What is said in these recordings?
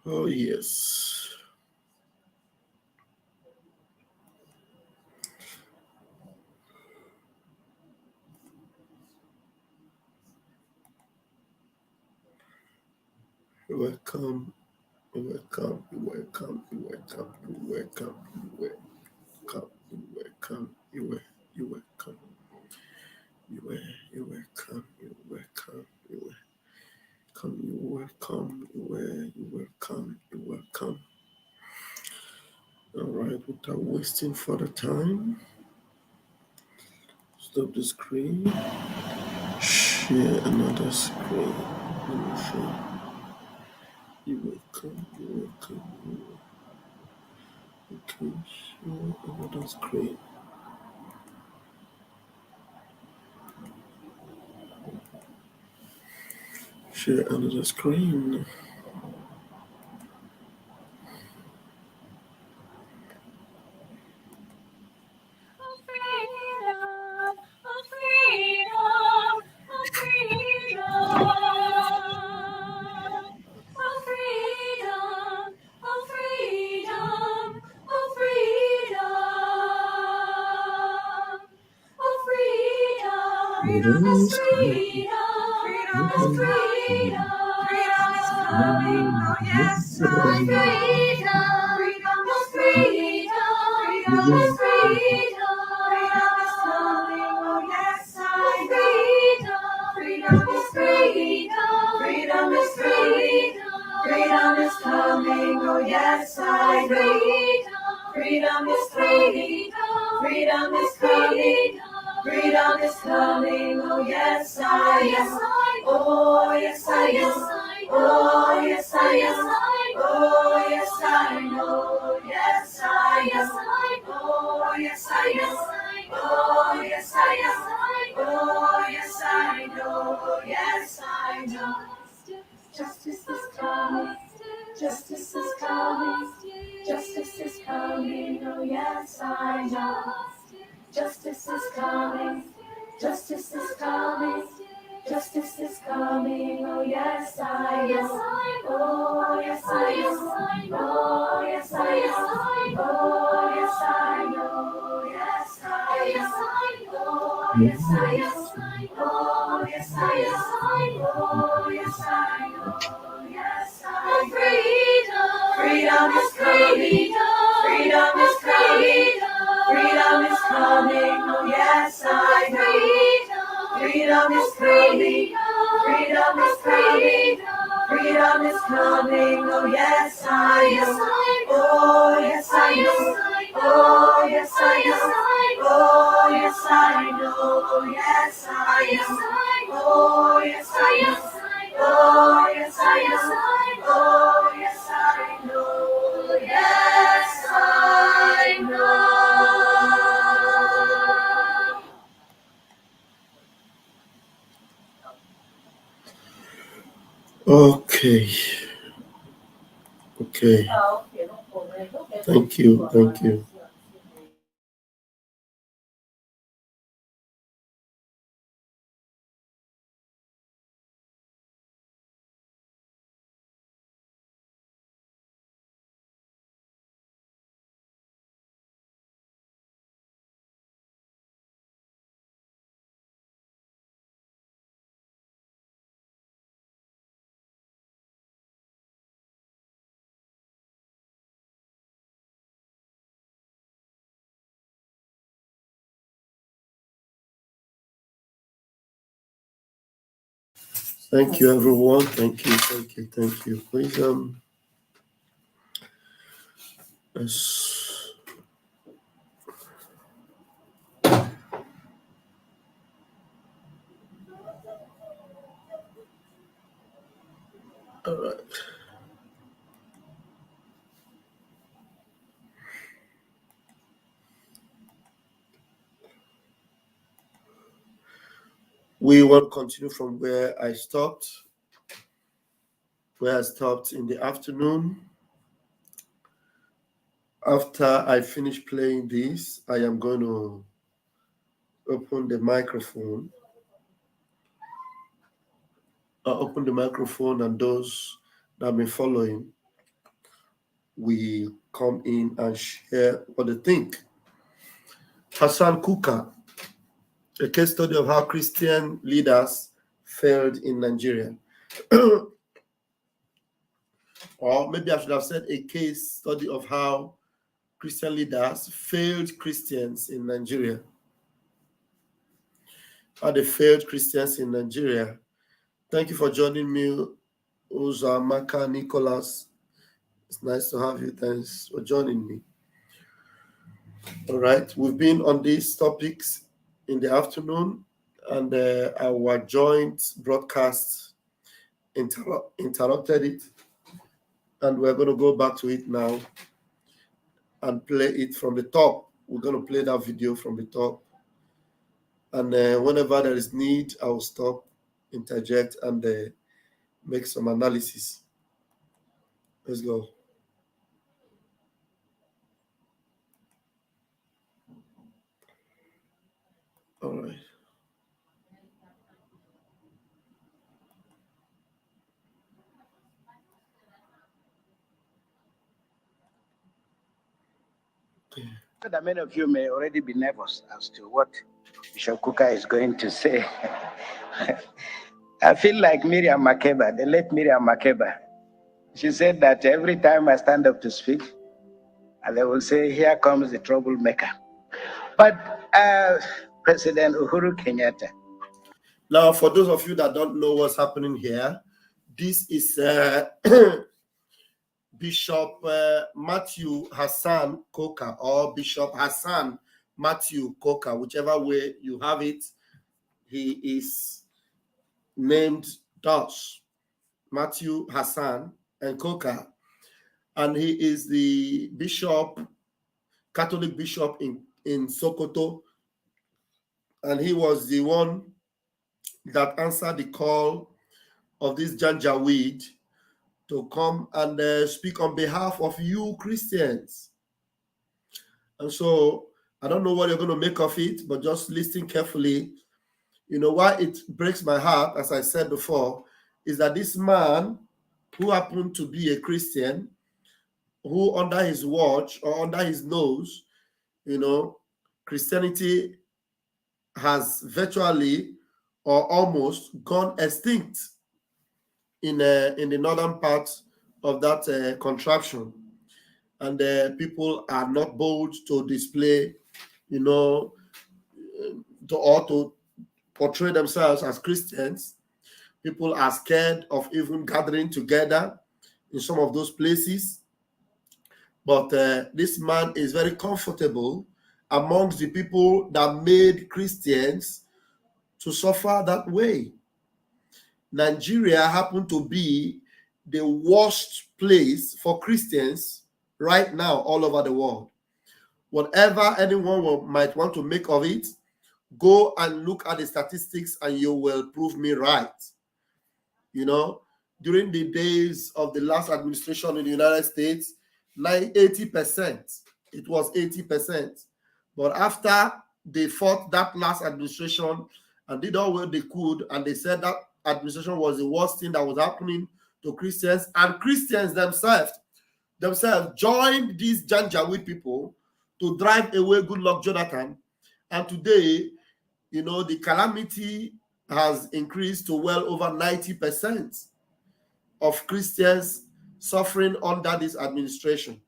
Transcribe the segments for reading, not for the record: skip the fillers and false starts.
Oh, yes. Welcome, welcome, welcome, welcome, welcome, welcome, welcome, you welcome, you welcome, you welcome, you welcome, you welcome, you welcome, you welcome. All right, without wasting further time, stop the screen, share another screen. Let me share. You welcome, you welcome, okay, share another screen. Share another screen. Freedom is coming. Freedom is freedom. Freedom is coming. Oh yes, I freedom. Freedom is freedom. Freedom is freedom. Freedom is coming. Oh yes, I freedom. Freedom is freedom. Freedom is freedom. Freedom is coming. Oh yes, I freedom. Freedom is freedom. Freedom is coming. Freedom is coming, oh yes I, oh yes I, oh yes I, oh yes I know, yes I, oh yes I, oh yes I, oh yes I know, yes I know. Justice is coming, justice is coming, justice is coming, oh yes I know. Justice is coming, justice is coming, justice is coming, oh yes I know, oh yes I know, oh yes I know, oh yes I know, yes I know, oh yes I know, oh yes I know, oh yes I know, yes I know. Freedom is coming, freedom is coming. Freedom is coming, oh yes I know. Freedom is coming, freedom is coming, freedom is coming, oh yes I know. Oh yes I know, oh yes I know, oh yes I know, oh yes I know, oh yes I know, oh yes I know, oh yes I know, yes I know. Okay. Okay. Thank you. Thank you. Thank you, everyone. Thank you. Thank you. Thank you. Please, let's, all right. We will continue from where I stopped in the afternoon. After I finish playing this, I am going to open the microphone. I'll open the microphone, and those that have been following, we come in and share what they think. Hasan Kukah, a case study of how Christian leaders failed in Nigeria. Or maybe I should have said a case study of how Christian leaders failed Christians in Nigeria. How they failed Christians in Nigeria. Thank you for joining me, Uzamaka Nicholas. It's nice to have you. Thanks for joining me. All right, we've been on these topics in the afternoon, and our joint broadcast interrupted it, and we're going to go back to it now and play it from the top. We're going to play that video from the top, and whenever there is need, I will stop, interject, and make some analysis. Let's go. All right. That many of you may already be nervous as to what Bishop Kukah is going to say. I feel like Miriam Makeba, the late Miriam Makeba. She said that every time I stand up to speak, they will say, here comes the troublemaker. But President Uhuru Kenyatta. Now, for those of you that don't know what's happening here, this is Bishop Matthew Hasan Kukah, or Bishop Hasan Matthew Kukah, whichever way you have it. He is named thus, Matthew Hasan and Kukah, and he is the bishop, Catholic bishop in Sokoto, and he was the one that answered the call of this Janjaweed to come and speak on behalf of you Christians. And so I don't know what you're going to make of it, but just listen carefully. You know, why it breaks my heart, as I said before, is that this man, who happened to be a Christian, who under his watch or under his nose, you know, Christianity has virtually or almost gone extinct in the northern part of that contraption. And people are not bold to display, you know, to portray themselves as Christians. People are scared of even gathering together in some of those places. But this man is very comfortable amongst the people that made Christians to suffer that way. Nigeria happened to be the worst place for Christians right now all over the world. Whatever anyone might want to make of it, go and look at the statistics and you will prove me right. You know, during the days of the last administration in the United States, 80%, it was 80%. But after they fought that last administration and did all what they could, and they said that administration was the worst thing that was happening to Christians, and Christians themselves joined these Janjaweed people to drive away Goodluck Jonathan. And today, you know, the calamity has increased to well over 90% of Christians suffering under this administration.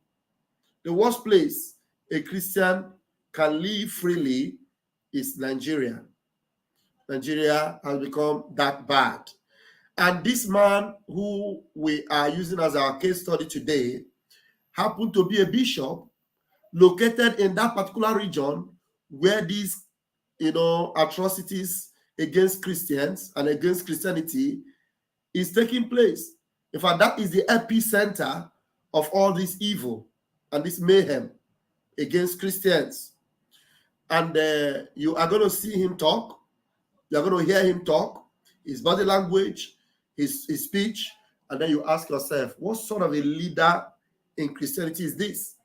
The worst place a Christian can live freely is Nigeria. Nigeria has become that bad. And this man who we are using as our case study today happened to be a bishop located in that particular region where these, you know, atrocities against Christians and against Christianity is taking place. In fact, that is the epicenter of all this evil and this mayhem against Christians. And you are going to see him talk. You're going to hear him talk, his body language, his speech, and then you ask yourself, what sort of a leader in Christianity is this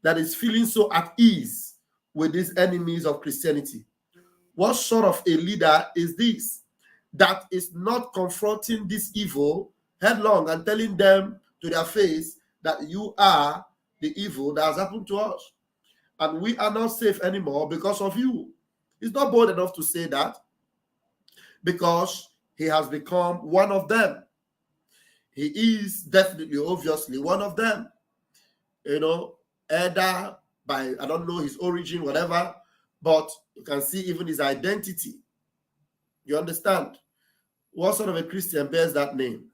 that is feeling so at ease with these enemies of Christianity? What sort of a leader is this that is not confronting this evil headlong and telling them to their face that you are the evil that has happened to us. And we are not safe anymore because of you. He's not bold enough to say that because he has become one of them. He is definitely, obviously, one of them. You know, either by, I don't know his origin, whatever, but you can see even his identity. You understand? What sort of a Christian bears that name?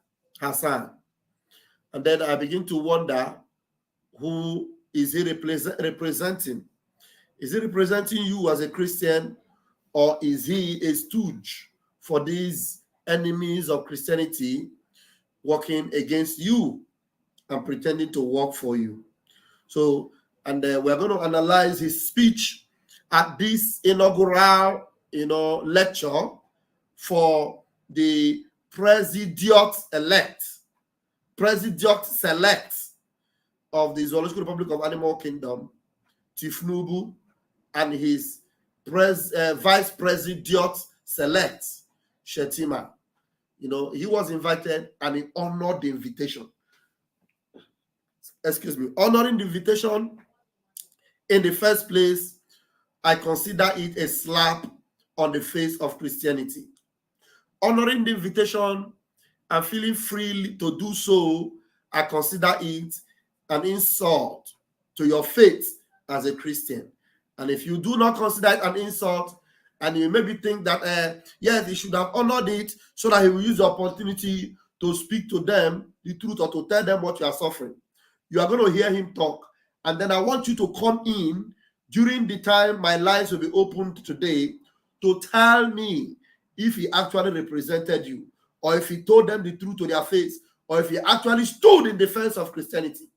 Hasan. And then I begin to wonder, who is he representing? Is he representing you as a Christian, or is he a stooge for these enemies of Christianity working against you and pretending to work for you? So, and we're going to analyze his speech at this inaugural, lecture for the Presidiot Select of the Zoological Republic of Animal Kingdom, Tifnubu, and his Vice Presidiot Select, Shetima. He was invited and he honored the invitation. Excuse me, honoring the invitation in the first place, I consider it a slap on the face of Christianity. Honoring the invitation and feeling free to do so, I consider it an insult to your faith as a Christian. And if you do not consider it an insult, and you maybe think that, yes, he should have honored it so that he will use the opportunity to speak to them the truth or to tell them what you are suffering, you are going to hear him talk. And then I want you to come in during the time my lines will be opened today to tell me if he actually represented you, or if he told them the truth to their face, or if he actually stood in defense of Christianity.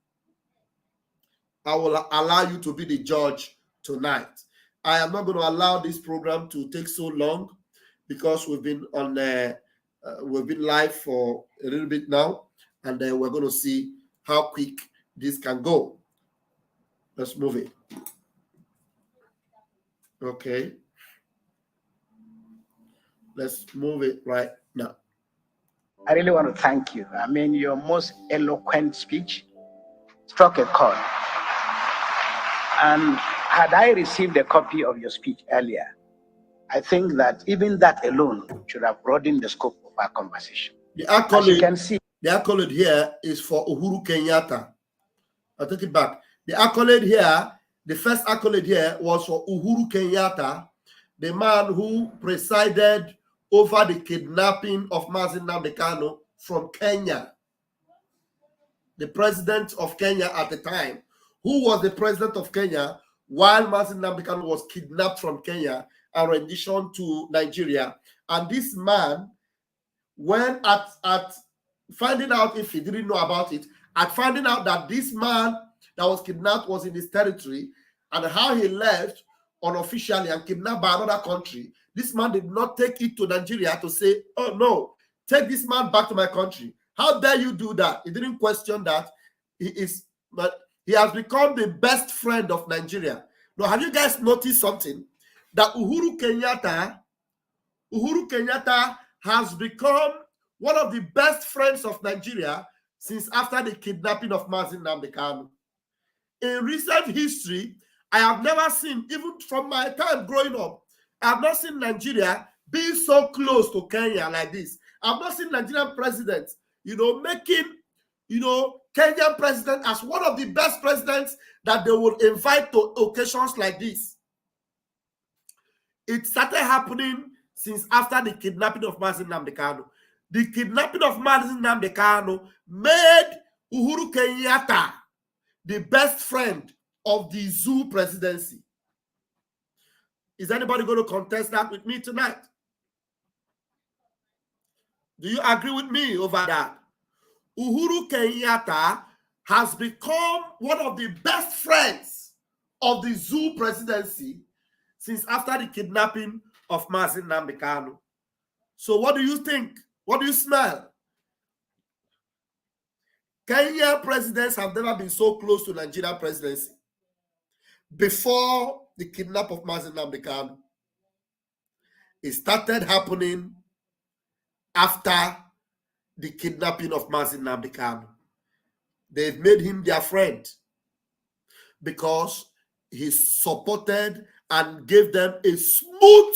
I will allow you to be the judge tonight. I am not going to allow this program to take so long because we've been live for a little bit now, and we're going to see how quick this can go. Let's move it. Okay. Let's move it right now. I really want to thank you. I mean, your most eloquent speech struck a chord. And had I received a copy of your speech earlier, I think that even that alone should have broadened the scope of our conversation. As you can see, the accolade here is for Uhuru Kenyatta. I'll take it back. The accolade here, the first accolade here was for Uhuru Kenyatta, the man who presided over the kidnapping of Mazi Nnamdi Kanu from Kenya. The president of Kenya at the time. Who was the president of Kenya while Mazi Nnamdi Kanu was kidnapped from Kenya and renditioned to Nigeria? And this man, when at finding out, if he didn't know about it, at finding out that this man that was kidnapped was in his territory, and how he left unofficially and kidnapped by another country, this man did not take it to Nigeria to say, oh no, take this man back to my country. How dare you do that? He didn't question that. But he has become the best friend of Nigeria. Now, have you guys noticed something? That Uhuru Kenyatta has become one of the best friends of Nigeria since after the kidnapping of Mazi Nnamdi Kanu. In recent history, I have never seen, even from my time growing up, I have not seen Nigeria being so close to Kenya like this. I have not seen Nigerian presidents, making, Kenyan president as one of the best presidents that they will invite to occasions like this. It started happening since after the kidnapping of Mazi Nnamdi Kanu. The kidnapping of Mazi Nnamdi Kanu made Uhuru Kenyatta the best friend of the zoo presidency. Is anybody going to contest that with me tonight? Do you agree with me over that? Uhuru Kenyatta has become one of the best friends of the zoo presidency since after the kidnapping of Mazi Nnamdi Kanu. So what do you think? What do you smell? Kenyan presidents have never been so close to Nigerian presidency before the kidnap of Mazi Nnamdi Kanu. It started happening after the kidnapping of Mazi Nnamdi Kanu. They've made him their friend because he supported and gave them a smooth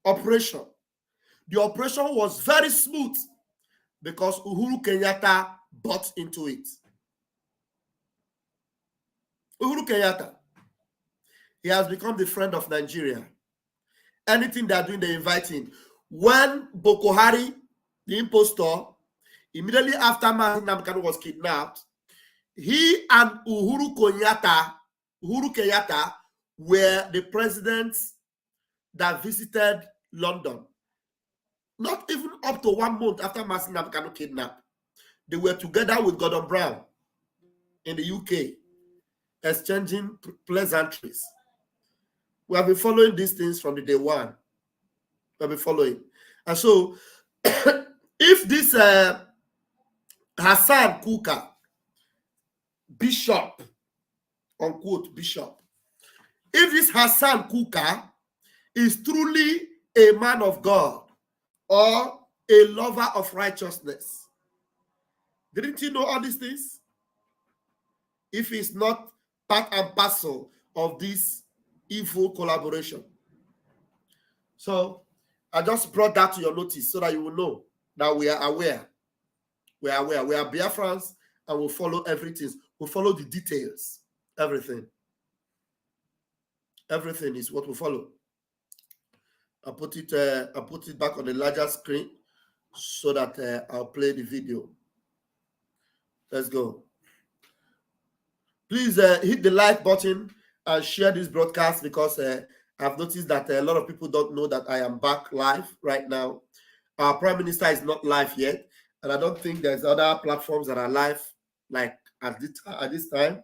operation. The operation was very smooth because Uhuru Kenyatta bought into it. Uhuru Kenyatta, he has become the friend of Nigeria. Anything they're doing, they invite him. When Boko Haram, the impostor, immediately after Mazi Nnamdi Kanu was kidnapped, he and Uhuru Kenyatta were the presidents that visited London. Not even up to 1 month after Mazi Nnamdi Kanu kidnapped. They were together with Gordon Brown in the UK, exchanging pleasantries. We have been following these things from the day one. We have been following. And so, if this Hasan Kukah, bishop, unquote, bishop, if this Hasan Kukah is truly a man of God or a lover of righteousness, didn't you know all these things? If he's not part and parcel of this evil collaboration. So I just brought that to your notice so that you will know that we are aware. We are aware. We are Biafrans and we'll follow everything. We'll follow the details. Everything. Everything is what we follow. I put it back on the larger screen so that I'll play the video. Let's go. Please hit the like button and share this broadcast because I've noticed that a lot of people don't know that I am back live right now. Our Prime Minister is not live yet, and I don't think there's other platforms that are live like at this time.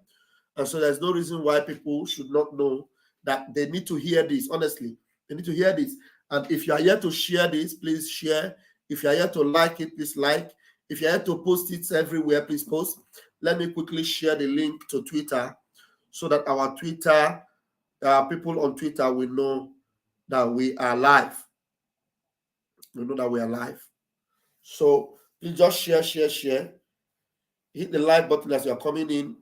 And so there's no reason why people should not know that they need to hear this. Honestly, they need to hear this. And if you are here to share this, please share. If you are here to like it, please like. If you are here to post it everywhere, please post. Let me quickly share the link to Twitter so that our Twitter, people on Twitter will know that we are live. We know that we are live. So please just share. Hit the like button as you are coming in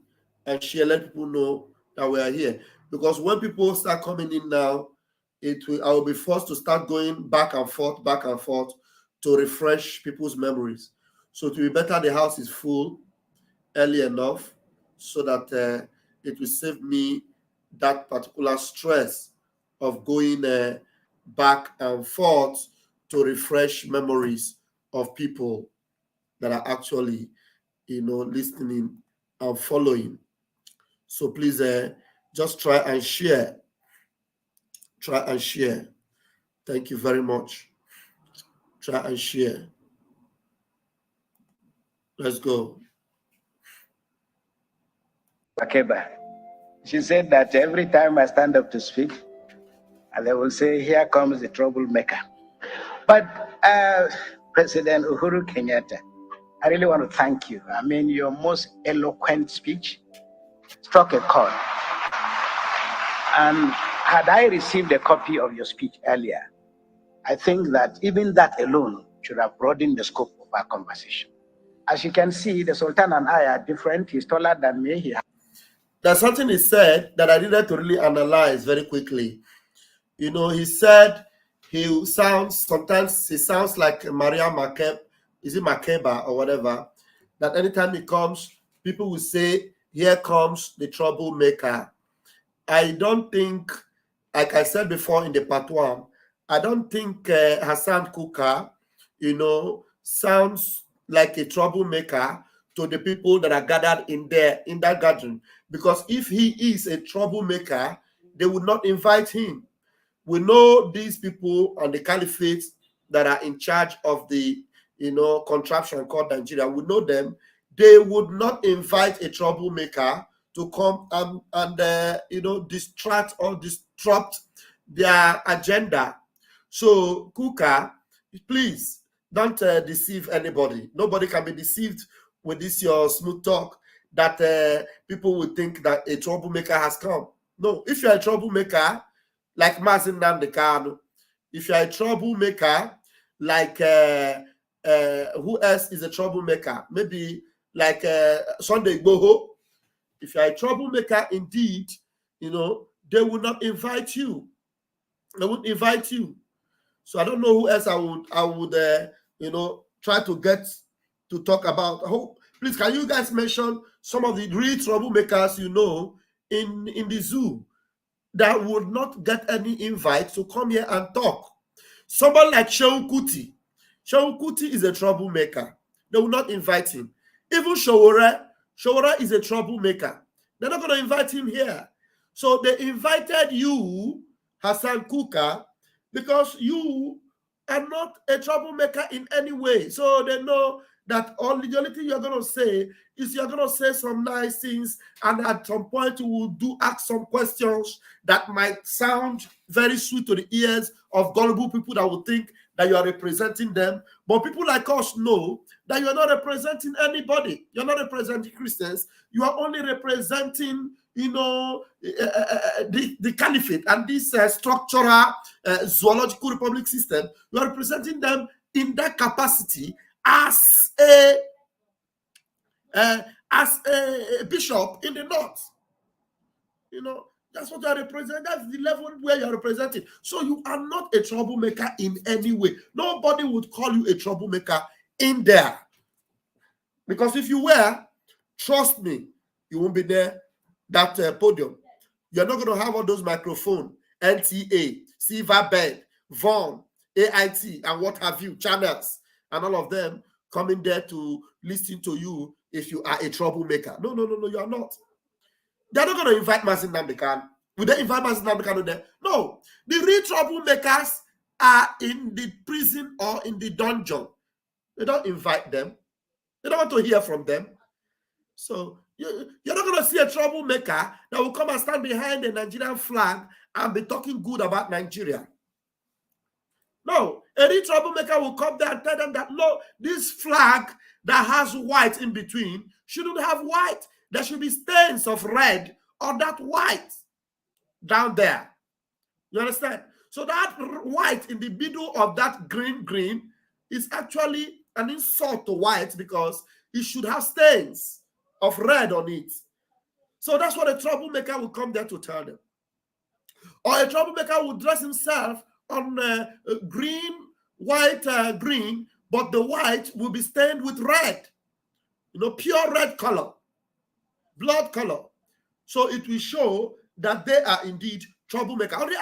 and share. Let people know that we are here. Because when people start coming in now, I will be forced to start going back and forth to refresh people's memories. So it will be better the house is full early enough so that it will save me that particular stress of going back and forth to refresh memories of people that are actually, listening and following. So please just try and share. Try and share. Thank you very much. Try and share. Let's go. Makeba. She said that every time I stand up to speak, they will say, here comes the troublemaker. But President Uhuru Kenyatta, I really want to thank you. I mean, your most eloquent speech struck a chord. And had I received a copy of your speech earlier, I think that even that alone should have broadened the scope of our conversation. As you can see, the Sultan and I are different. He's taller than me. There's something he said that I needed to really analyze very quickly. He said sometimes he sounds like Maria Makeba, is it Makeba or whatever, that anytime he comes, people will say, here comes the troublemaker. I don't think, like I said before in the part one, I don't think Hasan Kukah, sounds like a troublemaker to the people that are gathered in that gathering. Because if he is a troublemaker, they would not invite him. We know these people and the caliphate that are in charge of the, contraption called Nigeria. We know them. They would not invite a troublemaker to come and distract or disrupt their agenda. So, Kukah, please don't deceive anybody. Nobody can be deceived with this your smooth talk that people would think that a troublemaker has come. No, if you're a troublemaker, like Mazi Nnamdi Kanu, if you're a troublemaker, like who else is a troublemaker? Maybe like Sunday Igboho, if you're a troublemaker indeed, you know, they will not invite you. They won't invite you. So I don't know who else I would you know, try to get to talk about. Please, can you guys mention some of the real troublemakers you know in the zoo that would not get any invite to come here and talk? Somebody like Seun Kuti. Seun Kuti is a troublemaker. They will not invite him. Even Showore is a troublemaker. They're not going to invite him here. So they invited you, Hasan Kukah, because you are not a troublemaker in any way. So they know that the only thing you're going to say is you're going to say some nice things, and at some point you will ask some questions that might sound very sweet to the ears of gullible people that will think that you are representing them. But people like us know that you are not representing anybody. You're not representing Christians. You are only representing, you know, the caliphate and this structural zoological republic system. You are representing them in that capacity as a bishop in the north. You know, that's what you are representing. That's the level where you are representing. So you are not a troublemaker in any way. Nobody would call you a troublemaker in there. Because if you were, trust me, you won't be there, that podium. You're not going to have all those microphones, NTA, Silverbird, Vaughn, AIT, and what have you, channels, and all of them coming there to listen to you if you are a troublemaker. No, you are not. They're not going to invite Mazin Namdekan. Will they invite Mazin Namdekan there? No. The real troublemakers are in the prison or in the dungeon. They don't invite them. They don't want to hear from them. So you're not going to see a troublemaker that will come and stand behind the Nigerian flag and be talking good about Nigeria. No, a real troublemaker will come there and tell them that, no, this flag that has white in between shouldn't have white. There should be stains of red on that white down there. You understand? So that white in the middle of that green is actually an insult to white because it should have stains of red on it. So that's what a troublemaker will come there to tell them. Or a troublemaker will dress himself on green, green, but the white will be stained with red. You know, pure red color, blood color. So it will show that they are indeed troublemaker. Only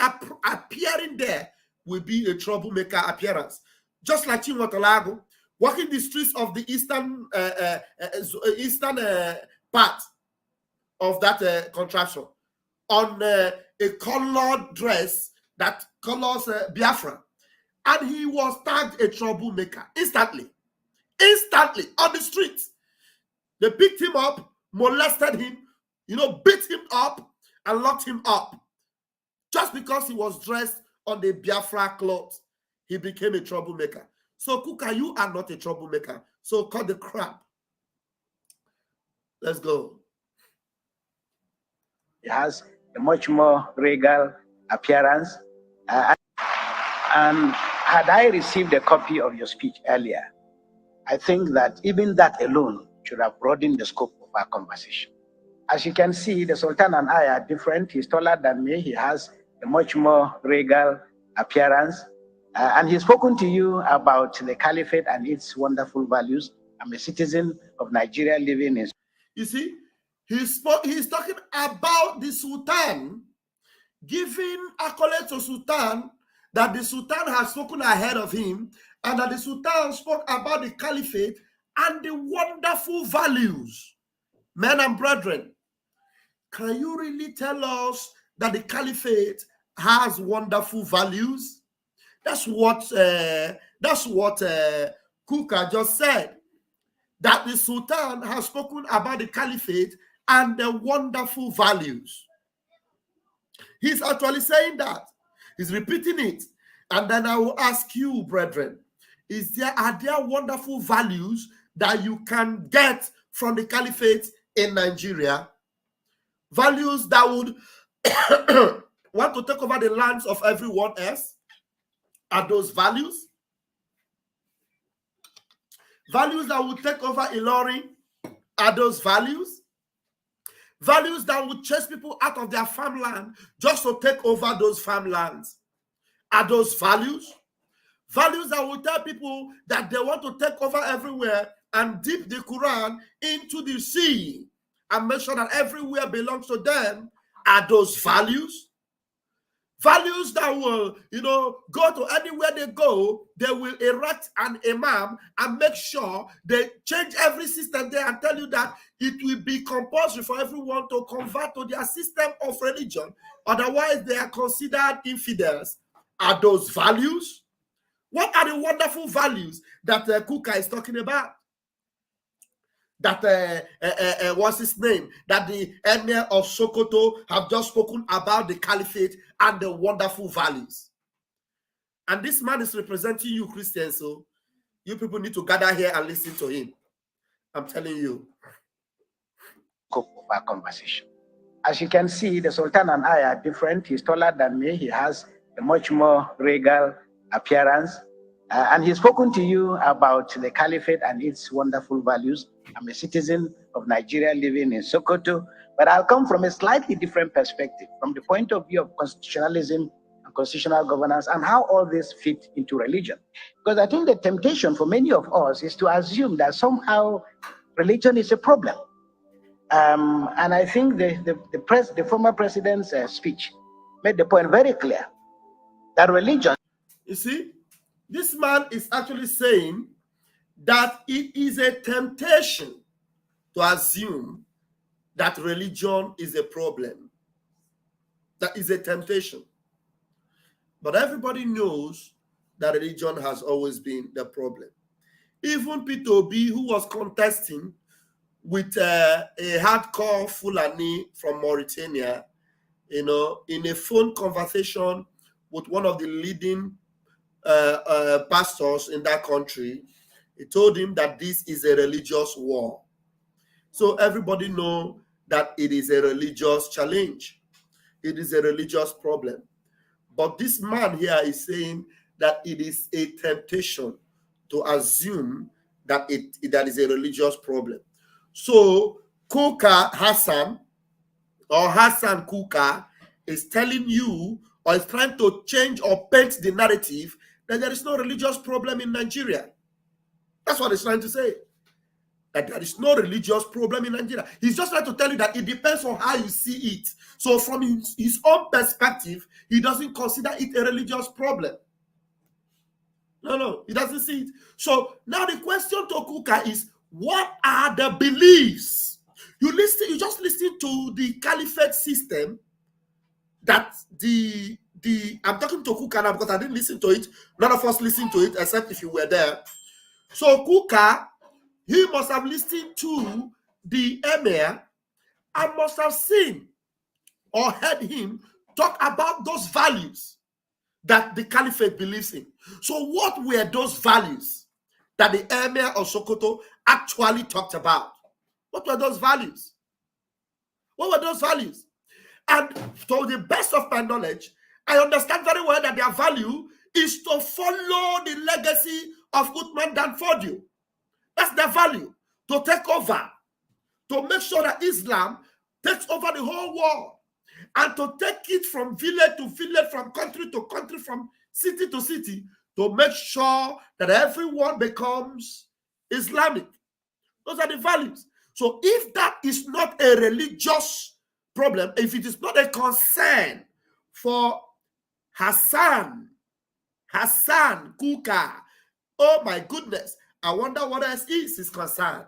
appearing there will be a troublemaker appearance. Just like Chinwatalago, walking the streets of the eastern part of that contraption on a colored dress that colors Biafra. And he was tagged a troublemaker instantly on the street. They picked him up, molested him, you know, beat him up and locked him up. Just because he was dressed on the Biafra cloth, he became a troublemaker. So, Kukah, you are not a troublemaker. So, cut the crap. Let's go. He has a much more regal appearance. And had I received a copy of your speech earlier, I think that even that alone should have broadened the scope of our conversation. As you can see, the Sultan and I are different. He's taller than me. He has a much more regal appearance. And he's spoken to you about the caliphate and its wonderful values. I'm a citizen of Nigeria living in... You see, he's talking about the Sultan, giving accolades to Sultan, that the Sultan has spoken ahead of him, and that the Sultan spoke about the caliphate and the wonderful values. Men and brethren, can you really tell us that the caliphate has wonderful values? That's what Kukah just said, that the Sultan has spoken about the caliphate and the wonderful values. He's actually saying that. He's repeating it. And then I will ask you, brethren, are there wonderful values that you can get from the caliphate in Nigeria? Values that would want to take over the lands of everyone else? Are those values? Values that would take over Ilorin, Are those values? Values that would chase people out of their farmland just to take over those farmlands. Are those values? Values that will tell people that they want to take over everywhere and dip the Quran into the sea and make sure that everywhere belongs to them. Are those values? Values that will, go to anywhere they go, they will erect an imam and make sure they change every system there and tell you that it will be compulsory for everyone to convert to their system of religion. Otherwise, they are considered infidels. Are those values? What are the wonderful values that Kukah is talking about? That what's his name? That the Emir of Sokoto have just spoken about the caliphate and the wonderful values. And this man is representing you, Christians. So you people need to gather here and listen to him. I'm telling you. Our conversation. As you can see, the Sultan and I are different. He's taller than me. He has a much more regal appearance. And he's spoken to you about the caliphate and its wonderful values. I'm a citizen of Nigeria living in Sokoto, but I'll come from a slightly different perspective, from the point of view of constitutionalism and constitutional governance and how all this fit into religion. Because I think the temptation for many of us is to assume that somehow religion is a problem. And I think the former president's speech made the point very clear that religion. You see, this man is actually saying that it is a temptation to assume that religion is a problem. That is a temptation. But everybody knows that religion has always been the problem. Even Peter Obi, who was contesting with a hardcore Fulani from Mauritania, in a phone conversation with one of the leading pastors in that country, he told him that this is a religious war. So everybody know that it is a religious challenge. It is a religious problem. But this man here is saying that it is a temptation to assume that that is a religious problem. So Kukah Hasan or Hasan Kukah is telling you, or is trying to change or paint the narrative that there is no religious problem in Nigeria. That's what he's trying to say. That there is no religious problem in Nigeria. He's just trying to tell you that it depends on how you see it. So from his own perspective, he doesn't consider it a religious problem. No, he doesn't see it. So now the question to Kukah is, what are the beliefs? You just listen to the caliphate system that I'm talking to Kukah now because I didn't listen to it. None of us listened to it except if you were there. So Kukah, he must have listened to the emir and must have seen or heard him talk about those values that the caliphate believes in. So what were those values that the emir of Sokoto actually talked about? What were those values? What were those values? And to the best of my knowledge, I understand very well that their value is to follow the legacy of Uthman Dan Fodio. That's their value, to take over, to make sure that Islam takes over the whole world, and to take it from village to village, from country to country, from city to city, to make sure that everyone becomes Islamic. Those are the values. So if that is not a religious problem, if it is not a concern for Hasan Kukah, oh my goodness, I wonder what else is his concern.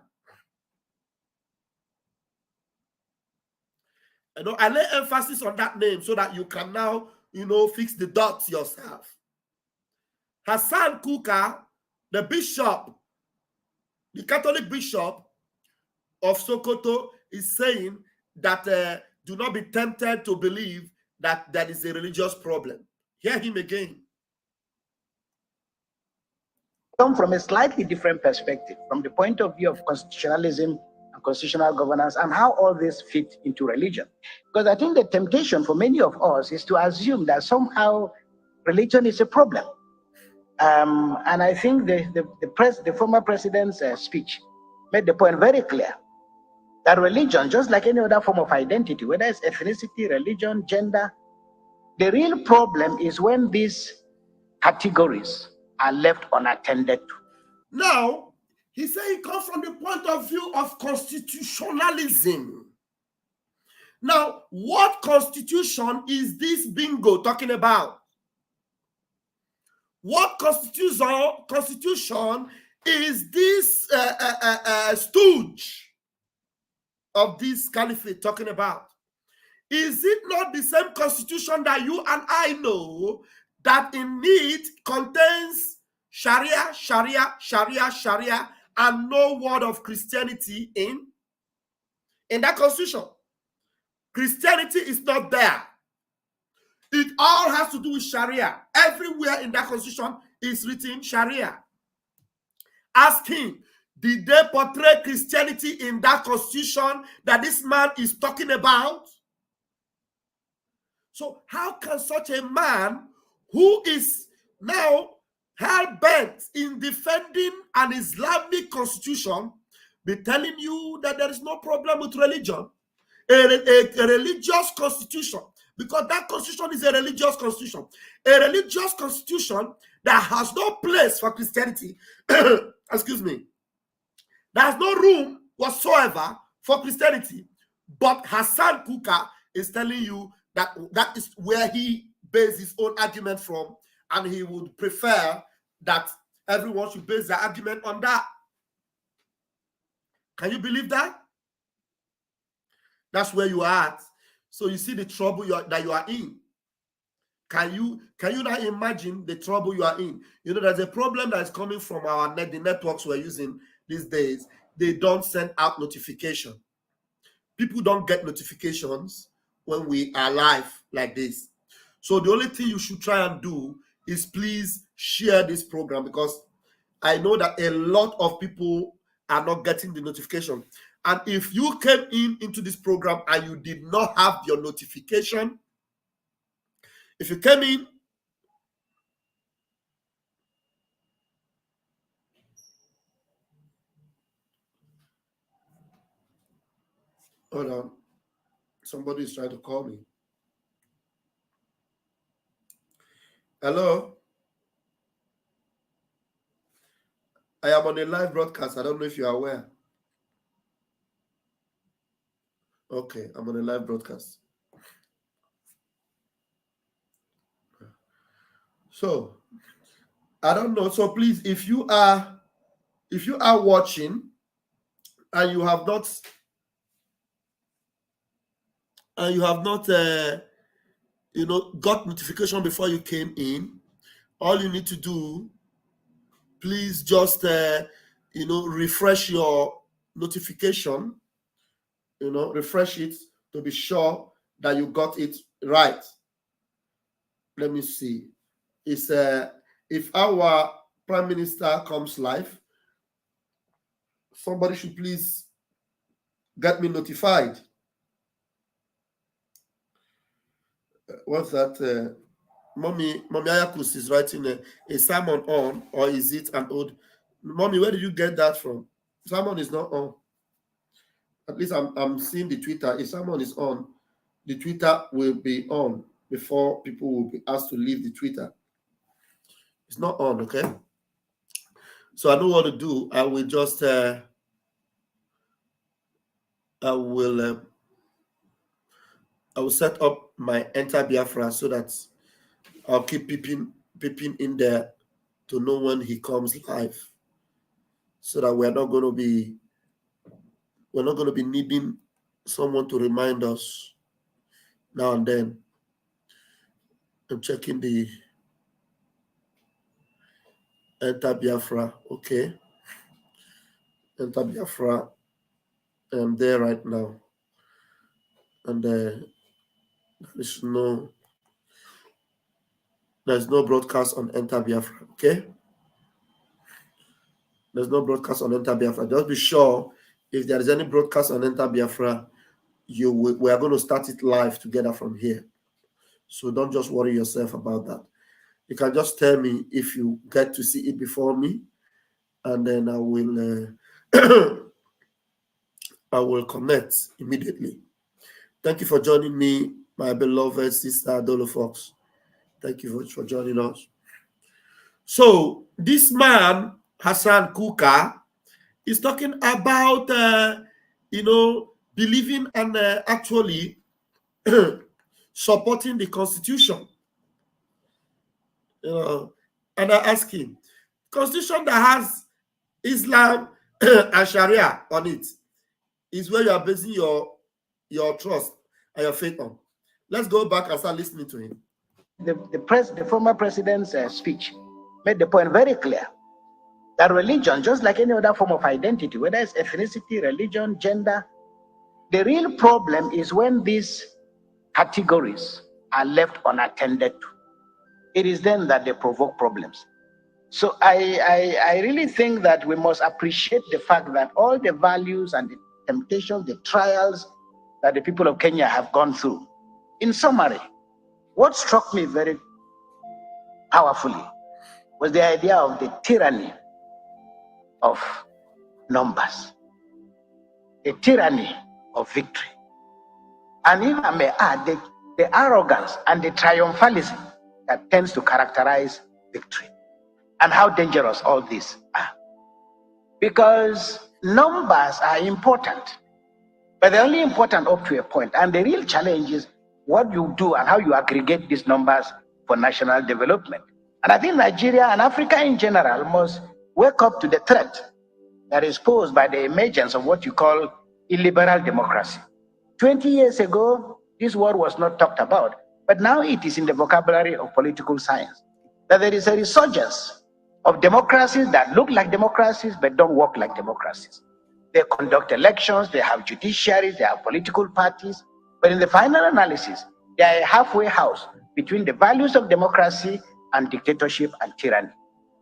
I lay emphasis on that name so that you can now, fix the dots yourself. Hasan Kukah, the bishop, the Catholic bishop of Sokoto, is saying that do not be tempted to believe that that is a religious problem. Hear him again. Come from a slightly different perspective, from the point of view of constitutionalism and constitutional governance and how all this fit into religion. Because I think the temptation for many of us is to assume that somehow religion is a problem. And I think the former president's speech made the point very clear that religion, just like any other form of identity, whether it's ethnicity, religion, gender, the real problem is when these categories are left unattended to. Now, he said he comes from the point of view of constitutionalism. Now, what constitution is this bingo talking about? What constitution is this stooge of this caliphate talking about? Is it not the same constitution that you and I know that in it contains Sharia, Sharia, Sharia, Sharia, and no word of Christianity in that constitution? Christianity is not there. It all has to do with Sharia. Everywhere in that constitution is written Sharia. Ask him, did they portray Christianity in that constitution that this man is talking about? So how can such a man who is now hell-bent in defending an Islamic constitution be telling you that there is no problem with religion? A religious constitution, because that constitution is a religious constitution. A religious constitution that has no place for Christianity, excuse me, there has no room whatsoever for Christianity. But Hasan Kukah is telling you that that is where he based his own argument from, and he would prefer that everyone should base their argument on that. Can you believe that? That's where you are at. So you see the trouble that you are in. Can you now imagine the trouble you are in? You know, there's a problem that is coming from the networks we're using these days. They don't send out notification. People don't get notifications when we are live like this. So the only thing you should try and do is please share this program, because I know that a lot of people are not getting the notification. And if you came into this program and you did not have your notification, if you came in, hold on, somebody is trying to call me. Hello? I am on a live broadcast. I don't know if you are aware. Okay, I'm on a live broadcast. So, I don't know. So please, if you are watching and you have not got notification before you came in, all you need to do, please just refresh your notification, refresh it to be sure that you got it right. Let me see. It's if our Prime Minister comes live, somebody should please get me notified. What's that? Mommy Ayakus is writing a sermon on, or is it an old? Mommy, where did you get that from? Sermon is not on. At least I'm seeing the Twitter. If someone is on, the Twitter will be on before people will be asked to leave the Twitter. It's not on, okay? So I know what to do. I will just I will set up my Enter Biafra so that I'll keep peeping in there to know when he comes live, so that we're not going to be needing someone to remind us now and then. I'm checking the Enter Biafra. Okay. Enter Biafra. I'm there right now. And there's no broadcast on Enter Biafra. Okay. There's no broadcast on Enter Biafra. Just be sure if there is any broadcast on Enter Biafra, we are going to start it live together from here. So don't just worry yourself about that. You can just tell me if you get to see it before me, and then I will I will connect immediately. Thank you for joining me, my beloved sister Dolo Fox. Thank you for joining us. So this man, Hasan Kukah, is talking about, believing and actually supporting the Constitution. And I ask him, Constitution that has Islam and Sharia on it is where you are basing your trust and your faith on. Let's go back and start listening to him. The former president's speech made the point very clear that religion, just like any other form of identity, whether it's ethnicity, religion, gender, the real problem is when these categories are left unattended to. It is then that they provoke problems. So I really think that we must appreciate the fact that all the values and the temptations, the trials that the people of Kenya have gone through. In summary, what struck me very powerfully was the idea of the tyranny of numbers, the tyranny of victory. And if I may add, the arrogance and the triumphalism that tends to characterize victory, and how dangerous all these are. Because numbers are important, but they're only important up to a point. And the real challenge is what you do and how you aggregate these numbers for national development. And I think Nigeria and Africa in general must wake up to the threat that is posed by the emergence of what you call illiberal democracy. 20 years ago, this word was not talked about, but now it is in the vocabulary of political science. That there is a resurgence of democracies that look like democracies but don't work like democracies. They conduct elections, they have judiciaries, they have political parties, but in the final analysis, they are a halfway house between the values of democracy and dictatorship and tyranny.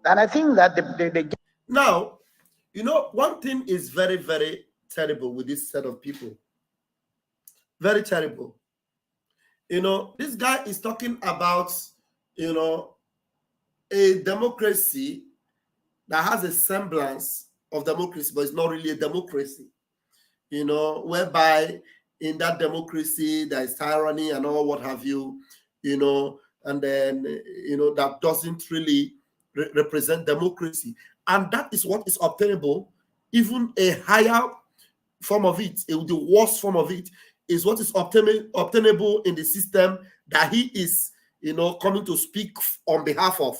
And I think that Now, one thing is very, very terrible with this set of people. Very terrible. This guy is talking about, a democracy that has a semblance of democracy, but it's not really a democracy, whereby in that democracy there is tyranny and all what have you, and then, that doesn't really represent democracy. And that is what is obtainable. Even a higher form of it, the worst form of it, is what is obtainable in the system that he is, coming to speak on behalf of.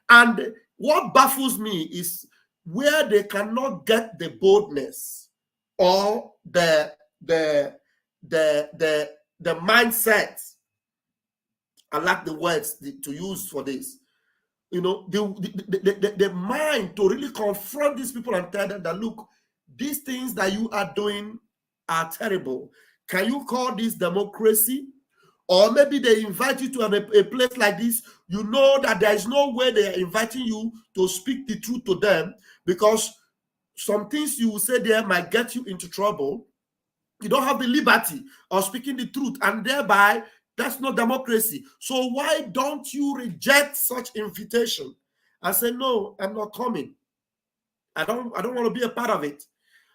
And what baffles me is where they cannot get the boldness or the mindset. I like the words to use for this. The mind to really confront these people and tell them that, look, these things that you are doing are terrible. Can you call this democracy? Or maybe they invite you to a place like this. You know that there is no way they are inviting you to speak the truth to them, because some things you will say there might get you into trouble. You don't have the liberty of speaking the truth, and thereby that's not democracy. So why don't you reject such invitation and say, no, I'm not coming. I don't want to be a part of it,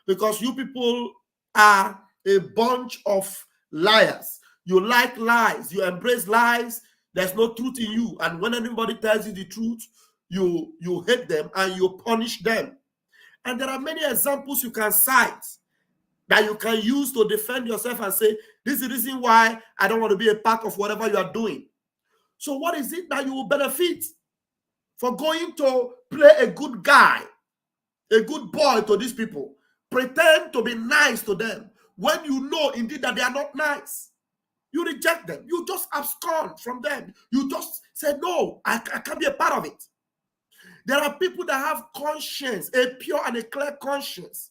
because you people are a bunch of liars. You like lies. You embrace lies. There's no truth in you. And when anybody tells you the truth, you hate them and you punish them. And there are many examples you can cite that you can use to defend yourself and say, this is the reason why I don't want to be a part of whatever you are doing. So what is it that you will benefit for going to play a good guy, a good boy to these people? Pretend to be nice to them when you know indeed that they are not nice. You reject them. You just abscond from them. You just say, no, I can't be a part of it. There are people that have conscience, a pure and a clear conscience,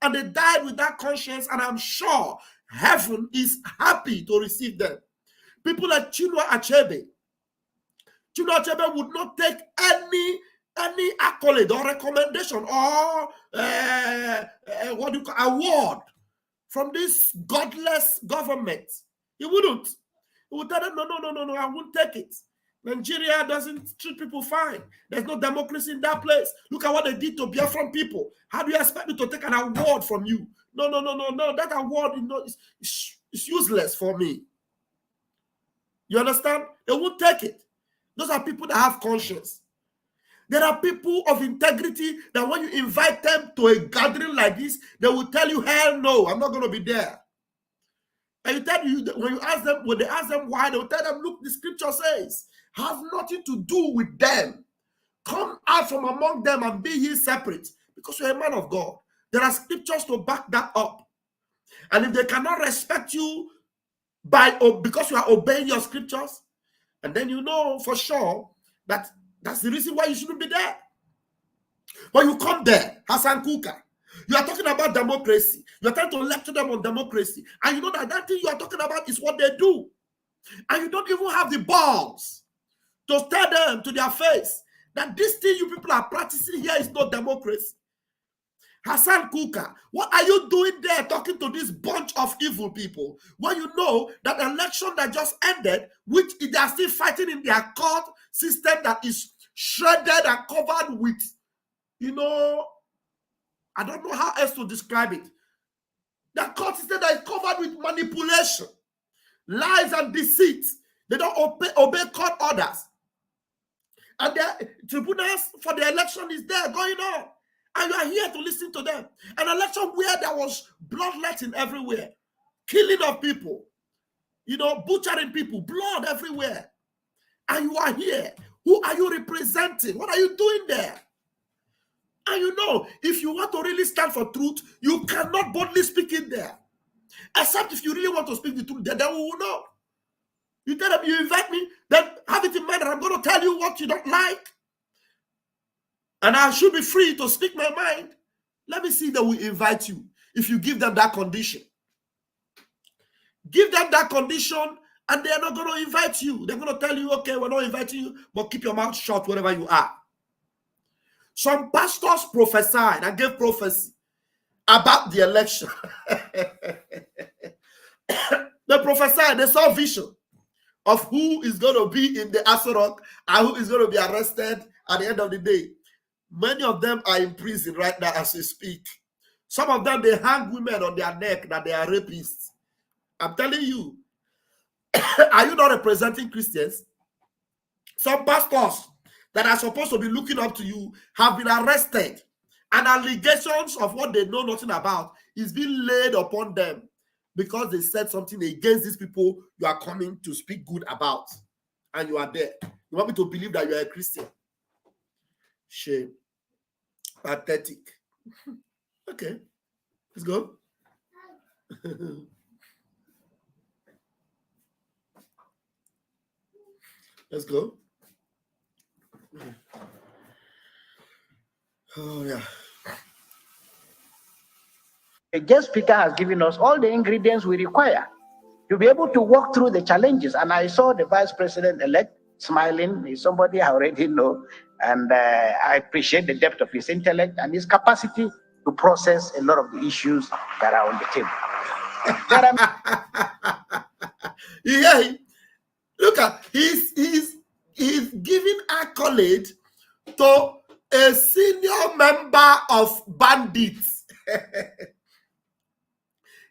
and they died with that conscience, and I'm sure heaven is happy to receive them. People like Chinua Achebe. Chinua Achebe would not take any accolade or recommendation or what do you call award from this godless government. He wouldn't. He would tell them, no, I won't take it. Nigeria doesn't treat people fine. There's no democracy in that place. Look at what they did to Biafran people. How do you expect me to take an award from you? No. That award is useless for me. You understand? They won't take it. Those are people that have conscience. There are people of integrity that when you invite them to a gathering like this, they will tell you, hell no, I'm not going to be there. And you tell you, when they ask them why, they will tell them, look, the scripture says, has nothing to do with them. Come out from among them and be ye separate, because you're a man of God. There are scriptures to back that up. And if they cannot respect you because you are obeying your scriptures, and then you know for sure that that's the reason why you shouldn't be there. But you come there, Hasan Kukah. You are talking about democracy. You are trying to lecture them on democracy. And you know that thing you are talking about is what they do. And you don't even have the balls to tell them to their face that this thing you people are practicing here is not democracy. Hasan Kukah, what are you doing there talking to this bunch of evil people when you know that the election that just ended, which they are still fighting in their court system that is shredded and covered with, I don't know how else to describe it. The court system that is covered with manipulation, lies and deceit. They don't obey court orders. And the tribunals for the election is there going on. And you are here to listen to them. An election where there was bloodletting everywhere, killing of people, butchering people, blood everywhere. And you are here. Who are you representing? What are you doing there? And if you want to really stand for truth, you cannot boldly speak in there. Except if you really want to speak the truth, then we will know. You tell them, you invite me, then have it in mind that I'm going to tell you what you don't like. And I should be free to speak my mind. Let me see that we invite you. If you give them that condition. Give them that condition, and they're not going to invite you. They're going to tell you, okay, we're not inviting you, but keep your mouth shut wherever you are. Some pastors prophesied and gave prophecy about the election. They prophesied, they saw vision of who is going to be in the Asorok and who is going to be arrested at the end of the day. Many of them are in prison right now as we speak. Some of them, they hang women on their neck that they are rapists. I'm telling you, are you not representing Christians? Some pastors that are supposed to be looking up to you have been arrested, and allegations of what they know nothing about is being laid upon them because they said something against these people you are coming to speak good about, and you are there. You want me to believe that you are a Christian? Shame. Pathetic. Okay, let's go. Let's go. Oh, yeah. The guest speaker has given us all the ingredients we require to be able to walk through the challenges. And I saw the vice president-elect smiling. He's somebody I already know. And I appreciate the depth of his intellect and his capacity to process a lot of the issues that are on the table. Yeah, look at he's giving accolade to a senior member of bandits.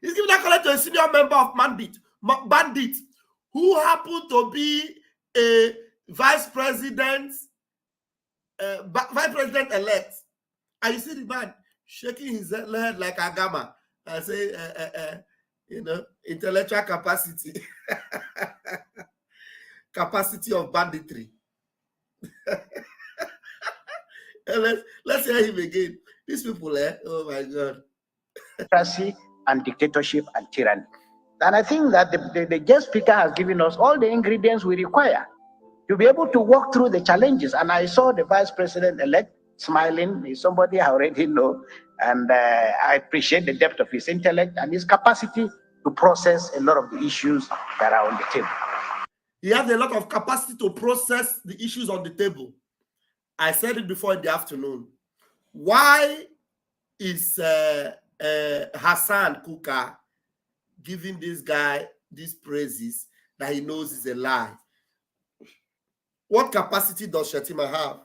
He's giving accolade to a senior member of bandit who happened to be a vice president elect. And you see the man shaking his head like a gamma and say, intellectual capacity. Capacity of banditry. let's hear him again. These people, oh my God. Democracy and dictatorship and tyranny. And I think that the guest speaker has given us all the ingredients we require to be able to walk through the challenges. And I saw the vice president-elect smiling. He's somebody I already know. And I appreciate the depth of his intellect and his capacity to process a lot of the issues that are on the table. He has a lot of capacity to process the issues on the table. I said it before in the afternoon. Why is Hasan Kukah giving this guy these praises that he knows is a lie? What capacity does Shetima have?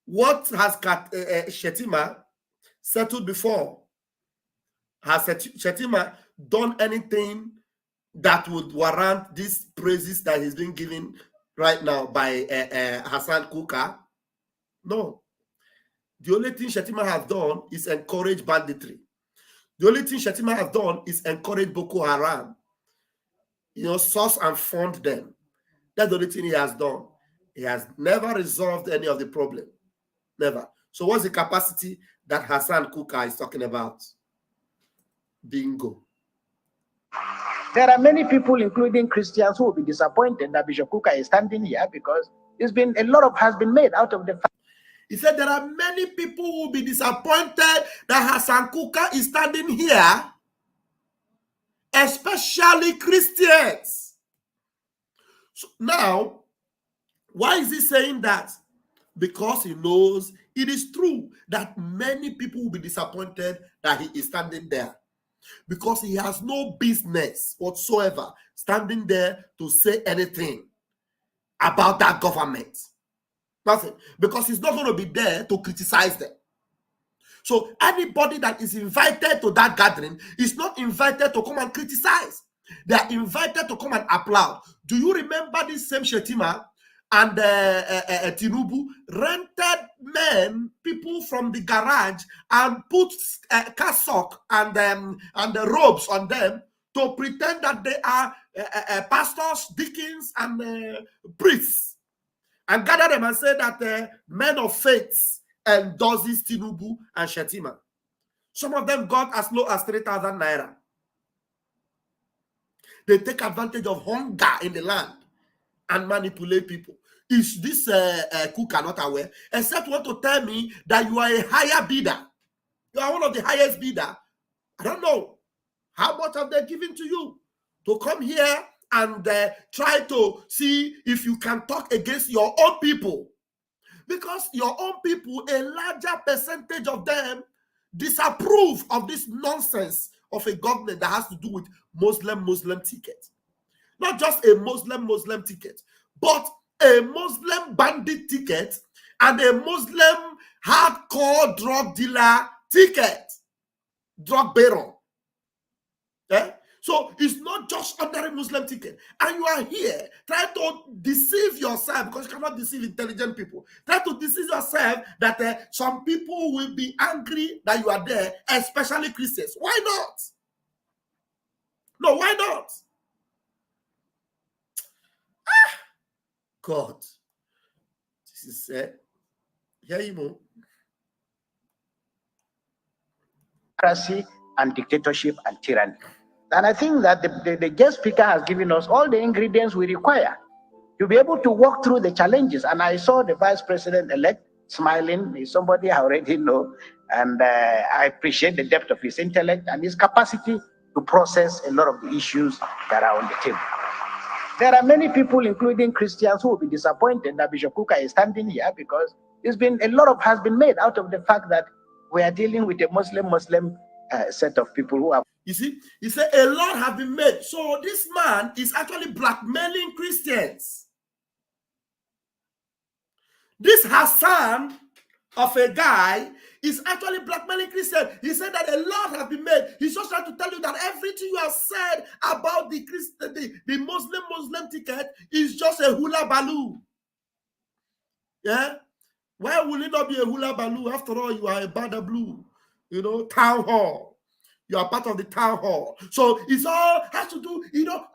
What has Shetima settled before? Has Shetima done anything that would warrant these praises that he's being given right now by Hasan Kukah? No. The only thing Shetima has done is encourage banditry. The only thing Shetima has done is encourage Boko Haram. Source and fund them. That's the only thing he has done. He has never resolved any of the problem. Never. So what's the capacity that Hasan Kukah is talking about? Bingo. There are many people, including Christians, who will be disappointed that Bishop Kukah is standing here because has been made out of the fact. He said there are many people who will be disappointed that Hasan Kukah is standing here, especially Christians. So now, why is he saying that? Because he knows it is true that many people will be disappointed that he is standing there. Because he has no business whatsoever standing there to say anything about that government. Nothing. Because he's not going to be there to criticize them. So anybody that is invited to that gathering is not invited to come and criticize. They are invited to come and applaud. Do you remember this same Shetima and Tinubu rented people from the garage and put cassock and the robes on them to pretend that they are pastors, deacons, and priests, and gather them and say that men of faith endorses Tinubu and Shetima. Some of them got as low as 3,000 naira. They take advantage of hunger in the land and manipulate people. Is this Kukah not aware? Except want to tell me that you are a higher bidder. You are one of the highest bidder. I don't know. How much have they given to you to come here and try to see if you can talk against your own people? Because your own people, a larger percentage of them disapprove of this nonsense of a government that has to do with Muslim ticket. Not just a Muslim ticket, but a Muslim bandit ticket and a Muslim hardcore drug dealer ticket, drug baron. So it's not just ordinary Muslim ticket. And you are here trying to deceive yourself, because you cannot deceive intelligent people. Try to deceive yourself that some people will be angry that you are there, especially Christians. Why not? No, why not? God. This is here you know. Democracy and dictatorship and tyranny. And I think that the guest speaker has given us all the ingredients we require to be able to walk through the challenges. And I saw the vice president-elect smiling. He's somebody I already know. And I appreciate the depth of his intellect and his capacity to process a lot of the issues that are on the table. There are many people, including Christians, who will be disappointed that Bishop Kukah is standing here because has been made out of the fact that we are dealing with a Muslim set of people who are. You see, he said a lot have been made. So this man is actually blackmailing Christians. This Hasan of a guy is actually blackmailing Christians. He said that a lot have been made. He's just trying to tell you that everything you have said about the Muslim ticket is just a hula baloo. Yeah? Why will it not be a hula baloo? After all, you are a Bada Blue, town hall. You are part of the town hall. So it's all has to do,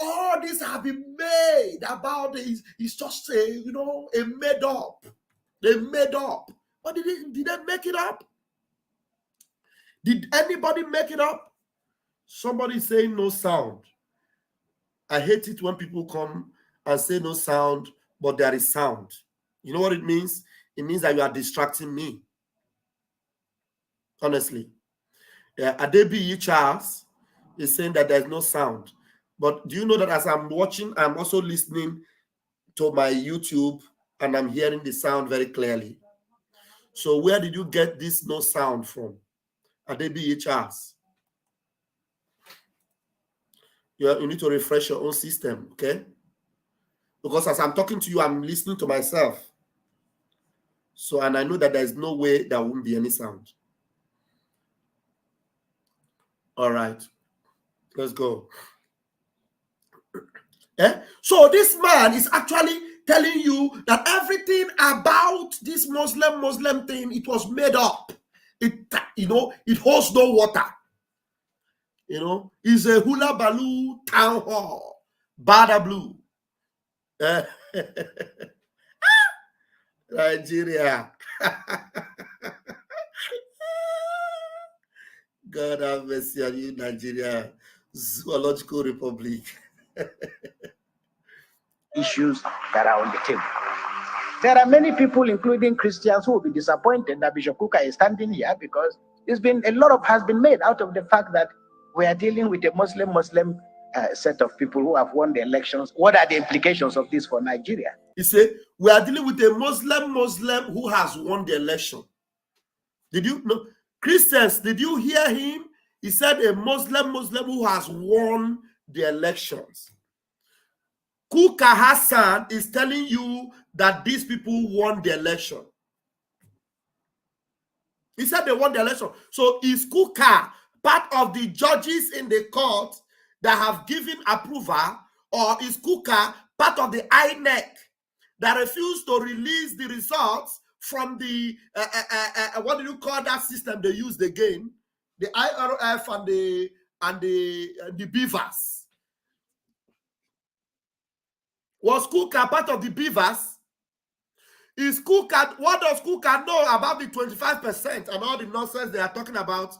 all this have been made about this. It's just a made up. They made up. But did they make it up? Did anybody make it up? Somebody saying no sound. I hate it when people come and say no sound, but there is sound. You know what it means? It means that you are distracting me. Honestly. Adebi Charles is saying that there's no sound. But do you know that as I'm watching, I'm also listening to my YouTube and I'm hearing the sound very clearly. So where did you get this no sound from? Adebi Charles. You need to refresh your own system, okay? Because as I'm talking to you, I'm listening to myself. So, and I know that there's no way there won't be any sound. All right, let's go. So this man is actually telling you that everything about this Muslim thing, it was made up. It holds no water. It's a hula baloo town hall, Bada Blue. Nigeria. God have mercy on you, Nigeria. Zoological Republic. Issues that are on the table. There are many people, including Christians, who will be disappointed that Bishop Kukah is standing here because has been made out of the fact that we are dealing with a Muslim set of people who have won the elections. What are the implications of this for Nigeria? He said, we are dealing with a Muslim who has won the election. Did you know? Christians, did you hear him? He said a Muslim who has won the elections. Kukah Hasan is telling you that these people won the election. He said they won the election. So is Kukah part of the judges in the court that have given approval, or is Kukah part of the INEC that refused to release the results from the what do you call that system they used again? The IRF and the beavers. Was Kukah part of the beavers? Is Kukah, what does Kukah know about the 25% and all the nonsense they are talking about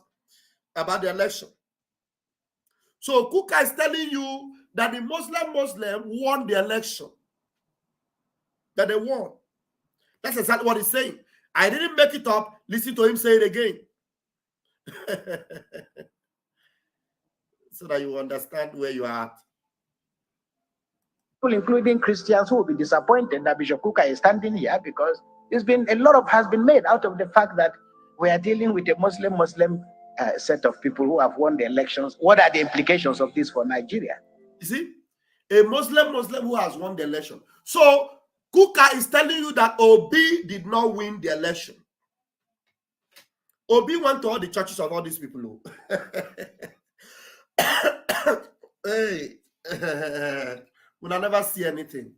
the election? So Kukah is telling you that the Muslim won the election. That they won. That's exactly what he's saying. I didn't make it up. Listen to him say it again. So that you understand where you are at. People, including Christians, who will be disappointed that Bishop Kukah is standing here because has been made out of the fact that we are dealing with a Muslim set of people who have won the elections. What are the implications of this for Nigeria? You see, a Muslim who has won the election. So Kukah is telling you that Obi did not win the election. Obi went to all the churches of all these people. Hey, una never see anything.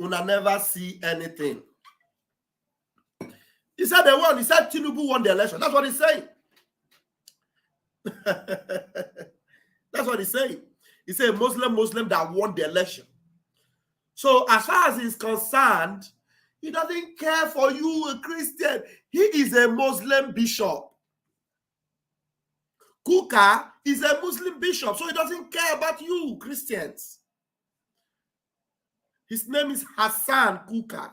Una never see anything. He said they won. He said Tinubu won the election. That's what he's saying. That's what he's saying. He said Muslim that won the election. So as far as he's concerned, he doesn't care for you, a Christian. He is a Muslim bishop. Kukah is a Muslim bishop, so he doesn't care about you, Christians. His name is Hasan Kukah.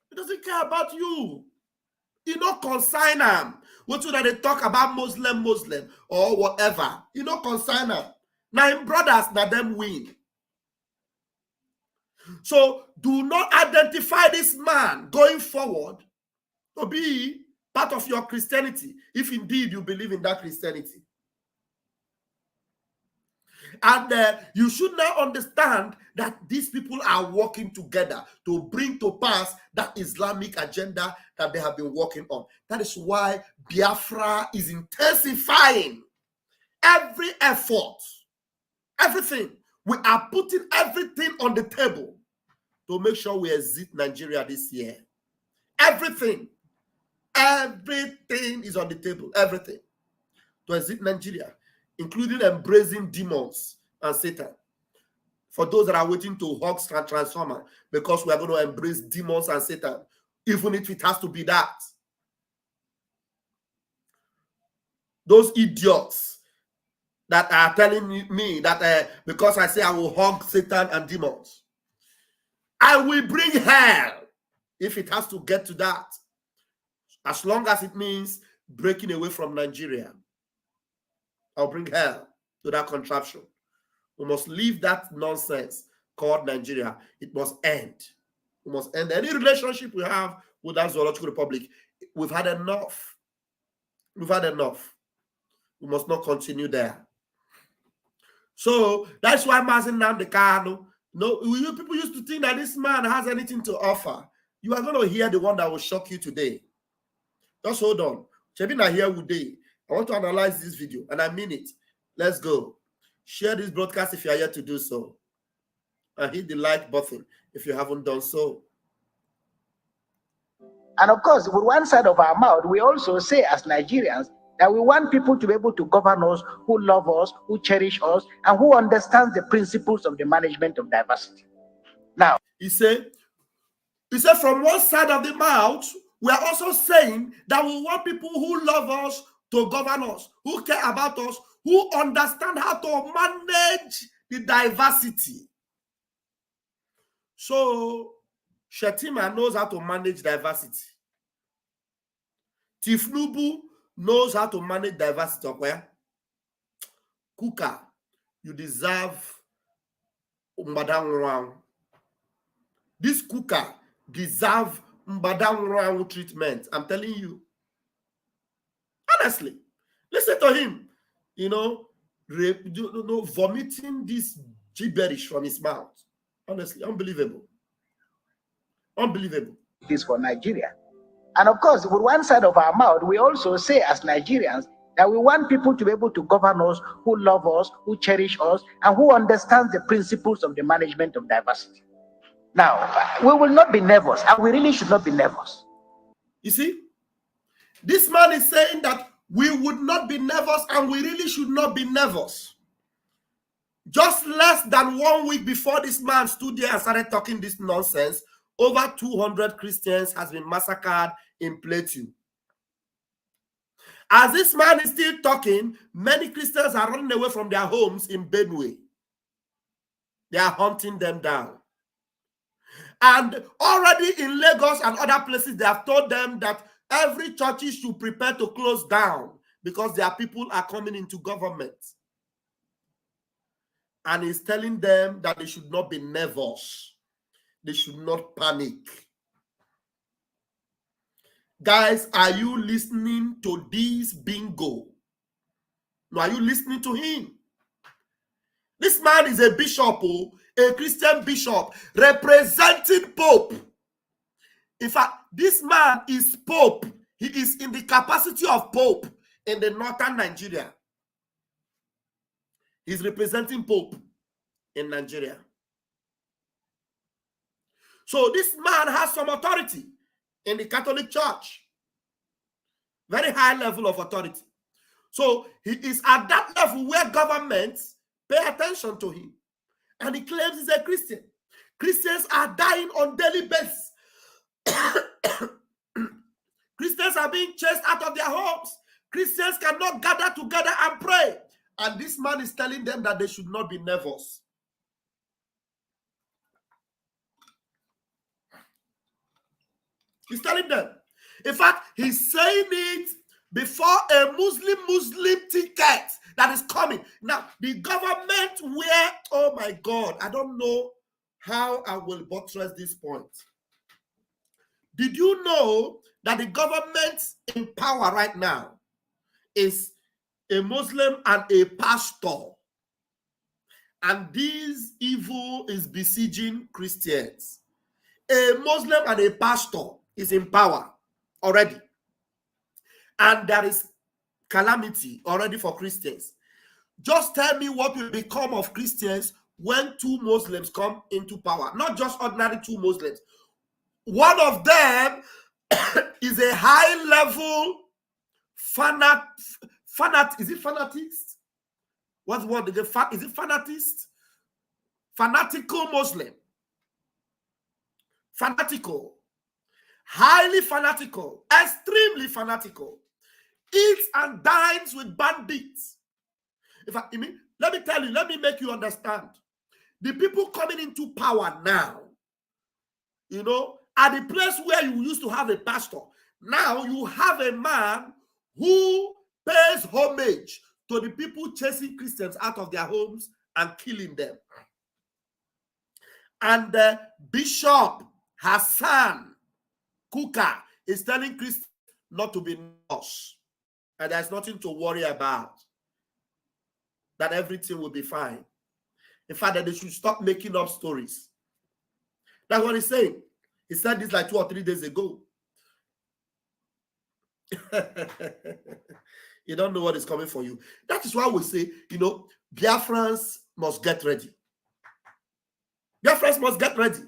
He doesn't care about you. You don't consign him. What should they talk about Muslim or whatever? You don't consign him. Now in brothers, now them win. So do not identify this man going forward to be part of your Christianity, if indeed you believe in that Christianity. And you should now understand that these people are working together to bring to pass that Islamic agenda that they have been working on. That is why Biafra is intensifying every effort, everything. We are putting everything on the table to make sure we exit Nigeria this year. Everything is on the table. Everything to exit Nigeria, including embracing demons and Satan. For those that are waiting to hug Transformer, because we are going to embrace demons and Satan, even if it has to be that. Those idiots that are telling me that because I say I will hug Satan and demons, I will bring hell if it has to get to that. As long as it means breaking away from Nigeria, I'll bring hell to that contraption. We must leave that nonsense called Nigeria. It must end. We must end any relationship we have with that zoological republic. We've had enough. We've had enough. We must not continue there. So that's why Mazi Nnamdi Kanu, no, people used to think that this man has anything to offer. You are going to hear the one that will shock you today. Just hold on. Chebina here today. I want to analyze this video, and I mean it. Let's go. Share this broadcast if you are yet to do so. And hit the like button if you haven't done so. And of course, with one side of our mouth, we also say as Nigerians that we want people to be able to govern us, who love us, who cherish us, and who understands the principles of the management of diversity. Now, he said from one side of the mouth, we are also saying that we want people who love us to govern us, who care about us, who understand how to manage the diversity. So, Shetima knows how to manage diversity. Tifnubu knows how to manage diversity. Okay? Kukah, you deserve Mbadang. This Kukah deserve Mbadang treatment. I'm telling you. Honestly, listen to him. You know, vomiting this gibberish from his mouth. Honestly, unbelievable. Unbelievable. This for Nigeria. And of course, with one side of our mouth, we also say as Nigerians that we want people to be able to govern us, who love us, who cherish us, and who understands the principles of the management of diversity. Now, we will not be nervous, and we really should not be nervous. You see, this man is saying that we would not be nervous, and we really should not be nervous. Just less than 1 week before this man stood there and started talking this nonsense, over 200 Christians has been massacred in Plateau. As this man is still talking, many Christians are running away from their homes in Benue. They are hunting them down. And already in Lagos and other places, they have told them that every church should prepare to close down because their people are coming into government. And he's telling them that they should not be nervous. They should not panic. Guys, are you listening to this bingo? No, are you listening to him? This man is a bishop, a Christian bishop, representing Pope. In fact, this man is Pope. He is in the capacity of Pope in the northern Nigeria. He's representing Pope in Nigeria. So this man has some authority in the Catholic Church. Very high level of authority. So he is at that level where governments pay attention to him. And he claims he's a Christian. Christians are dying on daily basis. Christians are being chased out of their homes. Christians cannot gather together and pray. And this man is telling them that they should not be nervous. He's telling them. In fact, he's saying it before a Muslim ticket that is coming. Now, the government where, oh my God, I don't know how I will buttress this point. Did you know that the government in power right now is a Muslim and a pastor? And this evil is besieging Christians. A Muslim and a pastor is in power already. And there is calamity already for Christians. Just tell me what will become of Christians when two Muslims come into power. Not just ordinary two Muslims. One of them is a high-level is it fanatist? What's the word? Is it fanatist? Fanatical Muslim. Fanatical. Highly fanatical. Extremely fanatical. Eats and dines with bandits. Let me tell you, let me make you understand. The people coming into power now, at the place where you used to have a pastor, now you have a man who pays homage to the people chasing Christians out of their homes and killing them. And Bishop Hasan Kukah is telling Christians not to be nervous. And there's nothing to worry about. That everything will be fine. In fact, that they should stop making up stories. That's what he's saying. He said this like 2 or 3 days ago. You don't know what is coming for you. That is why we say, Biafrans must get ready. Biafrans must get ready.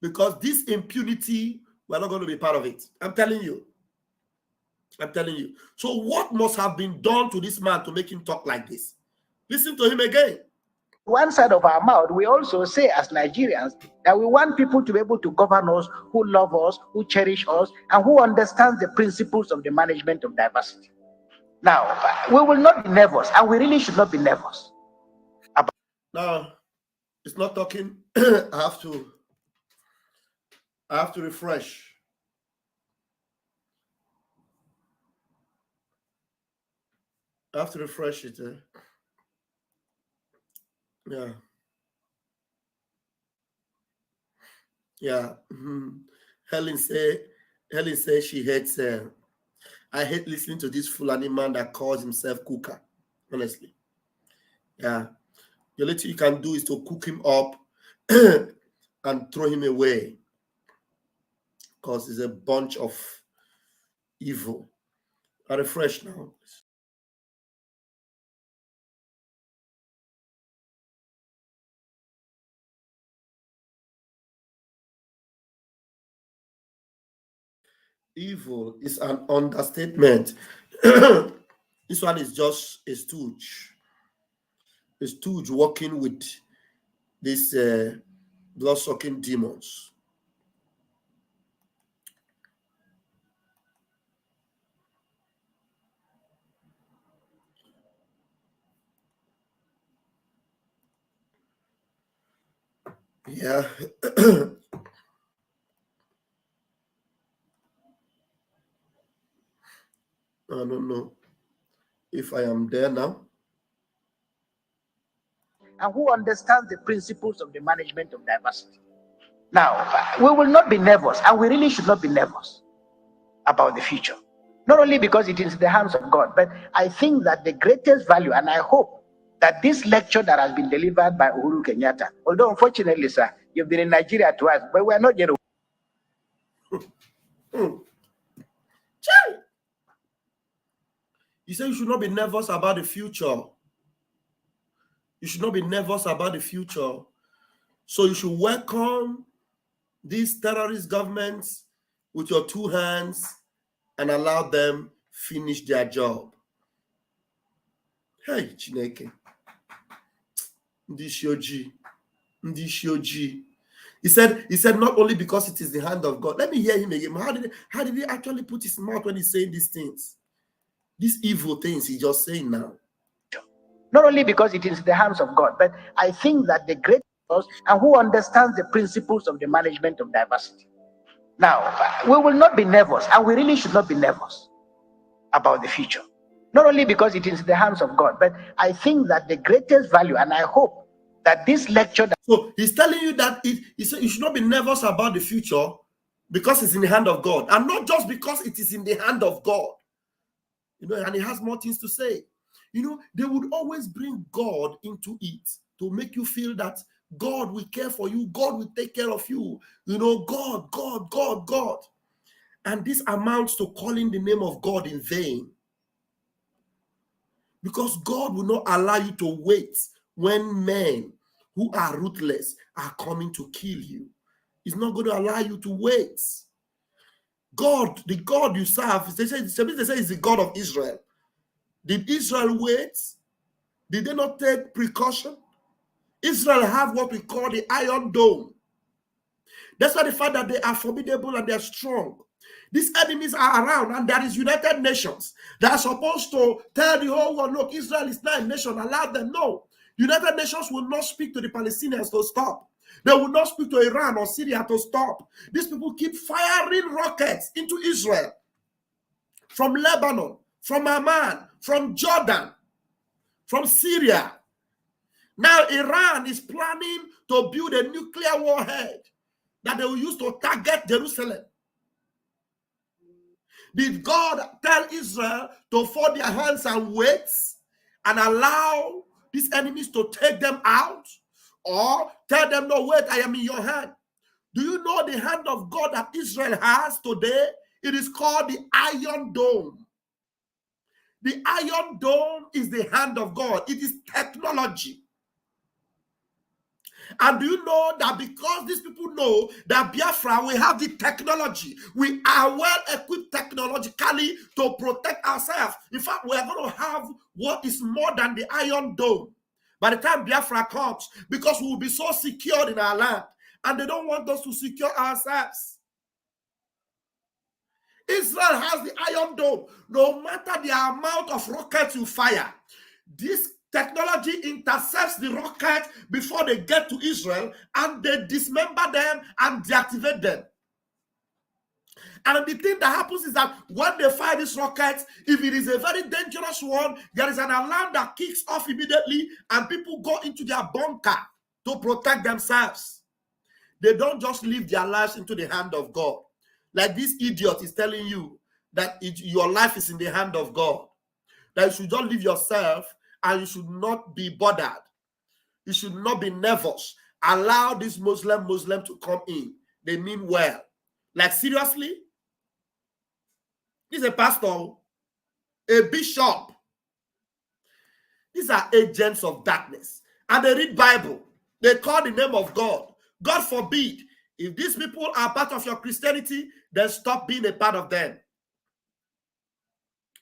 Because this impunity, we're not going to be part of it. I'm telling you. So what must have been done to this man to make him talk like this? Listen to him again. One side of our mouth, we also say as Nigerians that we want people to be able to govern us, who love us, who cherish us, and who understand the principles of the management of diversity. Now, we will not be nervous, and we really should not be nervous. Now, it's not talking. I have to refresh. I have to refresh it. Yeah. Helen said she hates. I hate listening to this Fulani man that calls himself Kukah. Honestly, yeah. The only thing you can do is to cook him up and throw him away, because he's a bunch of evil. I refresh now. Evil is an understatement. This one is just a stooge. A stooge working with these blood-sucking demons. Yeah. I don't know if I am there now. And who understands the principles of the management of diversity. Now, we will not be nervous, and we really should not be nervous about the future. Not only because it is in the hands of God, but I think that the greatest value, and I hope that this lecture that has been delivered by Uhuru Kenyatta, although unfortunately, sir, you've been in Nigeria twice, but we are not yet. You say you should not be nervous about the future. You should not be nervous about the future. So you should welcome these terrorist governments with your 2 hands and allow them finish their job. Hey, Chineke. Ndishioji. He said not only because it is the hand of God. Let me hear him again. How did he actually put his mouth when he's saying these things? These evil things he's just saying now. Not only because it is the hands of God, but I think that the great and who understands the principles of the management of diversity. Now, we will not be nervous, and we really should not be nervous about the future. Not only because it is the hands of God, but I think that the greatest value, and I hope that this lecture... So he's telling you that he said you should not be nervous about the future because it's in the hand of God, and not just because it is in the hand of God. And he has more things to say. They would always bring God into it to make you feel that God will care for you, God will take care of you. God. And this amounts to calling the name of God in vain. Because God will not allow you to wait when men who are ruthless are coming to kill you. He's not going to allow you to wait. God, the God you serve, they say is the God of Israel. Did Israel wait? Did they not take precaution? Israel have what we call the Iron Dome. That's why the fact that they are formidable and they are strong. These enemies are around, and there is United Nations that are supposed to tell the whole world, look, Israel is not a nation, allow them. No. United Nations will not speak to the Palestinians to stop. They will not speak to Iran or Syria to stop. These people keep firing rockets into Israel from Lebanon, from Amman, from Jordan, from Syria. Now Iran is planning to build a nuclear warhead that they will use to target Jerusalem. Did God tell Israel to fold their hands and wait and allow these enemies to take them out, or tell them, no, wait, I am in your hand. Do you know the hand of God that Israel has today? It is called the Iron Dome. The Iron Dome is the hand of God. It is technology. And do you know that because these people know that Biafra, we have the technology, we are well equipped technologically to protect ourselves. In fact, we are going to have what is more than the Iron Dome by the time Biafra comes, because we will be so secured in our land, and they don't want us to secure ourselves. Israel has the Iron Dome. No matter the amount of rockets you fire, this technology intercepts the rocket before they get to Israel, and they dismember them and deactivate them. And the thing that happens is that when they fire these rockets, if it is a very dangerous one, there is an alarm that kicks off immediately, and people go into their bunker to protect themselves. They don't just leave their lives into the hand of God. Like this idiot is telling you that your life is in the hand of God. That you should just leave yourself, and you should not be bothered. You should not be nervous. Allow this Muslim to come in. They mean well. Like, seriously? This is a pastor, a bishop. These are agents of darkness. And they read Bible. They call the name of God. God forbid, if these people are part of your Christianity, then stop being a part of them.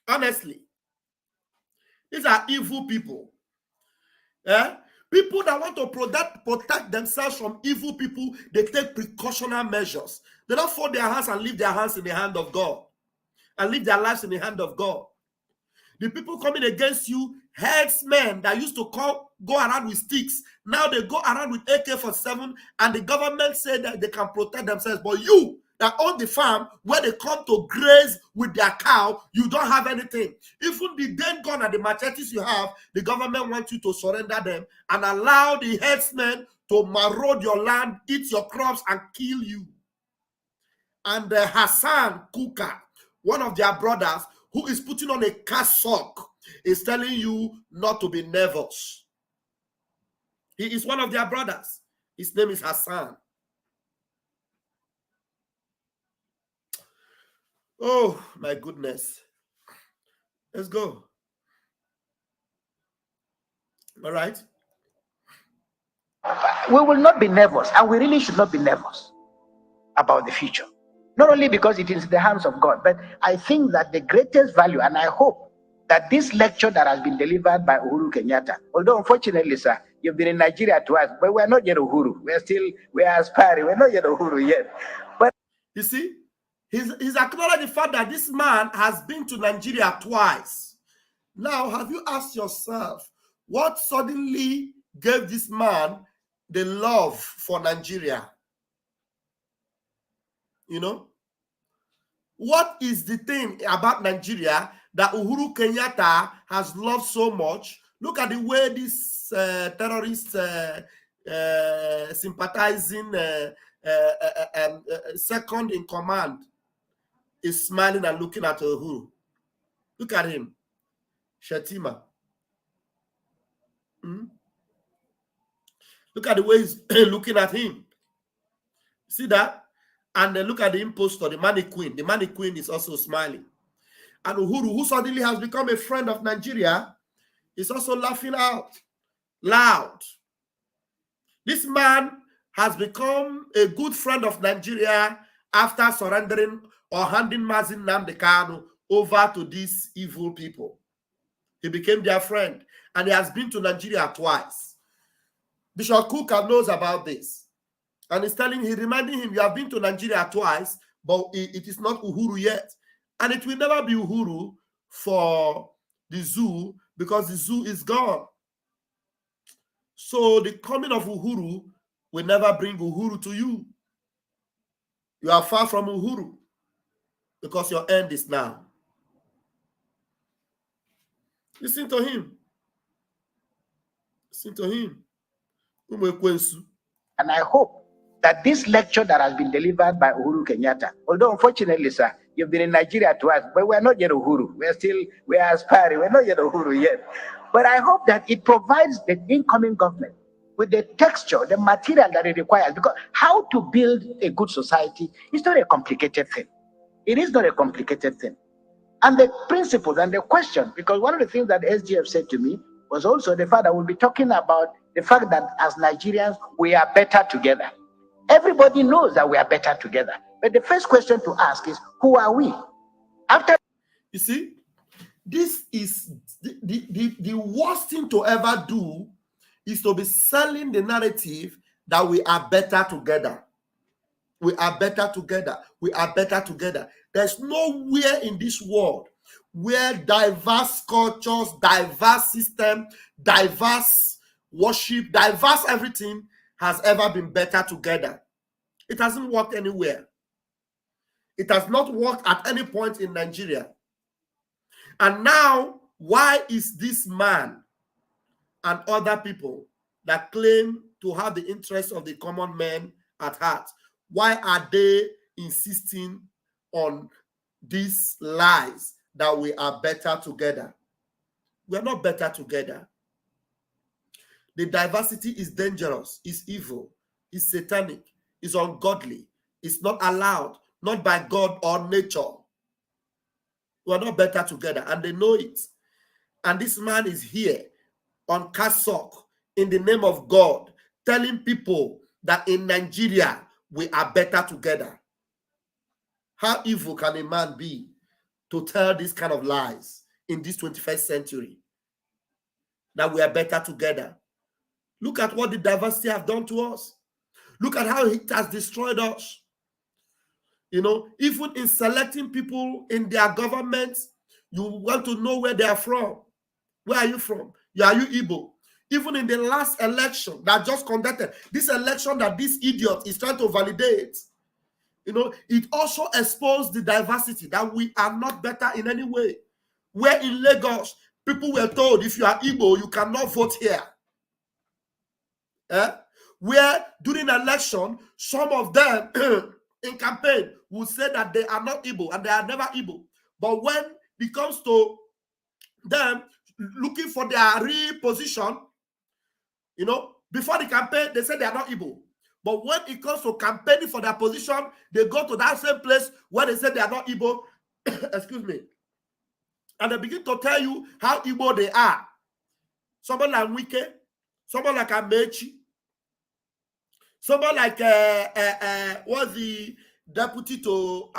Honestly. These are evil people. People that want to protect themselves from evil people, they take precautionary measures. They don't fold their hands and leave their hands in the hand of God, and leave their lives in the hand of God. The people coming against you, headsmen that used to go around with sticks, now they go around with AK-47, and the government said that they can protect themselves. But you that own the farm, where they come to graze with their cow, you don't have anything. Even the den gun and the machetes you have, the government wants you to surrender them and allow the headsmen to maraud your land, eat your crops, and kill you. And Hasan Kukah, one of their brothers, who is putting on a cassock, is telling you not to be nervous. He is one of their brothers. His name is Hasan. Oh, my goodness. Let's go. All right. We will not be nervous, and we really should not be nervous about the future. Not only because it is in the hands of God, but I think that the greatest value, and I hope that this lecture that has been delivered by Uhuru Kenyatta, although unfortunately, sir, you've been in Nigeria twice, but we're not yet Uhuru. We are aspiring. We're not yet Uhuru yet. But you see, he's acknowledged the fact that this man has been to Nigeria twice. Now, have you asked yourself, what suddenly gave this man the love for Nigeria? You know? What is the thing about Nigeria that Uhuru Kenyatta has loved so much? Look at the way this terrorist sympathizing second in command is smiling and looking at Uhuru. Look at him. Shetima. Look at the way he's looking at him. See that? And then look at the impostor, the mannequin. The mannequin is also smiling. And Uhuru, who suddenly has become a friend of Nigeria, is also laughing out loud. This man has become a good friend of Nigeria after surrendering or handing Mazin Nnamdi Kanu over to these evil people. He became their friend, and he has been to Nigeria twice. Bishop Kukah knows about this. And he's reminding him, you have been to Nigeria twice, but it is not Uhuru yet. And it will never be Uhuru for the zoo, because the zoo is gone. So the coming of Uhuru will never bring Uhuru to you. You are far from Uhuru, because your end is now. Listen to him. Listen to him. And I hope that this lecture that has been delivered by Uhuru Kenyatta, although unfortunately, sir, you've been in Nigeria twice, but we're not yet Uhuru. We are aspiring. We're not yet Uhuru yet. But I hope that it provides the incoming government with the texture, the material that it requires. Because how to build a good society is not a complicated thing. It is not a complicated thing. And the principles and the question, because one of the things that SGF said to me was also the fact that we'll be talking about the fact that as Nigerians, we are better together. Everybody knows that we are better together. But the first question to ask is, who are we? After you see, this is the worst thing to ever do is to be selling the narrative that we are better together. We are better together. We are better together. There's nowhere in this world where diverse cultures, diverse system, diverse worship, diverse everything has ever been better together. It hasn't worked anywhere. It has not worked at any point in Nigeria. And now, why is this man and other people that claim to have the interests of the common man at heart, why are they insisting on these lies that we are better together? We are not better together. The diversity is dangerous, is evil, is satanic, is ungodly, is not allowed, not by God or nature. We are not better together, and they know it. And this man is here on Kasok in the name of God, telling people that in Nigeria we are better together. How evil can a man be to tell these kind of lies in this 21st century, that we are better together? Look at what the diversity have done to us. Look at how it has destroyed us. You know, even in selecting people in their government, you want to know where they are from. Where are you from? Are you Igbo? Even in the last election that just conducted, this election that this idiot is trying to validate, you know, it also exposed the diversity, that we are not better in any way. Where in Lagos, people were told, if you are Igbo, you cannot vote here. Where during election, some of them in campaign will say that they are not Igbo and they are never Igbo. But when it comes to them looking for their real position, you know, before the campaign, they say they are not Igbo. But when it comes to campaigning for their position, they go to that same place where they say they are not Igbo, excuse me, and they begin to tell you how Igbo they are. Someone like Wike, someone like Amechi, someone like was the deputy to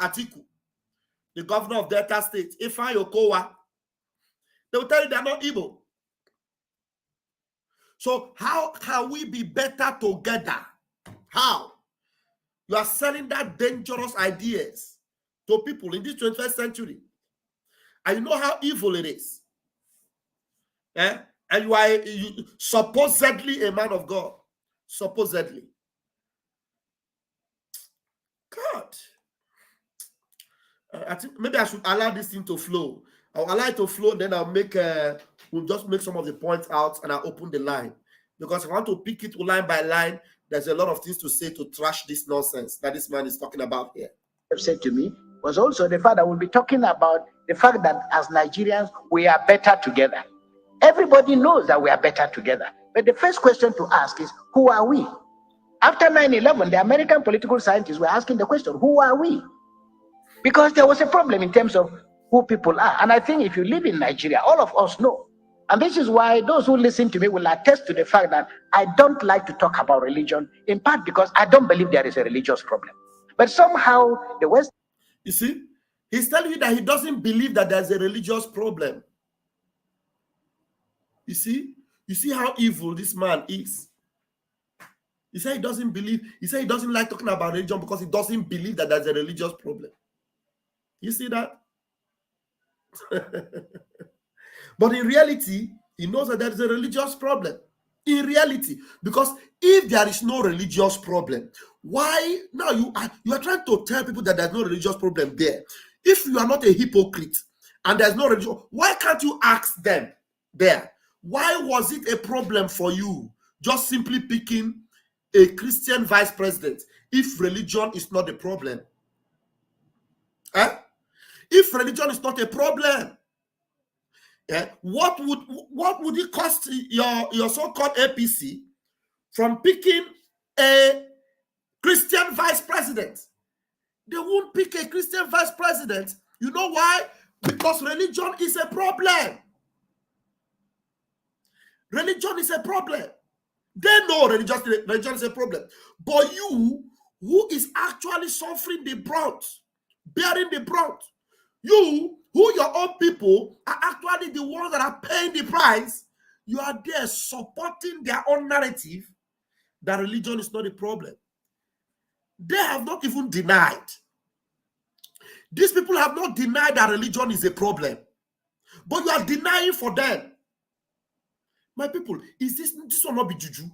Atiku, the governor of Delta State, Ifeanyi Okowa. They will tell you they are not Igbo. So how can we be better together? How? You are selling that dangerous ideas to people in this 21st century. And you know how evil it is. And you are supposedly a man of God. Supposedly. God. I think maybe I should allow this thing to flow. I'll allow it to flow, and then I'll make we'll just make some of the points out, and I'll open the line. Because I want to pick it line by line. There's a lot of things to say to trash this nonsense that this man is talking about here. Said to me was also the fact that we'll be talking about the fact that as Nigerians, we are better together. Everybody knows that we are better together. But the first question to ask is, who are we? After 9/11, the American political scientists were asking the question, who are we? Because there was a problem in terms of who people are. And I think if you live in Nigeria, all of us know. And this is why those who listen to me will attest to the fact that I don't like to talk about religion, in part because I don't believe there is a religious problem. But somehow the West... You see, he's telling you that he doesn't believe that there's a religious problem. You see how evil this man is. He said he doesn't believe, he said he doesn't like talking about religion because he doesn't believe that there's a religious problem. You see that? But in reality, he knows that there is a religious problem. In reality, because if there is no religious problem, why now you are trying to tell people that there's no religious problem there? If you are not a hypocrite and there's no religion, why can't you ask them there? Why was it a problem for you just simply picking a Christian vice president if religion is not a problem? If religion is not a problem, What would it cost your so-called APC from picking a Christian vice president? They won't pick a Christian vice president. You know why? Because religion is a problem. Religion is a problem. They know religion is a problem. But you, who is actually suffering the brunt, bearing the brunt, you, who your own people are actually the ones that are paying the price, you are there supporting their own narrative that religion is not a problem. They have not even denied. These people have not denied that religion is a problem. But you are denying for them. My people, this will not be juju?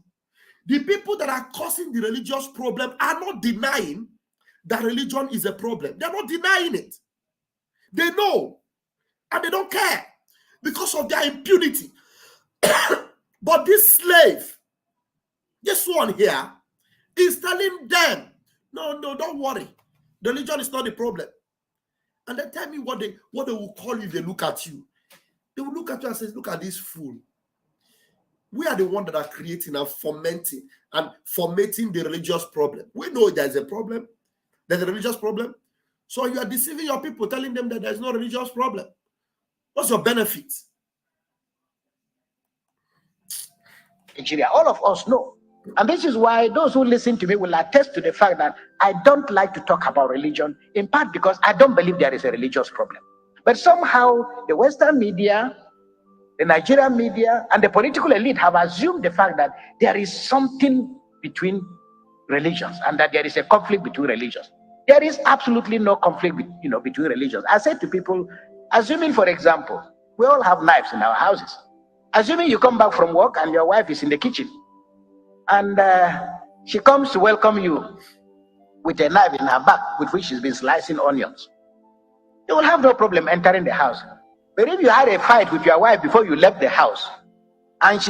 The people that are causing the religious problem are not denying that religion is a problem. They're not denying it. They know, and they don't care because of their impunity. But this slave, this one here, is telling them, no, don't worry. The religion is not the problem. And they tell me what they will call you if they look at you. They will look at you and say, look at this fool. We are the ones that are creating and fomenting the religious problem. We know there's a problem. There's a religious problem. So you are deceiving your people, telling them that there's no religious problem. What's your benefit? Nigeria, all of us know. And this is why those who listen to me will attest to the fact that I don't like to talk about religion, in part because I don't believe there is a religious problem. But somehow the Western media, the Nigerian media, and the political elite have assumed the fact that there is something between religions and that there is a conflict between religions. There is absolutely no conflict, between religions. I said to people, assuming, for example, we all have knives in our houses. Assuming you come back from work and your wife is in the kitchen, and she comes to welcome you with a knife in her back with which she's been slicing onions, you will have no problem entering the house. But if you had a fight with your wife before you left the house, and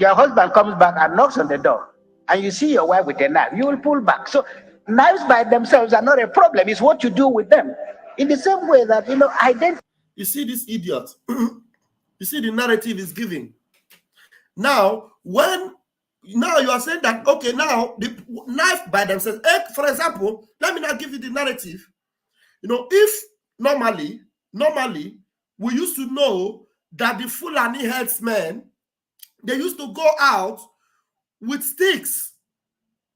your husband comes back and knocks on the door, and you see your wife with a knife, you will pull back. So knives by themselves are not a problem. It's what you do with them. In the same way that, identity. You see this idiot. You see the narrative is giving. Now you are saying that, okay, now the knife by themselves. For example, let me now give you the narrative. If normally, we used to know that the Fulani herdsmen, they used to go out with sticks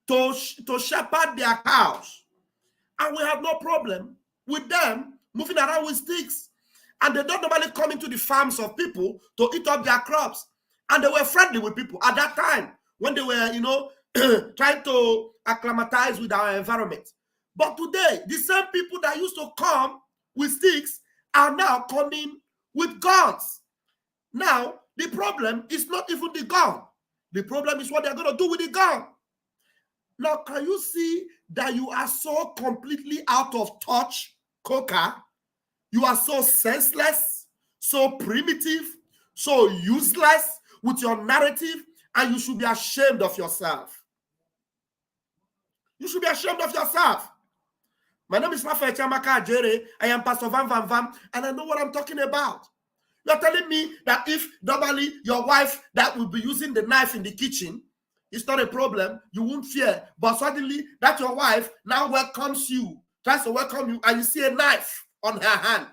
to shepherd their cows. And we have no problem with them moving around with sticks. And they don't normally come into the farms of people to eat up their crops. And they were friendly with people at that time when they were, trying to acclimatize with our environment. But today, the same people that used to come with sticks are now coming with guns. Now, the problem is not even the gun. The problem is what they're going to do with the gun. Now, can you see that you are so completely out of touch, Kukah? You are so senseless, so primitive, so useless with your narrative, and you should be ashamed of yourself. You should be ashamed of yourself. My name is Rafael Chamaka Ajere. I am Pastor Van Van Van, and I know what I'm talking about. You're telling me that if normally your wife that will be using the knife in the kitchen, it's not a problem, you won't fear. But suddenly that your wife now welcomes you, tries to welcome you, and you see a knife on her hand,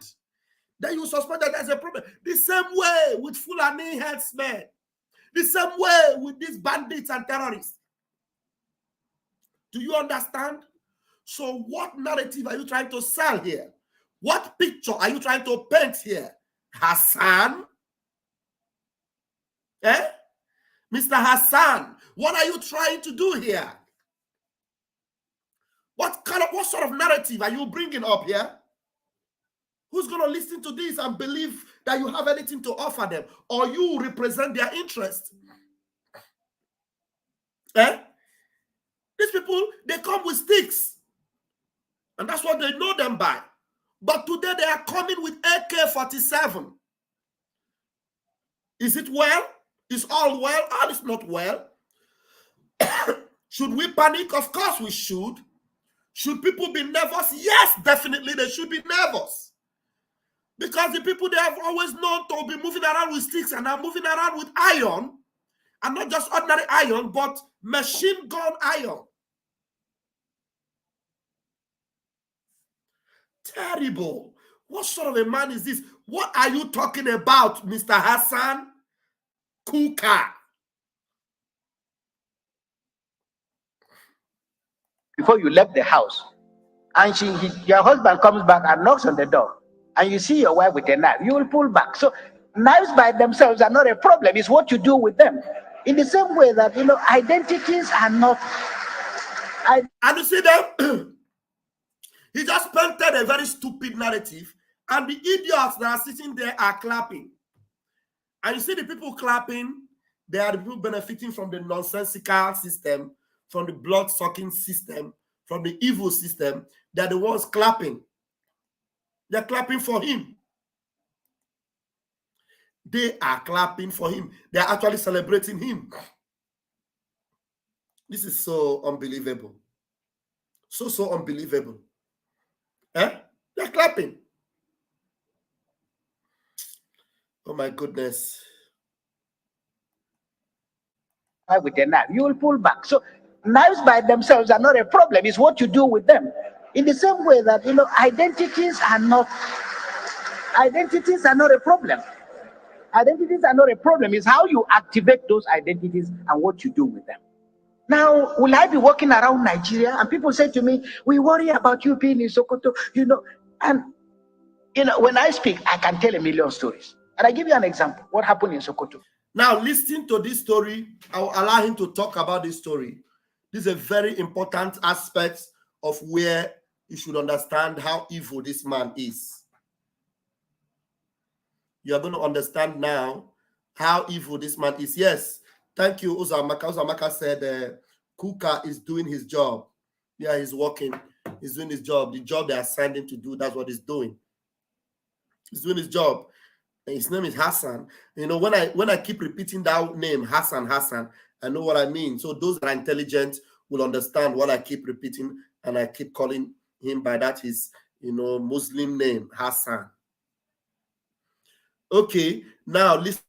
then you suspect that there's a problem. The same way with Fulani herdsmen, the same way with these bandits and terrorists. Do you understand? So what narrative are you trying to sell here? What picture are you trying to paint here? Hasan? Mr. Hasan, what are you trying to do here? What sort of narrative are you bringing up here? Who's going to listen to this and believe that you have anything to offer them, or you represent their interest? These people, they come with sticks, and that's what they know them by. But today they are coming with AK-47. Is it well? Is all well? All is not well. Should we panic? Of course we should. Should people be nervous? Yes, definitely they should be nervous. Because the people they have always known to be moving around with sticks and are moving around with iron, and not just ordinary iron, but machine gun iron. Terrible. What sort of a man is this? What are you talking about, Mr. Hasan Kukah? Before you left the house, and your husband comes back and knocks on the door, and you see your wife with a knife, you will pull back. So knives by themselves are not a problem. It's what you do with them. In the same way that, identities are not. And you see them? He just painted a very stupid narrative, and the idiots that are sitting there are clapping. And you see the people clapping, they are the people benefiting from the nonsensical system, from the blood-sucking system, from the evil system. They're the ones clapping. They're clapping for him. They are clapping for him. They're actually celebrating him. This is so unbelievable. So unbelievable. Eh? They're clapping. Oh my goodness. With a knife, you will pull back. So knives by themselves are not a problem. It's what you do with them. In the same way that, identities are not a problem. Identities are not a problem. It's how you activate those identities and what you do with them. Now, will I be walking around Nigeria and people say to me, we worry about you being in Sokoto, and when I speak, I can tell a million stories. And I give you an example. What happened in Sokoto? Now, listening to this story, I will allow him to talk about this story. This is a very important aspect of where you should understand how evil this man is. You are going to understand now how evil this man is. Yes, thank you, Uzamaka. Uzamaka said Kukah is doing his job. Yeah, he's working. He's doing his job. The job they assigned him to do, that's what he's doing. He's doing his job. And his name is Hasan. When I keep repeating that name, Hasan, I know what I mean. So those that are intelligent will understand what I keep repeating, and I keep calling him by that his, Muslim name, Hasan. Okay, now listen.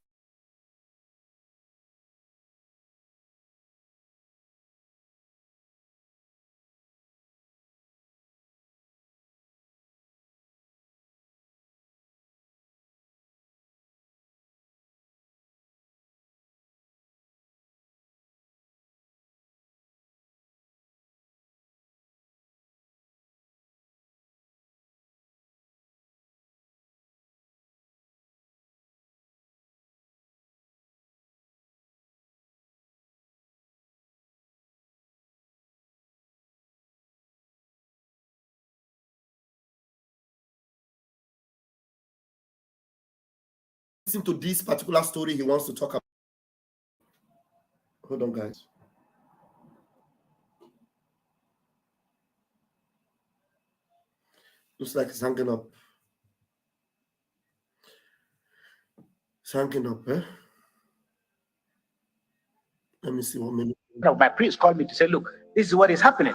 Listen to this particular story he wants to talk about. Hold on, guys. Looks like it's hanging up. It's hanging up, eh? Let me see 1 minute. My priest called me to say, look, this is what is happening.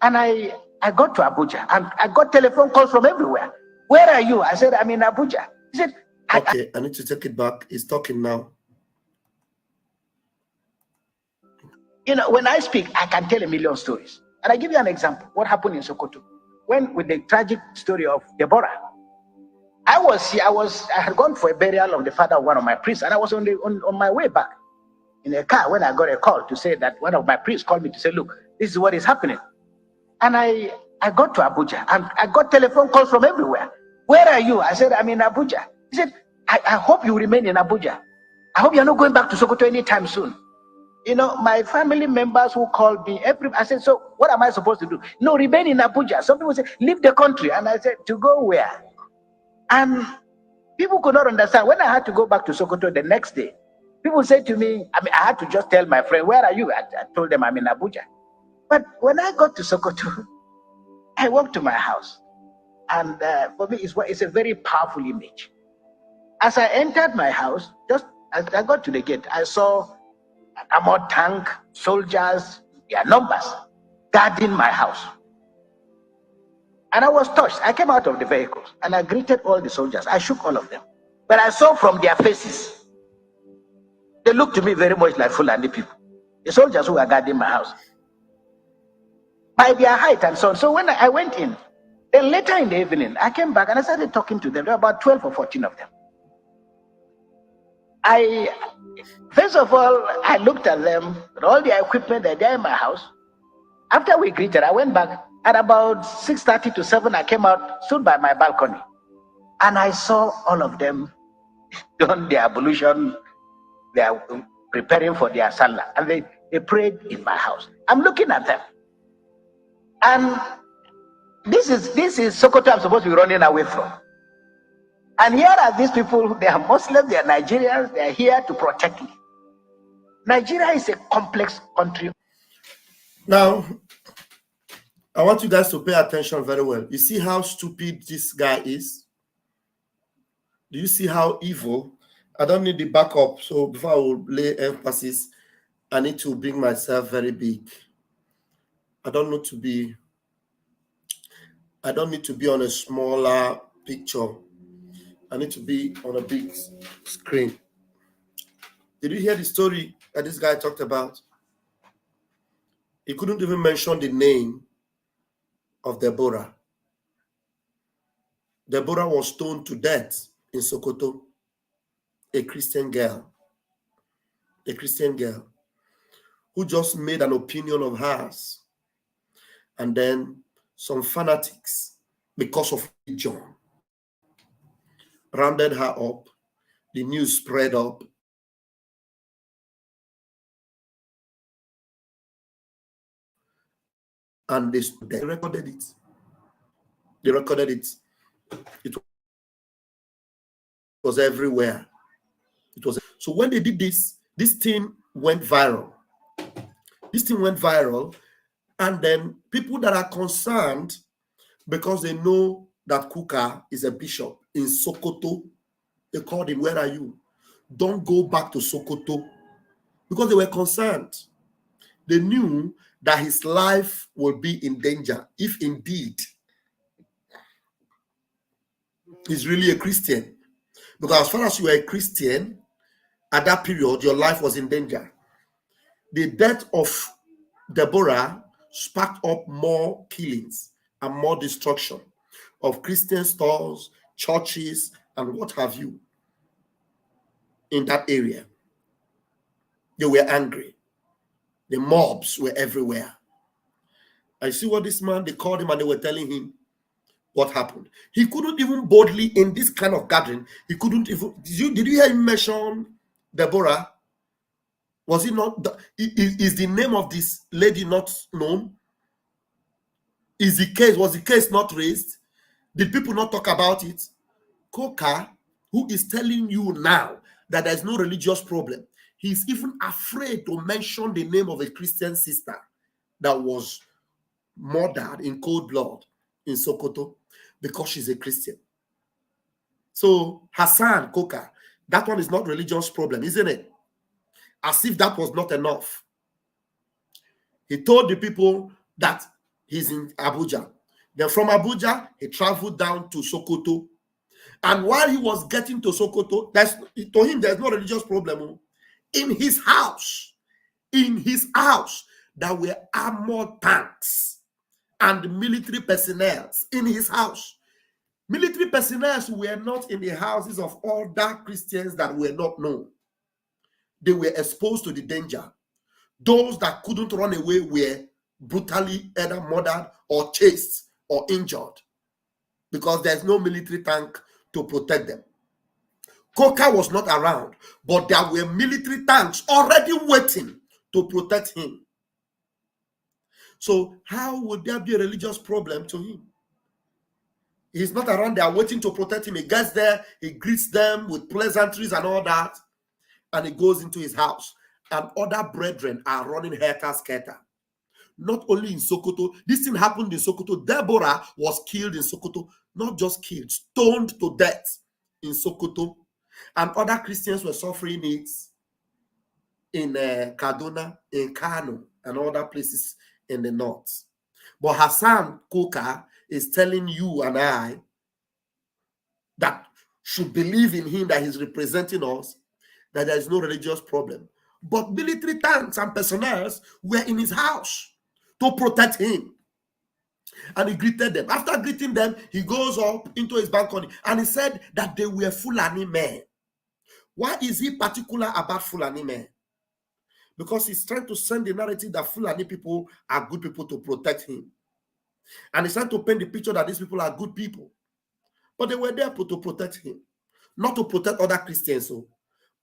And I got to Abuja, and I got telephone calls from everywhere. Where are you? I said, I'm in Abuja. He said, okay, I need to take it back. He's talking now. When I speak, I can tell a million stories. And I give you an example. What happened in Sokoto? With the tragic story of Deborah. I had gone for a burial of the father of one of my priests, and I was on my way back in a car when I got a call to say that one of my priests called me to say, look, this is what is happening. And I got to Abuja, and I got telephone calls from everywhere. Where are you? I said, I'm in Abuja. He said, I hope you remain in Abuja. I hope you're not going back to Sokoto anytime soon. My family members who called me, I said, so what am I supposed to do? No, remain in Abuja. Some people say, leave the country. And I said, to go where? And people could not understand. When I had to go back to Sokoto the next day, people said to me, I had to just tell my friend, where are you? I told them I'm in Abuja. But when I got to Sokoto, I walked to my house. And for me, it's a very powerful image. As I entered my house, just as I got to the gate, I saw an armored tank, soldiers, their numbers, guarding my house. And I was touched. I came out of the vehicles and I greeted all the soldiers. I shook all of them. But I saw from their faces, they looked to me very much like Fulani people. The soldiers who were guarding my house. By their height and so on. So when I went in, then later in the evening, I came back and I started talking to them. There were about 12 or 14 of them. First of all, I looked at them, all the equipment that they're in my house. After we greeted, I went back. At about 6:30 to 7, I came out, stood by my balcony, and I saw all of them doing their ablution. They are preparing for their salah, and they prayed in my house. I'm looking at them, and this is Sokoto I'm supposed to be running away from. And here are these people, they are Muslims, they are Nigerians, they are here to protect me. Nigeria is a complex country. Now, I want you guys to pay attention very well. You see how stupid this guy is? Do you see how evil? I don't need the backup. So before I will lay emphasis, I need to bring myself very big. I don't need to be on a smaller picture. I need to be on a big screen. Did you hear the story that this guy talked about? He couldn't even mention the name of Deborah. Deborah was stoned to death in Sokoto. A Christian girl who just made an opinion of hers. And then some fanatics, because of religion, rounded her up. The news spread up. And they recorded it. It was everywhere. So when they did this thing went viral. And then people that are concerned, because they know that Kukah is a bishop in Sokoto, they called him, "Where are you? Don't go back to Sokoto." Because they were concerned. They knew that his life will be in danger if indeed he's really a Christian. Because as far as you were a Christian, at that period, your life was in danger. The death of Deborah sparked up more killings and more destruction of Christian stores, churches, and what have you in that area. They were angry. The mobs were everywhere. I see what this man, they called him and they were telling him what happened. He couldn't even boldly, in this kind of gathering, he couldn't even, did you hear him mention Deborah? Was it not, is the name of this lady not known? Was the case not raised? Did people not talk about it? Kukah, who is telling you now that there's no religious problem, he's even afraid to mention the name of a Christian sister that was murdered in cold blood in Sokoto because she's a Christian. So Hasan Kukah, that one is not religious problem, isn't it? As if that was not enough. He told the people that he's in Abuja. Then from Abuja, he traveled down to Sokoto. And while he was getting to Sokoto, to him, there's no religious problem. In his house, there were armored tanks and military personnel in his house. Military personnel were not in the houses of other Christians that were not known. They were exposed to the danger. Those that couldn't run away were brutally either murdered or chased or injured because there's no military tank to protect them. Kukah was not around, but there were military tanks already waiting to protect him. So how would there be a religious problem to him? He's not around there waiting to protect him. He gets there, he greets them with pleasantries and all that, and he goes into his house. And other brethren are running helter-skelter. Not only in Sokoto, this thing happened in Sokoto. Deborah was killed in Sokoto, not just killed, stoned to death in Sokoto. And other Christians were suffering it in Kaduna, in Kano, and other places in the north. But Hasan Kukah is telling you and I that should believe in him, that he's representing us, that there is no religious problem. But military tanks and personnel were in his house to protect him. And he greeted them. After greeting them, he goes up into his balcony and he said that they were Fulani men. Why is he particular about Fulani men? Because he's trying to send the narrative that Fulani people are good people to protect him. And he's trying to paint the picture that these people are good people. But they were there to protect him. Not to protect other Christians,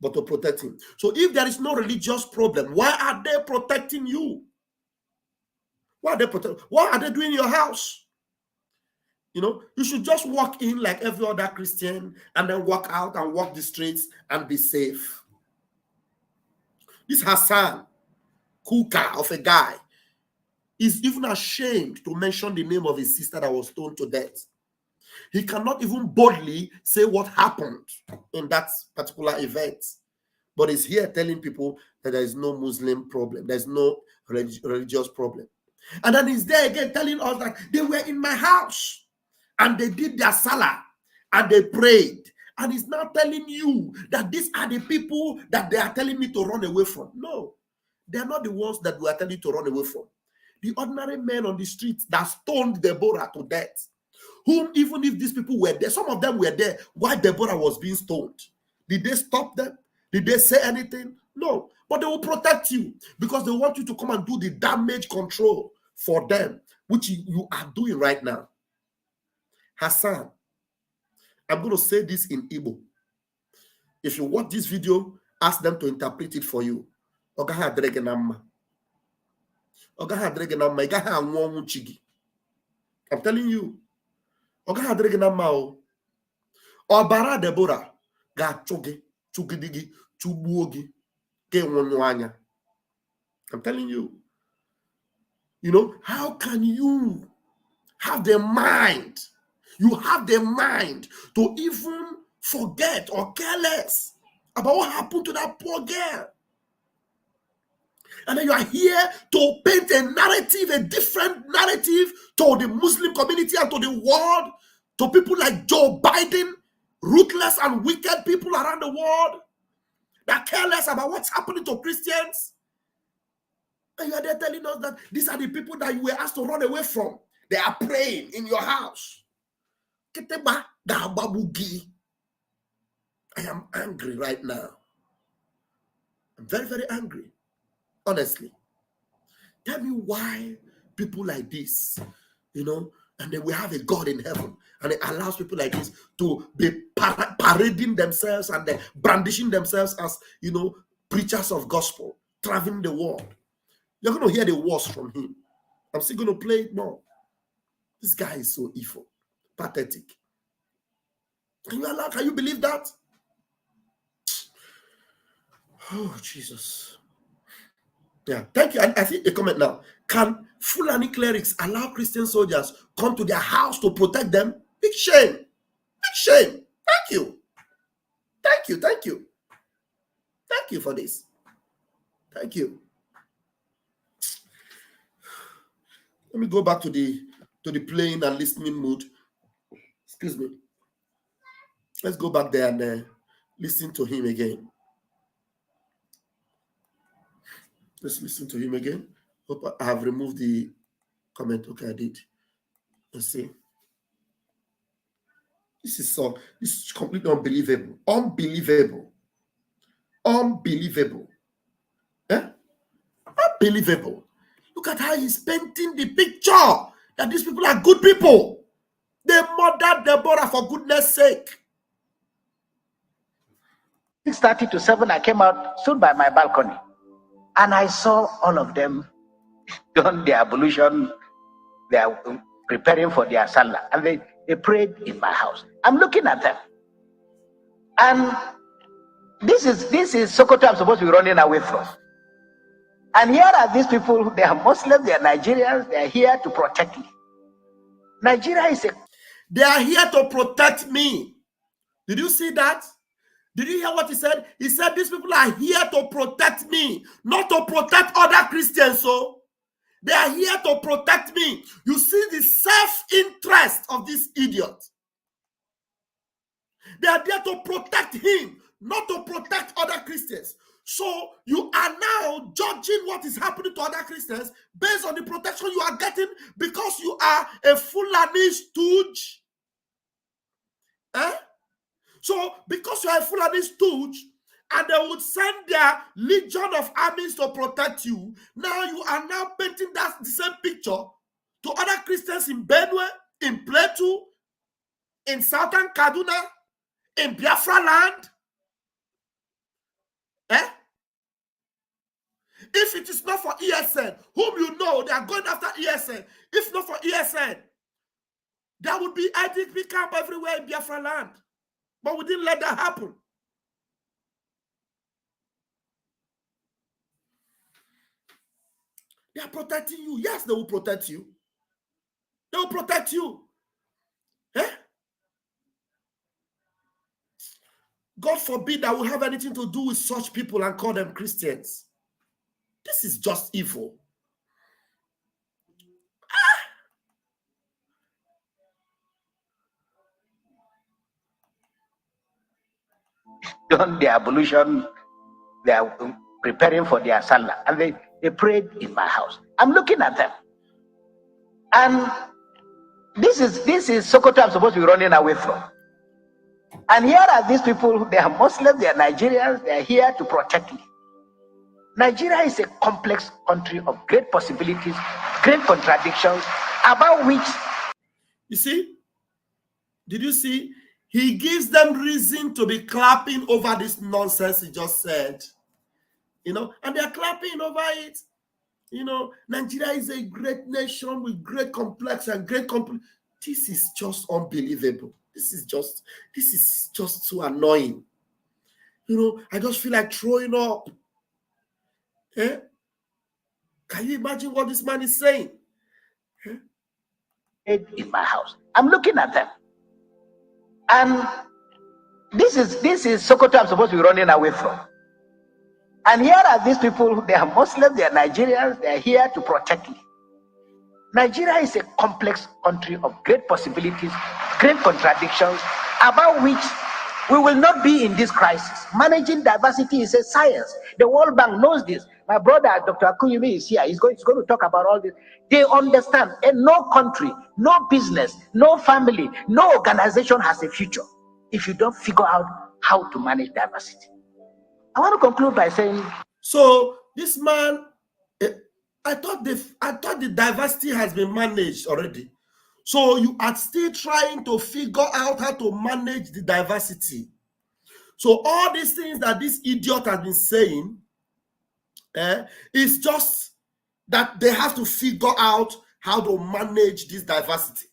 but to protect him. So if there is no religious problem, why are they protecting you? Why are they doing your house? You know, you should just walk in like every other Christian and then walk out and walk the streets and be safe. This Hasan Kukah of a guy is even ashamed to mention the name of his sister that was stoned to death. He cannot even boldly say what happened in that particular event. But he's here telling people that there is no Muslim problem. There's no religious problem. And then he's there again telling us that they were in my house and they did their salah and they prayed. And he's now telling you that these are the people that they are telling me to run away from. No, they're not the ones that we are telling you to run away from. The ordinary men on the streets that stoned Deborah to death, whom even if these people were there, some of them were there while Deborah was being stoned. Did they stop them? Did they say anything? No. But they will protect you because they want you to come and do the damage control for them, which you are doing right now. Hasan, I'm going to say this in Igbo. If you watch this video, ask them to interpret it for you. I'm telling you. Ọbara Deborah ga-achụ gị, chụgide gị, chụgbuo gị, ga-enwụnụ anya. I'm telling you. You know, how can you have the mind? You have the mind to even forget or care less about what happened to that poor girl. And then you are here to paint a narrative, a different narrative to the Muslim community and to the world, to people like Joe Biden, ruthless and wicked people around the world that care less about what's happening to Christians. And you are there telling us that these are the people that you were asked to run away from. They are praying in your house. I am angry right now. I'm very, very angry. Honestly. Tell me why people like this, you know, and then we have a God in heaven, and it allows people like this to be parading themselves and then brandishing themselves as, you know, preachers of gospel, traveling the world. You're going to hear the words from him. I'm still going to play it more. This guy is so evil, pathetic. Can you believe that? Oh, Jesus. Yeah, thank you. I see a comment now. Can Fulani clerics allow Christian soldiers come to their house to protect them? Big shame. Big shame. Thank you. Thank you. Thank you. Thank you for this. Thank you. Let me go back to the playing and listening mood. Excuse me. Let's go back there and listen to him again. Let's listen to him again. Hope I have removed the comment. Okay, I did. Let's see. This is completely unbelievable. Unbelievable. Unbelievable. Eh? Unbelievable. Look at how he's painting the picture that these people are good people. They murdered Deborah for goodness sake. 6:30 to 7, I came out, stood by my balcony, and I saw all of them done their ablution. They are preparing for their salah, and they prayed in my house. I'm looking at them, and this is Sokoto I'm supposed to be running away from. And here are these people. They are Muslims, they are Nigerians, they are here to protect me. Nigeria is They are here to protect me. Did you see that? Did you hear what he said? He said these people are here to protect me, not to protect other Christians. So they are here to protect me. You see the self-interest idiot. They are there to protect him, not to protect other Christians. So you are now judging what is happening to other Christians based on the protection you are getting because you are a Fulani stooge. So because you are a Fulani stooge, and they would send their legion of armies to protect you, now you are now painting the same picture to other Christians in Benue, in Plateau, in Southern Kaduna, in Biafra land. If it is not for ESN, whom you know, they are going after ESN. If not for ESN, there would be IDP camp everywhere in Biafra land. But we didn't let that happen. They are protecting you. Yes, they will protect you. They will protect you. God forbid that we have anything to do with such people and call them Christians. This is just evil. Done the ablution, they are preparing for their Salah, and they prayed in my house. I'm looking at them. And this is Sokoto I'm supposed to be running away from. And here are these people, they are Muslims, they are Nigerians, they are here to protect me. Nigeria is a complex country of great possibilities, great contradictions, about which... You see? Did you see? He gives them reason to be clapping over this nonsense he just said. And they're clapping over it. Nigeria is a great nation with great complex and great complex. This is just unbelievable. This is just so annoying. I just feel like throwing up. Can you imagine what this man is saying? In my house, I'm looking at them. And this is Sokoto I'm supposed to be running away from. And here are these people, they are Muslims, they are Nigerians, they are here to protect me. Nigeria is a complex country of great possibilities, great contradictions, about which we will not be in this crisis. Managing diversity is a science. The World Bank knows this. My brother, Dr. Akuyumi, is here. He's going to talk about all this. They understand. And no country, no business, no family, no organization has a future if you don't figure out how to manage diversity. I want to conclude by saying... So this man, I thought the diversity has been managed already. So you are still trying to figure out how to manage the diversity. So all these things that this idiot has been saying is just that they have to figure out how to manage this diversity.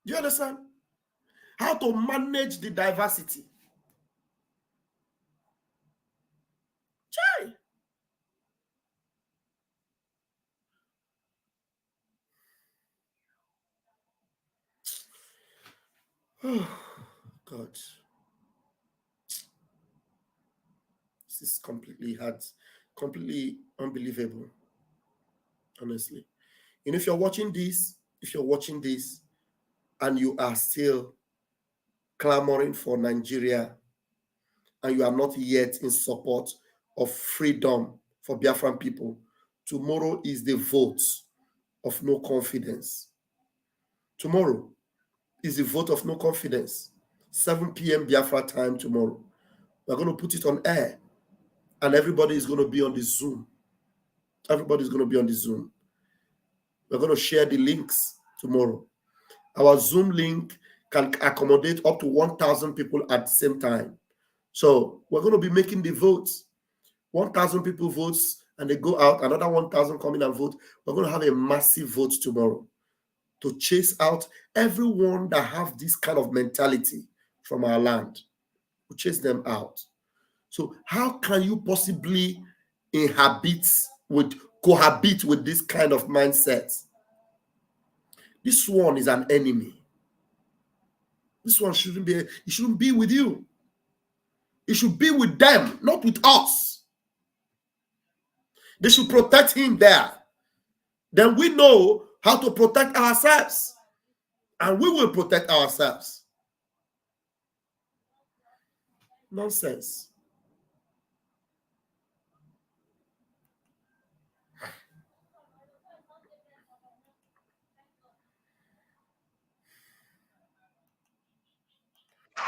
Do you understand? How to manage the diversity. Chai. Oh, God. This is completely unbelievable. Honestly. If you're watching this, and you are still clamoring for Nigeria, and you are not yet in support of freedom for Biafran people, tomorrow is the vote of no confidence. Tomorrow is the vote of no confidence. 7 p.m. Biafra time tomorrow. We're going to put it on air, and everybody is going to be on the Zoom. Everybody's going to be on the Zoom. We're going to share the links tomorrow. Our Zoom link can accommodate up to 1,000 people at the same time. So we're going to be making the votes. 1,000 people votes, and they go out, another 1,000 come in and vote. We're going to have a massive vote tomorrow to chase out everyone that have this kind of mentality from our land. We'll chase them out. So how can you possibly cohabit with this kind of mindset? This one is an enemy. This one shouldn't be with you. It should be with them, not with us. They should protect him there. Then we know how to protect ourselves. And we will protect ourselves. Nonsense.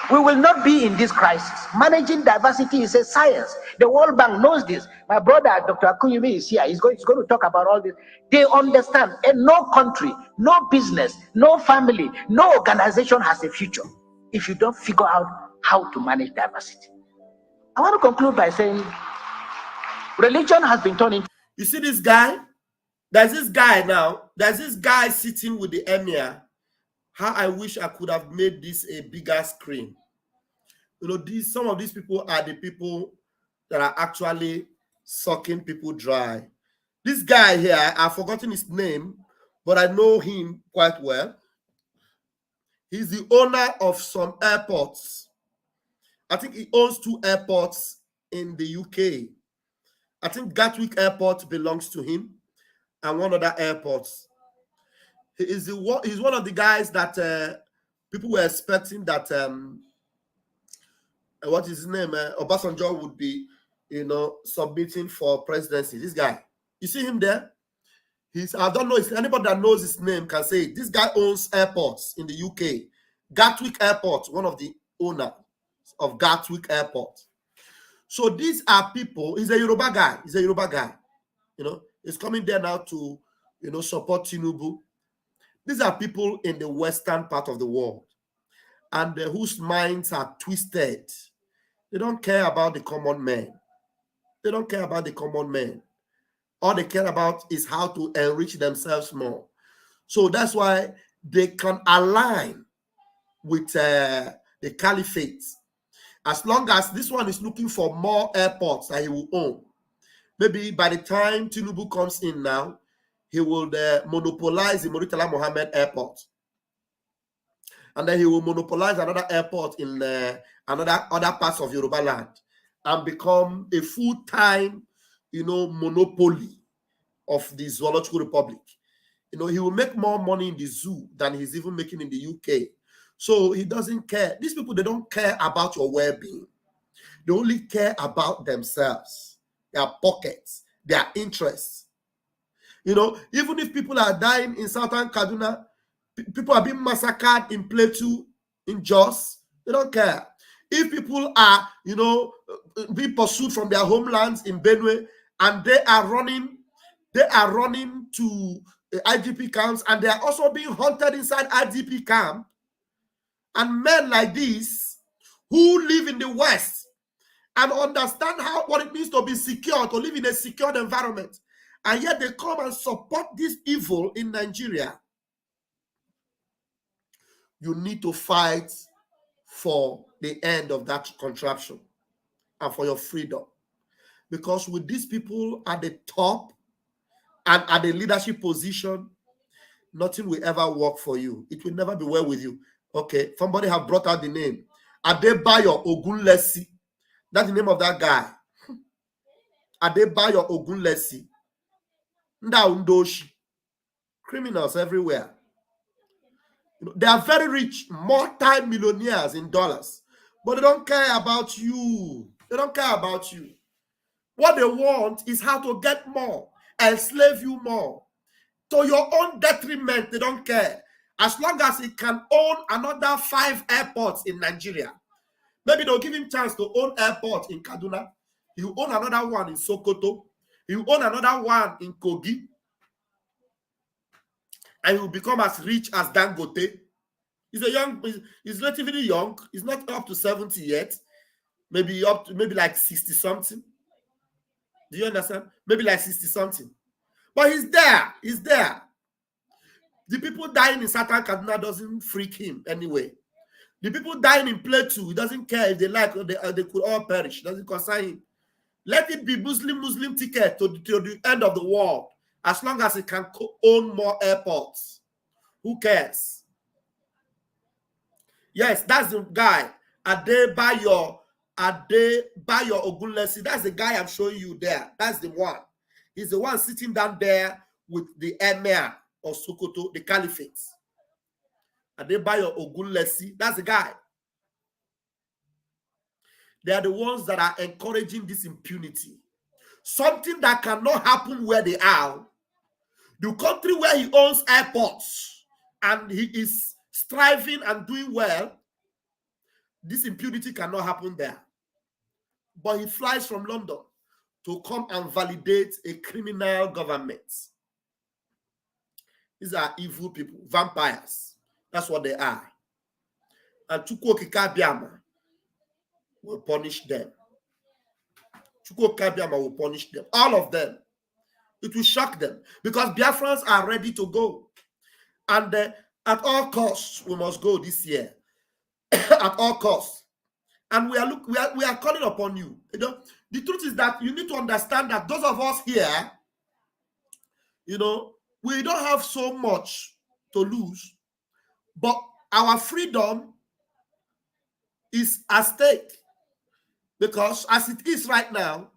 We will not be in this crisis. Managing diversity is a science. The World Bank knows this. My brother, Dr. Akunyumi, is here. He's going to talk about all this. They understand. And no country, no business, no family, no organization has a future if you don't figure out how to manage diversity. I want to conclude by saying religion has been turned into... You see this guy? There's this guy now. There's this guy sitting with the emir. How I wish I could have made this a bigger screen. You know, some of these people are the people that are actually sucking people dry. This guy here, I've forgotten his name, but I know him quite well. He's the owner of some airports. I think he owns 2 airports in the UK. I think Gatwick Airport belongs to him and one other airport. He's one of the guys that people were expecting that what is his name? Obasanjo would be, you know, submitting for presidency. This guy, you see him there? I don't know if anybody that knows his name can say it. This guy owns airports in the UK. Gatwick Airport, one of the owners of Gatwick Airport. So these are people. He's a Yoruba guy. He's a Yoruba guy. You know, he's coming there now to, you know, support Tinubu. These are people in the western part of the world, and whose minds are twisted. They don't care about the common man. They don't care about the common man. All they care about is how to enrich themselves more. So that's why they can align with the caliphate. As long as this one is looking for more airports that he will own. Maybe by the time Tinubu comes in now, he will monopolize the Murtala Mohammed Airport. And then he will monopolize another airport in other parts of Yoruba land and become a full-time, you know, monopoly of the Zoological Republic. You know, he will make more money in the zoo than he's even making in the UK. So he doesn't care. These people, they don't care about your well-being. They only care about themselves, their pockets, their interests. You know, even if people are dying in southern Kaduna, people are being massacred in Plateau, in Jos, they don't care. If people are, you know, being pursued from their homelands in Benue, and they are running to IDP camps, and they are also being hunted inside IDP camp. And men like this who live in the West and understand what it means to be secure, to live in a secured environment, and yet they come and support this evil in Nigeria. You need to fight for the end of that contraption and for your freedom. Because with these people at the top and at the leadership position, nothing will ever work for you. It will never be well with you. Okay, somebody have brought out the name. Adebayo Ogunlesi. That's the name of that guy. Adebayo Ogunlesi. Ndaundoshi. Criminals everywhere. You know, they are very rich, multi-millionaires in dollars, but they don't care about you. They don't care about you. What they want is how to get more, enslave you more. To your own detriment, they don't care. As long as he can own another 5 airports in Nigeria. Maybe they'll give him chance to own airport in Kaduna. He will own another one in Sokoto. He will own another one in Kogi. And he will become as rich as Dangote. He's relatively young. He's not up to 70 yet. Maybe like 60 something. Do you understand? Maybe like 60 something. But he's there. He's there. The people dying in Southern Kaduna doesn't freak him anyway. The people dying in Plateau, he doesn't care if they like or they could all perish. Doesn't concern him. Let it be Muslim ticket to the end of the world. As long as he can own more airports. Who cares? Yes, that's the guy. Adebayo Ogunlesi. That's the guy I'm showing you there. That's the one. He's the one sitting down there with the emir. or Sokoto, the caliphate. Adebayo Ogunlesi, that's the guy. They are the ones that are encouraging this impunity. Something that cannot happen where they are. The country where he owns airports and he is striving and doing well, this impunity cannot happen there. But he flies from London to come and validate a criminal government. These are evil people, vampires. That's what they are. And Chukwu Okike Abiama will punish them. Chukwu Okike Abiama will punish them. All of them. It will shock them because Biafrans are ready to go. And at all costs, we must go this year. At all costs. And we are calling upon you. You know, the truth is that you need to understand that those of us here, you know, we don't have so much to lose, but our freedom is at stake. Because as it is right now,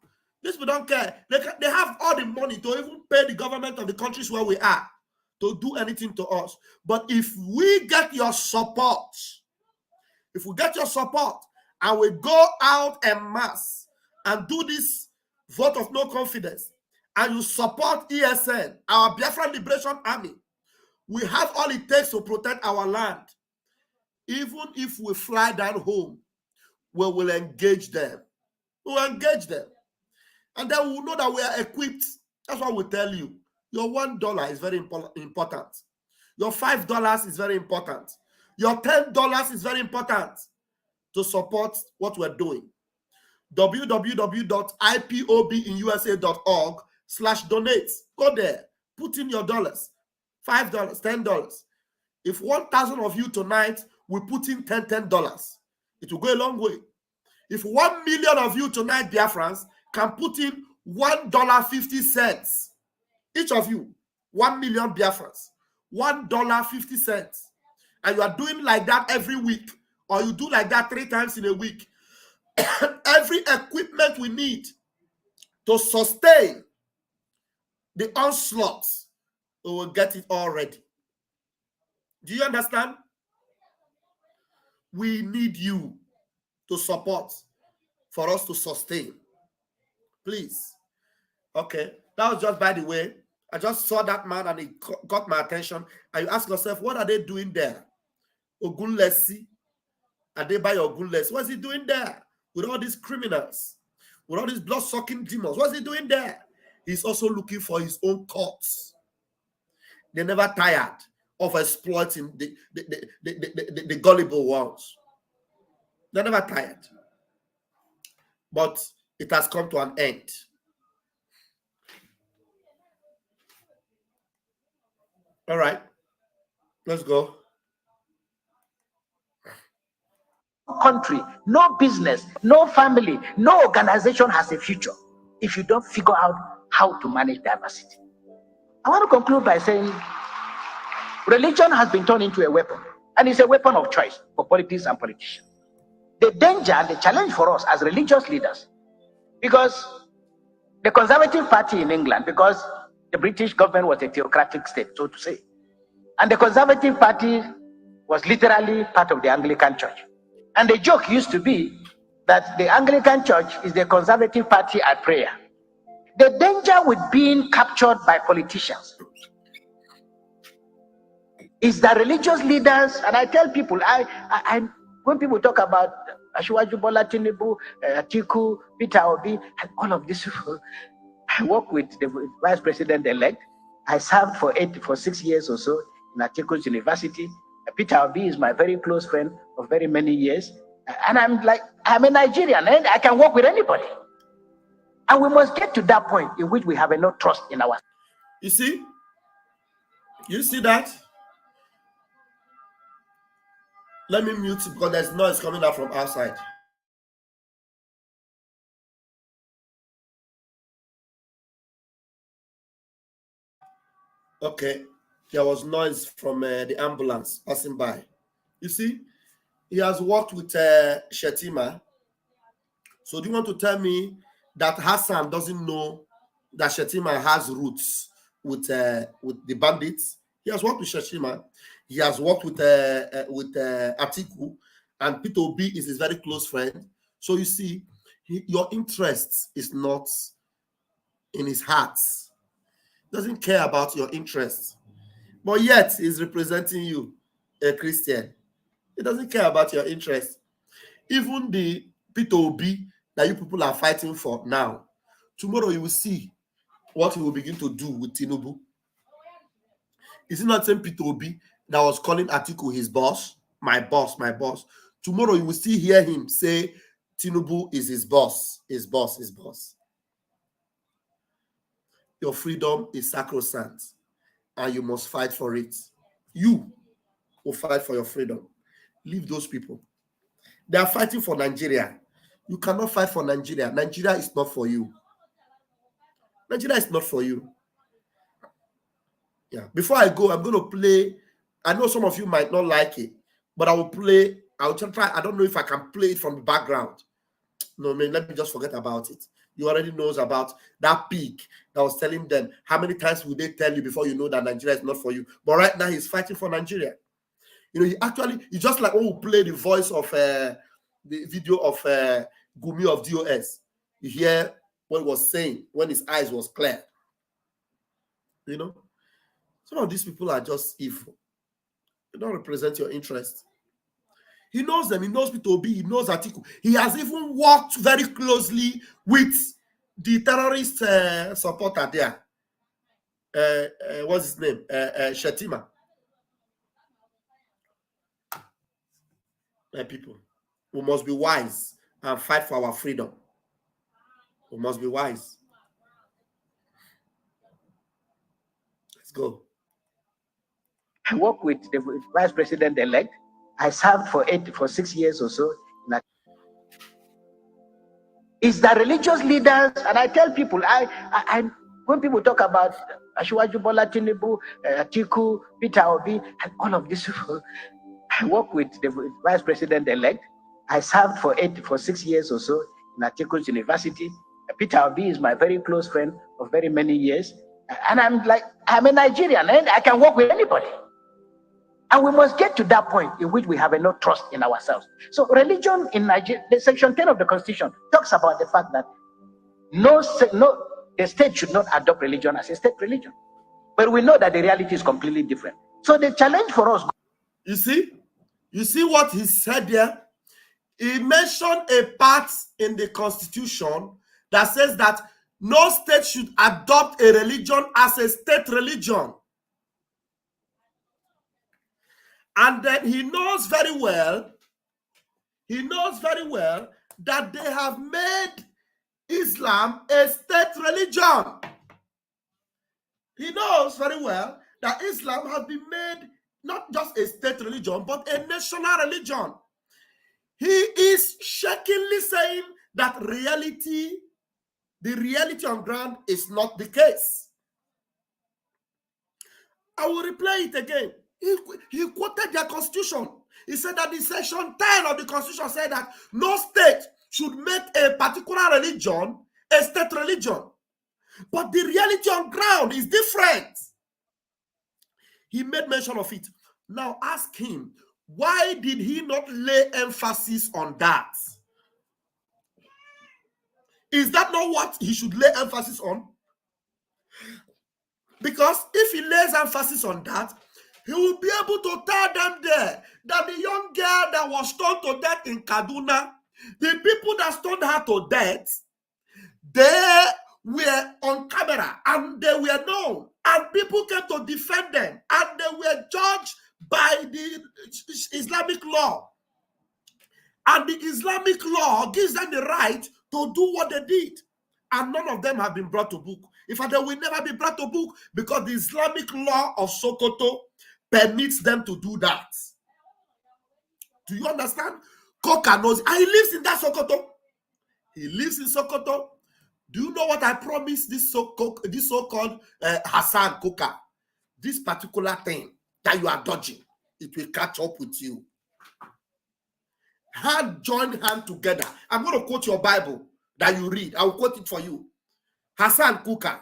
these people don't care. They have all the money to even pay the government of the countries where we are to do anything to us. But if we get your support, and we go out en masse and do this vote of no confidence, and you support ESN, our Biafran Liberation Army, we have all it takes to protect our land. Even if we fly down home, we will engage them. We will engage them. And then we will know that we are equipped. That's what we tell you. Your $1 is very important. Your $5 is very important. Your $10 is very important to support what we're doing. www.ipobinusa.org/donate. Go there. Put in your dollars. $5, $10. If 1,000 of you tonight will put in $10, it will go a long way. If 1 million of you tonight, Biafrans, can put in $1.50, each of you, 1 million Biafrans, $1.50, and you are doing like that every week, or you do like that 3 times in a week, every equipment we need to sustain the onslaught, we will get it already. Do you understand? We need you to support for us to sustain. Please. Okay. That was just by the way. I just saw that man and it got my attention. And you ask yourself, what are they doing there? Ogunlesi. Adebayo Ogunlesi. What's he doing there? With all these criminals, with all these blood-sucking demons. What's he doing there? He's also looking for his own courts. They're never tired of exploiting the gullible ones. They're never tired. But it has come to an end. All right. Let's go. Country, no business, no family, no organization has a future if you don't figure out how to manage diversity. I want to conclude by saying religion has been turned into a weapon, and it's a weapon of choice for politics and politicians. The danger and the challenge for us as religious leaders, because the Conservative Party in England, because the British government was a theocratic state, so to say, and the Conservative Party was literally part of the Anglican Church. And the joke used to be that the Anglican Church is the Conservative Party at prayer. The danger with being captured by politicians is that religious leaders, and I tell people, I when people talk about Asiwaju Bola Tinubu, Atiku, Peter Obi, and all of these people, I work with the vice president-elect. I served for 6 years or so in Atiku's university. Peter Obi is my very close friend of very many years. And I'm a Nigerian and I can work with anybody. And we must get to that point in which we have enough trust in ourselves. You see? You see that? Let me mute it because there's noise coming out from outside. Okay. There was noise from the ambulance passing by. You see? He has worked with Shetima. So do you want to tell me that Hassan doesn't know that Shetima has roots with the bandits? He has worked with Sheshima. He has worked with Atiku, and Peter Obi is his very close friend. So you see, your interest is not in his heart. He doesn't care about your interests. But yet, he's representing you, a Christian. He doesn't care about your interest. Even the Peter Obi that you people are fighting for now, tomorrow you will see what he will begin to do with Tinubu. Is it not the same Peter Obi that was calling Atiku his boss? My boss, my boss. Tomorrow you will still hear him say Tinubu is his boss, his boss, his boss. Your freedom is sacrosanct, and you must fight for it. You will fight for your freedom. Leave those people. They are fighting for Nigeria. You cannot fight for Nigeria. Nigeria is not for you. Nigeria is not for you. Yeah. Before I go, I'm going to play. I know some of you might not like it, but I will play. I'll try. I don't know if I can play it from the background. No, man, let me just forget about it. You already knows about that pig that was telling them how many times will they tell you before you know that Nigeria is not for you. But right now he's fighting for Nigeria. You know, he's just like when we play the voice of the video of Gumi of DOS. You hear what he was saying when his eyes was clear. You know, some of these people are just evil. They don't represent your interest. He knows them. He knows Peter Obi. He knows Atiku. He has even worked very closely with the terrorist supporter there. What's his name? Shetima. People, we must be wise and fight for our freedom. We must be wise. Let's go. I work with the vice president-elect. I served for 6 years or so. It's the religious leaders, and I tell people, I when people talk about Asiwaju Bola Tinubu, Atiku, Peter Obi, and all of these people, I work with the vice president-elect. I served for 6 years or so in Atiku's university. Peter Obi is my very close friend of very many years. And I'm a Nigerian, and I can work with anybody. And we must get to that point in which we have enough trust in ourselves. So religion in Nigeria, the section 10 of the Constitution talks about the fact that the state should not adopt religion as a state religion. But we know that the reality is completely different. So the challenge for us... You see what he said there? He mentioned a part in the Constitution that says that no state should adopt a religion as a state religion. And then he knows very well that they have made Islam a state religion. He knows very well that Islam has been made not just a state religion, but a national religion. He is shakingly saying that the reality on ground is not the case. I will replay it again. He quoted their constitution. He said that in section 10 of the constitution said that no state should make a particular religion a state religion. But the reality on ground is different. He made mention of it. Now ask him, why did he not lay emphasis on that? Is that not what he should lay emphasis on? Because if he lays emphasis on that, he will be able to tell them there that the young girl that was stoned to death in Kaduna, the people that stoned her to death, they were on camera and they were known, and people came to defend them, and they were judged by the Islamic law. And the Islamic law gives them the right to do what they did. And none of them have been brought to book. In fact, they will never be brought to book because the Islamic law of Sokoto permits them to do that. Do you understand? Kukah knows, and he lives in that Sokoto. He lives in Sokoto. Do you know what I promised this so-called Hasan Kukah? This particular thing that you are dodging, it will catch up with you. Join hand together. I'm going to quote your Bible that you read. I will quote it for you. Hasan Kukah.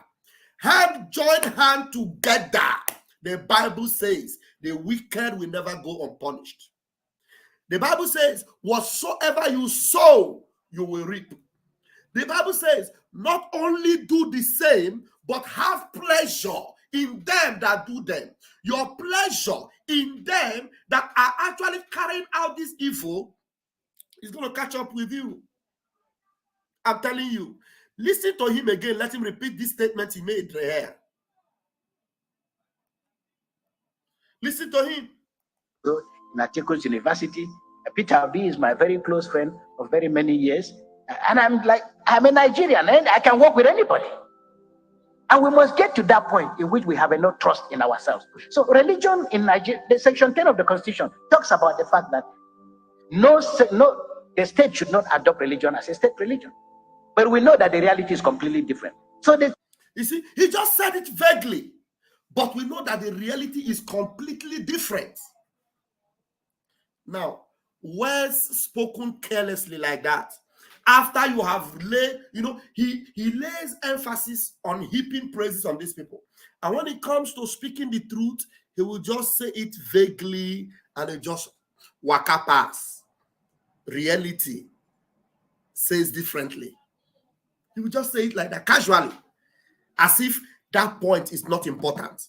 Join hand together The Bible says the wicked will never go unpunished. The Bible says, whatsoever you sow, you will reap. The Bible says, not only do the same, but have pleasure in them that do them. Your pleasure in them that are actually carrying out this evil is going to catch up with you. I'm telling you. Listen to him again. Let him repeat this statement he made here. Listen to him. So in Atiku's University, Peter Obi is my very close friend of very many years. And I'm a Nigerian and I can work with anybody. And we must get to that point in which we have enough trust in ourselves. So religion in Nigeria, the section 10 of the Constitution talks about the fact that the state should not adopt religion as a state religion. But we know that the reality is completely different. So you see, he just said it vaguely, but we know that the reality is completely different. Now, words spoken carelessly like that, after you have laid, he lays emphasis on heaping praises on these people. And when it comes to speaking the truth, he will just say it vaguely and it just waka pass. Reality says differently. He will just say it like that casually, as if that point is not important.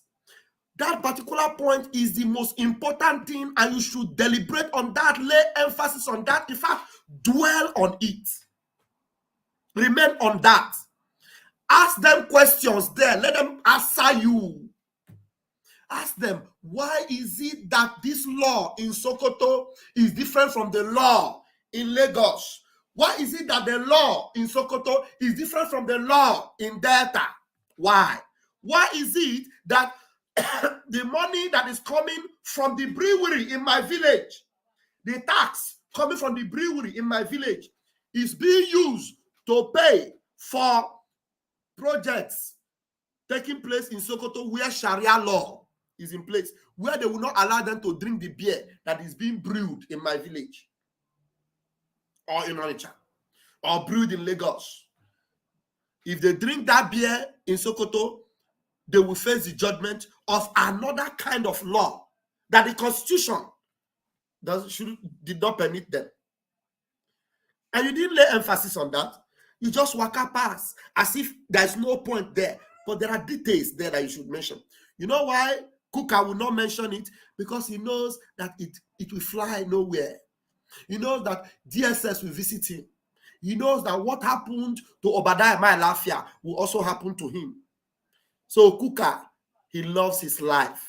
That particular point is the most important thing, and you should deliberate on that, lay emphasis on that. In fact, dwell on it. Remain on that. Ask them questions there. Let them answer you. Ask them, why is it that this law in Sokoto is different from the law in Lagos? Why is it that the law in Sokoto is different from the law in Delta? Why? Why is it that the money that is coming from the brewery in my village, the tax coming from the brewery in my village, is being used to pay for projects taking place in Sokoto where Sharia law is in place, where they will not allow them to drink the beer that is being brewed in my village or in Onitsha or brewed in Lagos? If they drink that beer in Sokoto, they will face the judgment of another kind of law that the Constitution did not permit them. And you didn't lay emphasis on that. You just waka pass as if there's no point there. But there are details there that you should mention. You know why Kukah will not mention it? Because he knows that it will fly nowhere. He knows that DSS will visit him. He knows that what happened to Obadiah Mailafia will also happen to him. So Kukah, he loves his life.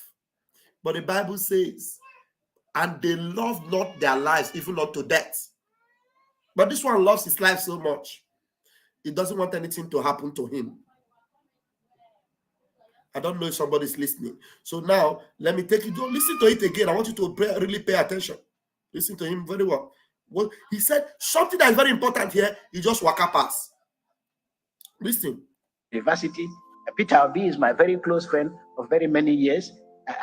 But the Bible says, and they love not their lives, even unto death. But this one loves his life so much, he doesn't want anything to happen to him. I don't know if somebody's listening. So now, let me take you to listen to it again. I want you to really pay attention. Listen to him very well. Well, he said something that is very important here. He just waka pass. Listen. University, Peter Obi is my very close friend of very many years.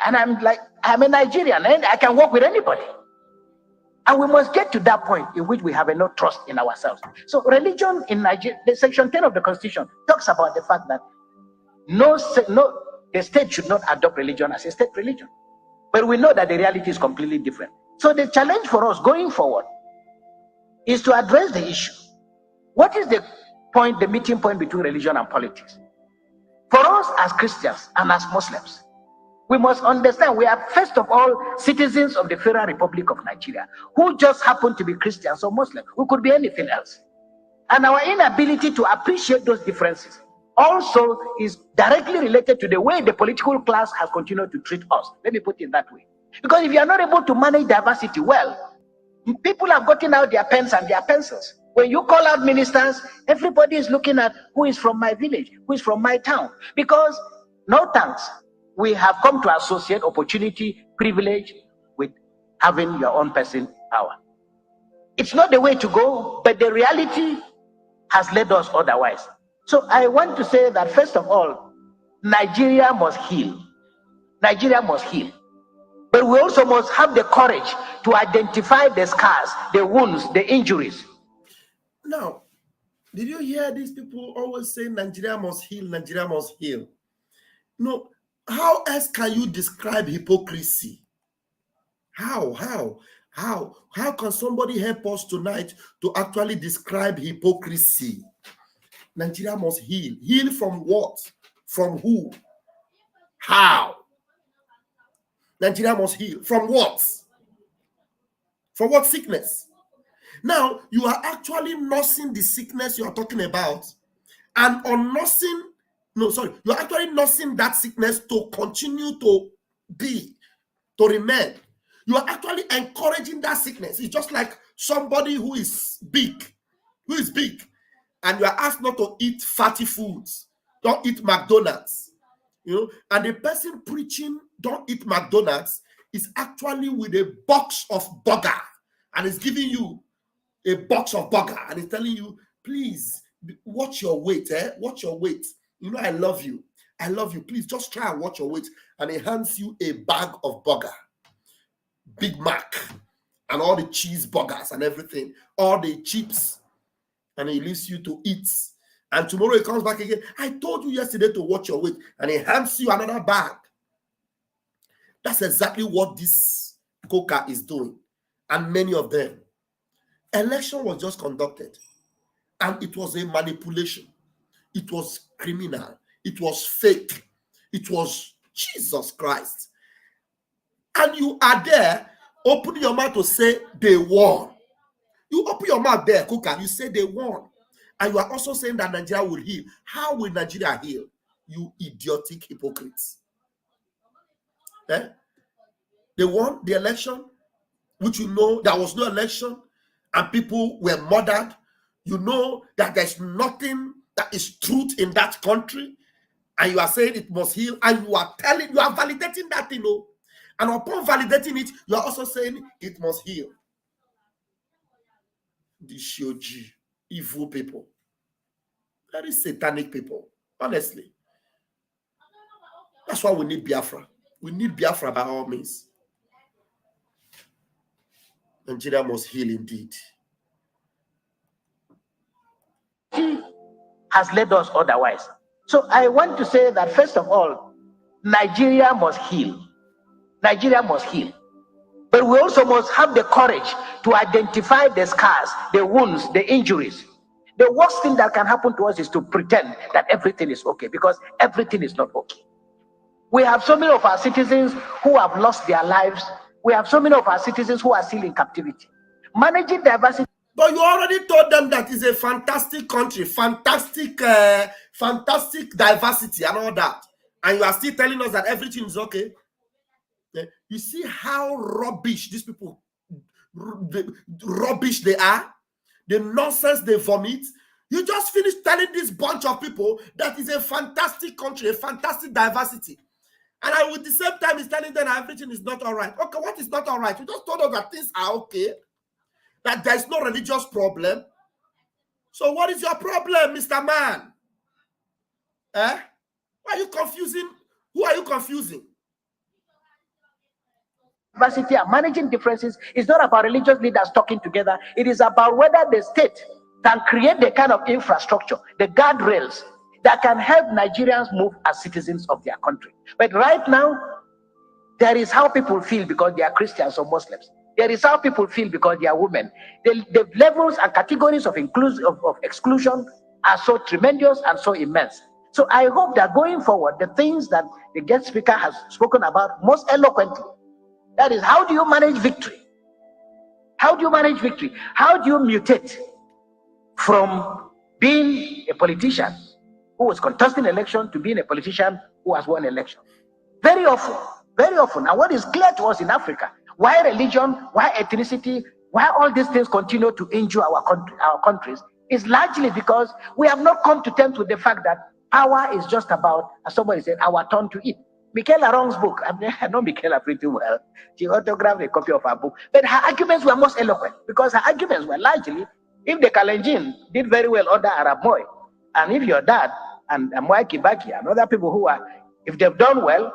And I'm a Nigerian and I can work with anybody. And we must get to that point in which we have enough trust in ourselves. So religion in Nigeria, the section 10 of the Constitution talks about the fact that the state should not adopt religion as a state religion. But we know that the reality is completely different. So the challenge for us going forward is to address the issue. What is the meeting point between religion and politics? For us as Christians and as Muslims, we must understand we are first of all citizens of the Federal Republic of Nigeria who just happen to be Christians or Muslims. We could be anything else. And our inability to appreciate those differences also is directly related to the way the political class has continued to treat us. Let me put it that way. Because if you are not able to manage diversity well, people have gotten out their pens and their pencils. When you call out ministers, everybody is looking at who is from my village, who is from my town. Because, no thanks, we have come to associate opportunity, privilege with having your own person power. It's not the way to go, but the reality has led us otherwise. So I want to say that first of all, Nigeria must heal. Nigeria must heal. But we also must have the courage to identify the scars, the wounds, the injuries. Now, did you hear these people always say Nigeria must heal, Nigeria must heal? No, How else can you describe hypocrisy? How can somebody help us tonight to actually describe hypocrisy? Nigeria must heal. Heal from what? From who? How? Nigeria must heal. From what? From what sickness? Now, you are actually nursing the sickness you are talking about, and you're actually nursing that sickness to continue to remain. You are actually encouraging that sickness. It's just like somebody who is big, and you are asked not to eat fatty foods. Don't eat McDonald's. And the person preaching don't eat McDonald's is actually with a box of burger, and is giving you a box of burger, and is telling you, please watch your weight, watch your weight. I love you. Please just try and watch your weight. And he hands you a bag of burger, Big Mac, and all the cheeseburgers and everything, all the chips, and he leaves you to eat. And tomorrow he comes back again. I told you yesterday to watch your weight, and he hands you another bag. That's exactly what this Kukah is doing, and many of them. Election was just conducted, and it was a manipulation. It was criminal. It was fake. It was Jesus Christ. And you are there opening your mouth to say they won. You open your mouth there, Kukah, you say they won. And you are also saying that Nigeria will heal. How will Nigeria heal? You idiotic hypocrites. They won the election, which there was no election, and people were murdered. You know that there's nothing that is truth in that country, and you are saying it must heal, and you are validating that thing, and upon validating it, you are also saying it must heal. The Shoji, evil people, very satanic people, honestly. That's why we need Biafra. We need Biafra by all means. Nigeria must heal indeed. He has led us otherwise. So I want to say that, first of all, Nigeria must heal. Nigeria must heal. But we also must have the courage to identify the scars, the wounds, the injuries. The worst thing that can happen to us is to pretend that everything is okay, because everything is not okay. We have so many of our citizens who have lost their lives. We have so many of our citizens who are still in captivity. Managing diversity. But you already told them that it's a fantastic country, fantastic diversity and all that. And you are still telling us that everything is okay. You see how rubbish these people, rubbish they are, the nonsense they vomit. You just finished telling this bunch of people that is a fantastic country, a fantastic diversity. And I, with the same time, is telling them that everything is not all right. Okay, what is not all right? You just told us that things are okay, that there is no religious problem. So what is your problem, Mr. Man? Why are you confusing? Who are you confusing? Diversity and managing differences is not about religious leaders talking together. It is about whether the state can create the kind of infrastructure, the guardrails that can help Nigerians move as citizens of their country. But right now, there is how people feel because they are Christians or Muslims. There is how people feel because they are women. The levels and categories of exclusion are so tremendous and so immense. So I hope that going forward, the things that the guest speaker has spoken about most eloquently, that is, how do you manage victory? How do you manage victory? How do you mutate from being a politician who was contesting election to being a politician who has won election? Very often. And what is clear to us in Africa, why religion, why ethnicity, why all these things continue to injure our countries, is largely because we have not come to terms with the fact that power is just about, as somebody said, our turn to eat. Michaela Wrong's book, I know Michaela pretty well. She autographed a copy of her book. But her arguments were most eloquent because her arguments were largely, if the Kalenjin did very well under Arab Moi, and if your dad and Mwai Kibaki and other people who are, if they've done well,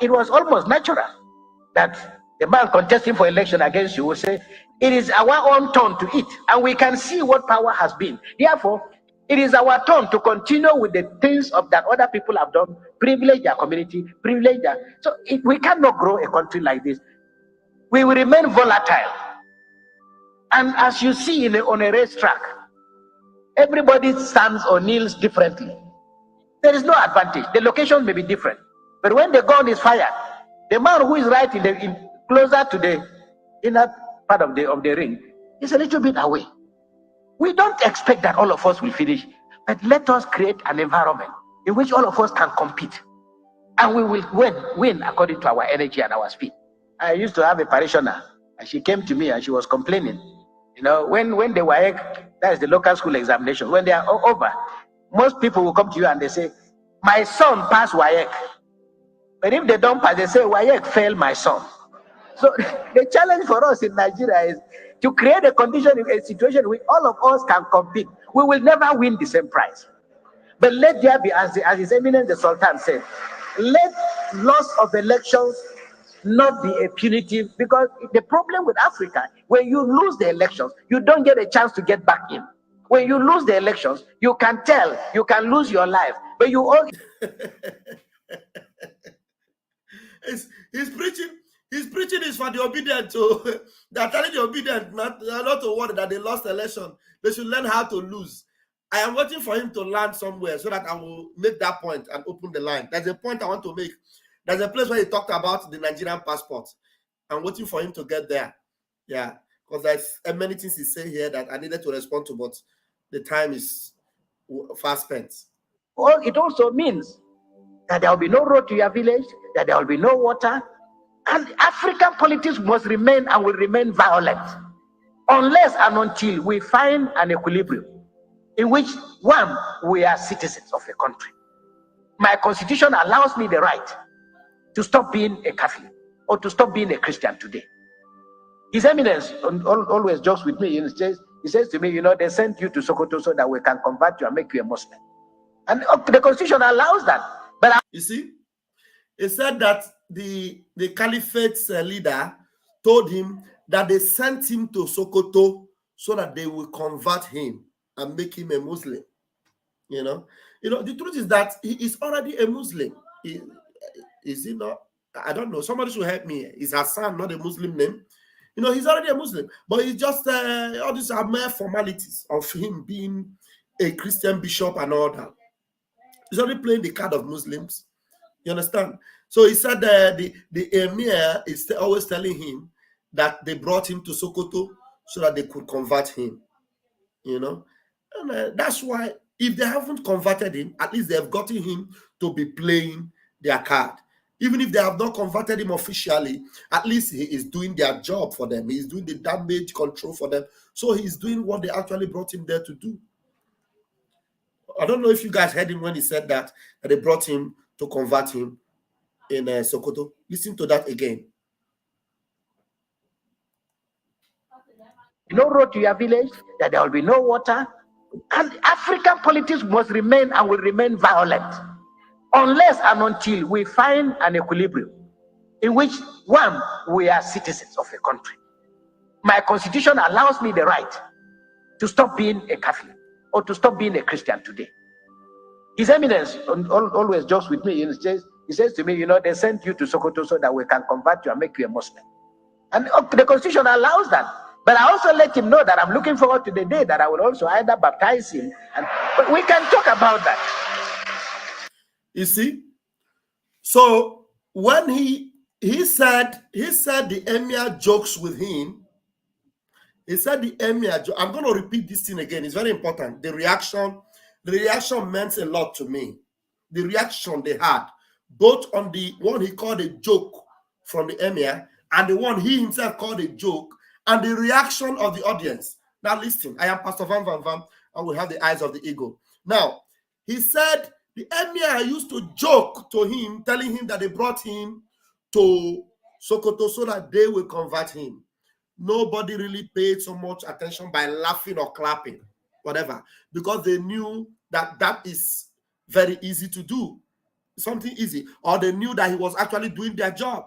it was almost natural that the man contesting for election against you will say, it is our own turn to eat. And we can see what power has been. Therefore, It is our turn to continue with the things of that other people have done, privilege their community, privilege their. So we cannot grow a country like this. We will remain volatile. And as you see on a racetrack, everybody stands or kneels differently. There is no advantage. The location may be different. But when the gun is fired, the man who is right closer to the inner part of the ring is a little bit away. We don't expect that all of us will finish, but let us create an environment in which all of us can compete. And we will win according to our energy and our speed. I used to have a parishioner, and she came to me and she was complaining. You know, when the WAEC, that is the local school examination, when they are over, most people will come to you and they say, my son passed WAEC. But if they don't pass, they say, WAEC failed my son. So the challenge for us in Nigeria is to create a condition, a situation where all of us can compete. We will never win the same prize. But let there be, as His Eminence the Sultan said, let loss of elections not be a punitive, because the problem with Africa, when you lose the elections, you don't get a chance to get back in. When you lose the elections, you can tell, you can lose your life, but you all. He's preaching is for the obedient. So they're telling the obedient not to worry that they lost the election. They should learn how to lose. I am waiting for him to land somewhere so that I will make that point and open the line. There's a point I want to make. There's a place where he talked about the Nigerian passport. I'm waiting for him to get there. Yeah, because there's many things he said here that I needed to respond to, but the time is fast spent. Well, it also means that there will be no road to your village, that there will be no water, and African politics must remain and will remain violent unless and until we find an equilibrium in which, one, we are citizens of a country. My constitution allows me the right to stop being a Catholic or to stop being a Christian today. His Eminence always jokes with me. He says to me, you know, they sent you to Sokoto so that we can convert you and make you a Muslim. And the constitution allows that. But you see, he said that the caliphate's leader told him that they sent him to Sokoto so that they will convert him and make him a Muslim. You know, the truth is that he is already a Muslim. Is he not? I don't know. Somebody should help me. Is Hasan not a Muslim name? You know, he's already a Muslim, but it's just all these are mere formalities of him being a Christian bishop and all that. He's only playing the card of Muslims. You understand? So he said the emir is always telling him that they brought him to Sokoto so that they could convert him. You know, and that's why if they haven't converted him, at least they have gotten him to be playing their card. Even if they have not converted him officially, at least he is doing their job for them. He's doing the damage control for them. So he's doing what they actually brought him there to do. I don't know if you guys heard him when he said that they brought him to convert him in Sokoto. Listen to that again. No road to your village, that there will be no water, and African politics must remain and will remain violent unless and until we find an equilibrium in which, one, we are citizens of a country. My constitution allows me the right to stop being a Catholic or to stop being a Christian today. His Eminence always jokes with me. He says to me, you know, they sent you to Sokoto so that we can convert you and make you a Muslim. And the constitution allows that. But I also let him know that I'm looking forward to the day that I will also either baptize him. But we can talk about that. You see? So when he said the emir jokes with him, he said the emir, I'm going to repeat this thing again. It's very important. The reaction meant a lot to me. The reaction they had, both on the one he called a joke from the emir and the one he himself called a joke, and the reaction of the audience. Now listen, I am Pastor Van Van Van, and we have the eyes of the eagle. Now, he said the emir used to joke to him, telling him that they brought him to Sokoto so that they will convert him. Nobody really paid so much attention by laughing or clapping, whatever, because they knew that that is very easy to do, something easy, or they knew that he was actually doing their job.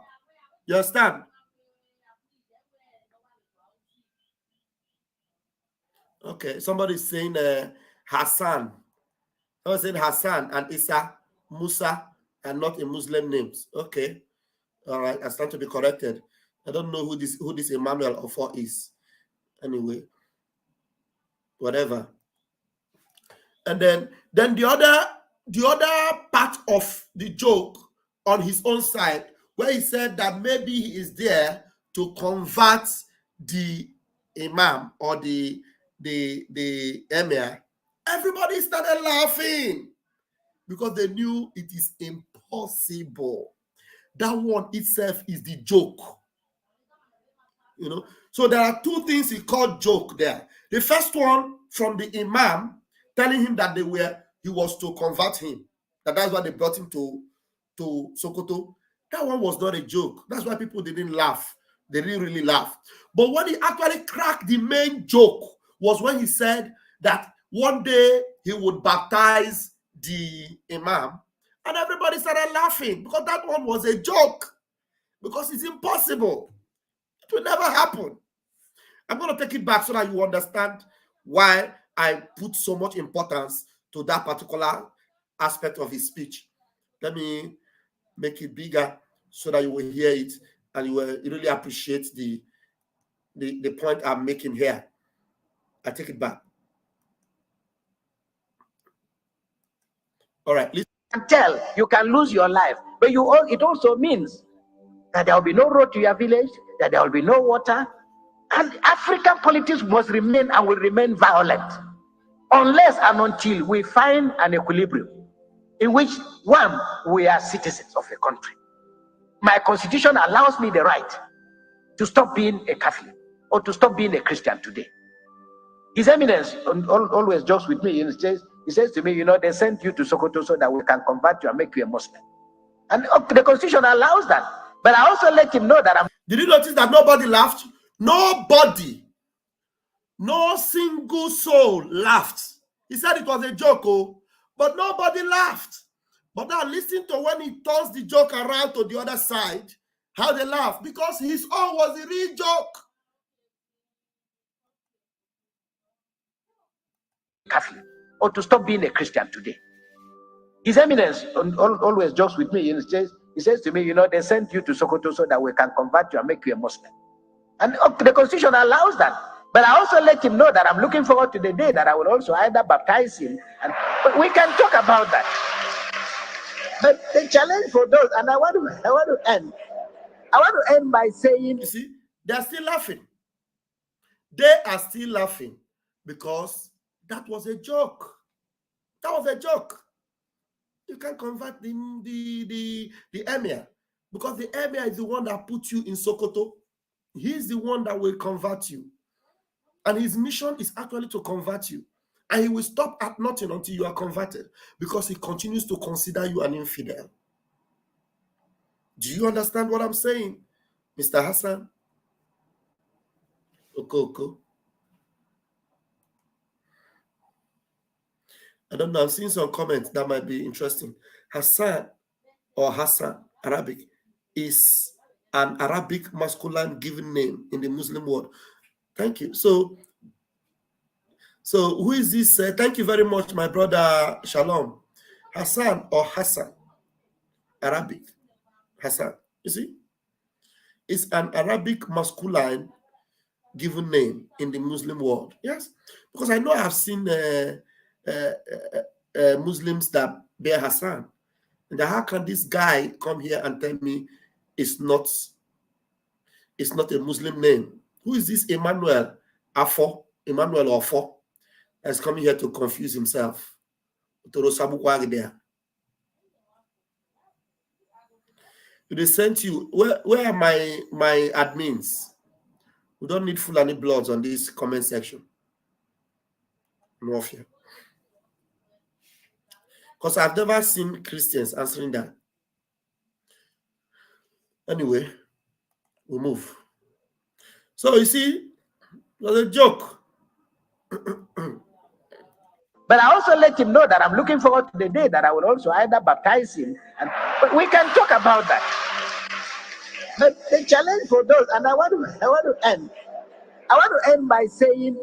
You understand? Okay, somebody's saying Hasan. I was saying Hasan and Isa, Musa, and not a Muslim names. Okay. All right. I stand to be corrected. I don't know who this Emmanuel Ofo is. Anyway, whatever. And then the other part of the joke on his own side, where he said that maybe he is there to convert the imam or the emir, everybody started laughing because they knew it is impossible. That one itself is the joke. You know, so there are two things he called joke there. The first one from the imam telling him that he was to convert him. That's why they brought him to Sokoto. That one was not a joke. That's why people didn't laugh. They didn't really laugh. But when he actually cracked the main joke was when he said that one day he would baptize the imam, and everybody started laughing because that one was a joke, because it's impossible. It will never happen. I'm going to take it back so that you understand why I put so much importance to that particular aspect of his speech. Let me make it bigger so that you will hear it and you will really appreciate the point I'm making here. I take it back. All right. You can tell you can lose your life, but it also means that there will be no road to your village, that there will be no water, and African politics must remain and will remain violent unless and until we find an equilibrium in which, one, we are citizens of a country. My constitution allows me the right to stop being a Catholic or to stop being a Christian today. His Eminence always jokes with me. He says to me, they sent you to Sokoto so that we can convert you and make you a Muslim. And the constitution allows that. But I also let him know that Did you notice that nobody laughed? Nobody. No single soul laughed. He said it was a joke, but nobody laughed. But now listen to when he turns the joke around to the other side, how they laugh, because his own was a real joke. Catholic or to stop being a Christian today. His Eminence always jokes with me. He says to me, they sent you to Sokoto so that we can convert you and make you a Muslim. And the constitution allows that. But I also let him know that I'm looking forward to the day that I will also either baptize him. But we can talk about that. But the challenge for those, and I want to end by saying, you see, they're still laughing. They are still laughing because that was a joke. That was a joke. You can convert the emir because the emir is the one that put you in Sokoto. He's the one that will convert you. And his mission is actually to convert you. And he will stop at nothing until you are converted because he continues to consider you an infidel. Do you understand what I'm saying, Mr. Hassan? Okoko. I don't know. I'm seeing some comments that might be interesting. Hassan or Hassan, Arabic, is an Arabic masculine given name in the Muslim world. Thank you. So who is this? Thank you very much, my brother Shalom. Hassan or Hassan, Arabic. Hassan, you see? It's an Arabic masculine given name in the Muslim world. Yes, because I know I've seen Muslims that bear Hassan. And how can this guy come here and tell me it's not a Muslim name? Who is this Emmanuel Ofo that's coming here to confuse himself? They sent you. Where are my admins? We don't need Fulani bloods on this comment section. Mafia. Because I've never seen Christians answering that. Anyway, we move. So you see, it was a joke. But I also let him know that I'm looking forward to the day that I will also either baptize him. But we can talk about that. But the challenge for those, and I want to end by saying,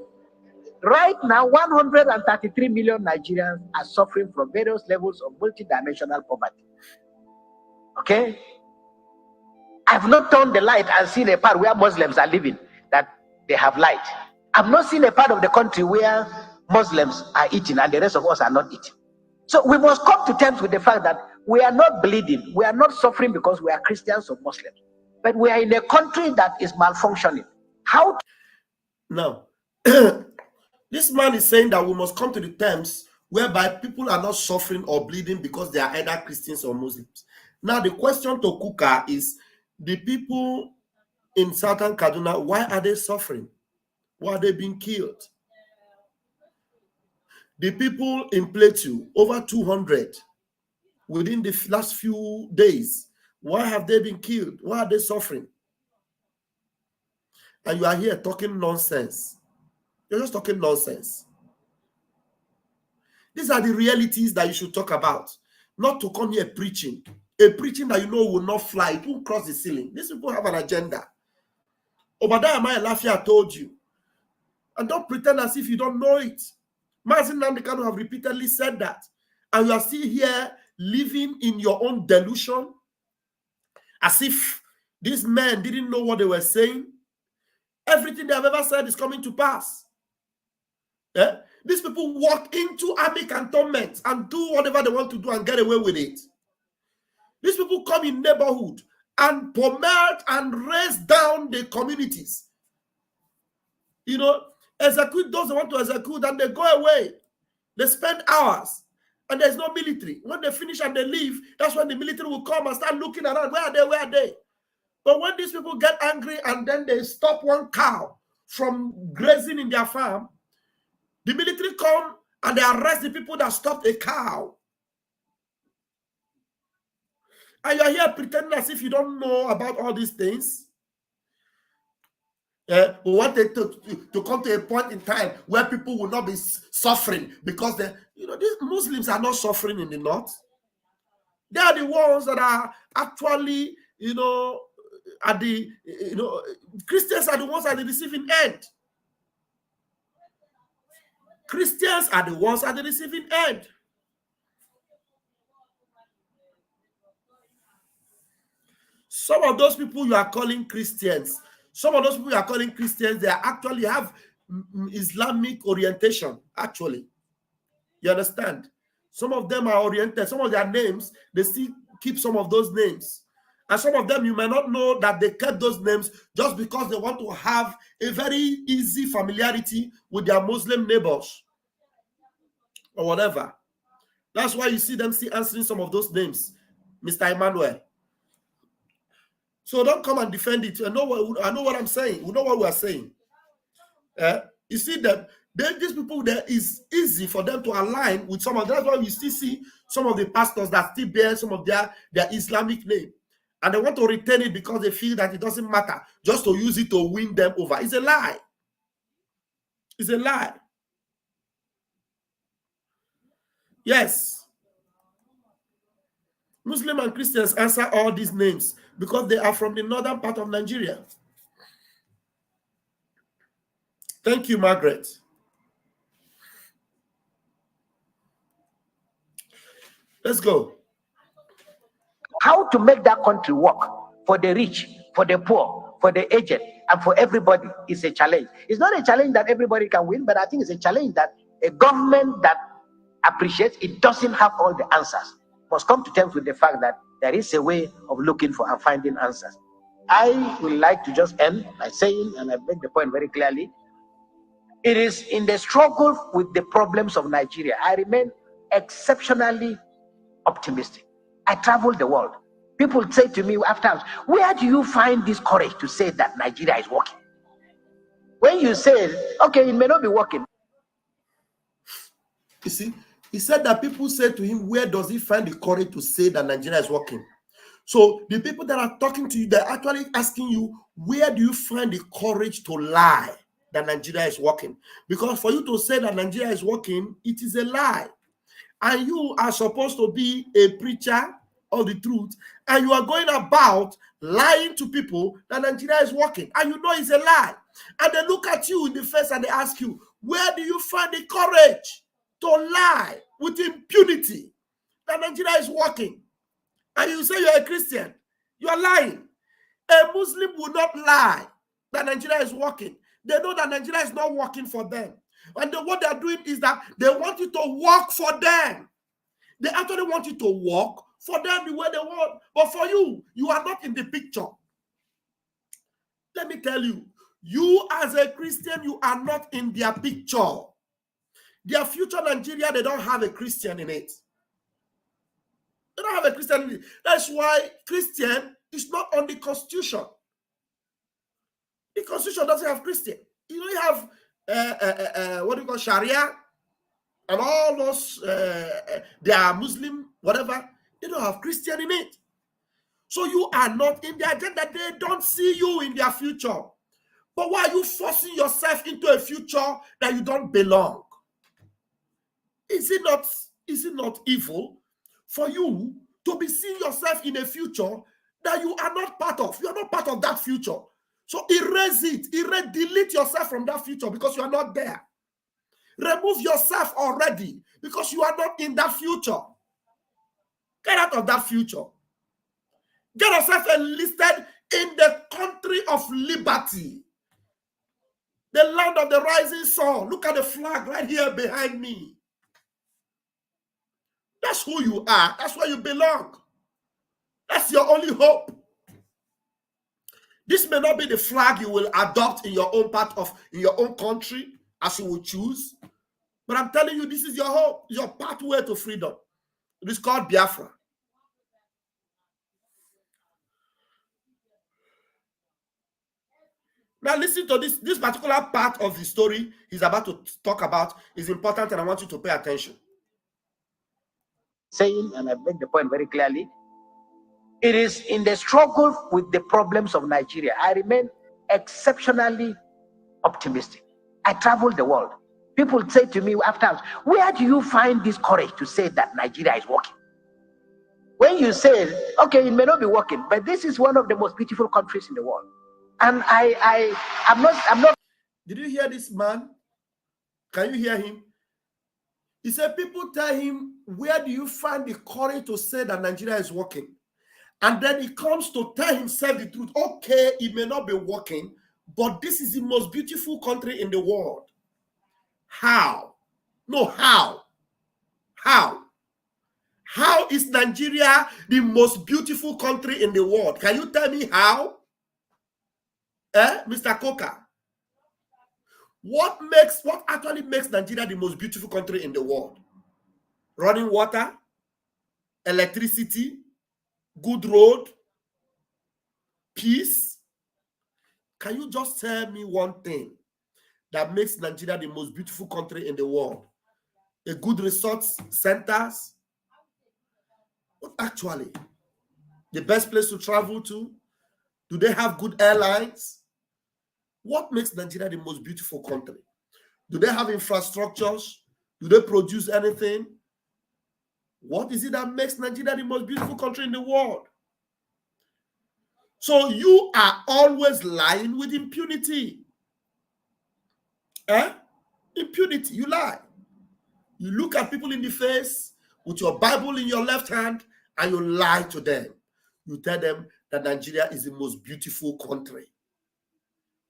Right now, 133 million Nigerians are suffering from various levels of multidimensional poverty. Okay? I've not turned the light and seen a part where Muslims are living that they have light. I've not seen a part of the country where Muslims are eating and the rest of us are not eating. So we must come to terms with the fact that we are not bleeding. We are not suffering because we are Christians or Muslims. But we are in a country that is malfunctioning. How? Now, this man is saying that we must come to the terms whereby people are not suffering or bleeding because they are either Christians or Muslims. Now, the question to Kukah is, the people in Southern Kaduna, why are they suffering? Why are they being killed? The people in Plateau, over 200 within the last few days, why have they been killed? Why are they suffering? And you are here talking nonsense. You're just talking nonsense. These are the realities that you should talk about, not to come here preaching. A preaching that you know will not fly, it won't cross the ceiling. These people have an agenda. Obadiah Lafia told you. And don't pretend as if you don't know it. Mazin Nandekano have repeatedly said that. And you are still here living in your own delusion, as if these men didn't know what they were saying. Everything they have ever said is coming to pass. Yeah? These people walk into army cantonments and do whatever they want to do and get away with it. These people come in neighborhood and promote and raise down the communities. You know, execute those they want to execute and they go away. They spend hours and there's no military. When they finish and they leave, that's when the military will come and start looking around. Where are they? Where are they? But when these people get angry and then they stop one cow from grazing in their farm, the military come and they arrest the people that stopped a cow. And you're here pretending as if you don't know about all these things. We wanted to come to a point in time where people will not be suffering because these Muslims are not suffering in the north. They are the ones that are actually, Christians are the ones at the receiving end. Christians are the ones at the receiving end. Some of those people you are calling Christians, they actually have Islamic orientation, actually. You understand? Some of them are oriented. Some of their names, they still keep some of those names. And some of them, you may not know that they kept those names just because they want to have a very easy familiarity with their Muslim neighbors or whatever. That's why you see them still answering some of those names, Mr. Emmanuel. So don't come and defend it. I know what I'm saying. We know what we are saying. You see that these people, there is easy for them to align with some of them. That's why you still see some of the pastors that still bear some of their Islamic name. And they want to retain it because they feel that it doesn't matter, just to use it to win them over. It's a lie. It's a lie. Yes. Muslim and Christians answer all these names because they are from the northern part of Nigeria. Thank you, Margaret. Let's go. How to make that country work for the rich, for the poor, for the aged, and for everybody is a challenge. It's not a challenge that everybody can win, but I think it's a challenge that a government that appreciates it doesn't have all the answers. Must come to terms with the fact that there is a way of looking for and finding answers. I would like to just end by saying, and I make the point very clearly, it is in the struggle with the problems of Nigeria, I remain exceptionally optimistic. I travel the world. People say to me afterwards, where do you find this courage to say that Nigeria is working? When you say, okay, it may not be working. You see, he said that people say to him, where does he find the courage to say that Nigeria is working? So the people that are talking to you, they're actually asking you, where do you find the courage to lie that Nigeria is working? Because for you to say that Nigeria is working, it is a lie. And you are supposed to be a preacher of the truth, and you are going about lying to people that Nigeria is working, and you know it's a lie. And they look at you in the face and they ask you, where do you find the courage to lie with impunity that Nigeria is working? And you say you're a Christian, you're lying. A Muslim will not lie that Nigeria is working. They know that Nigeria is not working for them. And what they're doing is that they want you to work for them. They actually want you to work for them the way they want. But for you, you are not in the picture. Let me tell you, you as a Christian, you are not in their picture. Their future Nigeria, they don't have a Christian in it. They don't have a Christian in it. That's why Christian is not on the Constitution. The Constitution doesn't have Christian. You know, you have what do you call Sharia and all those, they are Muslim, whatever. They don't have Christian in it. So you are not in their agenda. They don't see you in their future. But why are you forcing yourself into a future that you don't belong? Is it not evil for you to be seeing yourself in a future that you are not part of? You are not part of that future. So erase it. Delete yourself from that future because you are not there. Remove yourself already because you are not in that future. Get out of that future. Get yourself enlisted in the country of liberty. The land of the rising sun. Look at the flag right here behind me. That's who you are. That's where you belong. That's your only hope. This may not be the flag you will adopt in your own in your own country as you will choose. But I'm telling you, this is your hope, your pathway to freedom. It is called Biafra. Now listen to this. This particular part of the story he's about to talk about is important, and I want you to pay attention. Saying, and I make the point very clearly, it is in the struggle with the problems of Nigeria. I remain exceptionally optimistic. I travel the world. People say to me after, where do you find this courage to say that Nigeria is working? When you say, okay, it may not be working, but this is one of the most beautiful countries in the world. And I'm not. Did you hear this man? Can you hear him? He said, people tell him, where do you find the courage to say that Nigeria is working? And then he comes to tell himself the truth. Okay, it may not be working, but this is the most beautiful country in the world. How? No, how? How? How is Nigeria the most beautiful country in the world? Can you tell me how? Mr. Kukah? What actually makes Nigeria the most beautiful country in the world? Running water, electricity, good road, peace. Can you just tell me one thing that makes Nigeria the most beautiful country in the world? A good resource centers? But actually, the best place to travel to? Do they have good airlines? What makes Nigeria the most beautiful country? Do they have infrastructures? Do they produce anything? What is it that makes Nigeria the most beautiful country in the world? So you are always lying with impunity. Impunity, you lie. You look at people in the face with your Bible in your left hand and you lie to them. You tell them that Nigeria is the most beautiful country.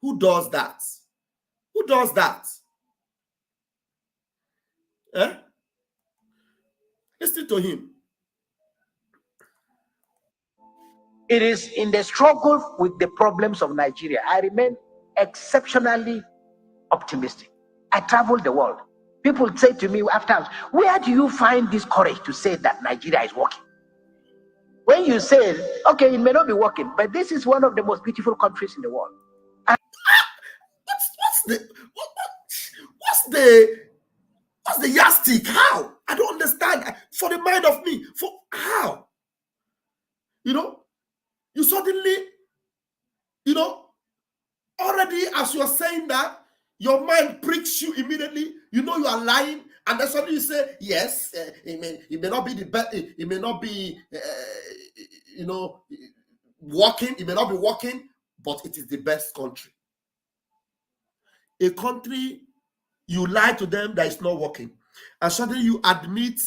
Who does that? Who does that? Listen to him. It is in the struggle with the problems of Nigeria. I remain exceptionally optimistic. I travel the world. People say to me after, where do you find this courage to say that Nigeria is working? When you say, okay, it may not be working, but this is one of the most beautiful countries in the world. What's the yardstick? How? I don't understand. For the mind of me, for how? You suddenly, already as you're saying that, your mind pricks you immediately. You know you are lying, and then suddenly you say, yes, it may not be the best, it may not be, working, it may not be working, but it is the best country. A country, you lie to them that it's not working, and suddenly you admit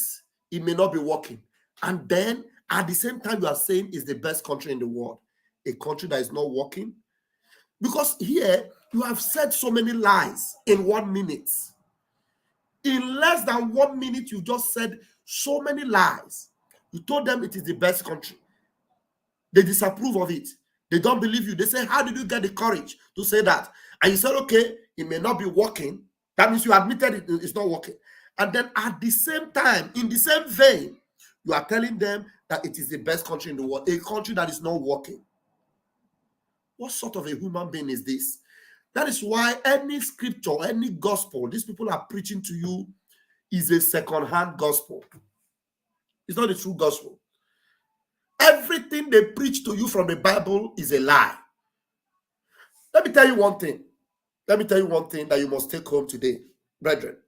it may not be working, and then at the same time you are saying it's the best country in the world, a country that is not working. Because here you have said so many lies in 1 minute. In less than 1 minute, you just said so many lies. You told them it is the best country. They disapprove of it. They don't believe you. They say, how did you get the courage to say that? And you said, okay, it may not be working. That means you admitted it's not working. And then at the same time, in the same vein, you are telling them that it is the best country in the world, a country that is not working. What sort of a human being is this? That is why any scripture, any gospel these people are preaching to you is a second-hand gospel. It's not the true gospel. Everything they preach to you from the Bible is a lie. Let me tell you one thing. Let me tell you one thing that you must take home today, brethren.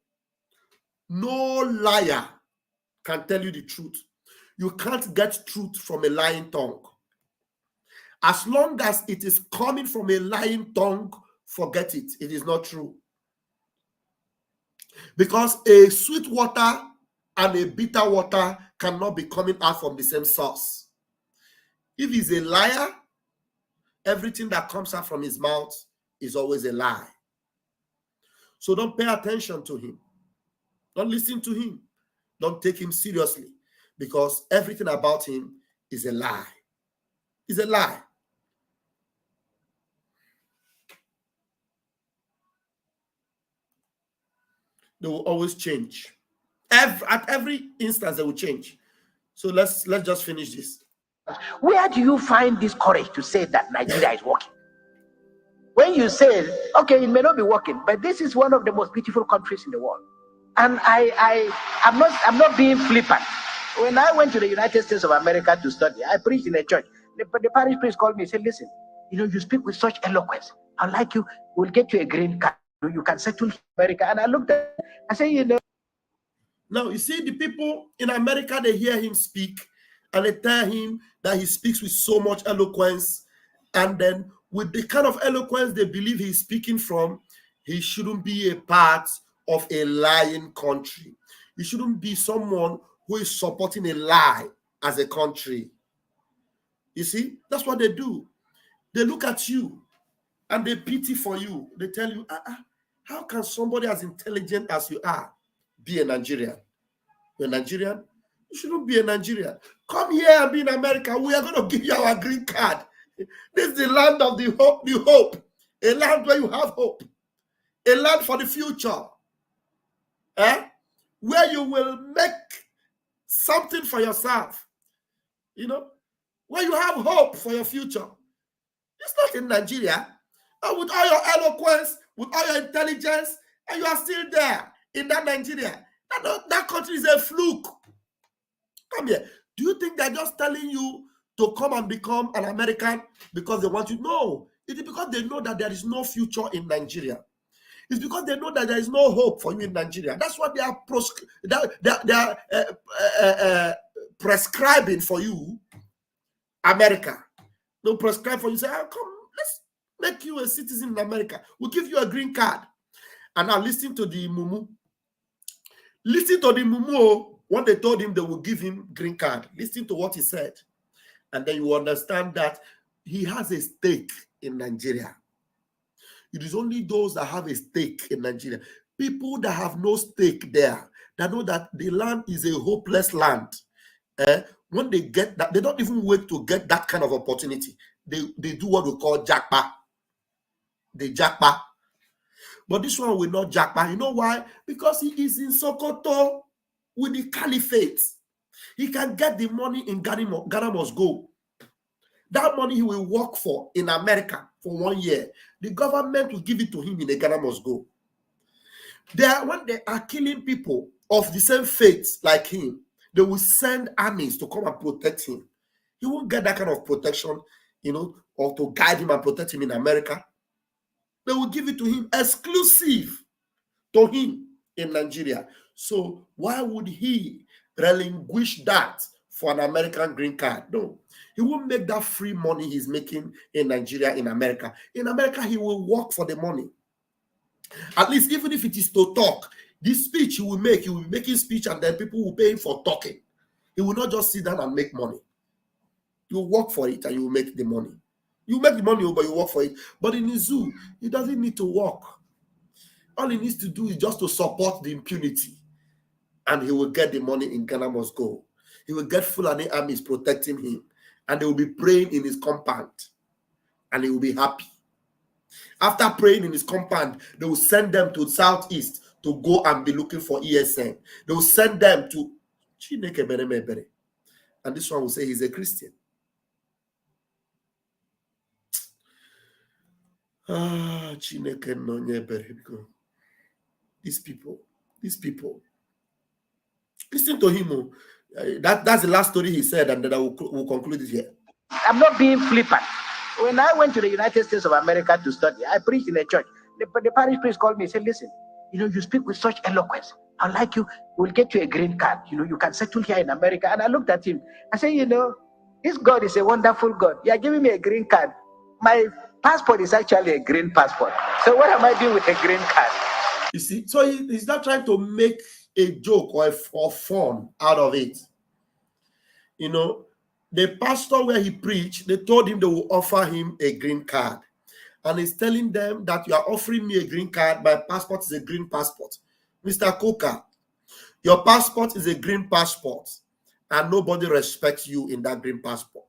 No liar can tell you the truth. You can't get truth from a lying tongue. As long as it is coming from a lying tongue, forget it. It is not true. Because a sweet water and a bitter water cannot be coming out from the same source. If he's a liar, everything that comes out from his mouth is always a lie. So don't pay attention to him. Don't listen to him. Don't take him seriously, because everything about him is a lie. It's a lie. They will always change. At every instance, they will change. So let's just finish this. Where do you find this courage to say that Nigeria is working? When you say, okay, it may not be working, but this is one of the most beautiful countries in the world. And I'm not being flippant. When I went to the United States of America to study, I preached in a church. The parish priest called me and said, listen, you speak with such eloquence. I'd like you, we'll get you a green card. You can settle in America. And I looked at it, I said, Now, you see, the people in America, they hear him speak, and they tell him that he speaks with so much eloquence. And then with the kind of eloquence they believe he's speaking from, he shouldn't be a part of a lying country. He shouldn't be someone who is supporting a lie as a country. You see, that's what they do. They look at you and they pity for you. They tell you, how can somebody as intelligent as you are be a Nigerian? You're a Nigerian? You shouldn't be a Nigerian. Come here and be in America. We are going to give you our green card. This is the land of the hope, new hope. A land where you have hope. A land for the future. Where you will make something for yourself. Where you have hope for your future. It's not in Nigeria. And with all your eloquence, with all your intelligence, and you are still there in that Nigeria. That country is a fluke. Come here. Do you think they're just telling you to come and become an American because they want you? No. It is because they know that there is no future in Nigeria. It's because they know that there is no hope for you in Nigeria. That's what they are prescribing for you, America. They'll prescribe for you. Say, come, let's make you a citizen in America. We'll give you a green card. And now listen to the mumu. Listen to the mumu when they told him they will give him green card. Listen to what he said. And then you understand that he has a stake in Nigeria. It is only those that have a stake in Nigeria. People that have no stake there, that know that the land is a hopeless land. When they get that, they don't even wait to get that kind of opportunity. They do what we call jackpot. They jackpot. But this one will not jackpot. You know why? Because he is in Sokoto with the caliphate. He can get the money in Ghana must go. That money he will work for in America for 1 year. The government will give it to him in the Ghana must go. When they are killing people of the same faith like him, they will send armies to come and protect him. He won't get that kind of protection, or to guide him and protect him in America. They will give it to him exclusive to him in Nigeria. So why would he relinquish that for an American green card. No, he won't make that free money he's making in Nigeria, in America. In America, he will work for the money. At least, even if it is to talk, this speech he will make, he will be making speech, and then people will pay him for talking. He will not just sit down and make money. You work for it and you will make the money. You make the money, but you work for it. But in the zoo, he doesn't need to work. All he needs to do is just to support the impunity, and he will get the money in Ghana must go. He will get Fulani armies protecting him, and they will be praying in his compound, and he will be happy. After praying in his compound, they will send them to Southeast to go and be looking for ESN. They will send them to Chineke Bere Mebere. And this one will say he's a Christian. Chineke no Nyebere. These people. Listen to him. That's the last story he said, and then we'll conclude it here. I'm not being flippant. When I went to the United States of America to study, I preached in a church. The parish priest called me and said, listen, you speak with such eloquence. I'd like you, we'll get you a green card. You can settle here in America. And I looked at him. I said, this God is a wonderful God. You're giving me a green card. My passport is actually a green passport. So what am I doing with a green card? You see, so he's not trying to make a joke or fun out of it. The pastor where he preached, they told him they will offer him a green card. And he's telling them that you are offering me a green card. My passport is a green passport. Mr. Kukah, your passport is a green passport, and nobody respects you in that green passport.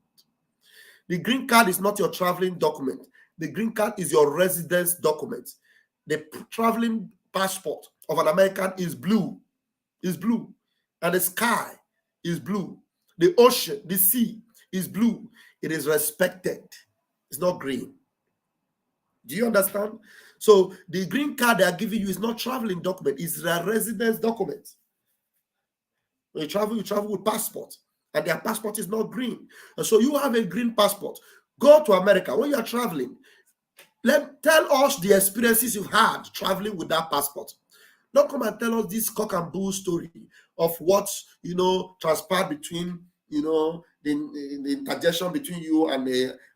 The green card is not your traveling document. The green card is your residence document. The traveling passport of an American is blue. Is blue. And the sky is blue. The ocean, the sea is blue. It is respected. It's not green. Do you understand? So the green card they are giving you is not traveling document. It's their residence document. When you travel with passport. And their passport is not green. And so you have a green passport. Go to America. When you are traveling, tell us the experiences you've had traveling with that passport. Don't come and tell us this cock and bull story of what transpired between the interjection between you and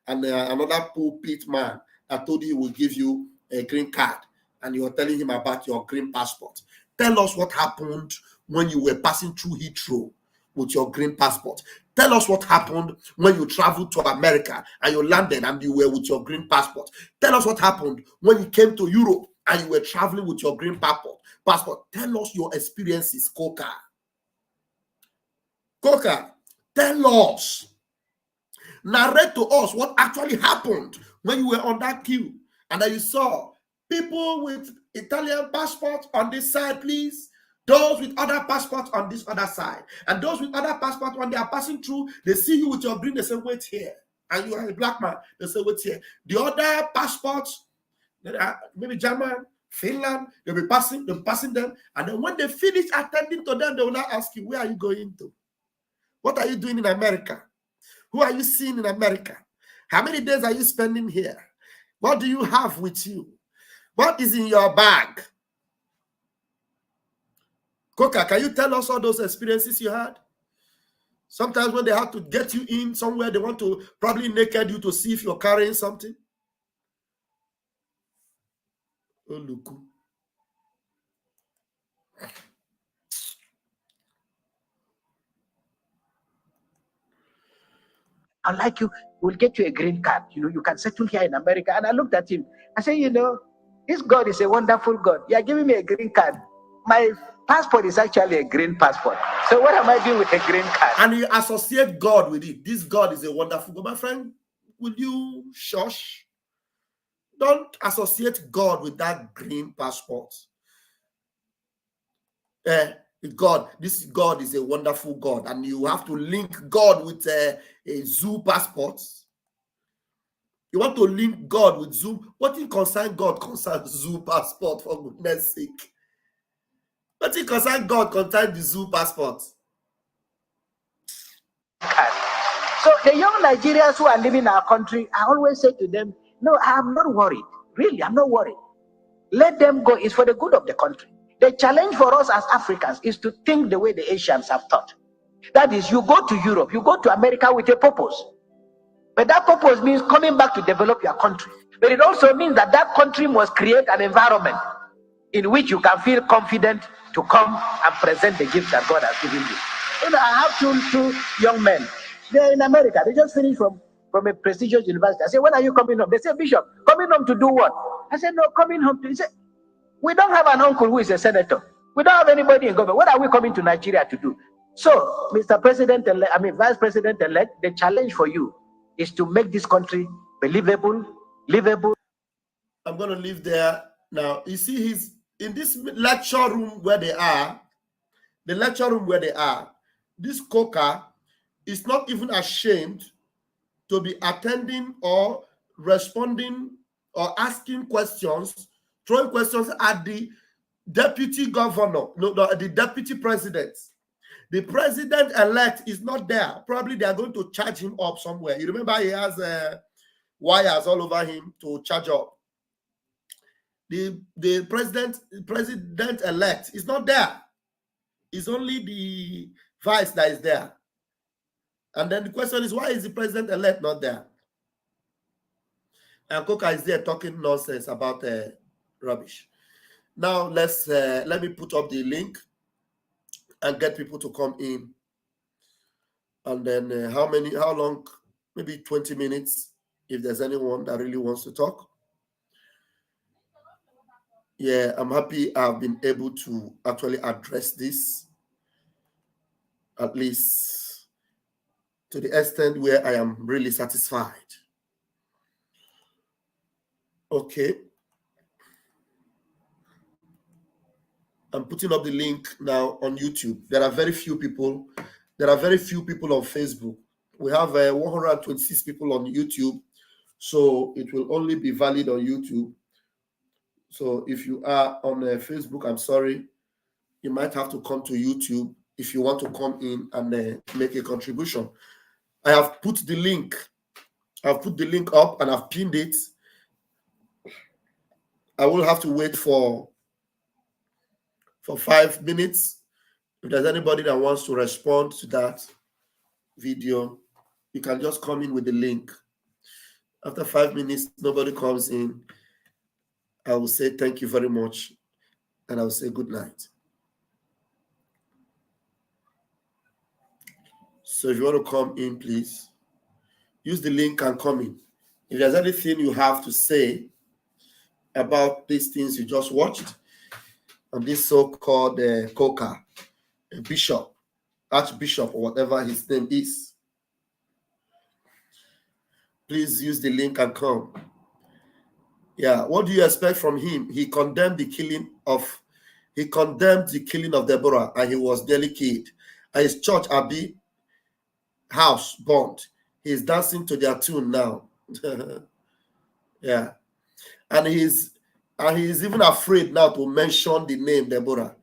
another pulpit man that told you he will give you a green card, and you're telling him about your green passport. Tell us what happened when you were passing through Heathrow with your green passport. Tell us what happened when you traveled to America and you landed and you were with your green passport. Tell us what happened when you came to Europe and you were traveling with your green passport. Tell us your experiences, Kukah. Kukah, tell us. Narrate to us what actually happened when you were on that queue and that you saw people with Italian passports on this side, please. Those with other passports on this other side. And those with other passports, when they are passing through, they see you with your green, they say, wait here. And you are a black man, they say, wait here. The other passports, maybe German, Finland, they'll be passing them. And then when they finish attending to them, they will not ask you, where are you going to? What are you doing in America? Who are you seeing in America? How many days are you spending here? What do you have with you? What is in your bag? Kukah, can you tell us all those experiences you had? Sometimes when they have to get you in somewhere, they want to probably naked you to see if you're carrying something. Oh, look. I'd like you, we'll get you a green card. You can settle here in America. And I looked at him. I said, this God is a wonderful God. You're giving me a green card. My passport is actually a green passport. So what am I doing with a green card? And you associate God with it. This God is a wonderful God. My friend, will you shush? Don't associate God with that green passport. This God is a wonderful God, and you have to link God with a zoo passport. You want to link God with zoo? What it concern God concerns zoo passport, for goodness sake. What it concern God concerns the zoo passport. So the young Nigerians who are living in our country, I always say to them, no, I'm not worried. Really, I'm not worried. Let them go. It's for the good of the country. The challenge for us as Africans is to think the way the Asians have thought. That is, you go to Europe, you go to America with a purpose. But that purpose means coming back to develop your country. But it also means that that country must create an environment in which you can feel confident to come and present the gifts that God has given you. You know, I have two young men. They're in America. They just finished from a prestigious university. I said, when are you coming home? They said, Bishop, coming home to do what? I said, no, coming home to... He said, we don't have an uncle who is a senator. We don't have anybody in government. What are we coming to Nigeria to do? So, Mr. Vice President-elect, the challenge for you is to make this country believable, livable. I'm going to leave there. Now, you see, he's in this lecture room where they are, the lecture room where they are, this Kukah is not even ashamed to be attending or responding or asking questions, throwing questions at the deputy governor, the deputy president. The president-elect is not there. Probably they are going to charge him up somewhere. You remember he has wires all over him to charge up. The president-elect is not there. It's only the vice that is there. And then the question is, why is the president-elect not there? And Kukah is there talking nonsense about rubbish. Now let me put up the link and get people to come in. And then how long? Maybe 20 minutes, if there's anyone that really wants to talk. Yeah, I'm happy I've been able to actually address this, at least to the extent where I am really satisfied. Okay. I'm putting up the link now on YouTube. There are very few people. There are very few people on Facebook. We have 126 people on YouTube, so it will only be valid on YouTube. So if you are on Facebook, I'm sorry, you might have to come to YouTube if you want to come in and make a contribution. I have put the link. I've put the link up and I've pinned it. I will have to wait for 5 minutes. If there's anybody that wants to respond to that video, you can just come in with the link. After 5 minutes, nobody comes in, I will say thank you very much and I will say good night. So if you want to come in, please use the link and come in. If there's anything you have to say about these things you just watched on this so-called Kukah, bishop, archbishop, or whatever his name is, please use the link and come. Yeah, what do you expect from him? He condemned the killing of Deborah, and he was nearly killed. And his church Abbey house burned. He's dancing to their tune now. Yeah, and he's even afraid now to mention the name Deborah.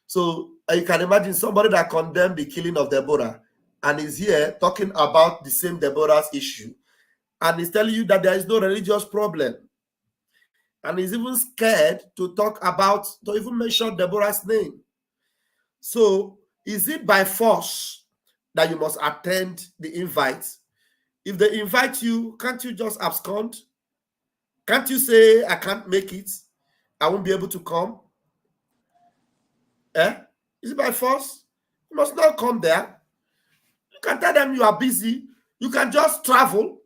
So you can imagine somebody that condemned the killing of Deborah and is here talking about the same Deborah's issue, and he's telling you that there is no religious problem. And he's even scared to even mention Deborah's name. So is it by force that you must attend the invite? If they invite you, can't you just abscond? Can't you say, I can't make it, I won't be able to come? Is it by force? You must not come there. You can tell them you are busy. You can just travel.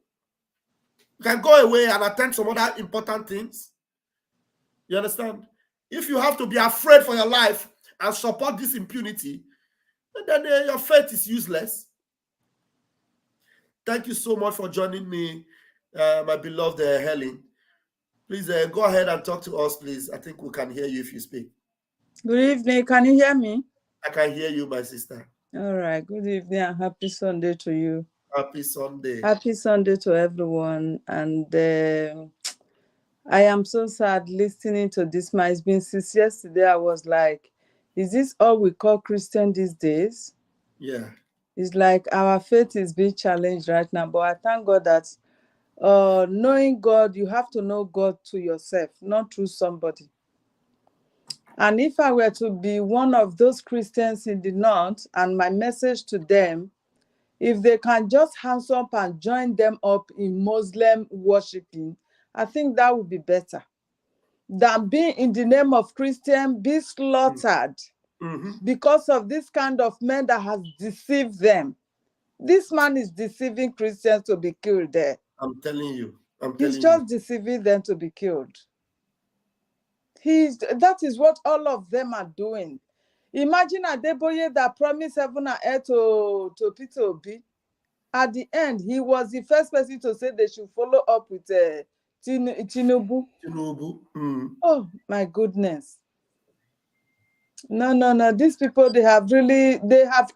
You can go away and attend some other important things. You understand? If you have to be afraid for your life and support this impunity, then your faith is useless. Thank you so much for joining me, my beloved Helen. Please go ahead and talk to us, please. I think we can hear you if you speak. Good evening. Can you hear me? I can hear you, my sister. All right. Good evening and happy Sunday to you. Happy Sunday. Happy Sunday to everyone. And I am so sad listening to this. It's been since yesterday. I was like, is this all we call Christian these days? Yeah. It's like our faith is being challenged right now. But I thank God that knowing God, you have to know God to yourself, not through somebody. And if I were to be one of those Christians in the north, and my message to them, if they can just hands up and join them up in Muslim worshiping, I think that would be better than being in the name of Christian, be slaughtered because of this kind of man that has deceived them. This man is deceiving Christians to be killed there. I'm telling you. He's just deceiving them to be killed. That is what all of them are doing. Imagine Adeboye that promised heaven and earth to Peter Obi. At the end, he was the first person to say they should follow up with Tinubu. Oh my goodness. No. These people, they have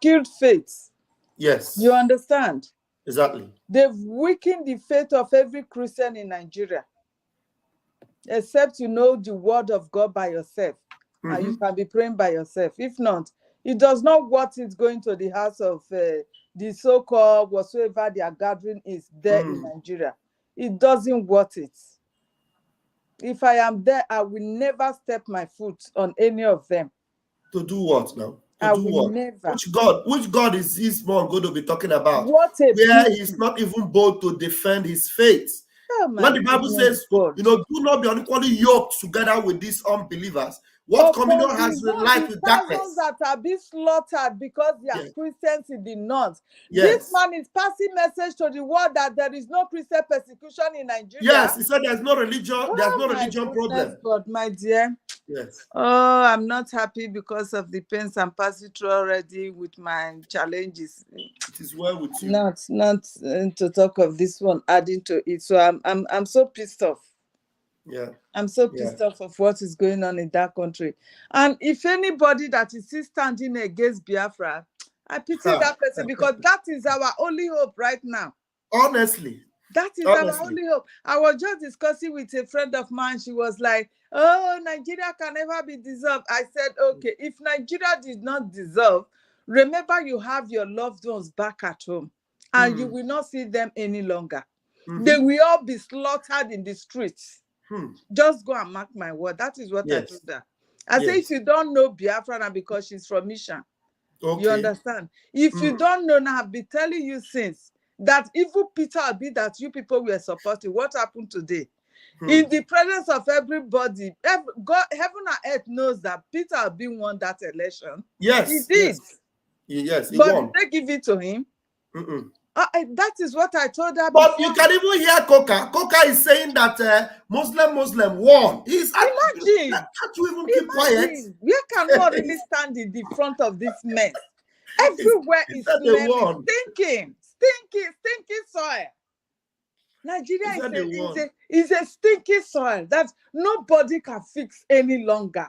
killed faith. Yes. You understand? Exactly. They've weakened the faith of every Christian in Nigeria. Except you know the word of God by yourself. And you can be praying by yourself. If not, it does not worth it going to the house of the so-called whatsoever their gathering is there in Nigeria. It doesn't worth it. If I am there, I will never step my foot on any of them. To do what now? I will never. Which God is this man going to be talking about? What a where he's not even bold to defend his faith. Oh, when the Bible says, God. do not be unequally yoked together with these unbelievers. What communion has light with darkness? That are being slaughtered because they are Christians in the north. Yes. This man is passing message to the world that there is no Christian persecution in Nigeria. Yes, he said there's no religion. There's no religion problem. God, my dear. Yes. Oh, I'm not happy because of the pains I'm passing through already with my challenges. It is well with you. Not to talk of this one adding to it. So I'm so pissed off. Yeah. I'm so pissed off of what is going on in that country. And if anybody that is still standing against Biafra, I pity that person because that is our only hope right now. Honestly. That is our only hope. I was just discussing with a friend of mine. She was like, oh, Nigeria can never be dissolved. I said, okay, if Nigeria did not dissolve, remember you have your loved ones back at home and you will not see them any longer. They will all be slaughtered in the streets. Just go and mark my word. That is what I told her. I say, if you don't know Biafra, because she's from Mishan, you understand? If you don't know, now I've been telling you since that evil Peter Obi that you people were supporting, what happened today? In the presence of everybody, God, heaven and earth knows that Peter Obi won that election. Yes, he did. Yes, he but won. Did they give it to him? That is what I told her. But you can even hear Kukah. Kukah is saying that Muslim won. Imagine. Can't you even keep quiet? You cannot really stand in the front of this mess. Everywhere is stinking soil. Nigeria is a stinky soil that nobody can fix any longer.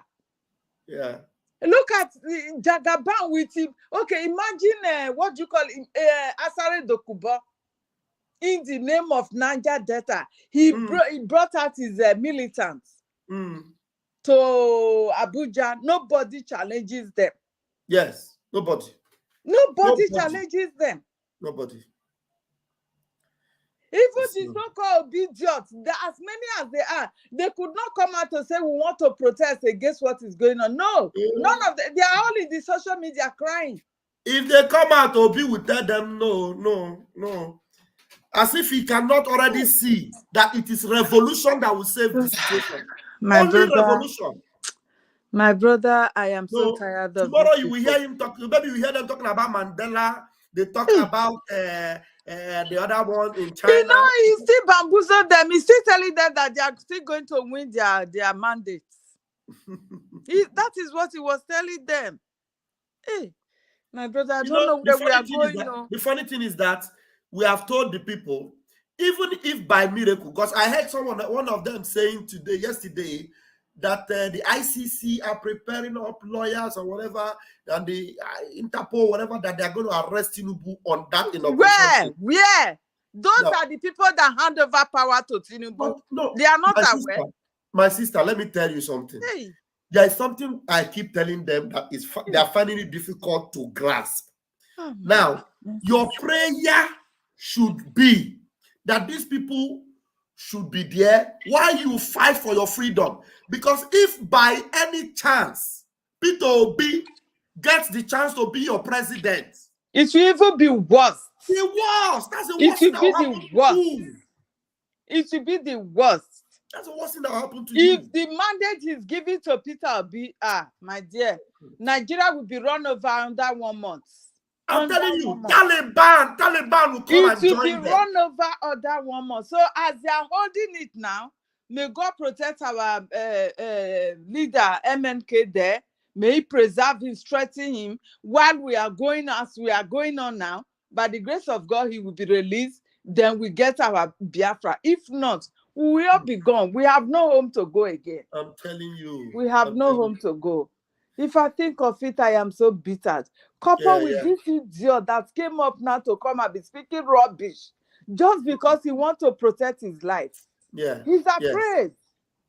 Yeah. Look at Jagaban with him. Okay, imagine what you call him, Asare Dokubo. In the name of Niger Delta, he brought out his militants to Abuja. Nobody challenges them. Yes, nobody. Nobody challenges them. Nobody. Even the so-called idiots, as many as they are, they could not come out to say we want to protest against what is going on. No, none of them. They are all in the social media crying. If they come out, Obi will tell them no. As if he cannot already see that it is revolution that will save the situation. Only revolution. My brother, I am so tired of tomorrow you will hear him talk. Maybe you hear them talking about Mandela. They talk about the other one in China. You know, he still bamboozled them. He's still telling them that they are still going to win their mandates. That is what he was telling them. Hey, my brother, I don't know where we are going. The funny thing is that we have told the people, even if by miracle, because I heard one of them saying yesterday, that the ICC are preparing up lawyers or whatever, and the Interpol, whatever, that they are going to arrest Tinubu on that inauguration. Where? Those are the people that hand over power to Tinubu. No, they are not aware. My sister, let me tell you something. Hey. There is something I keep telling them that they are finding it difficult to grasp. Now, your prayer should be that these people should be there while you fight for your freedom. Because if by any chance Peter Obi gets the chance to be your president, it will even be worse. the worst. That's the It worst thing will that be will happen the to worst. you. It will be the worst. That's the worst thing that will happen to If you. the mandate is given to Peter Obi, my dear, Nigeria will be run over under 1 month. I'm Under telling 1 you, month. Taliban will come It and will be join them. run over under 1 month. So as they are holding it now, may God protect our leader, MNK there. May he preserve him, strengthen him while we are going as we are going on now. By the grace of God, he will be released. Then we get our Biafra. If not, we will be gone. We have no home to go again. I'm telling you. We have no home to go. If I think of it, I am so bitter. Coupled with this idiot that came up now to come and be speaking rubbish just because he wants to protect his life. Yeah. He's afraid.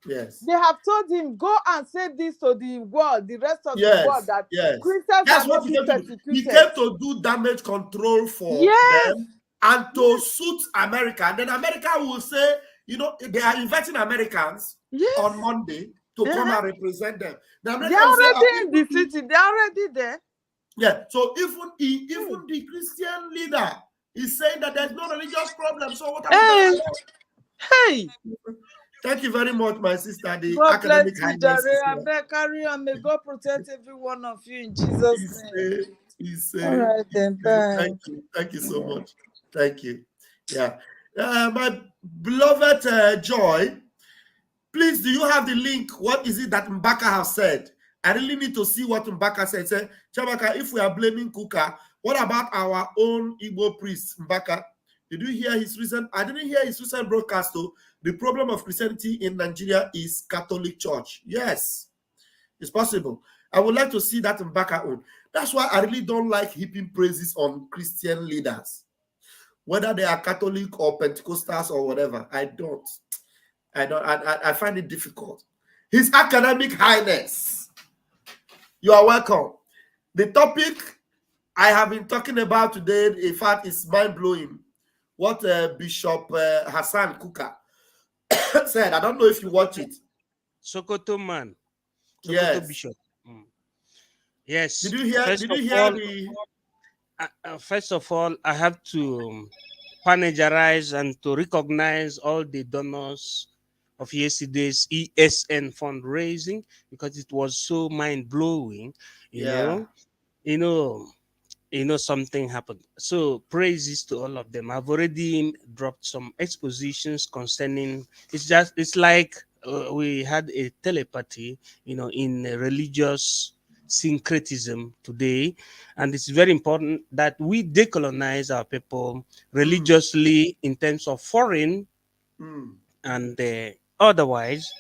Yes. They have told him, go and say this to the world, the rest of the world, that Christians That's are what not he being came to do. He persecuted. came to do damage control for Yes. them and to suit America. And then America will say, you know, they are inviting Americans on Monday to come and represent them. The They're already in the city. They're already there. Yeah. So even the Christian leader is saying that there's no religious problem. So what are we talking about? Hey. Thank you very much, my sister. The God academic bless you, Jare. I beg, carry on. May God protect every one of you in Jesus' name. All right, then. Bye. Thank you so much. Thank you. Yeah. My beloved Joy, please, do you have the link? What is it that Mbaka has said? I really need to see what Mbaka said. Say, Chabaka, if we are blaming Kukah, what about our own Igbo priest, Mbaka? Did you hear his recent? I didn't hear his recent broadcast, though. The problem of Christianity in Nigeria is Catholic Church. Yes, it's possible. I would like to see that Mbaka on. That's why I really don't like heaping praises on Christian leaders, whether they are Catholic or Pentecostals or whatever. I find it difficult. His Academic Highness, you are welcome. The topic I have been talking about today, in fact, is mind-blowing. What Bishop Hasan Kukah said. I don't know if you watch it. Sokoto man. Sokoto yes. Bishop. Yes. Did you hear? First of all, I have to panegyrize and to recognize all the donors of yesterday's ESN fundraising, because it was so mind-blowing. You know something happened. So praises to all of them. I've already dropped some expositions concerning. It's like we had a telepathy, in religious syncretism today, and it's very important that we decolonize our people religiously in terms of foreign and otherwise,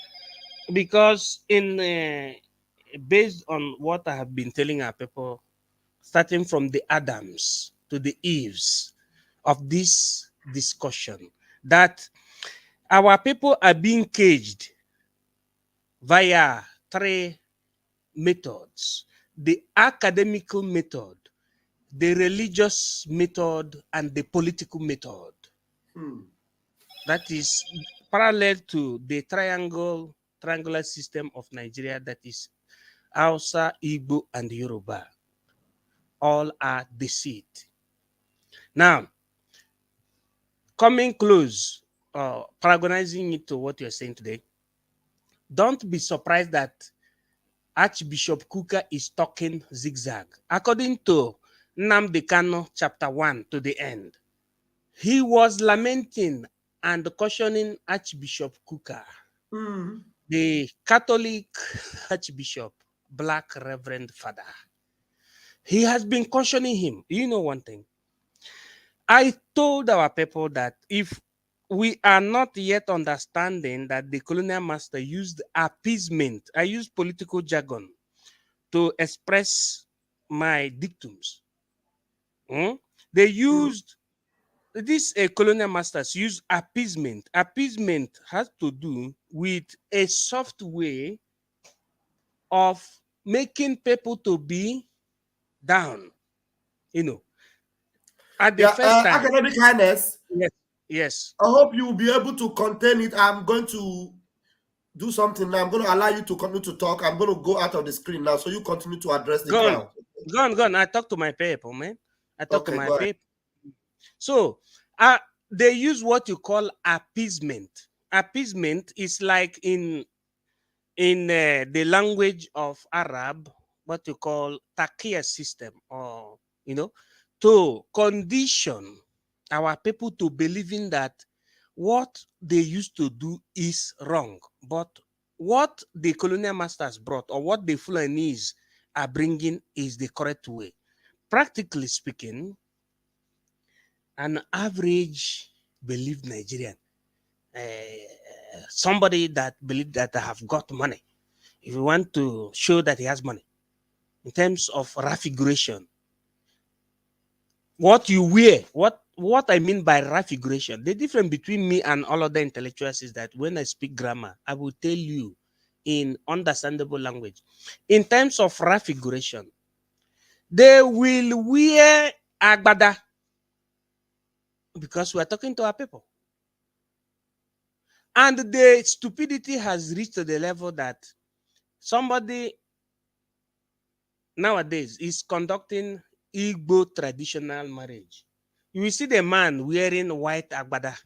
because based on what I have been telling our people, starting from the Adams to the Eves of this discussion, that our people are being caged via 3 methods: the academical method, the religious method, and the political method. That is parallel to the triangular system of Nigeria, that is Hausa, Igbo, and Yoruba. All are deceived. Now, coming close, paragonizing it to what you're saying today, don't be surprised that Archbishop Kukah is talking zigzag. According to Nnamdi Kanu, chapter 1 to the end, he was lamenting and cautioning Archbishop Kukah, the Catholic Archbishop, Black Reverend Father. He has been cautioning him. You know one thing, I told our people that if we are not yet understanding that the colonial master used appeasement, I use political jargon to express my dictums. They used, these colonial masters use appeasement. Appeasement has to do with a soft way of making people to be down, at the first time. Academic Highness. Yes. Yes. I hope you will be able to contain it. I'm going to do something now. I'm going to allow you to continue to talk. I'm going to go out of the screen now, so you continue to address the Go on. crowd. Go on. I talk to my people, man. I talk to Okay, my go ahead. people. So they use what you call appeasement. Appeasement is like in the language of Arab, what you call takia system, or to condition our people to believing that what they used to do is wrong, but what the colonial masters brought or what the Fulanese are bringing is the correct way. Practically speaking, an average believed Nigerian, somebody that believe that I have got money, if you want to show that he has money in terms of raffiguration, what you wear, what I mean by raffiguration, the difference between me and all other intellectuals is that when I speak grammar, I will tell you in understandable language. In terms of raffiguration, they will wear agbada because we are talking to our people. And the stupidity has reached to the level that somebody nowadays is conducting Igbo traditional marriage. You will see the man wearing white agbada,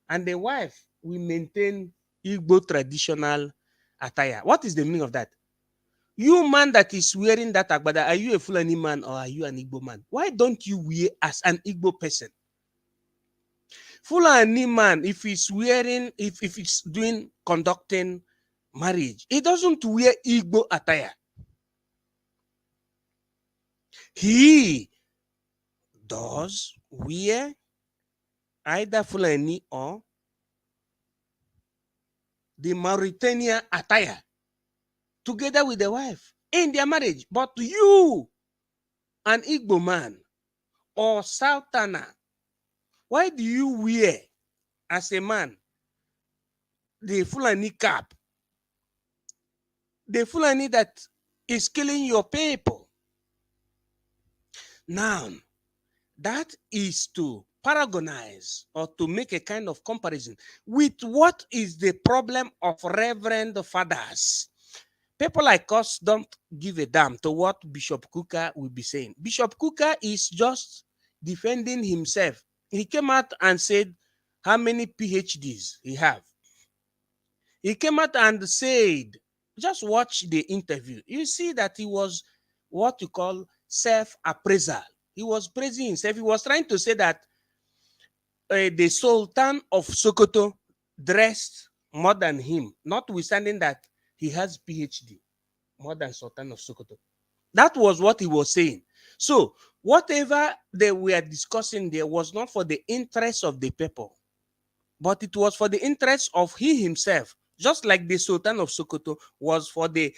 and the wife will maintain Igbo traditional attire. What is the meaning of that? You man that is wearing that agbada, are you a Fulani man or are you an Igbo man? Why don't you wear as an Igbo person? Fulani man, if he's wearing, if he's doing conducting marriage, he doesn't wear Igbo attire. He does wear either Fulani or the Mauritania attire together with the wife in their marriage. But you, an Igbo man or Southerner, why do you wear as a man the Fulani cap? The Fulani that is killing your people. Now, that is to paragonize or to make a kind of comparison with what is the problem of Reverend Fathers. People like us don't give a damn to what Bishop Kukah will be saying. Bishop Kukah is just defending himself. He came out and said how many PhDs he have. He came out and said, just watch the interview. You see that he was what you call self-appraisal. He was praising himself. He was trying to say that the Sultan of Sokoto dressed more than him, notwithstanding that he has PhD more than Sultan of Sokoto. That was what he was saying. So whatever they were discussing there was not for the interest of the people, but it was for the interest of he himself, just like the Sultan of Sokoto was for the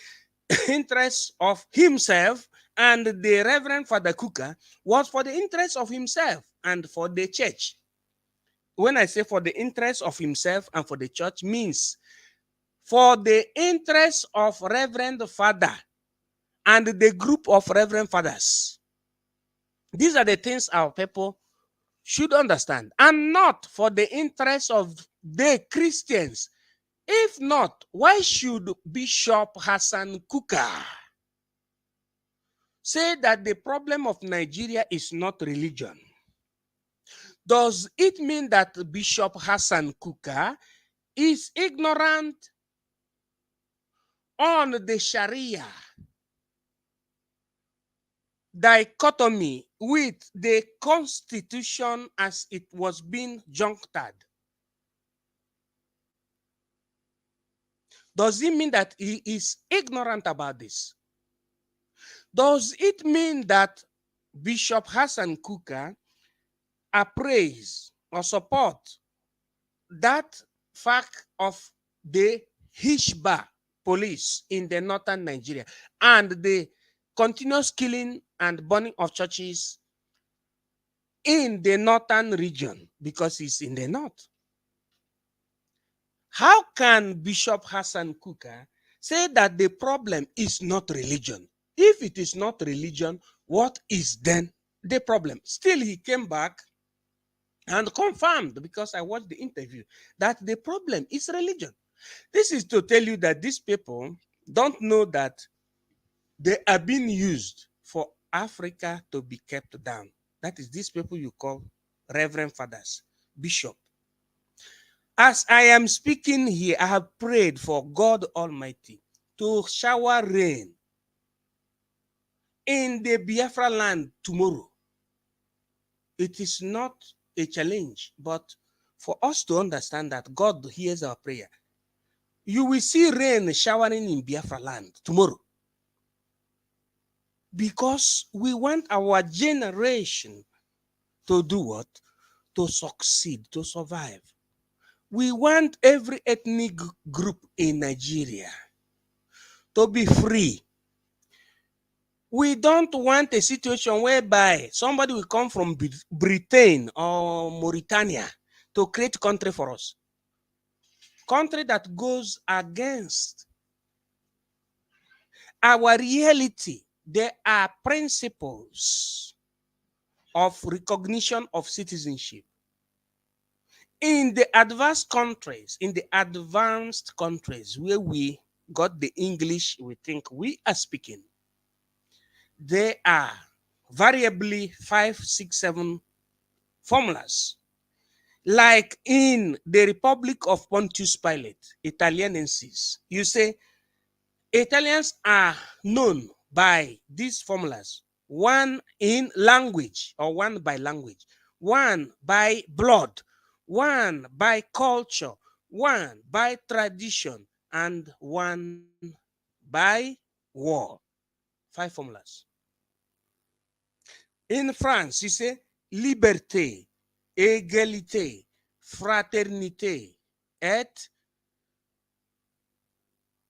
interest of himself, and the Reverend Father Kukah was for the interest of himself and for the church. When I say for the interest of himself and for the church, means for the interest of Reverend Father and the group of Reverend Fathers. These are the things our people should understand, and not for the interest of the Christians. If not, why should Bishop Hasan Kukah say that the problem of Nigeria is not religion? Does it mean that Bishop Hasan Kukah is ignorant on the Sharia dichotomy with the constitution as it was being junctured? Does it mean that he is ignorant about this? Does it mean that Bishop Hasan Kukah appraise or support that fact of the Hishba police in the northern Nigeria and the continuous killing and burning of churches in the northern region because he's in the north? How can Bishop Hasan Kukah say that the problem is not religion? If it is not religion, what is then the problem? Still, he came back and confirmed, because I watched the interview, that the problem is religion. This is to tell you that these people don't know that they are being used for Africa to be kept down. That is these people you call reverend fathers, bishop. As I am speaking here, I have prayed for God Almighty to shower rain in the Biafra land tomorrow. It is not a challenge, but for us to understand that God hears our prayer. You will see rain showering in Biafra land tomorrow, because we want our generation to do what? To succeed, to survive. We want every ethnic group in Nigeria to be free. We don't want a situation whereby somebody will come from Britain or Mauritania to create country for us. Country that goes against our reality. There are principles of recognition of citizenship. In the advanced countries where we got the English we think we are speaking, there are variably 5, 6, 7 formulas. Like in the Republic of Pontius Pilate, Italianensis, you say Italians are known by these formulas. One in language, or one by language, one by blood, one by culture, one by tradition, and one by war. 5 formulas. In France, you say liberté, égalité, fraternité, et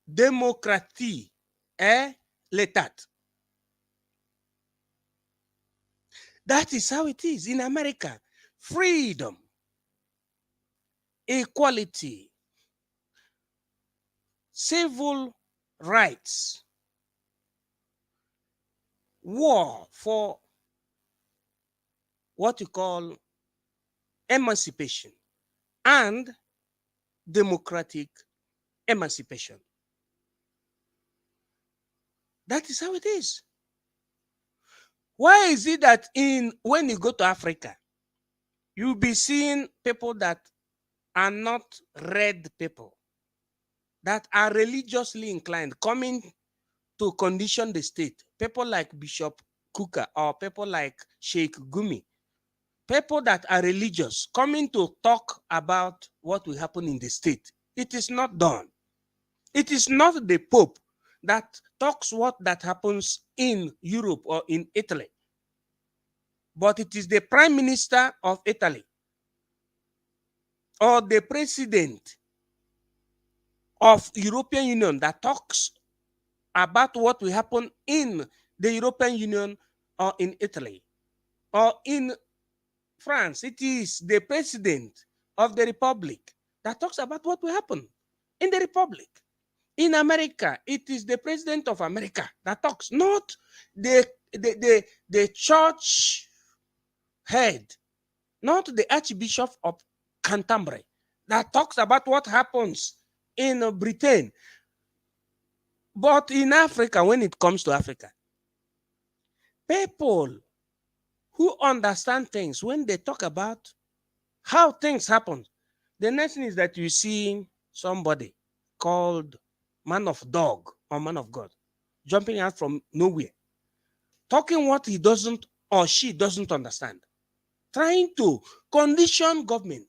démocratie, et l'état. That is how it is in America. Freedom, equality, civil rights, war for what you call emancipation, and democratic emancipation. That is how it is. Why is it that when you go to Africa, you'll be seeing people that are not red people, that are religiously inclined, coming to condition the state? People like Bishop Kukah or people like Sheikh Gumi, people that are religious, coming to talk about what will happen in the state. It is not done. It is not the Pope that talks what that happens in Europe or in Italy, but it is the Prime Minister of Italy or the President of European Union that talks about what will happen in the European Union or in Italy or in France. It is the President of the Republic that talks about what will happen in the Republic. In America, it is the President of America that talks, not the church head, not the Archbishop of Canterbury that talks about what happens in Britain. But in Africa, when it comes to Africa, people who understand things, when they talk about how things happen, the next thing is that you see somebody called man of dog or man of God jumping out from nowhere, talking what he doesn't or she doesn't understand, trying to condition government.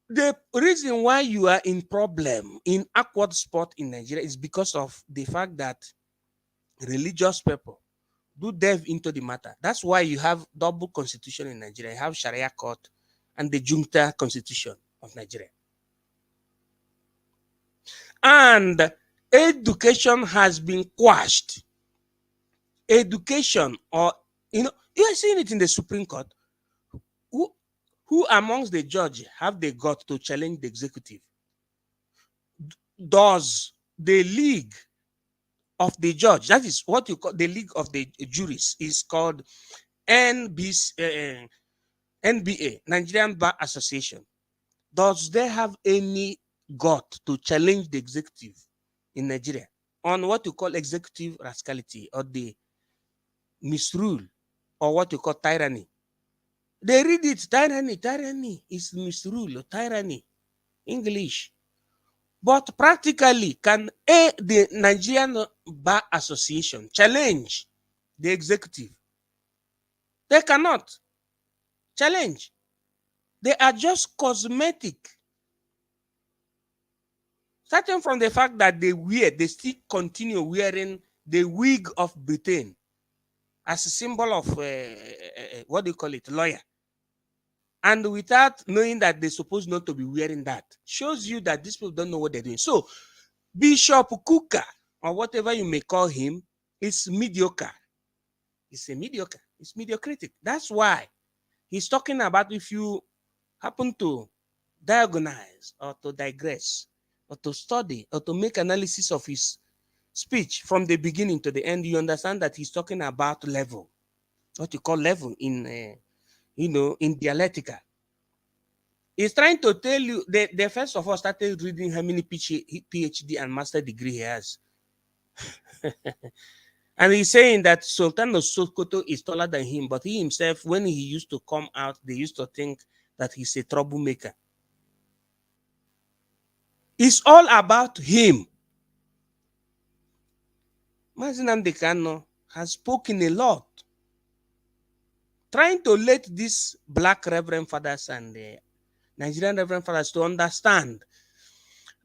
The reason why you are in problem, in awkward spot in Nigeria, is because of the fact that religious people do delve into the matter. That's why you have double constitution in Nigeria. You have Sharia court and the junta constitution of Nigeria. And education has been quashed. Education, or you are seeing it in the Supreme Court. Who amongst the judge have they got to challenge the executive? Does the league of the judge, that is what you call the league of the juries, is called NBC, NBA, Nigerian Bar Association, does they have any gut to challenge the executive in Nigeria on what you call executive rascality or the misrule or what you call tyranny? They read it tyranny. Tyranny is misrule or tyranny, English. But practically, can the Nigerian Bar Association challenge the executive? They cannot challenge. They are just cosmetic. Starting from the fact that they still continue wearing the wig of Britain as a symbol of what do you call it, lawyer, and without knowing that they're supposed not to be wearing that, shows you that these people don't know what they're doing. So Bishop Kukah, or whatever you may call him, is mediocre. He's a mediocre. It's mediocrity. That's why he's talking about if you happen to diagnose or to digress or to study or to make analysis of his speech from the beginning to the end, you understand that he's talking about level, what you call level in, in dialectical. He's trying to tell you that they first of all started reading how many PhD and master degree he has. And he's saying that Sultan of Sokoto is taller than him, but he himself, when he used to come out, they used to think that he's a troublemaker. It's all about him. Mazi Nnamdi Kanu has spoken a lot, trying to let these black reverend fathers and the Nigerian reverend fathers to understand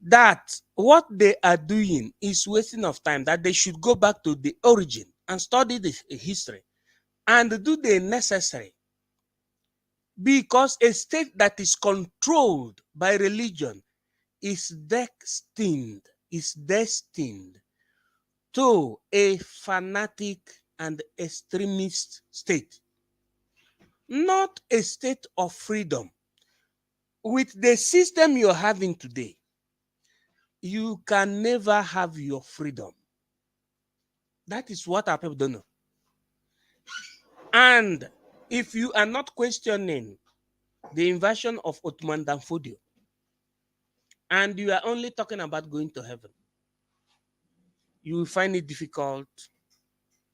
that what they are doing is wasting of time, that they should go back to the origin and study the history and do the necessary. Because a state that is controlled by religion is destined to a fanatic and extremist state, not a state of freedom. With the system you're having today, you can never have your freedom. That is what our people don't know. And if you are not questioning the invasion of Ottoman Danfodio, and you are only talking about going to heaven, you will find it difficult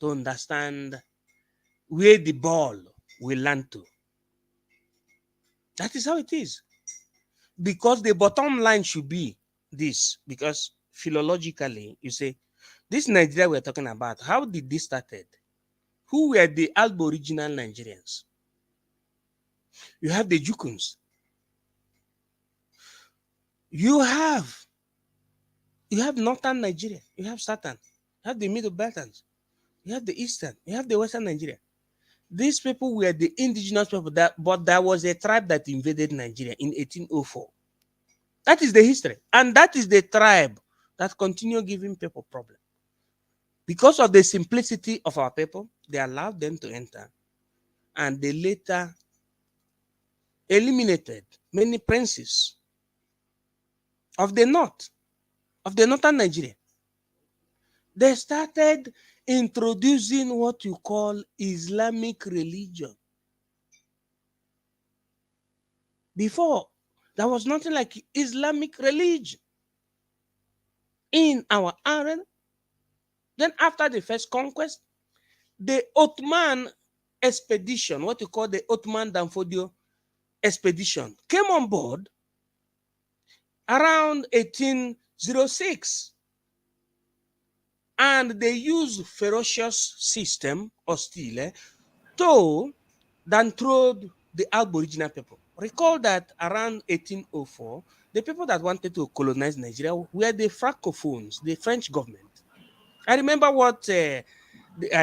to understand where the ball will land to. That is how it is. Because the bottom line should be this, because philologically, you say, this Nigeria we're talking about, how did this started? Who were the Aboriginal Nigerians? You have the Jukuns. You have northern Nigeria. You have Southern. You have the Middle Beltons. You have the Eastern. You have the Western Nigeria. These people were the indigenous people, but there was a tribe that invaded Nigeria in 1804. That is the history. And that is the tribe that continue giving people problem. Because of the simplicity of our people, they allowed them to enter. And they later eliminated many princes of the north, of the northern Nigeria. They started introducing what you call Islamic religion. Before, there was nothing like Islamic religion in our area. Then after the first conquest, the Ottoman expedition, what you call the Ottoman Danfodio expedition, came on board around 1806. And they used ferocious system, hostile, to dethron the Aboriginal people. Recall that around 1804, the people that wanted to colonize Nigeria were the Francophones, the French government. I remember what I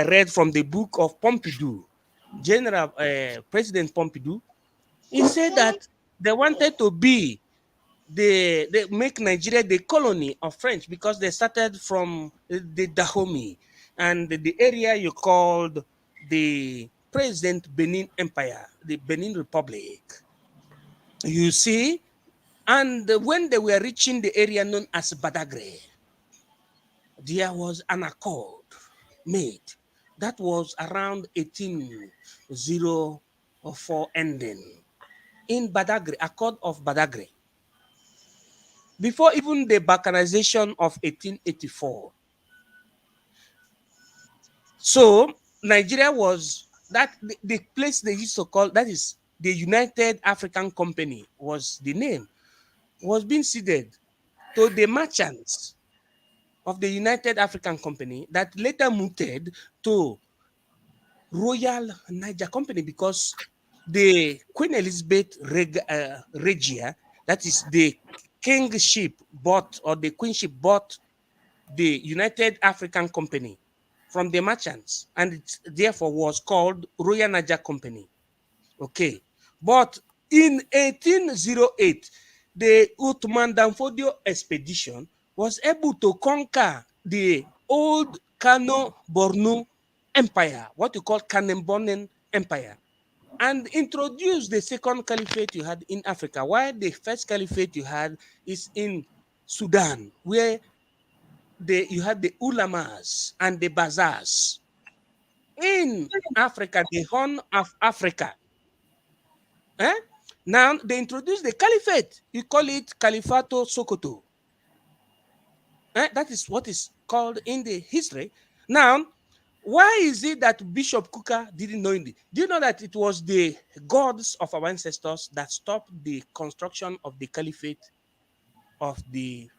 read from the book of Pompidou, President Pompidou. He said that they wanted to be they make Nigeria the colony of French because they started from the Dahomey and the area you called the present Benin Empire, the Benin Republic. You see, and when they were reaching the area known as Badagry, there was an accord made. That was around 1804. for ending in Badagry, Accord of Badagry. Before even the balkanization of 1884. So Nigeria was that the place they used to call, that is the United African Company was the name, was being ceded to the merchants of the United African Company that later muted to Royal Niger Company because the Queen Elizabeth Regia, that is the kingship bought, or the queenship bought the United African Company from the merchants, and it therefore was called Royal Niger Company. Okay. But in 1808, the Uthman Danfodio expedition was able to conquer the old Kano Borno Empire, what you call Kanem-Borno Empire, and introduce the second caliphate you had in Africa, while the first caliphate you had is in Sudan, where you had the ulamas and the bazaars. In Africa, the Horn of Africa. Now they introduced the caliphate. You call it Califato Sokoto. That is what is called in the history. Now, why is it that Bishop Kukah didn't know it? Do you know that it was the gods of our ancestors that stopped the construction of the caliphate of the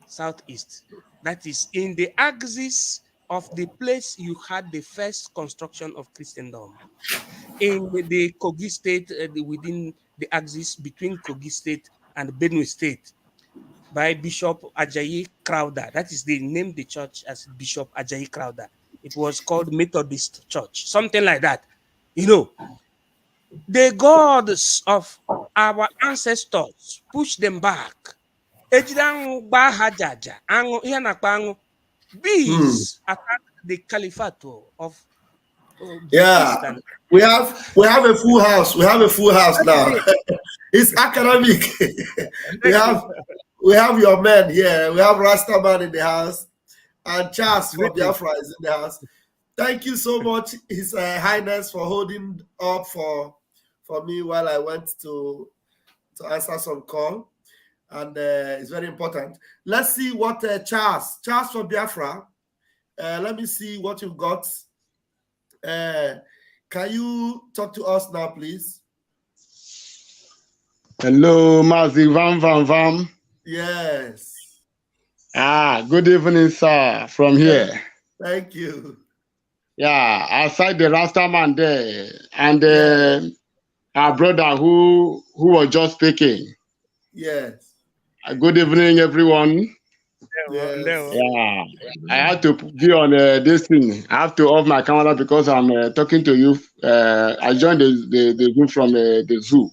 southeast? That is in the axis of the place you had the first construction of Christendom. In the Kogi state, within the axis between Kogi state and Benue state, by Bishop Ajayi Crowder. That is, they named the church as Bishop Ajayi Crowder. It was called Methodist Church, something like that. You know, the gods of our ancestors pushed them back. Bees attacked the caliphate of Yeah, we have a full house. We have a full house now. It's academic. we have your men here. We have Rasta Man in the house, and Charles for Biafra is in the house. Thank you so much, His Highness, for holding up for me while I went to answer some call, and it's very important. Let's see what Charles for Biafra. Let me see what you've got. Can you talk to us now, please? Hello, Mazi Vam. Yes. Good evening, sir, from here. Thank you. Yeah, outside the Rasta Man there, and our brother who was just speaking. Yes. Good evening, everyone. Yes. Yeah, I had to be on this thing. I have to off my camera because I'm talking to you. I joined the Zoom from the zoo.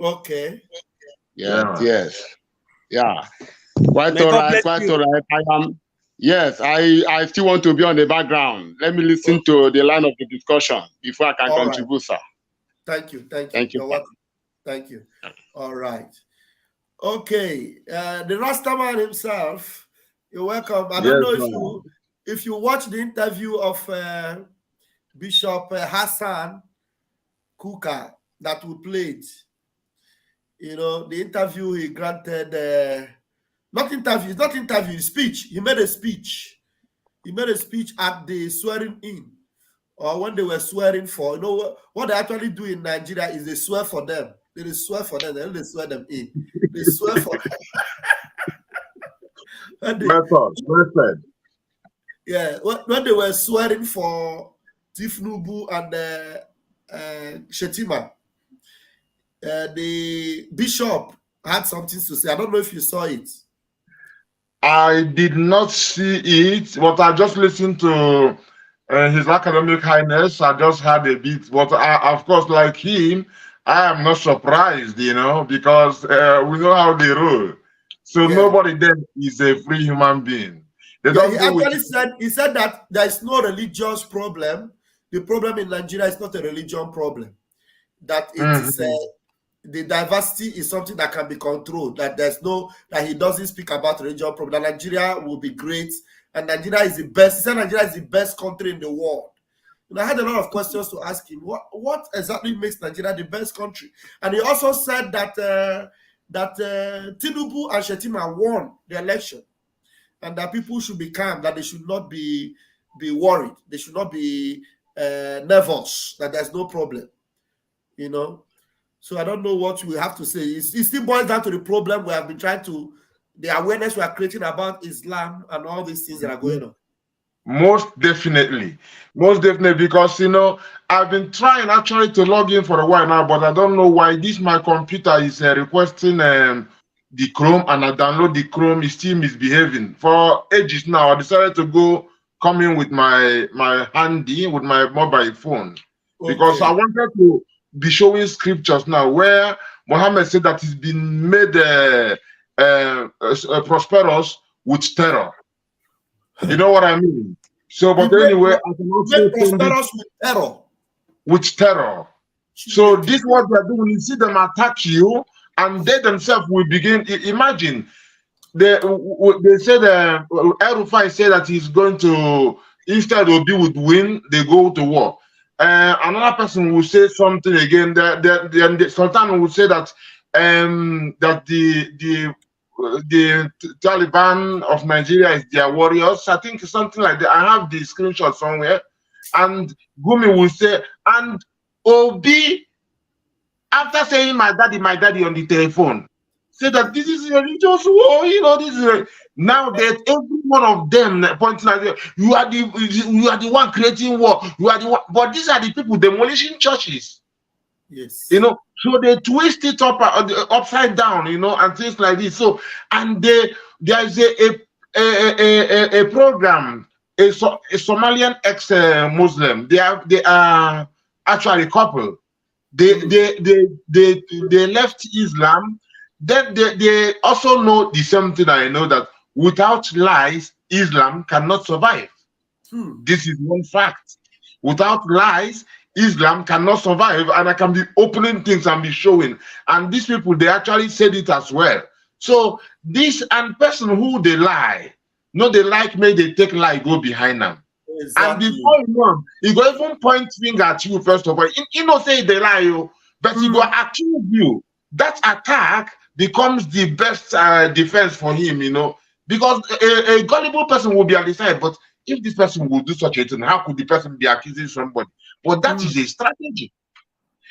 Okay. Yes. Yeah. Quite all right. I am. Yes, I still want to be on the background. Let me listen to the line of the discussion before I can contribute, sir. Thank you. You're welcome. Thank you. All right. Okay. The Rastaman himself, you're welcome. I don't know if you watch the interview of Bishop Hasan Kukah that we played. You know, the interview he granted, not interview, speech. He made a speech. He made a speech at the swearing in, or when they were swearing for. You know what they actually do in Nigeria is they swear for them. They swear for them, then they swear them in. They swear for them. Yeah, when they were swearing for Tifnubu and Shetima, the bishop had something to say. I don't know if you saw it. I did not see it, but I just listened to His Academic Highness. I just had a bit, but of course, like him, I am not surprised, you know, because we know how they roll. So nobody then is a free human being. He said that there is no religious problem. The problem in Nigeria is not a religion problem. That it is the diversity is something that can be controlled. That he doesn't speak about religion problem. That Nigeria will be great, and Nigeria is the best. He said Nigeria is the best country in the world. And I had a lot of questions to ask him. What exactly makes Nigeria the best country? And he also said that Tinubu and Shetima won the election, and that people should be calm, that they should not be worried, they should not be nervous, that there's no problem, you know. So I don't know what we have to say. It still boils down to the problem we have been trying to, the awareness we are creating about Islam and all these things that are going on. Most definitely, because I've been trying actually to log in for a while now, but I don't know why my computer is requesting the Chrome, and I download the Chrome, it's still misbehaving for ages now. I decided to come in with my handy, with my mobile phone, because I wanted to be showing scriptures now where Muhammad said that he's been made prosperous with terror. You know what I mean? So, but anyway, I can also prosperous with terror. With terror. So this is what they're doing. You see them attack you, and they themselves will begin. Imagine they said El-Rufai said that he's going to, instead of be with wind, they go to war. Another person will say something again. The Sultan will say that that the Taliban of Nigeria is their warriors. I think something like that. I have the screenshot somewhere. And Gumi will say, and Obi, after saying my daddy on the telephone, say that this is a religious war, this is now that every one of them pointing at you are the one creating war, you are the one, but these are the people demolishing churches. Yes. So they twist it upside down, and things like this. So, and there is a program, a Somalian ex-Muslim. They are actually a couple. They left Islam. Then they also know the same thing. I know that without lies, Islam cannot survive. This is one fact. Without lies, Islam cannot survive, and I can be opening things and be showing. And these people, they actually said it as well. So this and person who they lie, they like me, they take lie, go behind them. Exactly. And before you know, he go even point finger at you first of all. Say they lie you, but he go accuse you. That attack becomes the best defense for him, because a gullible person will be on the side, but if this person will do such a thing, how could the person be accusing somebody? But that is a strategy.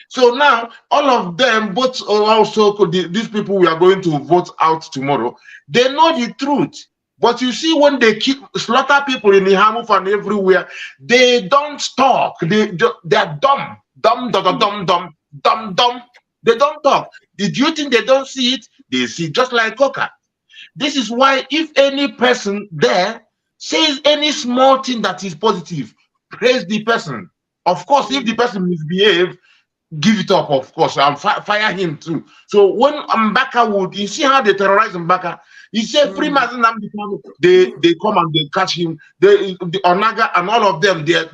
So now, all of them, both also these people we are going to vote out tomorrow, they know the truth. But you see, when they slaughter people in the Hamuf and everywhere, they don't talk. They are dumb. They don't talk. Do you think they don't see it? They see, just like Kukah. This is why if any person there says any small thing that is positive, praise the person. Of course, if the person misbehave, give it up, of course, and fire him too. So when Mbaka would, you see how they terrorize Mbaka? He said, they come and they catch him. The Onaga and all of them, they're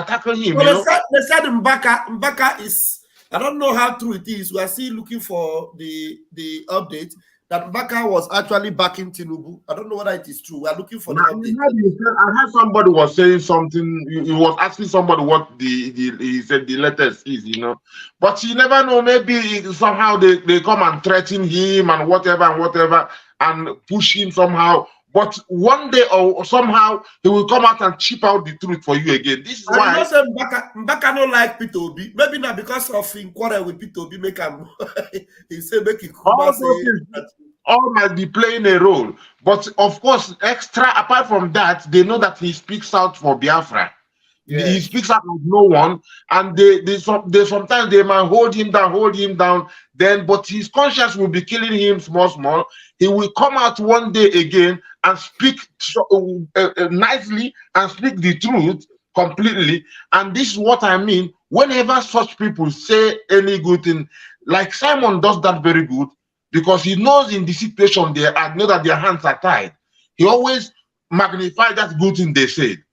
tackling him. Well, they said Mbaka is, I don't know how true it is. We are still looking for the update that Mbaka was actually backing Tinubu. I don't know whether it is true. We are looking for the update. I heard somebody was saying something. He was asking somebody what he said the latest is, But you never know. Maybe somehow they come and threaten him and whatever and push him somehow. But one day or somehow he will come out and chip out the truth for you again. This is why. I say Mbaka don't like Peter Obi. Maybe not because of him quarrel with Peter Obi. Make him he say make him all might be playing a role, but of course, apart from that, they know that he speaks out for Biafra. Yes. He speaks out with no one, and they sometimes they might hold him down. Then, but his conscience will be killing him small. He will come out one day again and speak nicely and speak the truth completely. And this is what I mean. Whenever such people say any good thing, like Simon does that very good. Because he knows in the situation I know that their hands are tied. He always magnifies that good thing they said.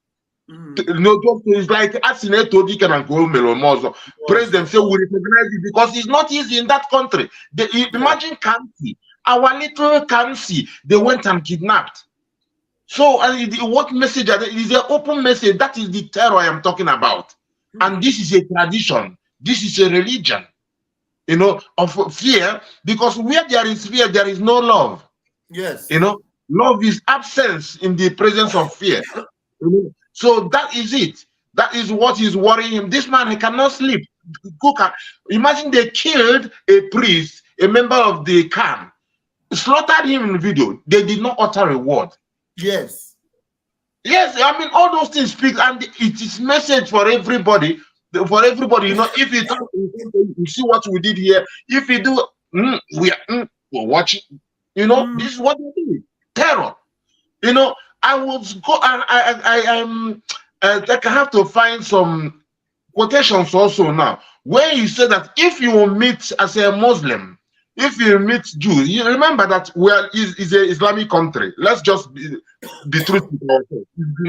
It's like Asine Todikan and Melomozo. Praise them, say we recognize it because it's not easy in that country. Imagine Kamsi, our little Kamsi, they went and kidnapped. So what message? It is an open message. That is the terror I am talking about. And this is a tradition. This is a religion, you know, of fear, because where there is fear, there is no love. Yes. You know, love is absence in the presence of fear. You know? So that is it. That is what is worrying him. This man, he cannot sleep. Kukah, imagine they killed a priest, a member of the camp, slaughtered him in the video. They did not utter a word. Yes. Yes, I mean, all those things speak, and it is message for everybody. For everybody, you know, if you talk, you see what we did here. If you do, we're watching. You know, this is what we do. Terror. You know, I was go. I have to find some quotations also now, where you say that if you meet as a Muslim, if you meet Jews, you remember that is an Islamic country. Let's just be truthful.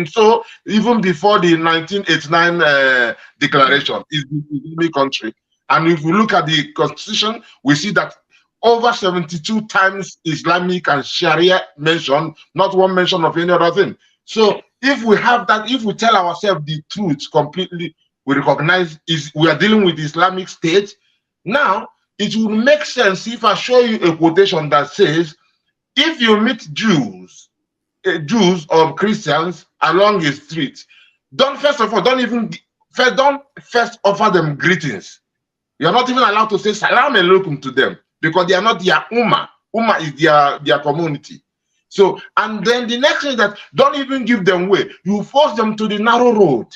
So even before the 1989 declaration, is the Islamic country. And if we look at the constitution, we see that over 72 times Islamic and Sharia mentioned, not one mention of any other thing. So if we have that, if we tell ourselves the truth completely, we recognize we are dealing with the Islamic State. Now, it will make sense if I show you a quotation that says, if you meet Jews or Christians along the street, don't first offer them greetings. You're not even allowed to say salam alaikum to them, because they are not their ummah. Ummah is their community. So, and then the next thing is that don't even give them way. You force them to the narrow road.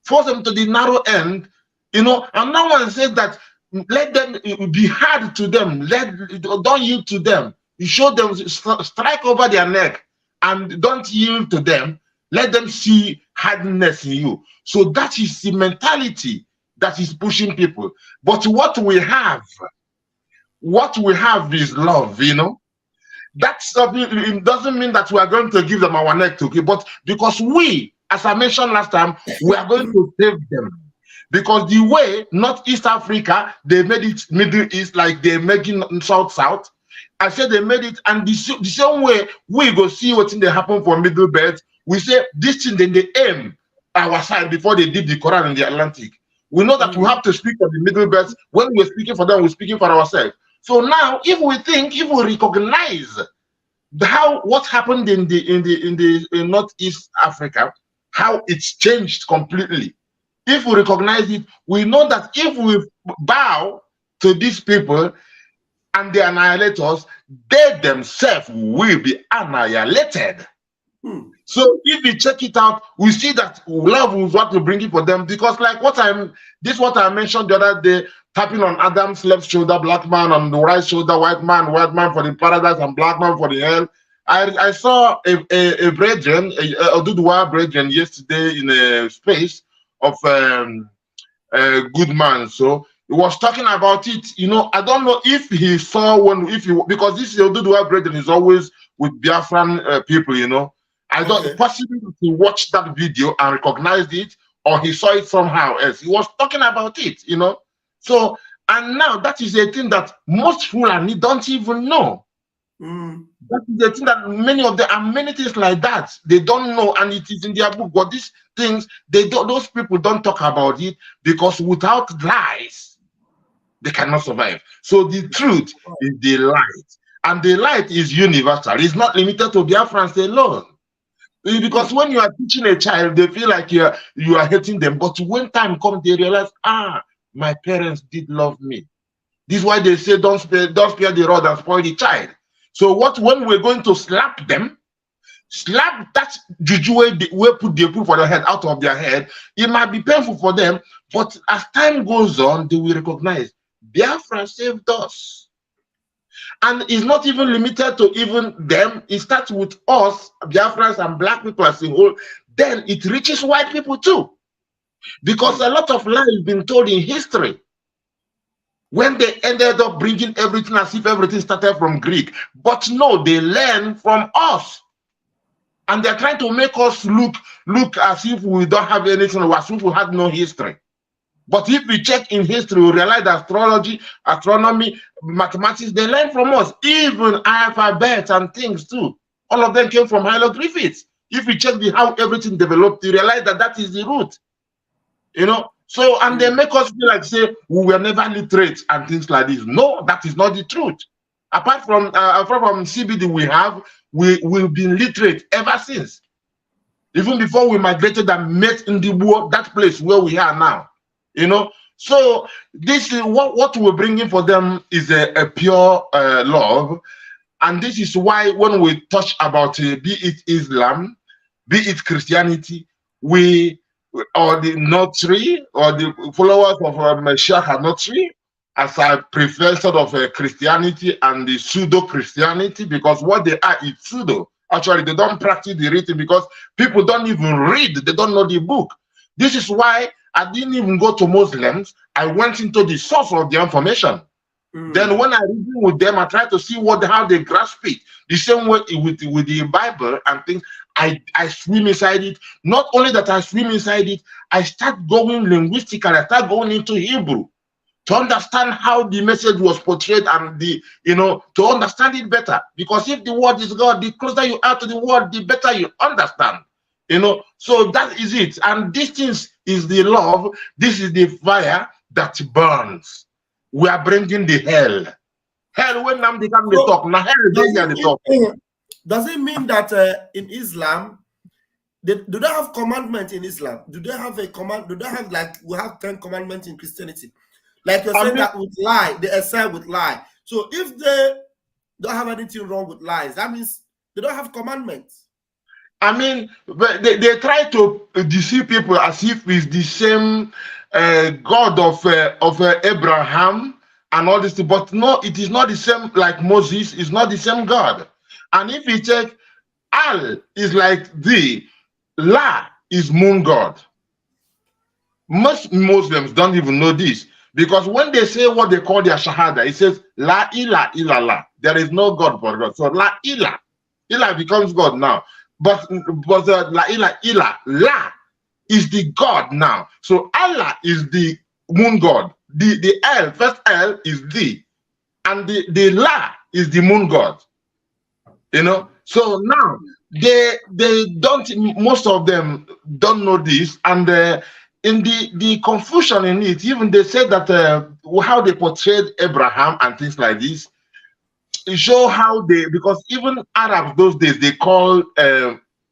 Force them to the narrow end, you know, and no one says that let them be hard to them. Don't yield to them. You show them, strike over their neck, and don't yield to them. Let them see hardness in you. So that is the mentality that is pushing people. But what we have is love, you know. That's it doesn't mean that we are going to give them our neck to give, but because we, as I mentioned last time, we are going to save them. Because the way Northeast Africa, they made it Middle East, like they're making South. I said they made it, and the same way we go see what's in the happen for Middle Belt. We say this thing, then they aim our side before they did the Quran in the Atlantic. We know that we have to speak for the Middle Belt. When we're speaking for them, we're speaking for ourselves. So now, if we recognize what happened in Northeast Africa, how it's changed completely. If we recognize it, we know that if we bow to these people and they annihilate us, they themselves will be annihilated. So if we check it out, we see that love is what we bring it for them. Because like what I mentioned the other day, tapping on Adam's left shoulder, black man, on the right shoulder, white man for the paradise and black man for the hell. I saw a brethren, a Duduwa brethren yesterday in a space of a good man. So he was talking about it. You know, I don't know if he saw because this Duduwa brethren is always with Biafran people, you know. I don't possibly he watched that video and recognized it, or he saw it somehow else. He was talking about it, you know. So, and now that is a thing that most Fulani don't even know. That is the thing that many of them, and many things like that, they don't know, and it is in their book. But these things, those people don't talk about it, because without lies, they cannot survive. So the truth is the light, and the light is universal. It's not limited to Biafrans alone. Because when you are teaching a child, they feel like you are hating them. But when time comes, they realize, my parents did love me. This is why they say don't spare the rod and spoil the child. So when we're going to slap them, slap that juju way they put for their head out of their head, it might be painful for them, but as time goes on, they will recognize Biafra saved us. And it's not even limited to even them. It starts with us, Biafrans and black people as a whole. Then it reaches white people too. Because a lot of lies have been told in history. When they ended up bringing everything as if everything started from Greek. But no, they learn from us. And they're trying to make us look as if we don't have anything, or as if we had no history. But if we check in history, we realize that astrology, astronomy, mathematics, they learn from us. Even alphabet and things too. All of them came from hieroglyphics. If we check how everything developed, you realize that is the root. You know, so and they make us feel like say we were never literate and things like this. No, that is not the truth. Apart from CBD, we've been literate ever since. Even before we migrated and met in the world, that place where we are now. You know, so this is what we're bringing for them is a pure love, and this is why when we touch about be it Islam, be it Christianity, we or the notary or the followers of Messiah notary, as I prefer sort of Christianity and the pseudo Christianity, because what they are is pseudo. Actually, they don't practice the written because people don't even read. They don't know the book. This is why I didn't even go to Muslims. I went into the source of the information. Then when I read with them, I try to see how they grasp it. The same way with the Bible and things. I swim inside it. Not only that I swim inside it, I start going linguistically. I start going into Hebrew to understand how the message was portrayed and to understand it better. Because if the word is God, the closer you are to the word, the better you understand. So that is it. And this is the love. This is the fire that burns. We are bringing the hell. Hell, when I'm becoming the talk, now hell is the talk. Does it mean that in Islam, do they have commandment in Islam? Do they have a command? Do they have like we have 10 commandments in Christianity? Like you're saying that with lie, they excel with lie. So if they don't have anything wrong with lies, that means they don't have commandments. I mean, they try to deceive people as if it's the same God of Abraham and all this, but no, it is not the same. Like Moses, it's not the same God. And if you check, Al is like the, La is moon God. Most Muslims don't even know this, because when they say what they call their Shahada, it says La ilaha illallah. There is no God but God. So La ilah, ilah becomes God now. But La ilaha illallah, La is the God now. So Allah is the moon God. The L, first L is the, and the La is the moon God. So now they don't, most of them don't know this, and in the confusion in it, even they said that how they portrayed Abraham and things like this, it show how because even Arabs those days, they call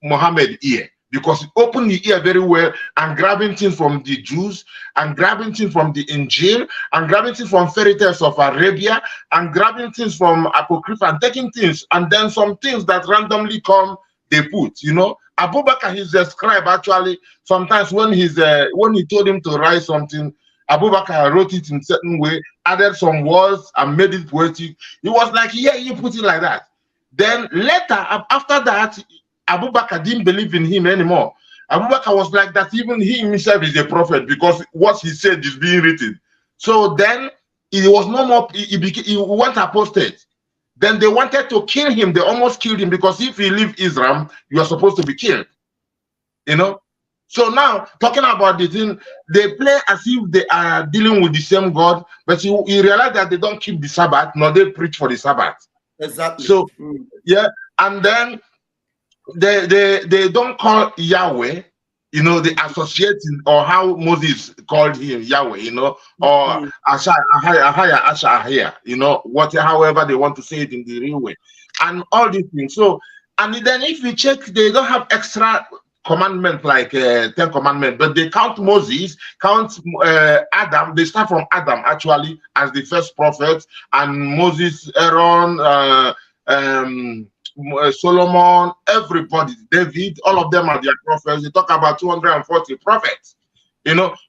Muhammad ear, because he opened the ear very well and grabbing things from the Jews and grabbing things from the Injil and grabbing things from fairy tales of Arabia and grabbing things from Apocrypha and taking things, and then some things that randomly come, they put, Abu Bakr, his scribe, actually, sometimes when he told him to write something, Abu Bakr wrote it in a certain way, added some words and made it poetic. He was like, yeah, you put it like that. Then later, after that, Abu Bakr didn't believe in him anymore. Abu Bakr was like that, even he himself is a prophet, because what he said is being written. So then he was no more, he went apostate. Then they wanted to kill him. They almost killed him, because if you leave Islam, you are supposed to be killed. So now, talking about the thing, they play as if they are dealing with the same God, but you realize that they don't keep the Sabbath, nor they preach for the Sabbath. Exactly. So, yeah, and then they don't call Yahweh, they associate or how Moses called him Yahweh, or Ahaya, Asha, however they want to say it in the real way, and all these things. So, and then if you check, they don't have extra commandment like 10 commandments, but they count Moses, count Adam. They start from Adam actually as the first prophet, and Moses, Aaron, Solomon, everybody, David, all of them are their prophets. They talk about 240 prophets,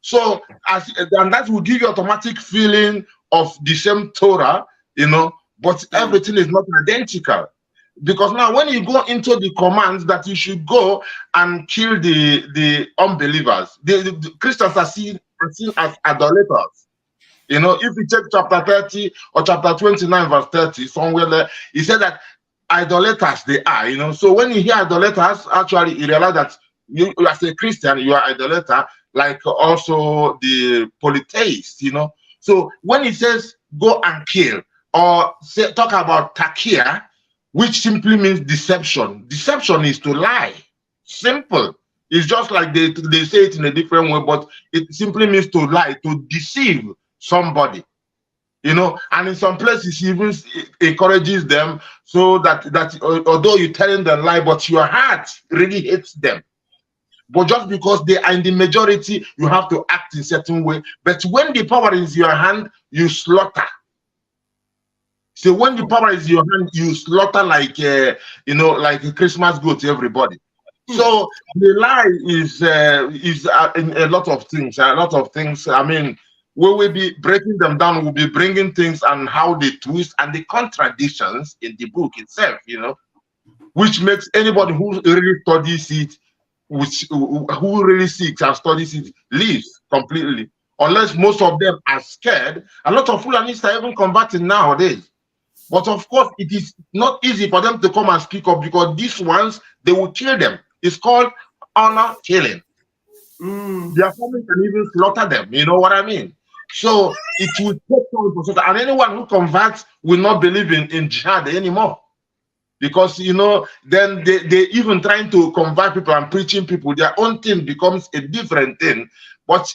So and that will give you automatic feeling of the same Torah, but everything is not identical. Because now when you go into the commands that you should go and kill the unbelievers, the Christians are seen as idolaters. If you check chapter 30 or chapter 29 verse 30, somewhere there, he said that idolaters they are, So when you hear idolaters, actually you realize that you as a Christian, you are idolater, like also the polytheist, So when he says go and kill, or talk about takia, which simply means deception. Deception is to lie. Simple. It's just like they say it in a different way, but it simply means to lie, to deceive somebody. You know, and in some places even encourages them so that although you're telling them lie, but your heart really hates them. But just because they are in the majority, you have to act in a certain way. But when the power is in your hand, you slaughter. So when the power is in your hand, you slaughter like you know, like a Christmas goat to everybody. So the lie is in a lot of things. A lot of things. I mean, we will be breaking them down. We'll be bringing things and how they twist and the contradictions in the book itself. You know, which makes anybody who really studies it, who really seeks and studies it, leaves completely. Unless most of them are scared. A lot of Fulanis are even converting nowadays. But of course, it is not easy for them to come and speak up because these ones, they will kill them. It's called honor killing. Their family can even slaughter them. You know what I mean? So it will take time for slaughter. And anyone who converts will not believe in jihad anymore. Because, you know, then they even trying to convert people and preaching people, their own thing becomes a different thing. But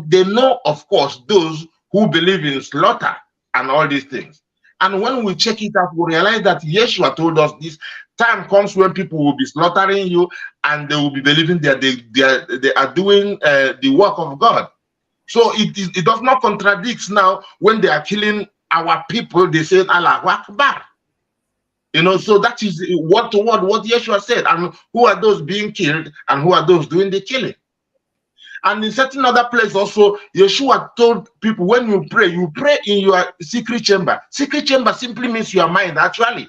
they know, of course, those who believe in slaughter and all these things. And when we check it out, we realize that Yeshua told us this time comes when people will be slaughtering you and they will be believing that they are doing the work of God. So it does not contradict now when they are killing our people, they say Allahu Akbar. You know, so that is what Yeshua said. And who are those being killed and who are those doing the killing? And in certain other place also, Yeshua told people, when you pray in your secret chamber. Secret chamber simply means your mind, actually.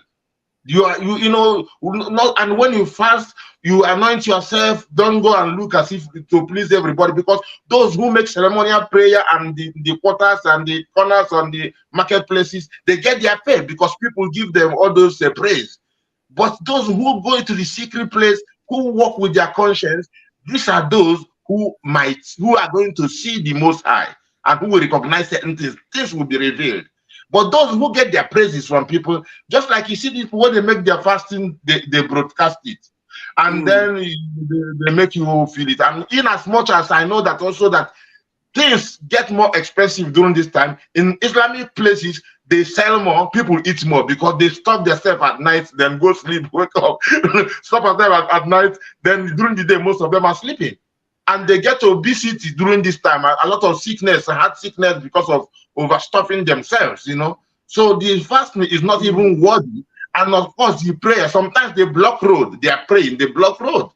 You know, not, and when you fast, you anoint yourself. Don't go and look as if to please everybody, because those who make ceremonial prayer and the quarters and the corners on the marketplaces, they get their pay because people give them all those praise. But those who go into the secret place, who walk with their conscience, these are those who are going to see the Most High and who will recognize certain things. Things will be revealed. But those who get their praises from people, just like you see people when they make their fasting, they broadcast it, and then they make you feel it. And in as much as I know that also that things get more expensive during this time in Islamic places, they sell more, people eat more because they stop themselves at night, then go sleep, wake up, stop themselves at night, then during the day most of them are sleeping. And they get obesity during this time, a lot of sickness, heart sickness because of overstuffing themselves, you know. So the fasting is not even worthy. And of course, the prayer, sometimes they block road. They are praying, they block road,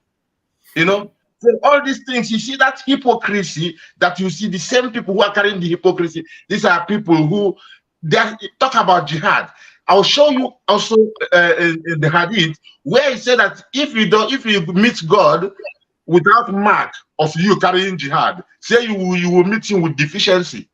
you know. So all these things, you see that hypocrisy, that you see the same people who are carrying the hypocrisy. These are people who they talk about jihad. I'll show you also in the hadith where it said that if you meet God without mark of you carrying jihad, say you will meet him with deficiency,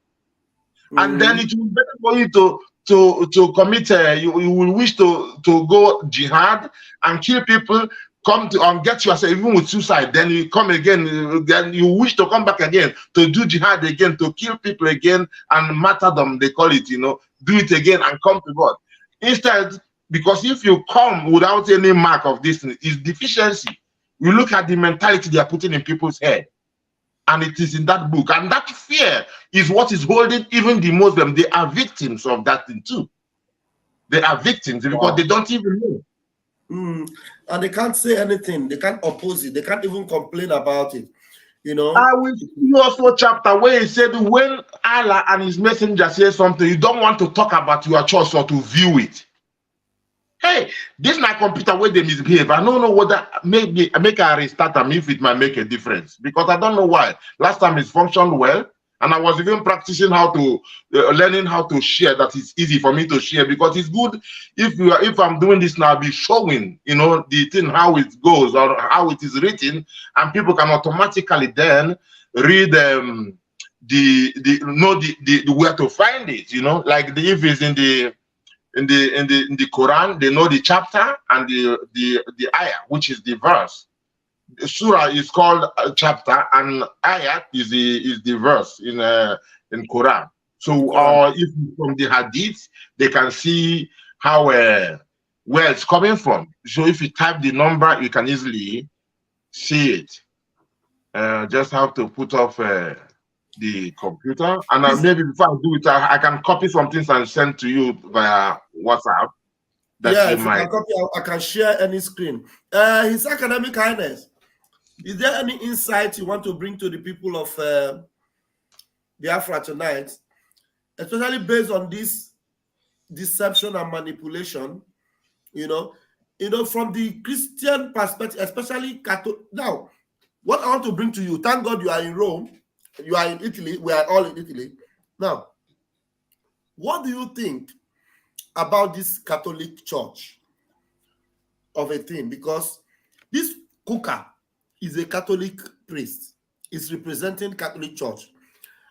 and then it will be better for you to commit. You will wish to go jihad and kill people, come to and get yourself even with suicide. Then you come again. Then you wish to come back again to do jihad again, to kill people again and martyrdom, they call it. You know, do it again and come to God instead. Because if you come without any mark of this, it's deficiency. You look at the mentality they are putting in people's head, and it is in that book. And that fear is what is holding even the Muslims. They are victims of that thing too. They are victims because they don't even know. And they can't say anything. They can't oppose it. They can't even complain about it. You know. I will give you also a chapter where he said when Allah and his messenger say something, you don't want to talk about your choice or to view it. Hey, this is my computer where they misbehave. I don't know whether maybe make a restart them if it might make a difference, because I don't know why. Last time it functioned well, and I was even practicing how to learning how to share. That is easy for me to share because it's good if I'm doing this now, I'll be showing, you know, the thing how it goes or how it is written, and people can automatically then read know the where to find it. You know, like if it's in the Quran, they know the chapter and the ayah, which is the verse. The surah is called a chapter, and ayah is the verse in Quran. So, if from the hadith, they can see how where it's coming from. So, if you type the number, you can easily see it. just have to put off the computer, and maybe before I do it, I can copy some things and send to you via WhatsApp. Yeah, if you can copy, I can share any screen. His Academic Highness, is there any insight you want to bring to the people of Biafra tonight, especially based on this deception and manipulation? You know, from the Christian perspective, especially Catholic. Now, what I want to bring to you, thank God you are in Rome, you are in Italy, we are all in Italy. Now, what do you think about this Catholic Church of a thing? Because this Kukah is a Catholic priest, is representing Catholic Church,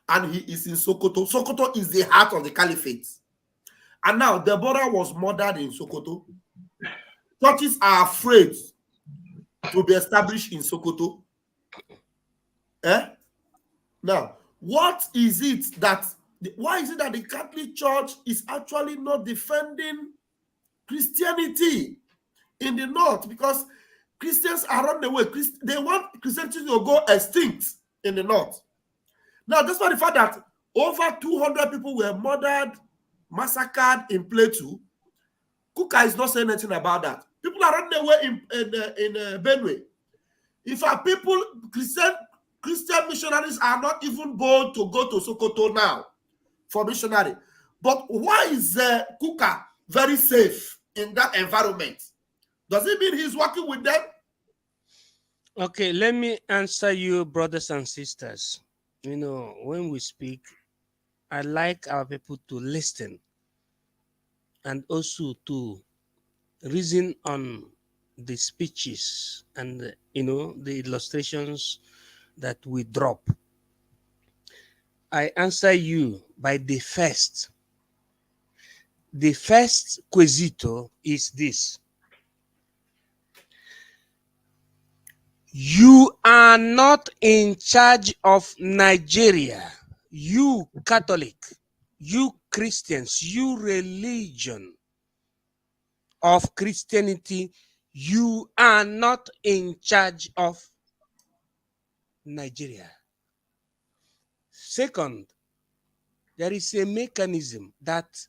and he is in Sokoto. Sokoto is the heart of the caliphate. And now Deborah was murdered in Sokoto. Churches are afraid to be established in Sokoto. Now, what is it that, why is it that the Catholic Church is actually not defending Christianity in the North? Because Christians are on the way. They want Christianity to go extinct in the North. Now, despite the fact that over 200 people were murdered, massacred in Plateau, Kukah is not saying anything about that. People are on their way in Benue. In fact, Christian missionaries are not even bold to go to Sokoto now for missionary. But why is Kukah very safe in that environment? Does it mean he's working with them? Okay, let me answer you, brothers and sisters. You know, when we speak, I like our people to listen and also to reason on the speeches and, you know, the illustrations that we drop. I answer you by the first. The first quesito is this. You are not in charge of Nigeria. You Catholic, you Christians, you religion of Christianity, you are not in charge of Nigeria. Second, there is a mechanism that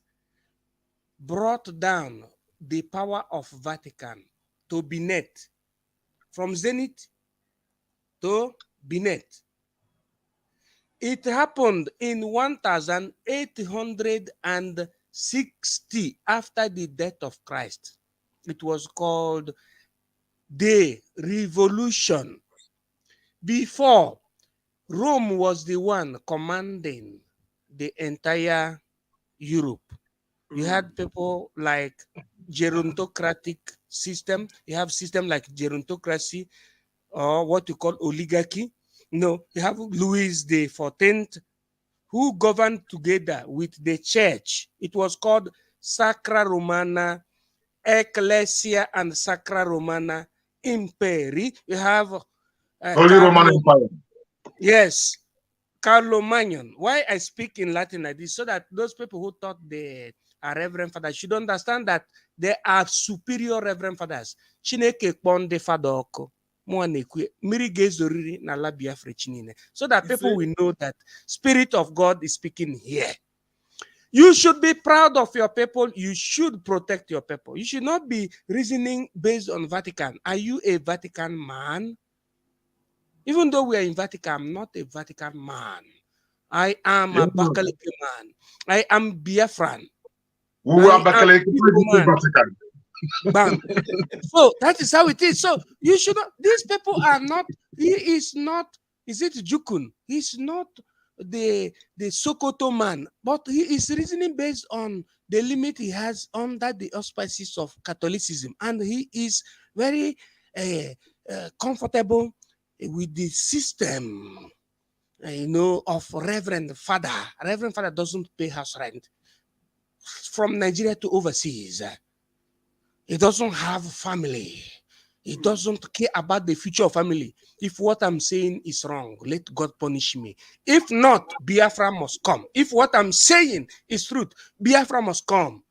brought down the power of Vatican to Benet, from Zenith to Benet. It happened in 1860 after the death of Christ. It was called the Revolution. Before, Rome was the one commanding the entire Europe. You had people like gerontocratic system. You have system like gerontocracy, or what you call oligarchy. No, you have Louis XIV, who governed together with the church. It was called Sacra Romana Ecclesia and Sacra Romana Imperi. You have Holy Roman Empire. Yes, Carlo Magnon. Why I speak in Latin like this, so that those people who thought they are Reverend Fathers should understand that they are superior Reverend Fathers. Chineke kponde fadoko. So that people will know that Spirit of God is speaking here. You should be proud of your people. You should protect your people. You should not be reasoning based on Vatican. Are you a Vatican man? Even though we are in Vatican, I'm not a Vatican man. I am a Bakalike man. I am Biafran. We were Bakalike Vatican. Bam. So that is how it is. So you should not, these people are not, he is not, is it Jukun? He's not the Sokoto man, but he is reasoning based on the limit he has under the auspices of Catholicism. And he is very comfortable with the system, you know, of Reverend Father. Reverend Father doesn't pay house rent from Nigeria to overseas. He doesn't have family. He doesn't care about the future of family. If what I'm saying is wrong, let God punish me. If not, Biafra must come. If what I'm saying is truth, Biafra must come.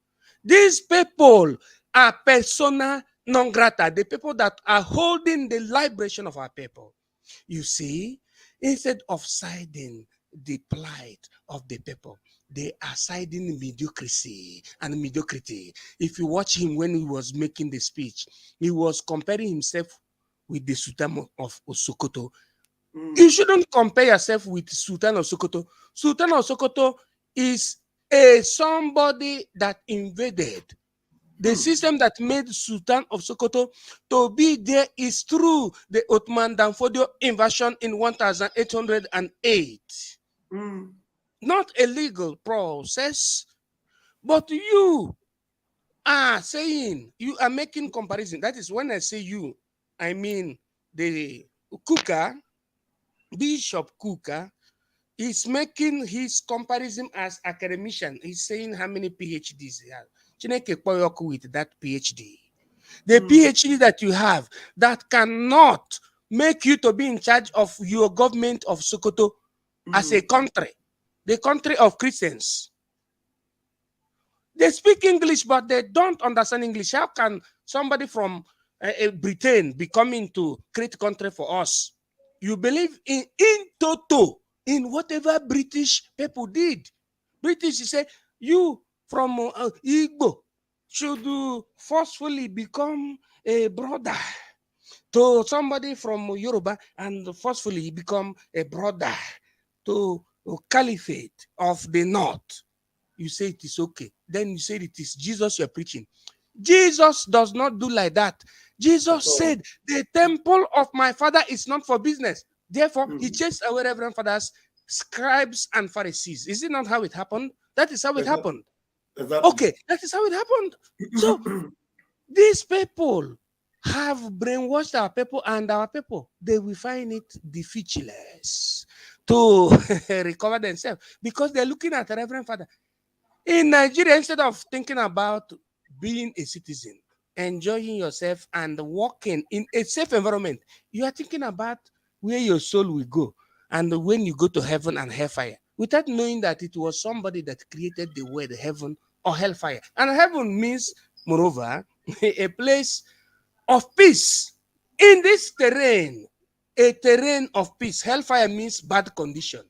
These people are persona non grata, the people that are holding the liberation of our people. You see, instead of siding the plight of the people, they are siding mediocrity and mediocrity. If you watch him when he was making the speech, he was comparing himself with the Sultan of Sokoto. You shouldn't compare yourself with Sultan of Sokoto. Sultan of Sokoto is somebody that invaded. The system that made Sultan of Sokoto to be there is through the Ottoman Danfodio invasion in 1808. Not a legal process, but you are saying, you are making comparison. That is when I say you, I mean the Kukah, Bishop Kukah, is making his comparison as academician. He's saying how many PhDs he has. Chineke Kpoyoku with that PhD. The PhD that you have that cannot make you to be in charge of your government of Sokoto as a country, the country of Christians. They speak English, but they don't understand English. How can somebody from Britain be coming to create country for us? You believe in toto, in whatever British people did. British, you say, you from Igbo should forcefully become a brother to somebody from Yoruba and forcefully become a brother to caliphate of the north. You say it is okay. Then you say it is Jesus you're preaching. Jesus does not do like that. Jesus said, the temple of my Father is not for business. Therefore, he chased away Reverend Fathers, scribes, and Pharisees. Is it not how it happened? That is how it happened. Exactly. Okay, that is how it happened. So, these people have brainwashed our people, and our people, they will find it difficilous to recover themselves because they're looking at Reverend Father. In Nigeria, instead of thinking about being a citizen, enjoying yourself and working in a safe environment, you are thinking about where your soul will go and when you go to heaven and hellfire, without knowing that it was somebody that created the word heaven or hellfire. And heaven means, moreover, a place of peace. In this terrain, a terrain of peace. Hellfire means bad condition.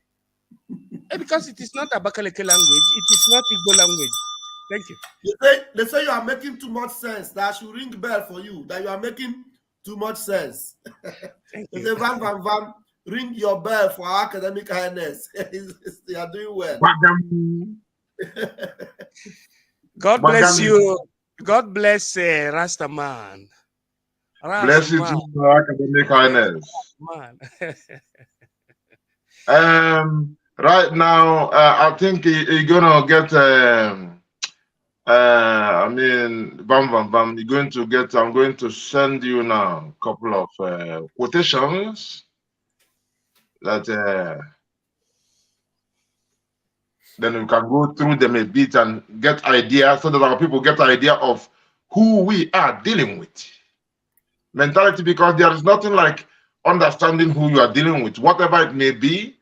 Because it is not Abakaleke language, it is not Igbo language. Thank you. They say you are making too much sense. That I should ring bell for you. That you are making too much sense. Thank They you. say, Van, ring your bell for our academic highness. They are doing well. God bless you. God bless Rastaman. Bless you too, academic highness. Right now, I think you're gonna get. I mean, bam. You're going to get. I'm going to send you now a couple of quotations that then we can go through them a bit and get idea, so that our people get idea of who we are dealing with. Mentality, because there is nothing like understanding who you are dealing with, whatever it may be,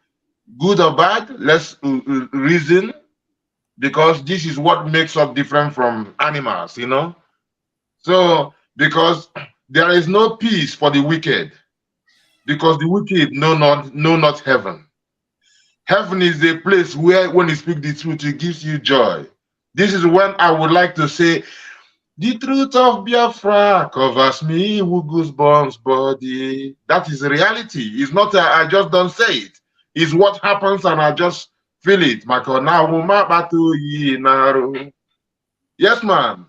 good or bad. Let's reason, because this is what makes us different from animals, you know. So, because there is no peace for the wicked, because the wicked know not heaven. Heaven is a place where, when you speak the truth, it gives you joy. This is when I would like to say, the truth of Biafra covers me with goosebumps body. That is reality. It's not, I just don't say it. It's what happens and I just feel it. Yes, man.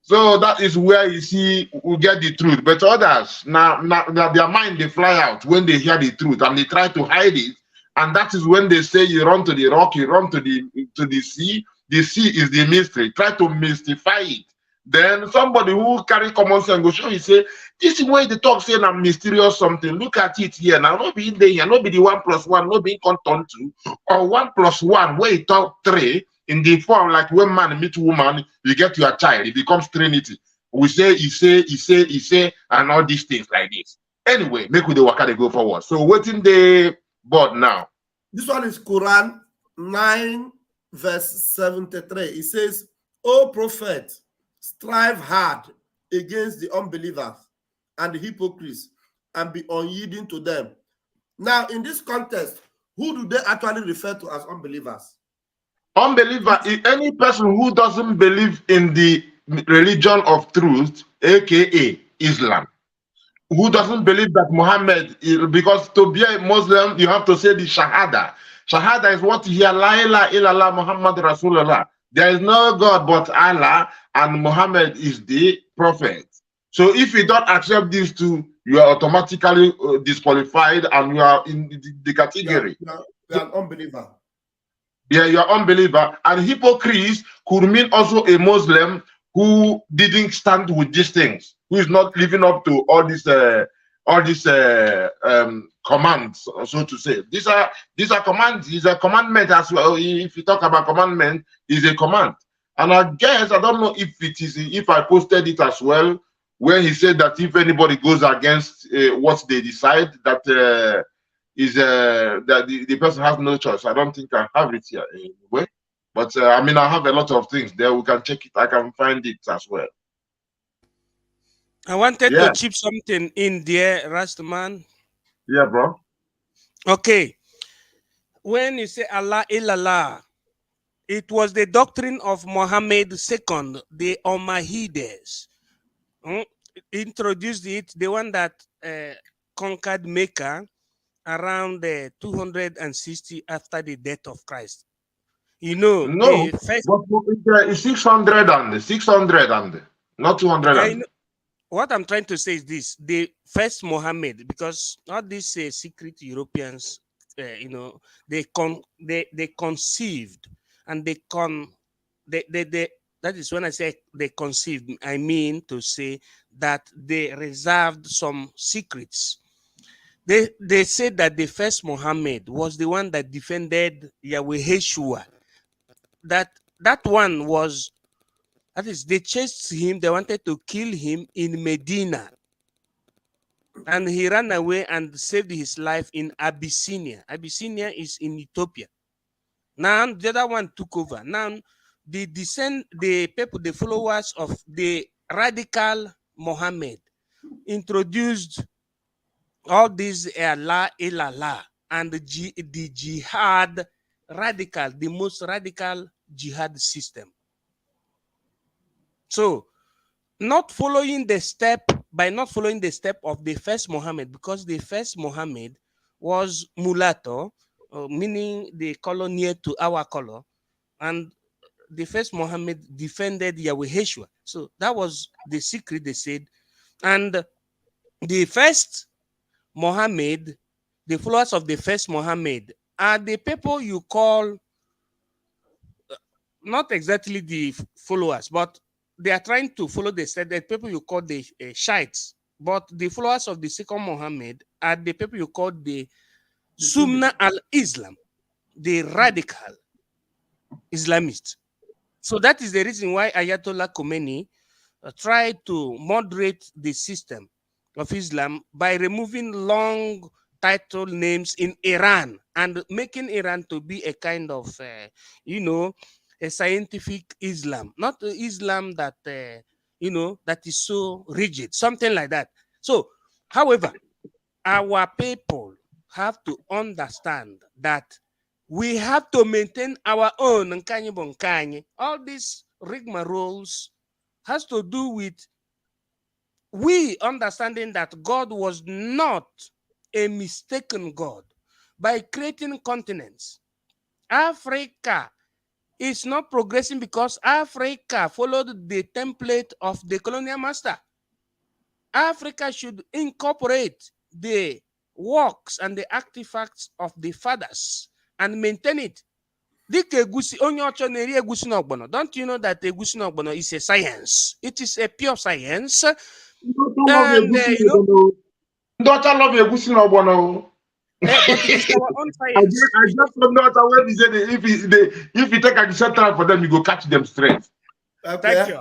So that is where you see we get the truth. But others, now their mind, they fly out when they hear the truth and they try to hide it. And that is when they say you run to the rock, you run to the sea. The sea is the mystery. Try to mystify it. Then somebody who carry common sense go show you, say, this is where the talk saying I'm mysterious something. Look at it here. Now, not be there, not be the 1 + 1, not be content 2, or 1 + 1, where it talk 3, in the form like when man meet woman, you get your child, it becomes Trinity. We say, he say, and all these things like this. Anyway, make with the waka they go forward. So waiting the board now. This one is Quran 9, verse 73. It says, O prophet, strive hard against the unbelievers and the hypocrites and be unyielding to them. Now, in this context, who do they actually refer to as unbelievers? Unbeliever is any person who doesn't believe in the religion of truth, aka Islam. Who doesn't believe that Muhammad is, because to be a Muslim, you have to say the Shahada. Shahada is what here, La ilaha illallah Muhammad Rasulullah. There is no God but Allah, and Muhammad is the prophet. So if you don't accept these two, you are automatically disqualified and you are in the category. You are an unbeliever. Yeah, you are unbeliever. And hypocrite could mean also a Muslim who didn't stand with these things, who is not living up to all these commands, so to say. These are commands. It's a commandment as well. If you talk about commandment, it's a command. And I guess I don't know if I posted it as well, where he said that if anybody goes against what they decide, that that the person has no choice. I don't think I have it here anyway. But I mean, I have a lot of things there. We can check it. I can find it as well. I wanted to chip something in there, Rastaman. Yeah, bro. Okay. When you say Allah illallah, it was the doctrine of Muhammad II, the Almahides. Introduced it, the one that conquered Mecca around 260 after the death of Christ. You know, no, the first, but it's 600 and not 200. What I'm trying to say is this: the first Muhammad, because all these secret Europeans, you know, they conceived and they that is when I say they conceived, I mean to say that they reserved some secrets. They said that the first Muhammad was the one that defended Yahweh Yeshua. That one was, that is, they chased him, they wanted to kill him in Medina. And he ran away and saved his life in Abyssinia. Abyssinia is in Ethiopia. Now the other one took over. Now the people, the followers of the radical Muhammad introduced all these La ilallah and the jihad radical, the most radical jihad system. So not following the step of the first Muhammad, because the first Muhammad was mulatto, meaning the color near to our color, and the first Muhammad defended Yahweh Yeshua. So that was the secret, they said. And the first Muhammad, the followers of the first Muhammad, are the people you call, not exactly the followers, but they are trying to follow the people you call the Shiites. But the followers of the second Muhammad are the people you call the Sunna al-Islam, the radical Islamists. So that is the reason why Ayatollah Khomeini tried to moderate the system of Islam by removing long title names in Iran and making Iran to be a kind of, you know, a scientific Islam, not the Islam that, you know, that is so rigid, something like that. So, however, our people have to understand that we have to maintain our own. All these rigmaroles has to do with we understanding that God was not a mistaken God by creating continents. Africa is not progressing because Africa followed the template of the colonial master. Africa should incorporate the works and the artifacts of the fathers and maintain it. Don't you know that egusi n'ogbono is a science? It is a pure science. And you know, love egusi n'ogbono. But it is our own science. I just don't know how they say if you take a time for them, you go catch them straight. Okay. Thank you.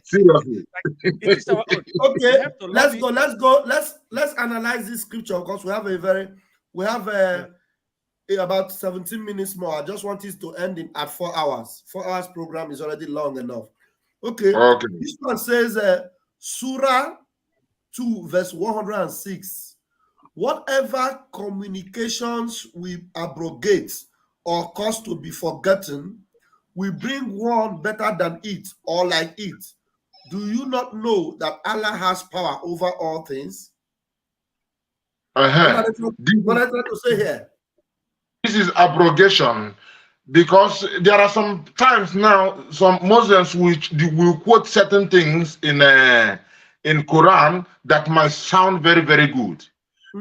Seriously. It is our own. Okay, let's go. Let's analyze this scripture because we have about 17 minutes more. I just want this to end at 4 hours. 4 hours program is already long enough. Okay. This one says Surah 2 verse 106. whatever communications we abrogate or cause to be forgotten, we bring one better than it or like it. Do you not know that Allah has power over all things? What are they trying to say here? This is abrogation, because there are some times now some Muslims which will quote certain things in Quran that might sound very, very good.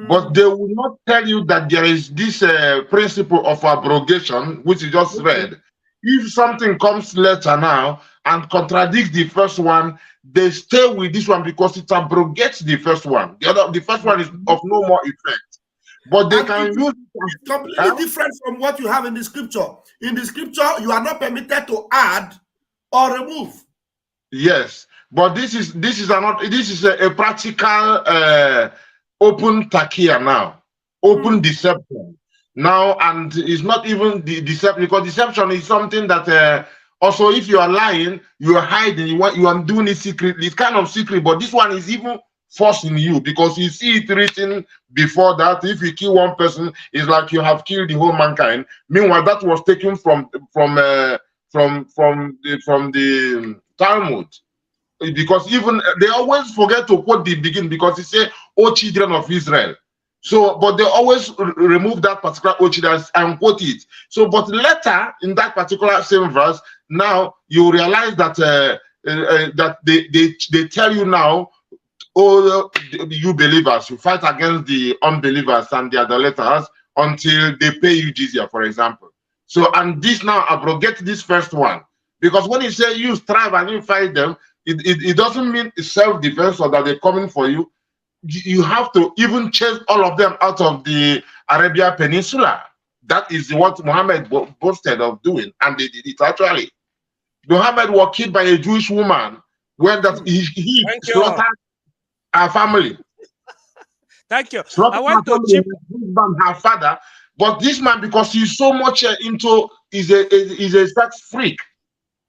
But they will not tell you that there is this principle of abrogation, which you just read. If something comes later now and contradicts the first one, they stay with this one because it abrogates the first one. The first one is of no more effect. But they can use it completely different from what you have in the scripture. In the scripture, you are not permitted to add or remove. Yes, but this is a practical open takia now, open deception now, and it's not even the deception, because deception is something that also, if you are lying, you are hiding, you are doing it secretly. It's kind of secret, but this one is even forcing you, because you see it written before that if you kill one person, it's like you have killed the whole mankind. Meanwhile, that was taken from the Talmud. Because even they always forget to quote the beginning, because it say, "O children of Israel." So, but they always remove that particular "O children" and quote it. So, but later in that particular same verse, now you realize that that they tell you now, "Oh, you believers, you fight against the unbelievers and the idolaters until they pay you jizya," for example. So, and this now abrogates this first one, because when you say you strive and you fight them, it doesn't mean self-defense or that they're coming for you. You have to even chase all of them out of the Arabia Peninsula. That is what Muhammad boasted of doing, and they did it actually. Muhammad was killed by a Jewish woman when that he slaughtered her family. Thank you. Slaughtered I want her to chip her father, but this man, because he's so much into, is a sex freak.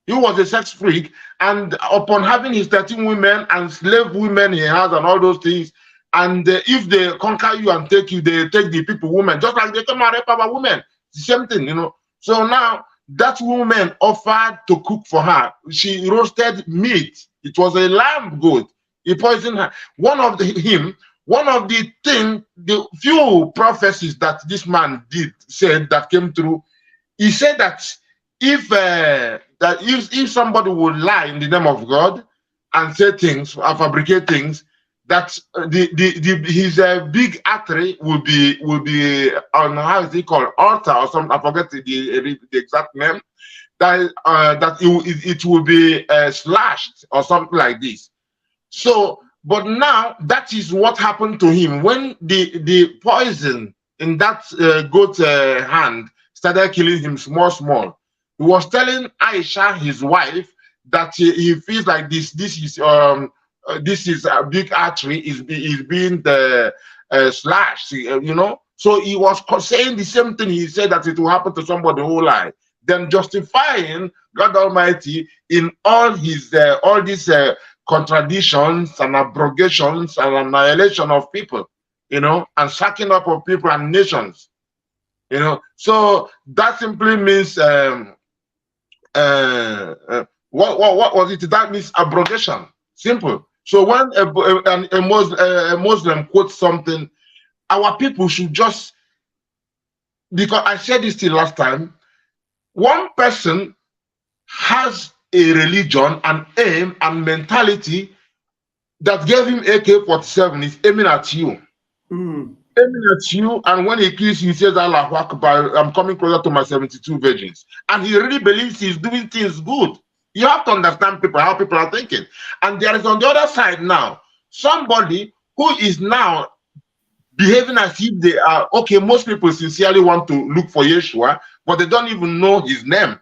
He was a sex freak, and upon having his 13 women and slave women he has and all those things, and if they conquer you and take you, they take the people, women, just like they come and rape our women. The same thing, you know. So now that woman offered to cook for her. She roasted meat. It was a lamb goat. He poisoned her. One of the few prophecies that this man said that came true, he said that if somebody would lie in the name of God and say things or fabricate things, that his big artery will be on, how is it called, altar or something, I forget the exact name, that it will be slashed or something like this. So, but now that is what happened to him when the poison in that goat hand started killing him small. He was telling Aisha, his wife, that he feels like this is a big artery is being slashed, you know. So he was saying the same thing he said that it will happen to somebody who lied, then justifying God Almighty in all these contradictions and abrogations and annihilation of people, you know, and sacking up of people and nations, you know. So that simply means what was it? That means abrogation. Simple. So when a Muslim quotes something, our people should just, because I said this till last time, one person has a religion, an aim, and mentality that gave him AK-47 is aiming at you. Aiming at you, and when he kills you, he says, Allahu Akbar, I'm coming closer to my 72 virgins. And he really believes he's doing things good. You have to understand people, how people are thinking. And there is on the other side now, somebody who is now behaving as if they are, okay, most people sincerely want to look for Yeshua, but they don't even know his name.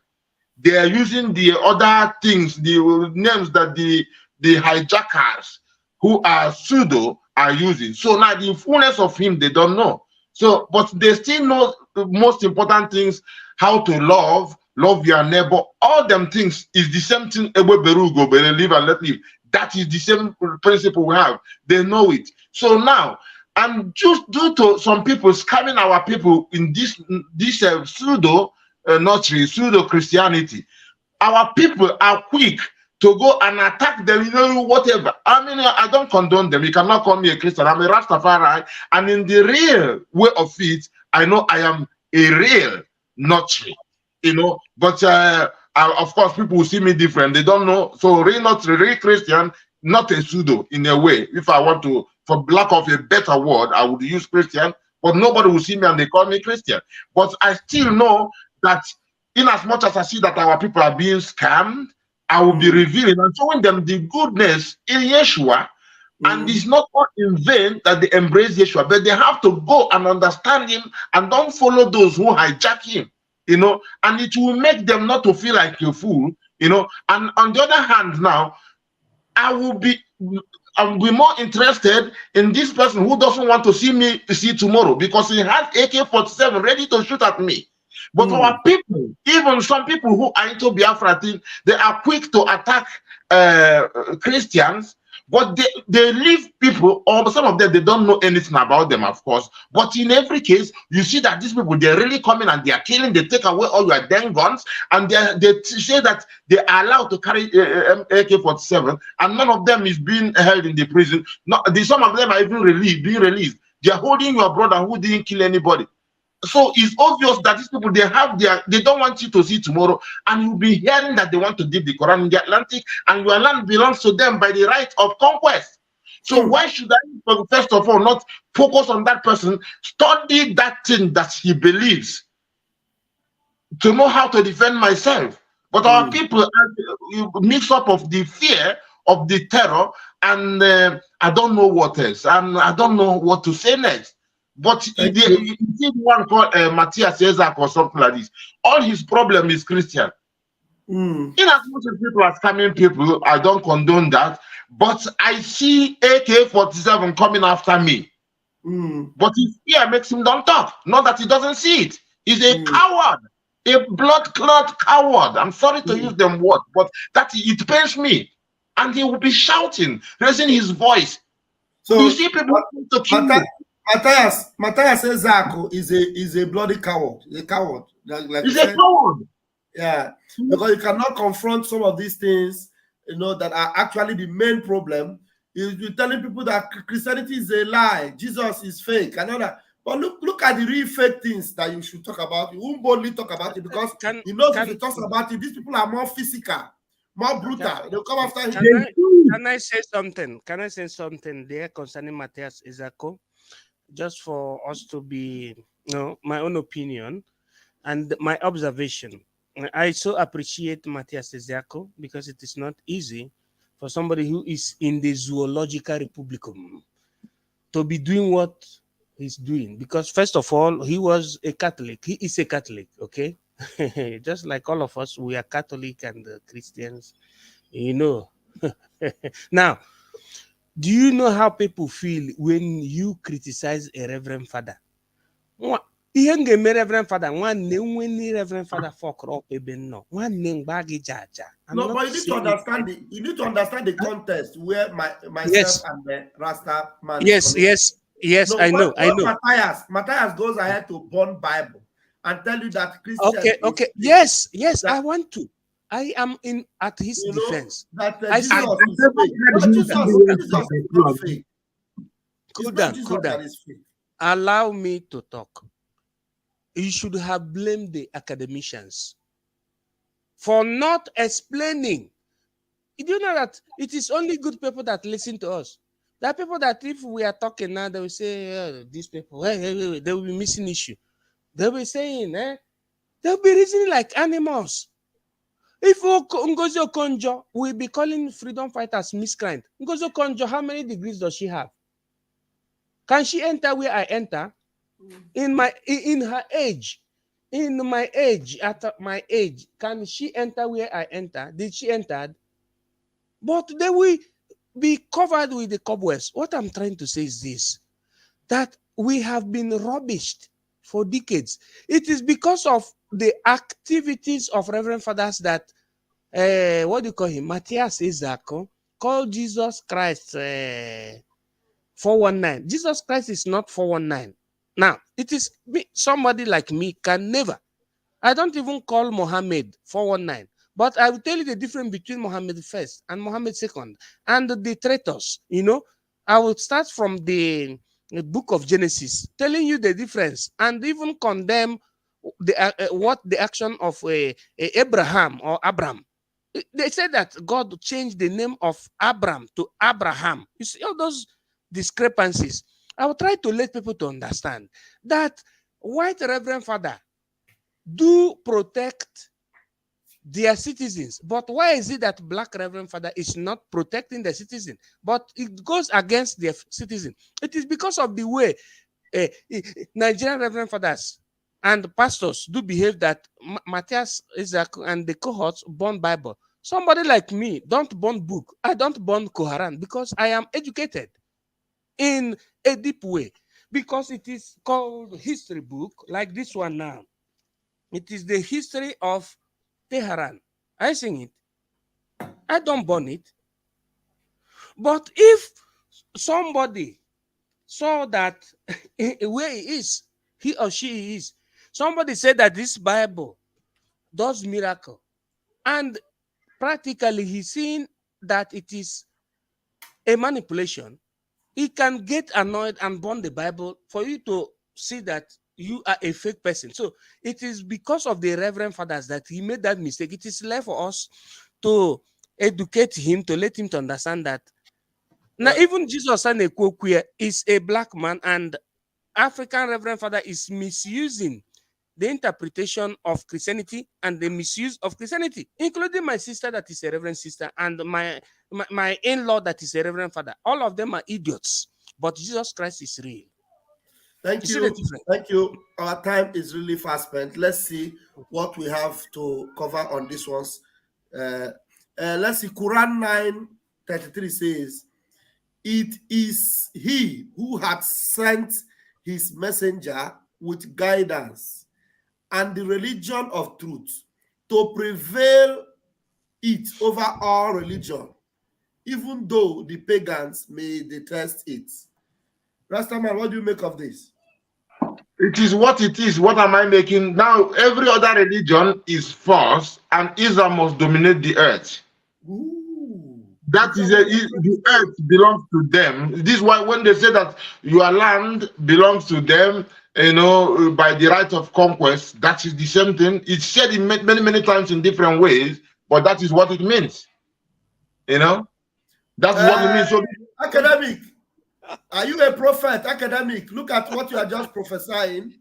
They are using the other things, the names that the hijackers who are pseudo are using. So now the fullness of him, they don't know. So, but they still know the most important things, how to love your neighbor. All them things is the same thing. Live and let live. That is the same principle we have. They know it. So now, And just due to some people scamming our people in this pseudo nursery, pseudo Christianity, our people are quick to go and attack them, whatever. I mean, I don't condone them. You cannot call me a Christian. I'm a Rastafari. And in the real way of it, I know I am a real nursery, But of course, people will see me different. They don't know. So real nursery, real Christian, not a pseudo in a way. If I want to, for lack of a better word, I would use Christian, but nobody will see me and they call me Christian. But I still know that in as much as I see that our people are being scammed, I will be revealing and showing them the goodness in Yeshua. And it's not all in vain that they embrace Yeshua, but they have to go and understand him and don't follow those who hijack him, and it will make them not to feel like a fool, And on the other hand, now, I'll be more interested in this person who doesn't want to see me tomorrow because he has AK-47 ready to shoot at me. But our people, even some people who are into Biafra thing, they are quick to attack Christians, but they leave people, or some of them, they don't know anything about them, of course. But in every case, you see that these people, they're really coming and they are killing, they take away all your damn guns, and they say that they are allowed to carry AK-47, and none of them is being held in the prison. Some of them are even being released. They are holding your brother who didn't kill anybody. So it's obvious that these people, they don't want you to see tomorrow, and you'll be hearing that they want to dip the Quran in the Atlantic, and your land belongs to them by the right of conquest. So why should I, first of all, not focus on that person, study that thing that he believes, to know how to defend myself? But our people mix up of the fear of the terror, and I don't know what else, and I don't know what to say next. But you see one called Matthias Ezak or something like this. All his problem is Christian. In as much as people are scamming people, I don't condone that. But I see AK-47 coming after me. But his fear makes him don't talk. Not that he doesn't see it. He's a coward, a blood clot coward. I'm sorry to use them word, but it pains me. And he will be shouting, raising his voice. So you see people want to kill you. Matthias Ezako is a bloody coward. A coward. He's a coward. Yeah, because you cannot confront some of these things, that are actually the main problem. You're telling people that Christianity is a lie, Jesus is fake, and all that. But look at the real fake things that you should talk about. You won't boldly talk about it because if you talk about it, these people are more physical, more brutal. They'll come after him. Can I say something? Can I say something there concerning Matthias Ezako? Just for us to be, my own opinion and my observation. I so appreciate Matthias Ezako because it is not easy for somebody who is in the zoological republicum to be doing what he's doing. Because first of all, he was a Catholic. He is a Catholic, okay? Just like all of us, we are Catholic and Christians, Now, do you know how people feel when you criticize a reverend father? Reverend father, Reverend father fuck up no. But you need to understand the context where myself and the Rasta man. Yes, I know. Matthias goes ahead to burn Bible and tell you that Christians. Okay. Yes, I want to. I am at his defense. Cool down. Allow me to talk. You should have blamed the academicians for not explaining. Do you know that it is only good people that listen to us? There are people that if we are talking now, they will say, these people, they will be missing issue. They will be saying, they'll be reasoning like animals. If Ngozi Okonjo will be calling freedom fighters miscreant, Ngozi Okonjo, how many degrees does she have? Can she enter where I enter? In my age, at my age, can she enter where I enter? Did she enter? But they will be covered with the cobwebs. What I'm trying to say is this, that we have been rubbished for decades. It is because of the activities of Reverend Fathers that, what do you call him? Matthias Ezako called Jesus Christ 419. Jesus Christ is not 419. Now, it is somebody like me can never. I don't even call Muhammad 419. But I will tell you the difference between Muhammad first and Muhammad second and the traitors. I will start from the book of Genesis, telling you the difference and even condemn what the action of Abraham or Abram. They said that God changed the name of Abram to Abraham. You see all those discrepancies. I will try to let people to understand that white Reverend Father do protect their citizens. But why is it that Black Reverend Father is not protecting the citizen, but it goes against their citizen? It is because of the way Nigerian Reverend Fathers and pastors do behave that Matthias, Isaac, and the cohorts burn Bible. Somebody like me don't burn book. I don't burn Koharan because I am educated in a deep way, because it is called history book like this one now. It is the history of Tehran. I sing it. I don't burn it. But if somebody saw that where he is, he or she is, somebody said that this Bible does miracle, and practically he's seen that it is a manipulation, he can get annoyed and burn the Bible for you to see that you are a fake person. So it is because of the Reverend Fathers that he made that mistake. It is left for us to educate him, to let him to understand that now even Jesus is a black man, and African Reverend Father is misusing the interpretation of Christianity and the misuse of Christianity, including my sister that is a Reverend sister and my in-law that is a Reverend Father. All of them are idiots, but Jesus Christ is real. Thank you. Thank you. Our time is really fast spent. Let's see what we have to cover on this ones. Let's see. Quran 9:33 says, "It is he who had sent his messenger with guidance and the religion of truth to prevail it over all religion, even though the pagans may detest it." Rastaman, what do you make of this? It is what it is. What am I making? Now, every other religion is false, and Islam must dominate the earth. Ooh. That is the earth belongs to them. This is why when they say that your land belongs to them, by the right of conquest, that is the same thing. It's said in many, many times in different ways, but that is what it means. That is what it means. So, academic, are you a prophet? Academic, look at what you are just prophesying.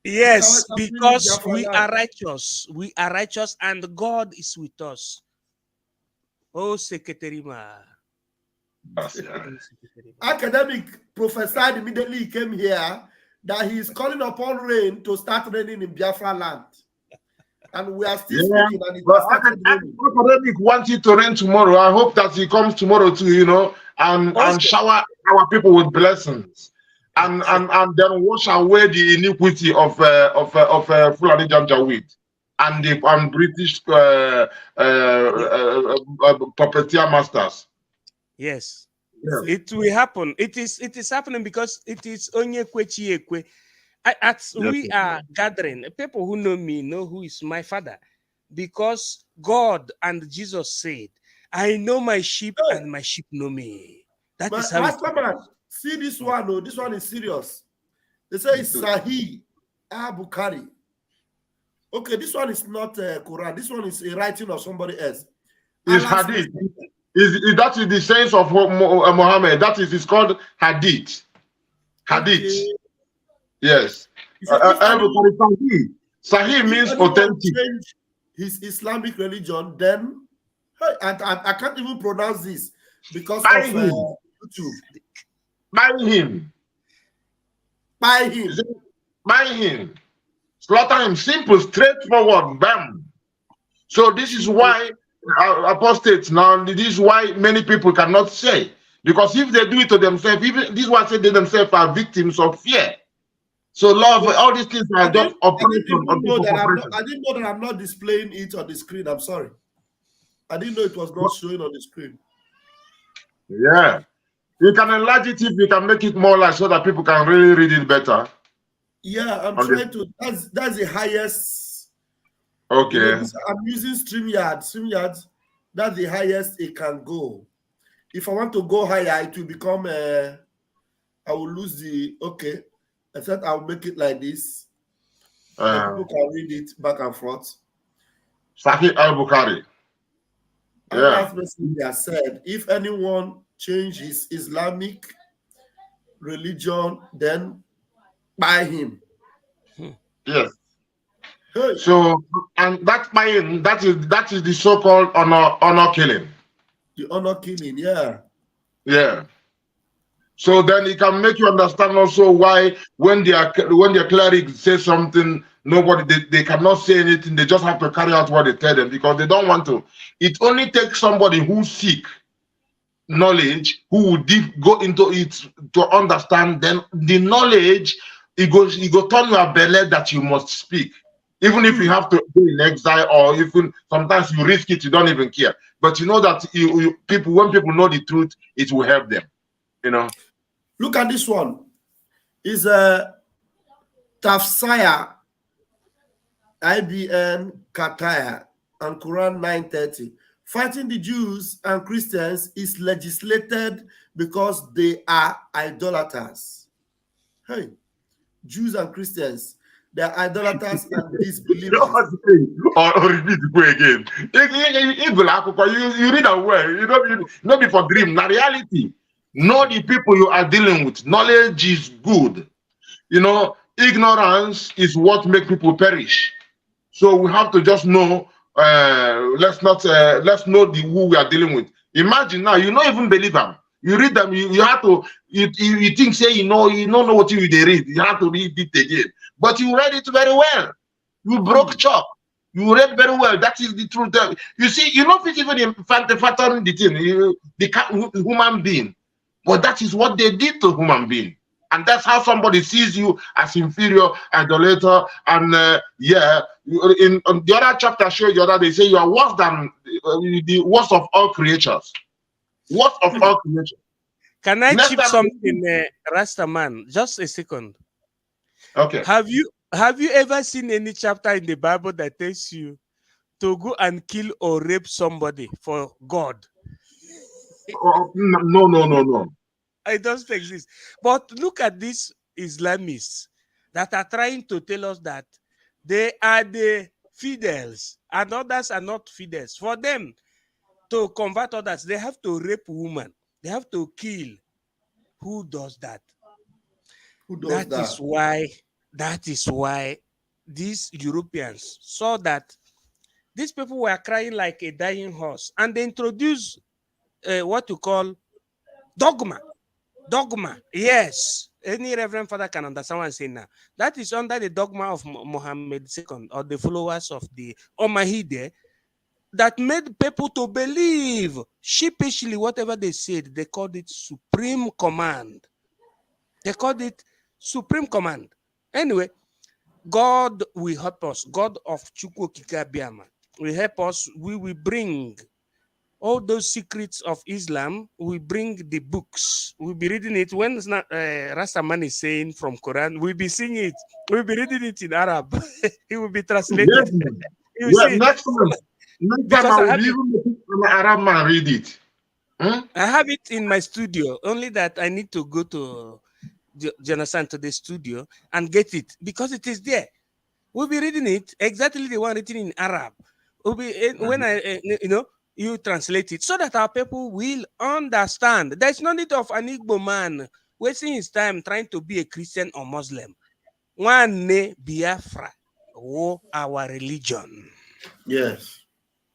Yes, because we are righteous. We are righteous, and God is with us. Oh, Secretarima. Academic prophesied immediately he came here that he is calling upon rain to start raining in Biafra land. And we are still speaking. And Academic wants it to rain tomorrow. I hope that he comes tomorrow too, and shower our people with blessings. And then wash away the iniquity of Fulani Janjaweed and the British puppeteer masters. Yes. It will happen. It is happening because it is onye kwechi ekwe. We are gathering. People who know me know who is my father, because God and Jesus said, "I know my sheep and my sheep know me." That is how. Man, see this one. Oh, this one is serious. They say it's Sahih al-Bukhari. Okay, this one is not Quran. This one is a writing of somebody else. It's Hadith. That is the sayings of Muhammad. That is, it's called Hadith. Hadith. Okay. Yes. Sahih means authentic. His Islamic religion, then I can't even pronounce this because Buy of him. YouTube. Buy him. Buy him. Buy him. Slaughter him. Simple, straightforward. Bam. So this is why apostates now. This is why many people cannot say, because if they do it to themselves, even this one said they themselves are victims of fear. So love, all these things are just oppression. I didn't know that I'm not displaying it on the screen. I'm sorry. I didn't know it was not showing on the screen. Yeah. You can enlarge it if you can make it more large so that people can really read it better. Yeah, I'm trying to. That's the highest. Okay. You know, I'm using StreamYard. StreamYard, that's the highest it can go. If I want to go higher, it will become. I will lose the. Okay, I thought I'll make it like this. That people can read it back and forth. Sahih al-Bukhari. Allah has said, if anyone changes Islamic religion, then buy him. Yes. Hey. So, and that buying, that is the so-called honor killing. The honor killing, yeah. Yeah. So then it can make you understand also why when their cleric says something, they cannot say anything. They just have to carry out what they tell them because they don't want to. It only takes somebody who seek knowledge, who would go into it to understand. Then the knowledge, it go turn your belly that you must speak, even if you have to be in exile, or even sometimes you risk it, you don't even care. But you know that when people know the truth, it will help them. You know. Look at this one. Is a Tafsir IBN Kataya and Quran 930. Fighting the Jews and Christians is legislated because they are idolaters. Hey, Jews and Christians, they are idolaters and disbelievers. Or repeat go again. You read a word, you not be for dream. Na reality. Know the people you are dealing with. Knowledge is good. You know, ignorance is what makes people perish. So we have to just know. Let's know who we are dealing with. Imagine now, you don't even believe them. You read them. You have to. You think say you don't know what you read. You have to read it again. But you read it very well. You broke chalk. You read very well. That is the truth. You see, you know, it's even factoring the thing. The human being. But that is what they did to human being. And that's how somebody sees you as inferior, idolater, and in the other chapter I showed you the other day, say you are worse than the worst of all creatures. Worst of all creatures. Can I chip something, Rastaman? Just a second. Okay. Have you ever seen any chapter in the Bible that tells you to go and kill or rape somebody for God? No. It doesn't exist. But look at these Islamists that are trying to tell us that they are the fidels and others are not fidels. For them to convert others, they have to rape women. They have to kill. Who does that? Who does that? That is why these Europeans saw that these people were crying like a dying horse, and they introduced what you call dogma. Dogma, yes. Any Reverend Father can understand what I'm saying now. That is under the dogma of Muhammad II, or the followers of the Omahide, that made people to believe sheepishly whatever they said. They called it supreme command. They called it supreme command. Anyway, God will help us. God of Chukwu Kikabiama will help us. We will bring all those secrets of Islam. We bring the books. We'll be reading it. When Rastaman is saying from Quran, we'll be seeing it. We'll be reading it in Arab. It will be translated. Next time I will even an Arab man read it. I have it in my studio. Only that I need to go to Jonathan to the studio and get it because it is there. We'll be reading it exactly the one written in Arab. We'll be when you translate it so that our people will understand. There's no need of an Igbo man wasting his time trying to be a Christian or Muslim. One Biafra, our religion. Yes.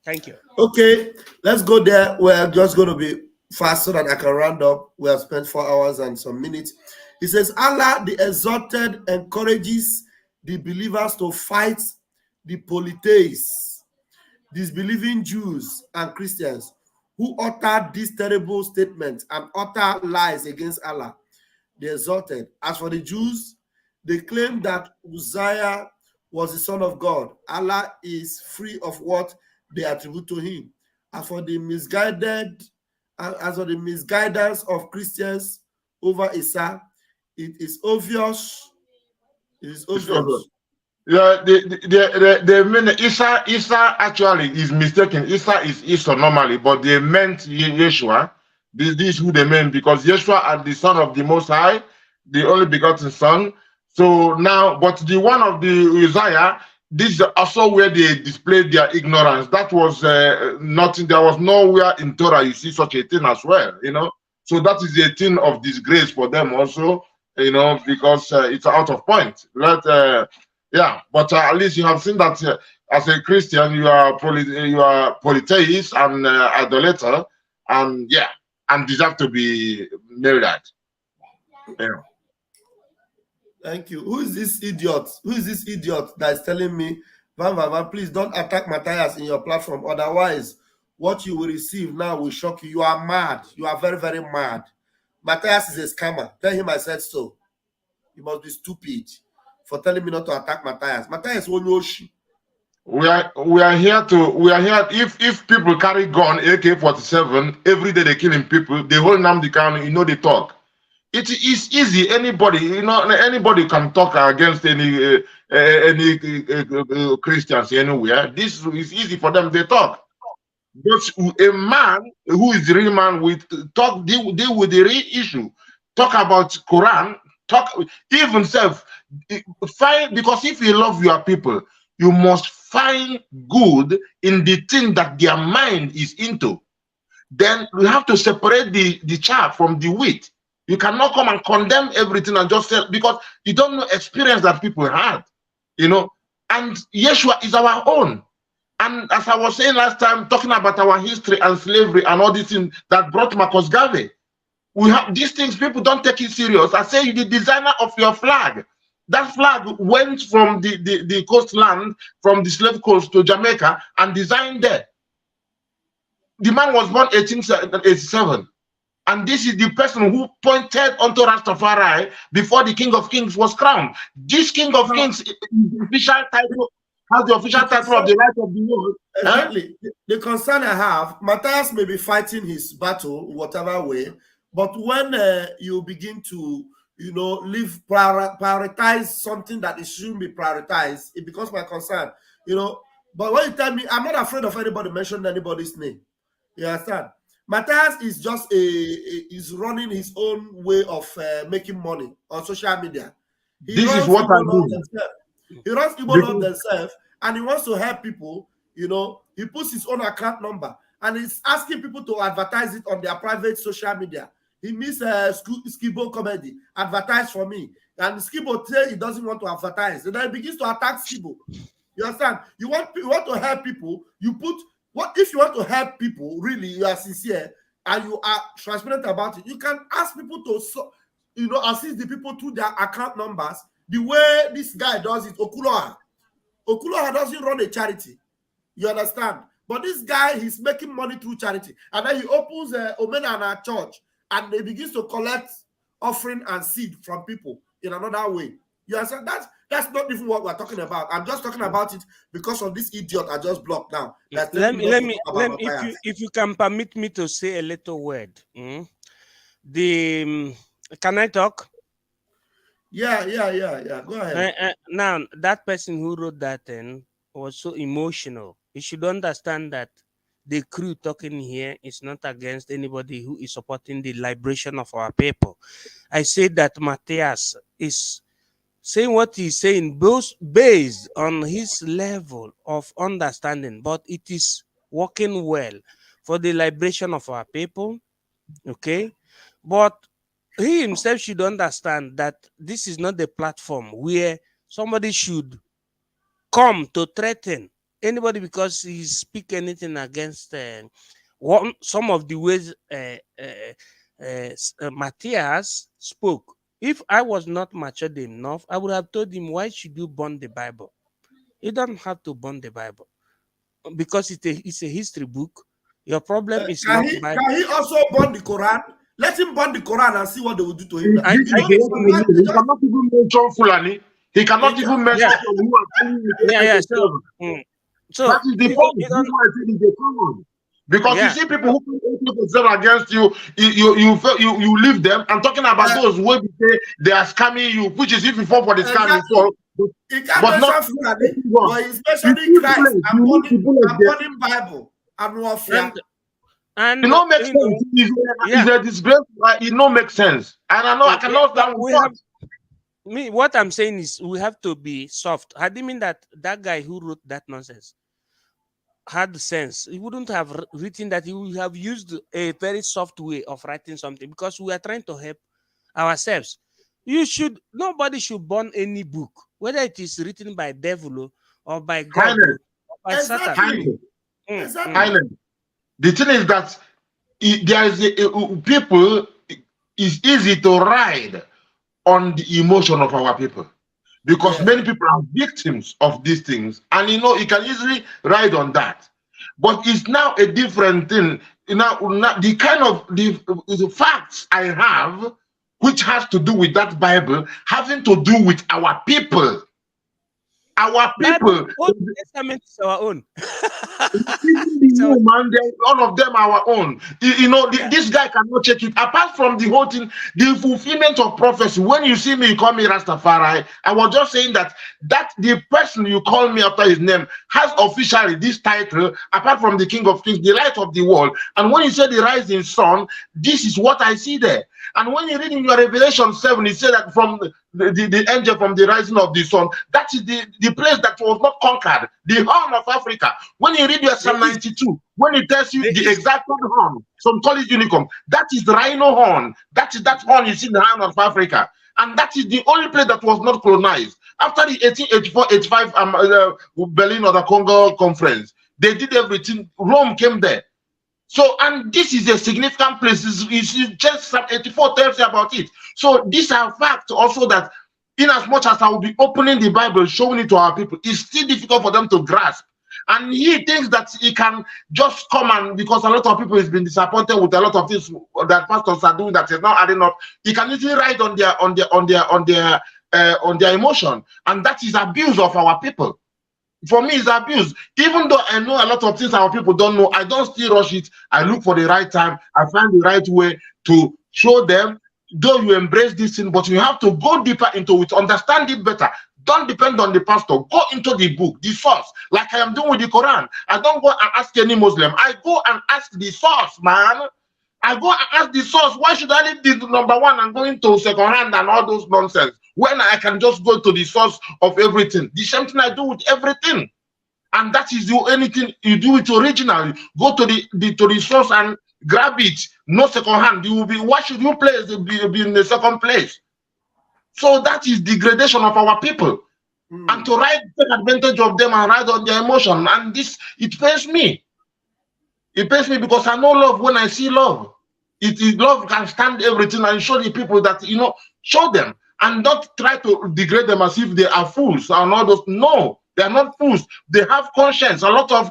Thank you. Okay, let's go there. We're just going to be fast so that I can round up. We have spent 4 hours and some minutes. He says, Allah, the exalted, encourages the believers to fight the polytheists, disbelieving Jews and Christians who utter these terrible statements and utter lies against Allah, the exalted. As for the Jews, they claim that Uzziah was the son of God. Allah is free of what they attribute to him. As for the misguided as for the misguidance of Christians over Isa, it is obvious. It is obvious. Yeah, they mean Isa actually is mistaken. Isa is Isa normally, but they meant Yeshua. This is who they meant, because Yeshua is the son of the Most High, the only begotten son. So now, but the one of the Isaiah, this is also where they displayed their ignorance. That was nothing. There was nowhere in Torah you see such a thing as well, you know. So that is a thing of disgrace for them also, you know, because it's out of point. Yeah, but at least you have seen that as a Christian, you are polytheist and idolater, and yeah, and deserve to be murdered. Yeah. Thank you. Who is this idiot? Who is this idiot that is telling me, Van, please don't attack Matthias in your platform. Otherwise, what you will receive now will shock you. You are mad. You are very, very mad. Matthias is a scammer. Tell him I said so. You must be stupid for telling me not to attack Matthias. Matthias Onyoshi. We are here. If people carry gun AK-47 every day, they killing people. They hold them the can. You know they talk. It is easy. Anybody can talk against any Christians anywhere. This is easy for them. They talk. But a man who is the real man with talk deal with the real issue. Talk about Quran. Talk even self. Find, because if you love your people, you must find good in the thing that their mind is into. Then you have to separate the chaff from the wheat. You cannot come and condemn everything and just say, because you don't know experience that people had, you know. And Yeshua is our own. And as I was saying last time, talking about our history and slavery and all these things that brought Marcus Garvey, we have these things. People don't take it serious. I say, the designer of your flag. That flag went from the coastland, from the slave coast to Jamaica, and designed there. The man was born 1887. And this is the person who pointed onto Rastafari before the King of Kings was crowned. This King of Kings official title has the official title of the right of the world. Exactly. The concern I have, Matthias may be fighting his battle, whatever way, but when you begin to, you know, prioritize something that it shouldn't be prioritized, it becomes my concern, you know. But when you tell me, I'm not afraid of anybody mentioning anybody's name. You understand? Matthias is just is running his own way of making money on social media. This is what I mean. He runs Igbo Love themselves, and he wants to help people. You know, he puts his own account number, and he's asking people to advertise it on their private social media. He meets Skibo Comedy, advertise for me. And Skibo says he doesn't want to advertise. And then he begins to attack Skibo. You understand? You want to help people, you put, what if you want to help people, really, you are sincere, and you are transparent about it, you can ask people to, you know, assist the people through their account numbers, the way this guy does it, Okuloha. Okuloha doesn't run a charity. You understand? But this guy, he's making money through charity. And then he opens Omenana Church, and they begins to collect offering and seed from people in another way. You understand? That's not even what we're talking about. I'm just talking about it because of this idiot I just blocked now. Let me if you can permit me to say a little word. Can I talk? Yeah. Go ahead. Now, that person who wrote that thing was so emotional. You should understand that the crew talking here is not against anybody who is supporting the liberation of our people. I say that Matthias is saying what he's saying, both based on his level of understanding, but it is working well for the liberation of our people. Okay? But he himself should understand that this is not the platform where somebody should come to threaten anybody because he speak anything against some of the ways Matthias spoke. If I was not matured enough, I would have told him, why should you burn the Bible? You don't have to burn the Bible because it's a history book. Your problem is not the Bible. Can he also burn the Quran? Let him burn the Quran and see what they will do to him. He cannot even mention Fulani. He cannot even mention So that is the point. This is why I think it's a common. Because you see people who say against you, you leave them. I'm talking about those who say they are scamming you, which is if you fall for the scam, you fall. But not Fulani, but especially Christ. I'm burning Bible. I'm warfare. And it don't make sense. It's a disgrace. It don't make sense. And I know I cannot stand what I'm saying is we have to be soft. I didn't mean that guy who wrote that nonsense had sense. He wouldn't have written that. He would have used a very soft way of writing something, because we are trying to help ourselves. Nobody should burn any book, whether it is written by devil or by God or by Satan. The thing is that there is people. It's easy to ride on the emotion of our people, because many people are victims of these things, and you can easily ride on that. But it's now a different thing. Now the kind of the facts I have, which has to do with that Bible, having to do with our people. Our people. Old Testament is our own. All of them are our own. This guy cannot check it. Apart from the whole thing, the fulfillment of prophecy. When you see me, you call me Rastafari. I was just saying that the person you call me after his name has officially this title, apart from the King of Kings, the light of the world. And when you say the rising sun, this is what I see there. And when you read in your Revelation 7, it says that from the angel from the rising of the sun, that is the place that was not conquered, the horn of Africa. When you read your Psalm 92, when it tells you the exact horn, some call it unicorn, that is the rhino horn. That is that horn you see in the horn of Africa. And that is the only place that was not colonized. After the 1884-85 Berlin or the Congo conference, they did everything. Rome came there. So, and this is a significant place. It's just Psalm 84 tells you about it. So these are facts also that, in as much as I will be opening the Bible, showing it to our people, it's still difficult for them to grasp. And he thinks that he can just come, and because a lot of people has been disappointed with a lot of things that pastors are doing that is not adding up, he can easily ride on their emotion, and that is abuse of our people. For me, it's abuse. Even though I know a lot of things our people don't know, I don't still rush it. I look for the right time. I find the right way to show them. Though you embrace this thing, but you have to go deeper into it, understand it better. Don't depend on the pastor. Go into the book, the source, like I am doing with the Quran. I don't go and ask any Muslim. I go and ask the source, man. I go and ask the source. Why should I leave the number one and go into second hand and all those nonsense when I can just go to the source of everything? The same thing I do with everything. And that is anything you do it originally. Go to the source and grab it. No second hand. You will be. Why should you place be in the second place? So that is degradation of our people. And to take advantage of them and ride on their emotion. And this, it pains me. It pains me because I know love when I see love. Love can stand everything, and show the people that, show them. And not try to degrade them as if they are fools and all those. No, they are not fools. They have conscience. A lot of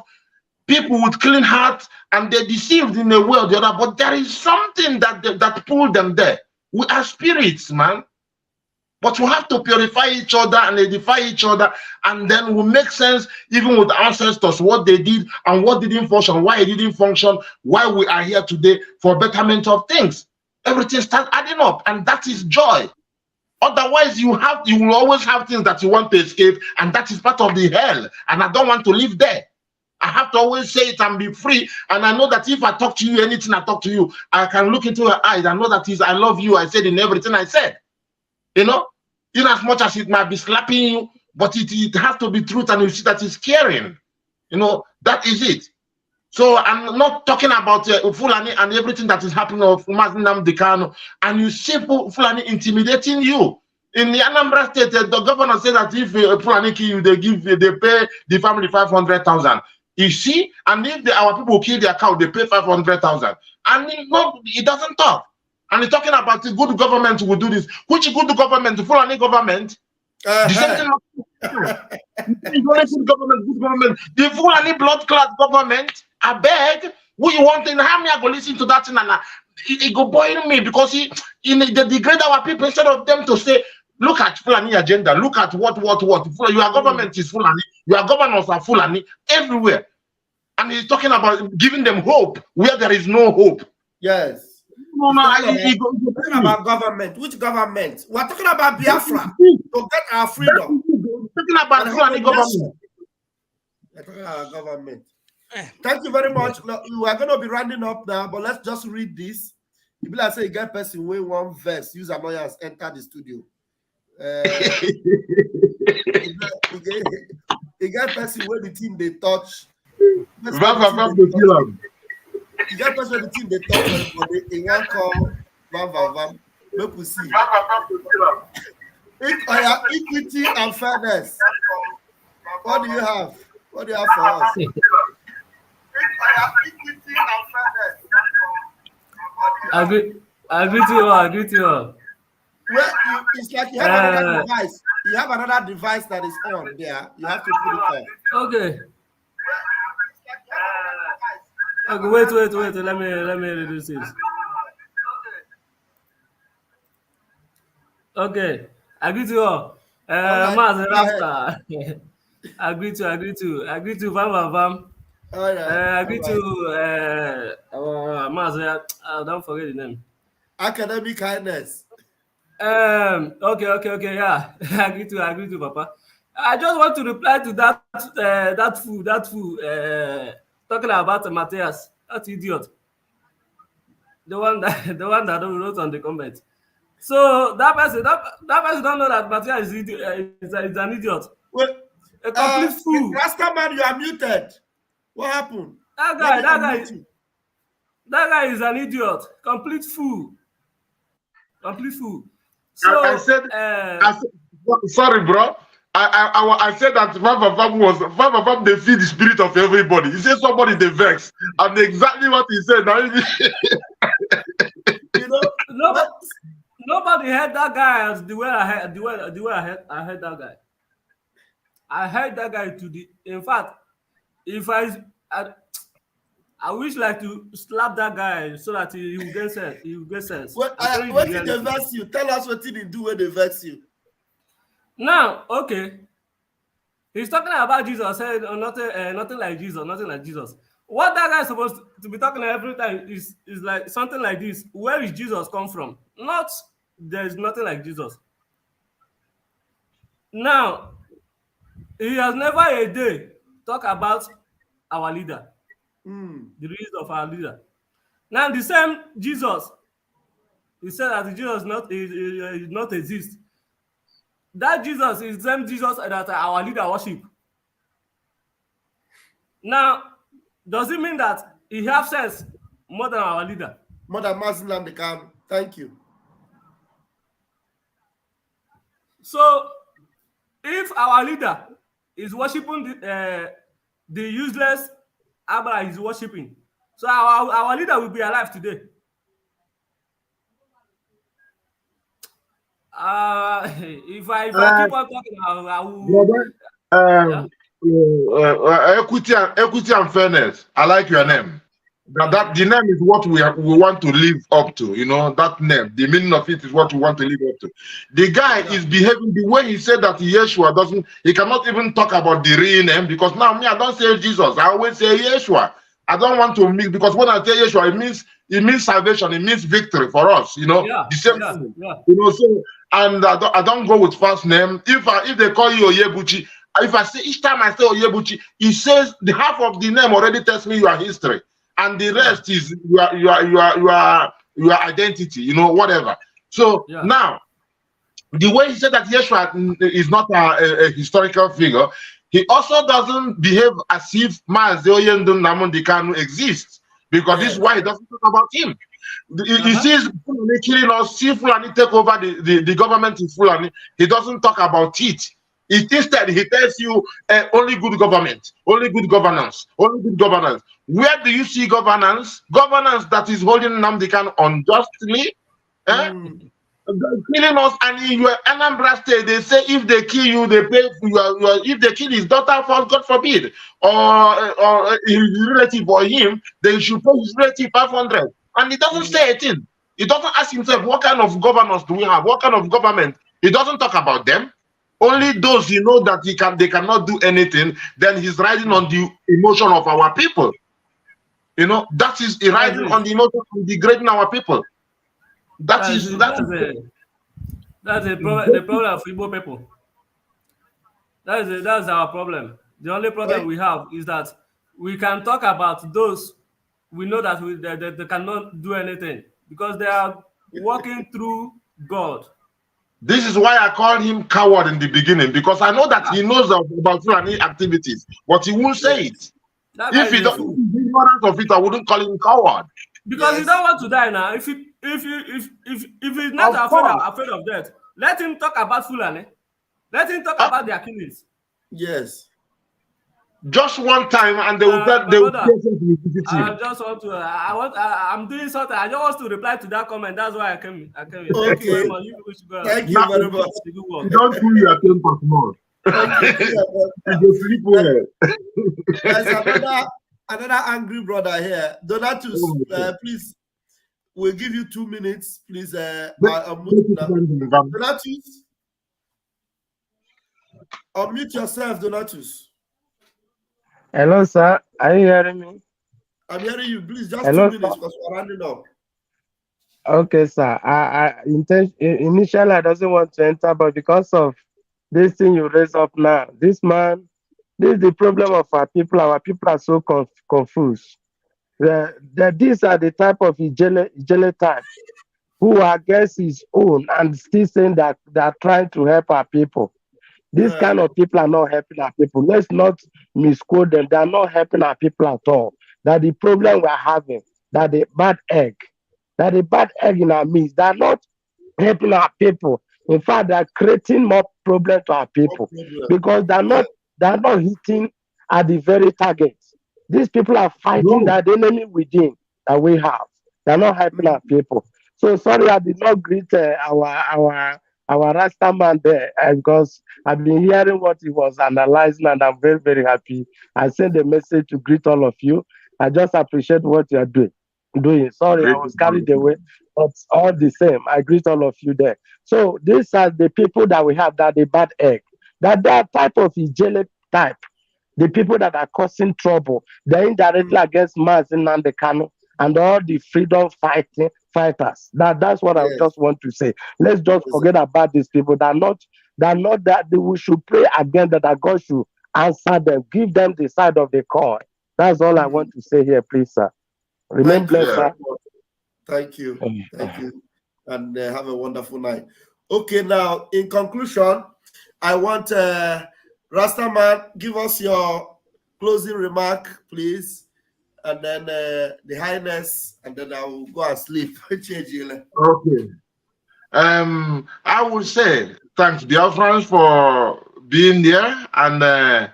people with clean hearts, and they're deceived in a way or the other. But there is something that pulled them there. We are spirits, man. But we have to purify each other and edify each other, and then we make sense even with ancestors, what they did and what didn't function, why it didn't function, why we are here today for betterment of things. Everything starts adding up, and that is joy. Otherwise, you will always have things that you want to escape, and that is part of the hell. And I don't want to live there. I have to always say it and be free. And I know that if I talk to you, anything I talk to you, I can look into your eyes and know that I love you. I said in everything I said. In as much as it might be slapping you, but it has to be truth, and you see that it's caring. That is it. So I'm not talking about Fulani and everything that is happening of Mazinam Dekano, and you see Fulani intimidating you. In the Anambra State, the governor said that if Fulani kill you, they pay the family 500,000. You see, and if our people kill their cow, they pay 500,000. And it doesn't talk. And he's talking about the good government will do this. Which good government? The Fulani government? The same thing. Good government. The Fulani blood clot government. I beg. What you want? How me I go listen to that thing? And it go boil me, because they degrade our people instead of them to say, look at Fulani agenda. Look at what. Your government is Fulani. Your governors are Fulani everywhere. and he's talking about giving them hope where there is no hope. Yes. No, talking about government. Which government? We're talking about Biafra to get our freedom. Talking about government. We're talking about government. Thank you very much. Look, we are going to be rounding up now, but let's just read this. If I say you get person way one verse, use annoyance, enter the studio. You get person where the team they touch. You get person where the team they touch everybody. In one call, vam. Look, we see. Equity and fairness. What do you have? What do you have for us? Equity and fairness. I agree to you all. Well, it's like you have another device. You have another device that is on there. You have to put it off. Okay. Okay, wait. Let me reduce this. Okay. Agree to you all. Agree to Vam. Agree to don't forget the name. Academic kindness. Okay, yeah. agree to Papa. I just want to reply to that fool talking about Matthias, that idiot. The one that wrote on the comment. So that person don't know that Matthias is an idiot. Well, a complete fool. Rasta man, you are muted. What happened? That guy is an idiot. Complete fool. So I said, sorry, bro. I said that Fam they feed the spirit of everybody. He said somebody they vex, and exactly what he said. Now, you know, nobody heard that guy as the way I heard that guy. I heard that guy to the. In fact, if I wish like to slap that guy so that he will get sense. He will get sense. What did they vex you? Tell us what did he do when they vex you. Now, okay. He's talking about Jesus, said nothing like Jesus. What that guy is supposed to be talking every time is like something like this. Where is Jesus come from? Not there is nothing like Jesus. Now, he has never a day talk about our leader. The reason of our leader. Now the same Jesus, he said that Jesus not exist. That Jesus is the same Jesus that our leader worship. Now, does it mean that he have sense more than our leader? More than Muslim they can. Thank you. So, if our leader is worshiping the useless Abba is worshiping, so our leader will be alive today. If I keep on talking, I will. Equity and fairness. I like your name. That the name is what we want to live up to. You know that name. The meaning of it is what we want to live up to. The guy is behaving the way he said that Yeshua doesn't. He cannot even talk about the real name because now me I don't say Jesus. I always say Yeshua. I don't want to mix because when I say Yeshua, it means salvation. It means victory for us. You know the same thing. You know so. And I don't go with first name. If they call you Oyebuchi, if I say each time I say Oyebuchi, it says the half of the name already tells me your history, and the rest is your identity. You know whatever. So now, the way he said that Yeshua is not a historical figure, he also doesn't behave as if Maazi Nnamdi Kanu exists because this is why he doesn't talk about him. He sees Fulani killing us, see Fulani take over the government in Fulani. He doesn't talk about it. Instead, he tells you only good government, only good governance, only good governance. Where do you see governance? Governance that is holding Nnamdi Kanu unjustly, killing us. And in your Anambra state, they say if they kill you, they pay for if they kill his daughter, God forbid, or his relative or him, they should pay his relative 500. And he doesn't say a thing. He doesn't ask himself, what kind of governance do we have? What kind of government? He doesn't talk about them. Only those he know that they cannot do anything, then he's riding on the emotion of our people. You know, that is riding on the emotion of degrading our people. That's the problem of Igbo people. That's our problem. The only problem we have is that we can talk about those we know that they cannot do anything because they are walking through God. This is why I called him coward in the beginning, because I know that he knows about Fulani activities, but he won't say it. If he doesn't be ignorant of it, I wouldn't call him coward. Because he don't want to die now. If he's not afraid of death, let him talk about Fulani. Let him talk about their killings. Yes. Just one time, and they will I'm doing something. I just want to reply to that comment. That's why I came. Okay. Thank you very much. You don't do your temper tomorrow. There's another angry brother here. Donatus, please. We'll give you 2 minutes, please. Donatus, unmute yourself, Donatus. Hello, sir. Are you hearing me? I'm hearing you. Please, just Hello, 2 minutes because we're running up. Okay, sir. Initially, I doesn't want to enter, but because of this thing you raise up now, this is the problem of our people. Our people are so confused. These are the type of Ijele type who are against his own and still saying that they are trying to help our people. These kind of people are not helping our people. Let's not misquote them. They are not helping our people at all. That the problem we're having, that the bad egg in our midst, they are not helping our people. In fact, they are creating more problems to our people because they are not hitting at the very target. These people are fighting that enemy within that we have. They are not helping our people. So sorry, I did not greet our Rasta man there because I've been hearing what he was analyzing, and I'm very, very happy. I sent a message to greet all of you. I just appreciate what you are doing. Sorry, I was carried away, but all the same, I greet all of you there. So these are the people that we have, that the bad egg, that type of Ijele type, the people that are causing trouble. They're indirectly against Mazin and the Kanu and all the freedom fighters. That's what I just want to say. Let's just forget about these people. They're not that we should pray again that God should answer them, give them the side of the coin. That's all I want to say here, please, sir. Remain blessed, sir. Thank you. Thank you. And have a wonderful night. Okay, now, in conclusion, I want Rastaman, give us your closing remark, please. And then the Highness, and then I will go and sleep. Okay. I would say thanks, Biafrans, for being there. And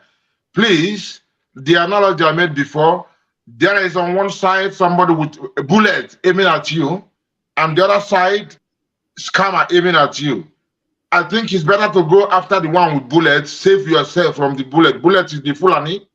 please, the analogy I made before, there is on one side somebody with a bullet aiming at you, and the other side, scammer aiming at you. I think it's better to go after the one with bullets. Save yourself from the bullet. Bullet is the Fulani.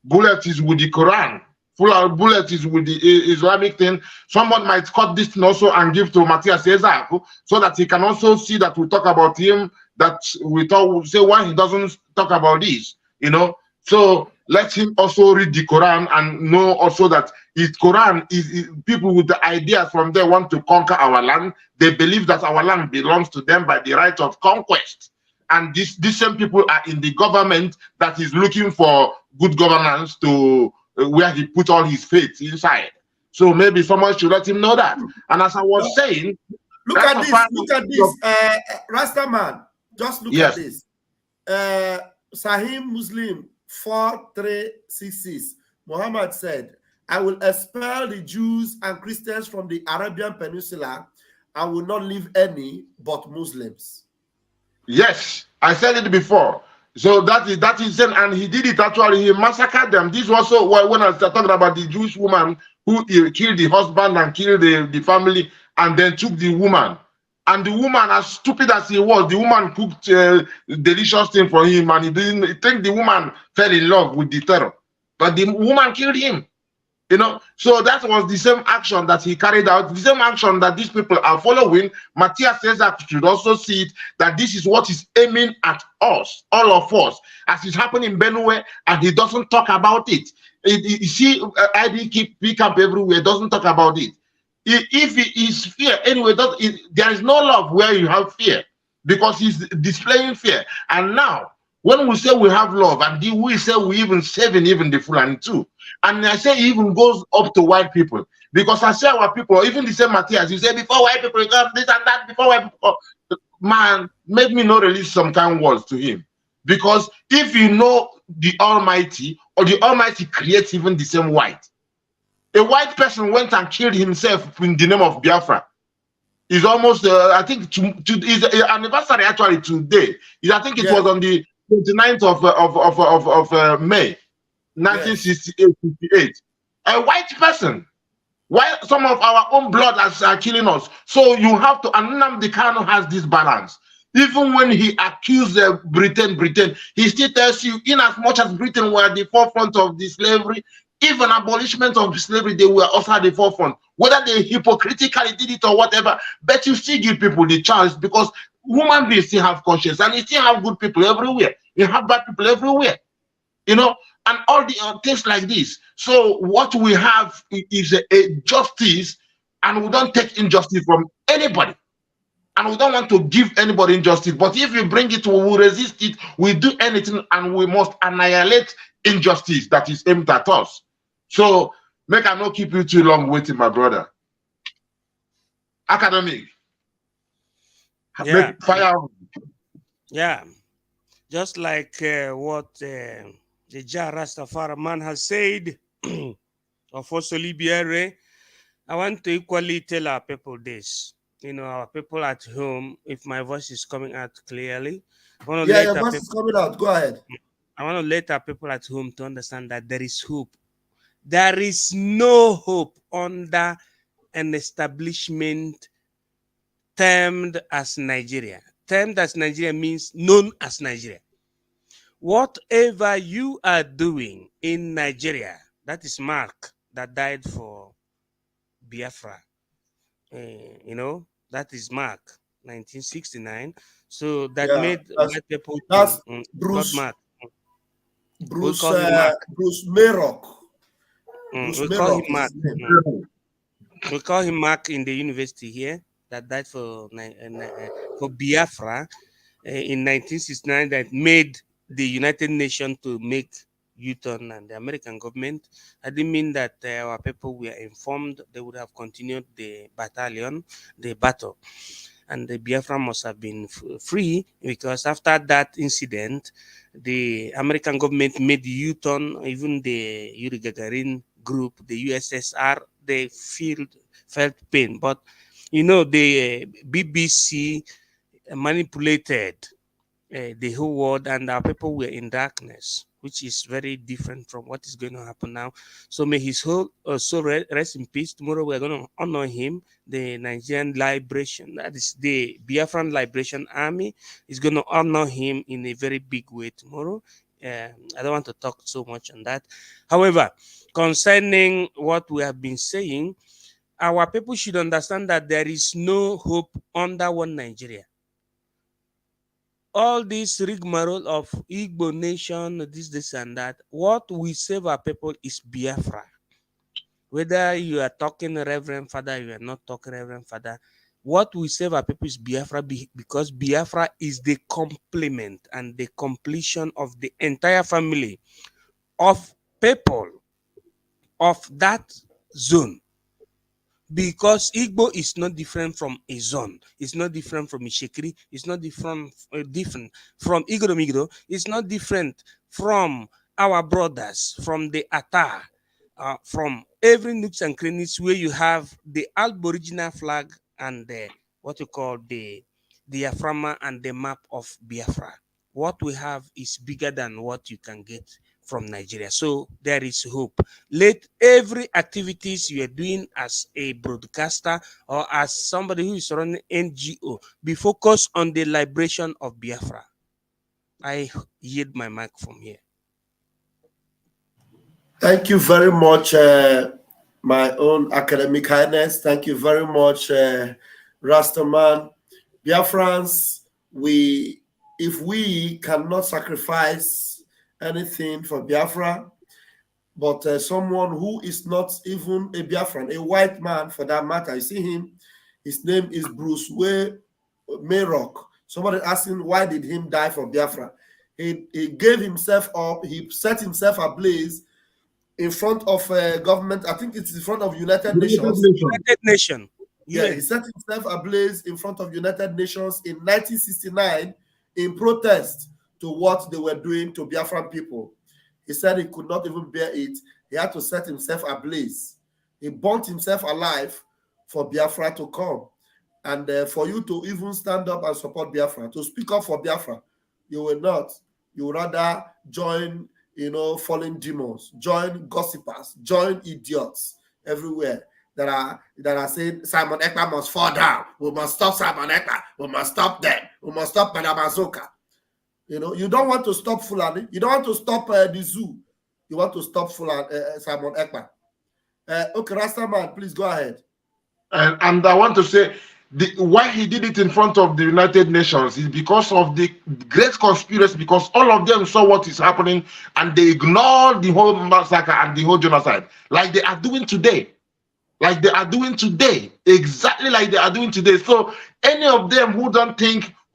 Bullet is with the Quran. Bullet is with the Islamic thing. Someone might cut this thing also and give to Matthias Ezak so that he can also see that we talk about him, that we say why he doesn't talk about this, you know. So let him also read the Quran and know also that his Quran is people with the ideas from there want to conquer our land. They believe that our land belongs to them by the right of conquest. And these same people are in the government that is looking for good governance to where he put all his faith inside. So maybe someone should let him know that. And as I was saying, look at this, Rastaman. Just look at this. Sahih Muslim 4366. Muhammad said, I will expel the Jews and Christians from the Arabian Peninsula. I will not leave any but Muslims. Yes, I said it before. So that is it, and he did it actually. He massacred them. This was also when I was talking about the Jewish woman who killed the husband and killed the family, and then took the woman. And the woman, as stupid as he was, the woman cooked delicious thing for him, and he didn't think the woman fell in love with the terror. But the woman killed him. You know, so that was the same action that he carried out, the same action that these people are following. Matthias says that we should also see it, that this is what is aiming at us, all of us, as it's happening in Benue, and he doesn't talk about it. You see, ID keep up everywhere, doesn't talk about it. If it is fear, anyway, there is no love where you have fear, because he's displaying fear. And now, when we say we have love, and we say we even saving even the Fulani too, and I say it even goes up to white people, because I say our people, even the same Matthias, you say before white people come this and that, before white people, man, make me not release some kind words to him, because if you know the Almighty, or the Almighty creates even the same white, a white person went and killed himself in the name of Biafra. It's almost, I think, is anniversary actually today. I think it was on the 29th of May, 1968. A white person. Why some of our own blood are killing us? So you have to, and Nnamdi Kanu has this balance. Even when he accused Britain, he still tells you, in as much as Britain were at the forefront of the slavery, even abolishment of slavery, they were also at the forefront. Whether they hypocritically did it or whatever, but you still give people the chance, because human beings still have conscience, and you still have good people everywhere. You have bad people everywhere, you know, and all the things like this. So what we have is a justice, and we don't take injustice from anybody. And we don't want to give anybody injustice. But if you bring it, we will resist it. We do anything, and we must annihilate injustice that is aimed at us. So, make I not keep you too long waiting, my brother. Academic. Yeah. Make fire. Yeah. Just like what the Jah Rastafari man has said, of Osoli Biere, I want to equally tell our people this. You know, our people at home, if my voice is coming out clearly, I want to your voice is coming out. Go ahead. I want to let our people at home to understand that there is hope. There is no hope under an establishment termed as Nigeria. Termed as Nigeria means known as Nigeria. Whatever you are doing in Nigeria, that is Mark that died for Biafra. You know, that is Mark 1969. So that made white people. That's Bruce. Mark. Bruce Mayrock. We call him Mark. We call him Mark in the university here that died for Biafra in 1969. That made the United Nations to make U-turn, and the American government. I didn't mean that our people were informed. They would have continued the battle, and the Biafra must have been free, because after that incident, the American government made U-turn. Even the Yuri Gagarin group, the USSR, they felt pain. But you know, the BBC manipulated the whole world, and our people were in darkness, which is very different from what is going to happen now. So may his whole soul rest in peace. Tomorrow we're going to honor him. The Nigerian Liberation, that is the Biafran Liberation Army, is going to honor him in a very big way tomorrow. I don't want to talk so much on that. However, concerning what we have been saying, our people should understand that there is no hope under one Nigeria. All this rigmarole of Igbo nation, this and that, what we save our people is Biafra. Whether you are talking Reverend Father, you are not talking Reverend Father, what we save our people is Biafra, because Biafra is the complement and the completion of the entire family of people of that zone. Because Igbo is not different from a zone, it's not different from Ishekiri, it's not different from Igoromigro, it's not different from our brothers, from the Ata, from every nooks and crannies where you have the Aboriginal flag and the what you call the diaphragma and the map of Biafra. What we have is bigger than what you can get from Nigeria. So there is hope. Let every activities you are doing as a broadcaster or as somebody who is running NGO be focused on the liberation of Biafra. I yield my mic from here. Thank you very much, my own academic highness. Thank you very much, Rastaman. Biafrans, if we cannot sacrifice anything for Biafra, but someone who is not even a Biafran, a white man for that matter, you see him, his name is Bruce Mayrock. Somebody asking why did him die for Biafra? He gave himself up, he set himself ablaze in front of government. I think it's in front of United Nations. United Nations. Yeah, he set himself ablaze in front of United Nations in 1969 in protest to what they were doing to Biafran people. He said he could not even bear it. He had to set himself ablaze. He burnt himself alive for Biafra to come. And for you to even stand up and support Biafra, to speak up for Biafra, you will not. You will rather join, fallen demons, join gossipers, join idiots everywhere that are saying Simon Ekpa must fall down. We must stop Simon Ekpa. We must stop them. We must stop Madamazoka. You don't want to stop Fulani. You don't want to stop the zoo. You want to stop Fulani, Simon Ekpa. Okay, Rastaman, please go ahead. And I want to say, why he did it in front of the United Nations is because of the great conspiracy, because all of them saw what is happening and they ignored the whole massacre and the whole genocide, like they are doing today. Like they are doing today. Exactly like they are doing today. So any of them who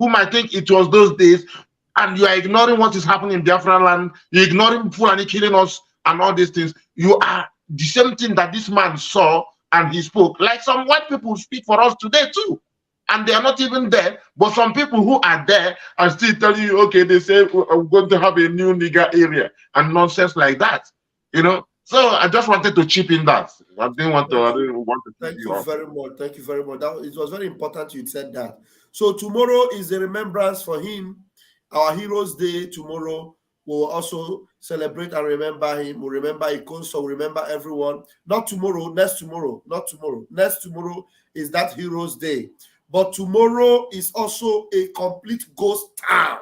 might think it was those days, and you are ignoring what is happening in Biafra land, you're ignoring Fulani killing us and all these things, you are the same thing that this man saw and he spoke. Like some white people speak for us today too. And they are not even there. But some people who are there are still telling you, okay, they say we're going to have a new nigger area and nonsense like that. So I just wanted to chip in that. I didn't want to Thank you very much. Thank you very much. It was very important you said that. So tomorrow is the remembrance for him. Our Heroes Day tomorrow. We'll also celebrate and remember him. We'll remember Ikonso, we'll remember everyone. Not tomorrow, next tomorrow. Not tomorrow. Next tomorrow is that Heroes Day. But tomorrow is also a complete ghost town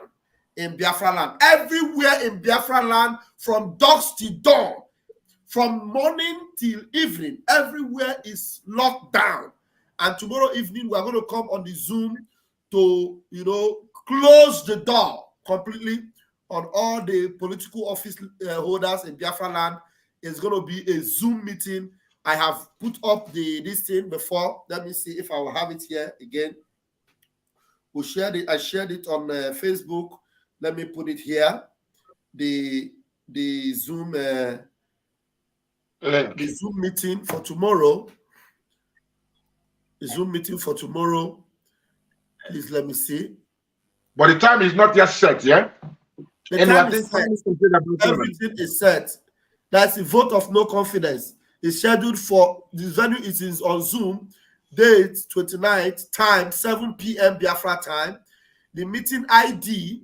in Biafra land. Everywhere in Biafra land, from dusk till dawn, from morning till evening, everywhere is locked down. And tomorrow evening, we're going to come on the Zoom to, close the door completely on all the political office holders in Biafra land. It's going to be a Zoom meeting. I have put up this thing before. Let me see if I will have it here again. I shared it on Facebook. Let me put it here. The Zoom the Zoom meeting for tomorrow. The Zoom meeting for tomorrow. Please let me see. But the time is not yet set, yeah? The time is set. Everything is set. That's a vote of no confidence. It's scheduled for this venue. It is on Zoom. Date 29th, time 7 p.m. Biafra time. The meeting ID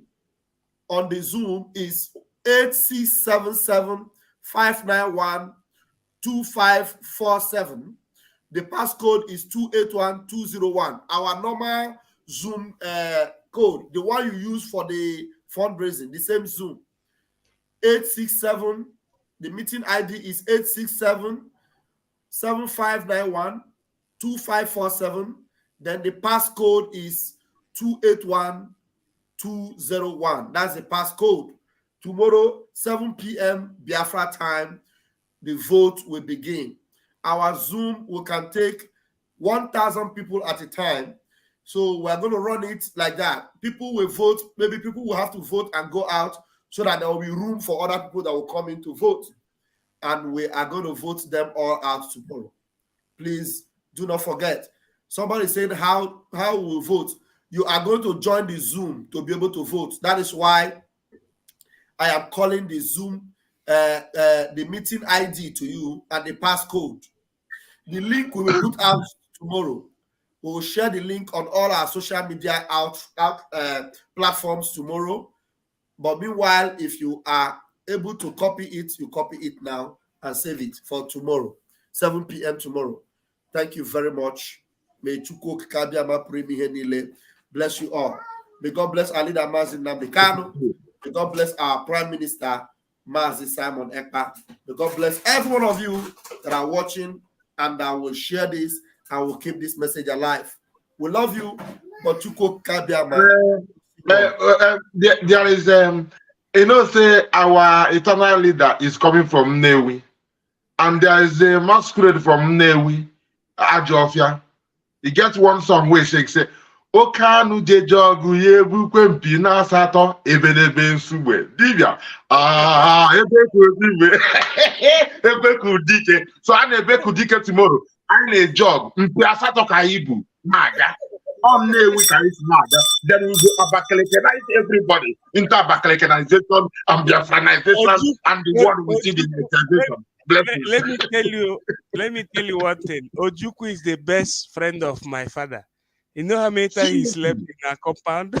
on the Zoom is 8677-591-2547. The passcode is 281201. Our normal Zoom code, the one you use for the fundraising, the same Zoom. 867. The meeting ID is 867-7591-2547. Then the passcode is 281201. That's the passcode. Tomorrow, 7 p.m. Biafra time, the vote will begin. Our Zoom, we can take 1,000 people at a time. So we're going to run it like that. People will vote. Maybe people will have to vote and go out so that there will be room for other people that will come in to vote. And we are going to vote them all out tomorrow. Please do not forget. Somebody said how we'll vote. You are going to join the Zoom to be able to vote. That is why I am calling the Zoom, the meeting ID to you and the passcode. The link we will put out tomorrow. We will share the link on all our social media platforms tomorrow. But meanwhile, if you are able to copy it, you copy it now and save it for tomorrow, 7 p.m. tomorrow. Thank you very much. May Chukwu Kikabiama Primi Henile bless you all. May God bless our leader, Mazi Nnamdi Kanu. May God bless our Prime Minister, Mazi Simon Ekpa. May God bless every one of you that are watching and I will share this. I will keep this message alive. We love you, but you could there is say our eternal leader is coming from Newi, and there is a masquerade from Newi, Ajofia. He gets one song where she say, Okanu je jogu ye bukwe mpi na asato ebedebe nsugbe dibia ebeku dibe ebeku dike, so I ebeku dike tomorrow I na jog mpi asato ka ibu maga on Newi ka is maga, then we go Abakalekenize everybody into Abakalekenization and Biafranization and the world we see the monetization. Let me tell you one thing. Ojukwu is the best friend of my father. You know how many times he slept in our compound?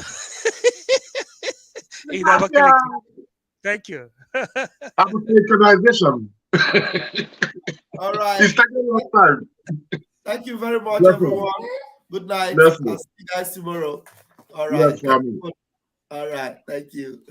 In Thank you. Abakalekenization. All right. It's taking a long time. Thank you very much, everyone. Good night. I'll see you guys tomorrow. All right. Yes, All right. Thank you.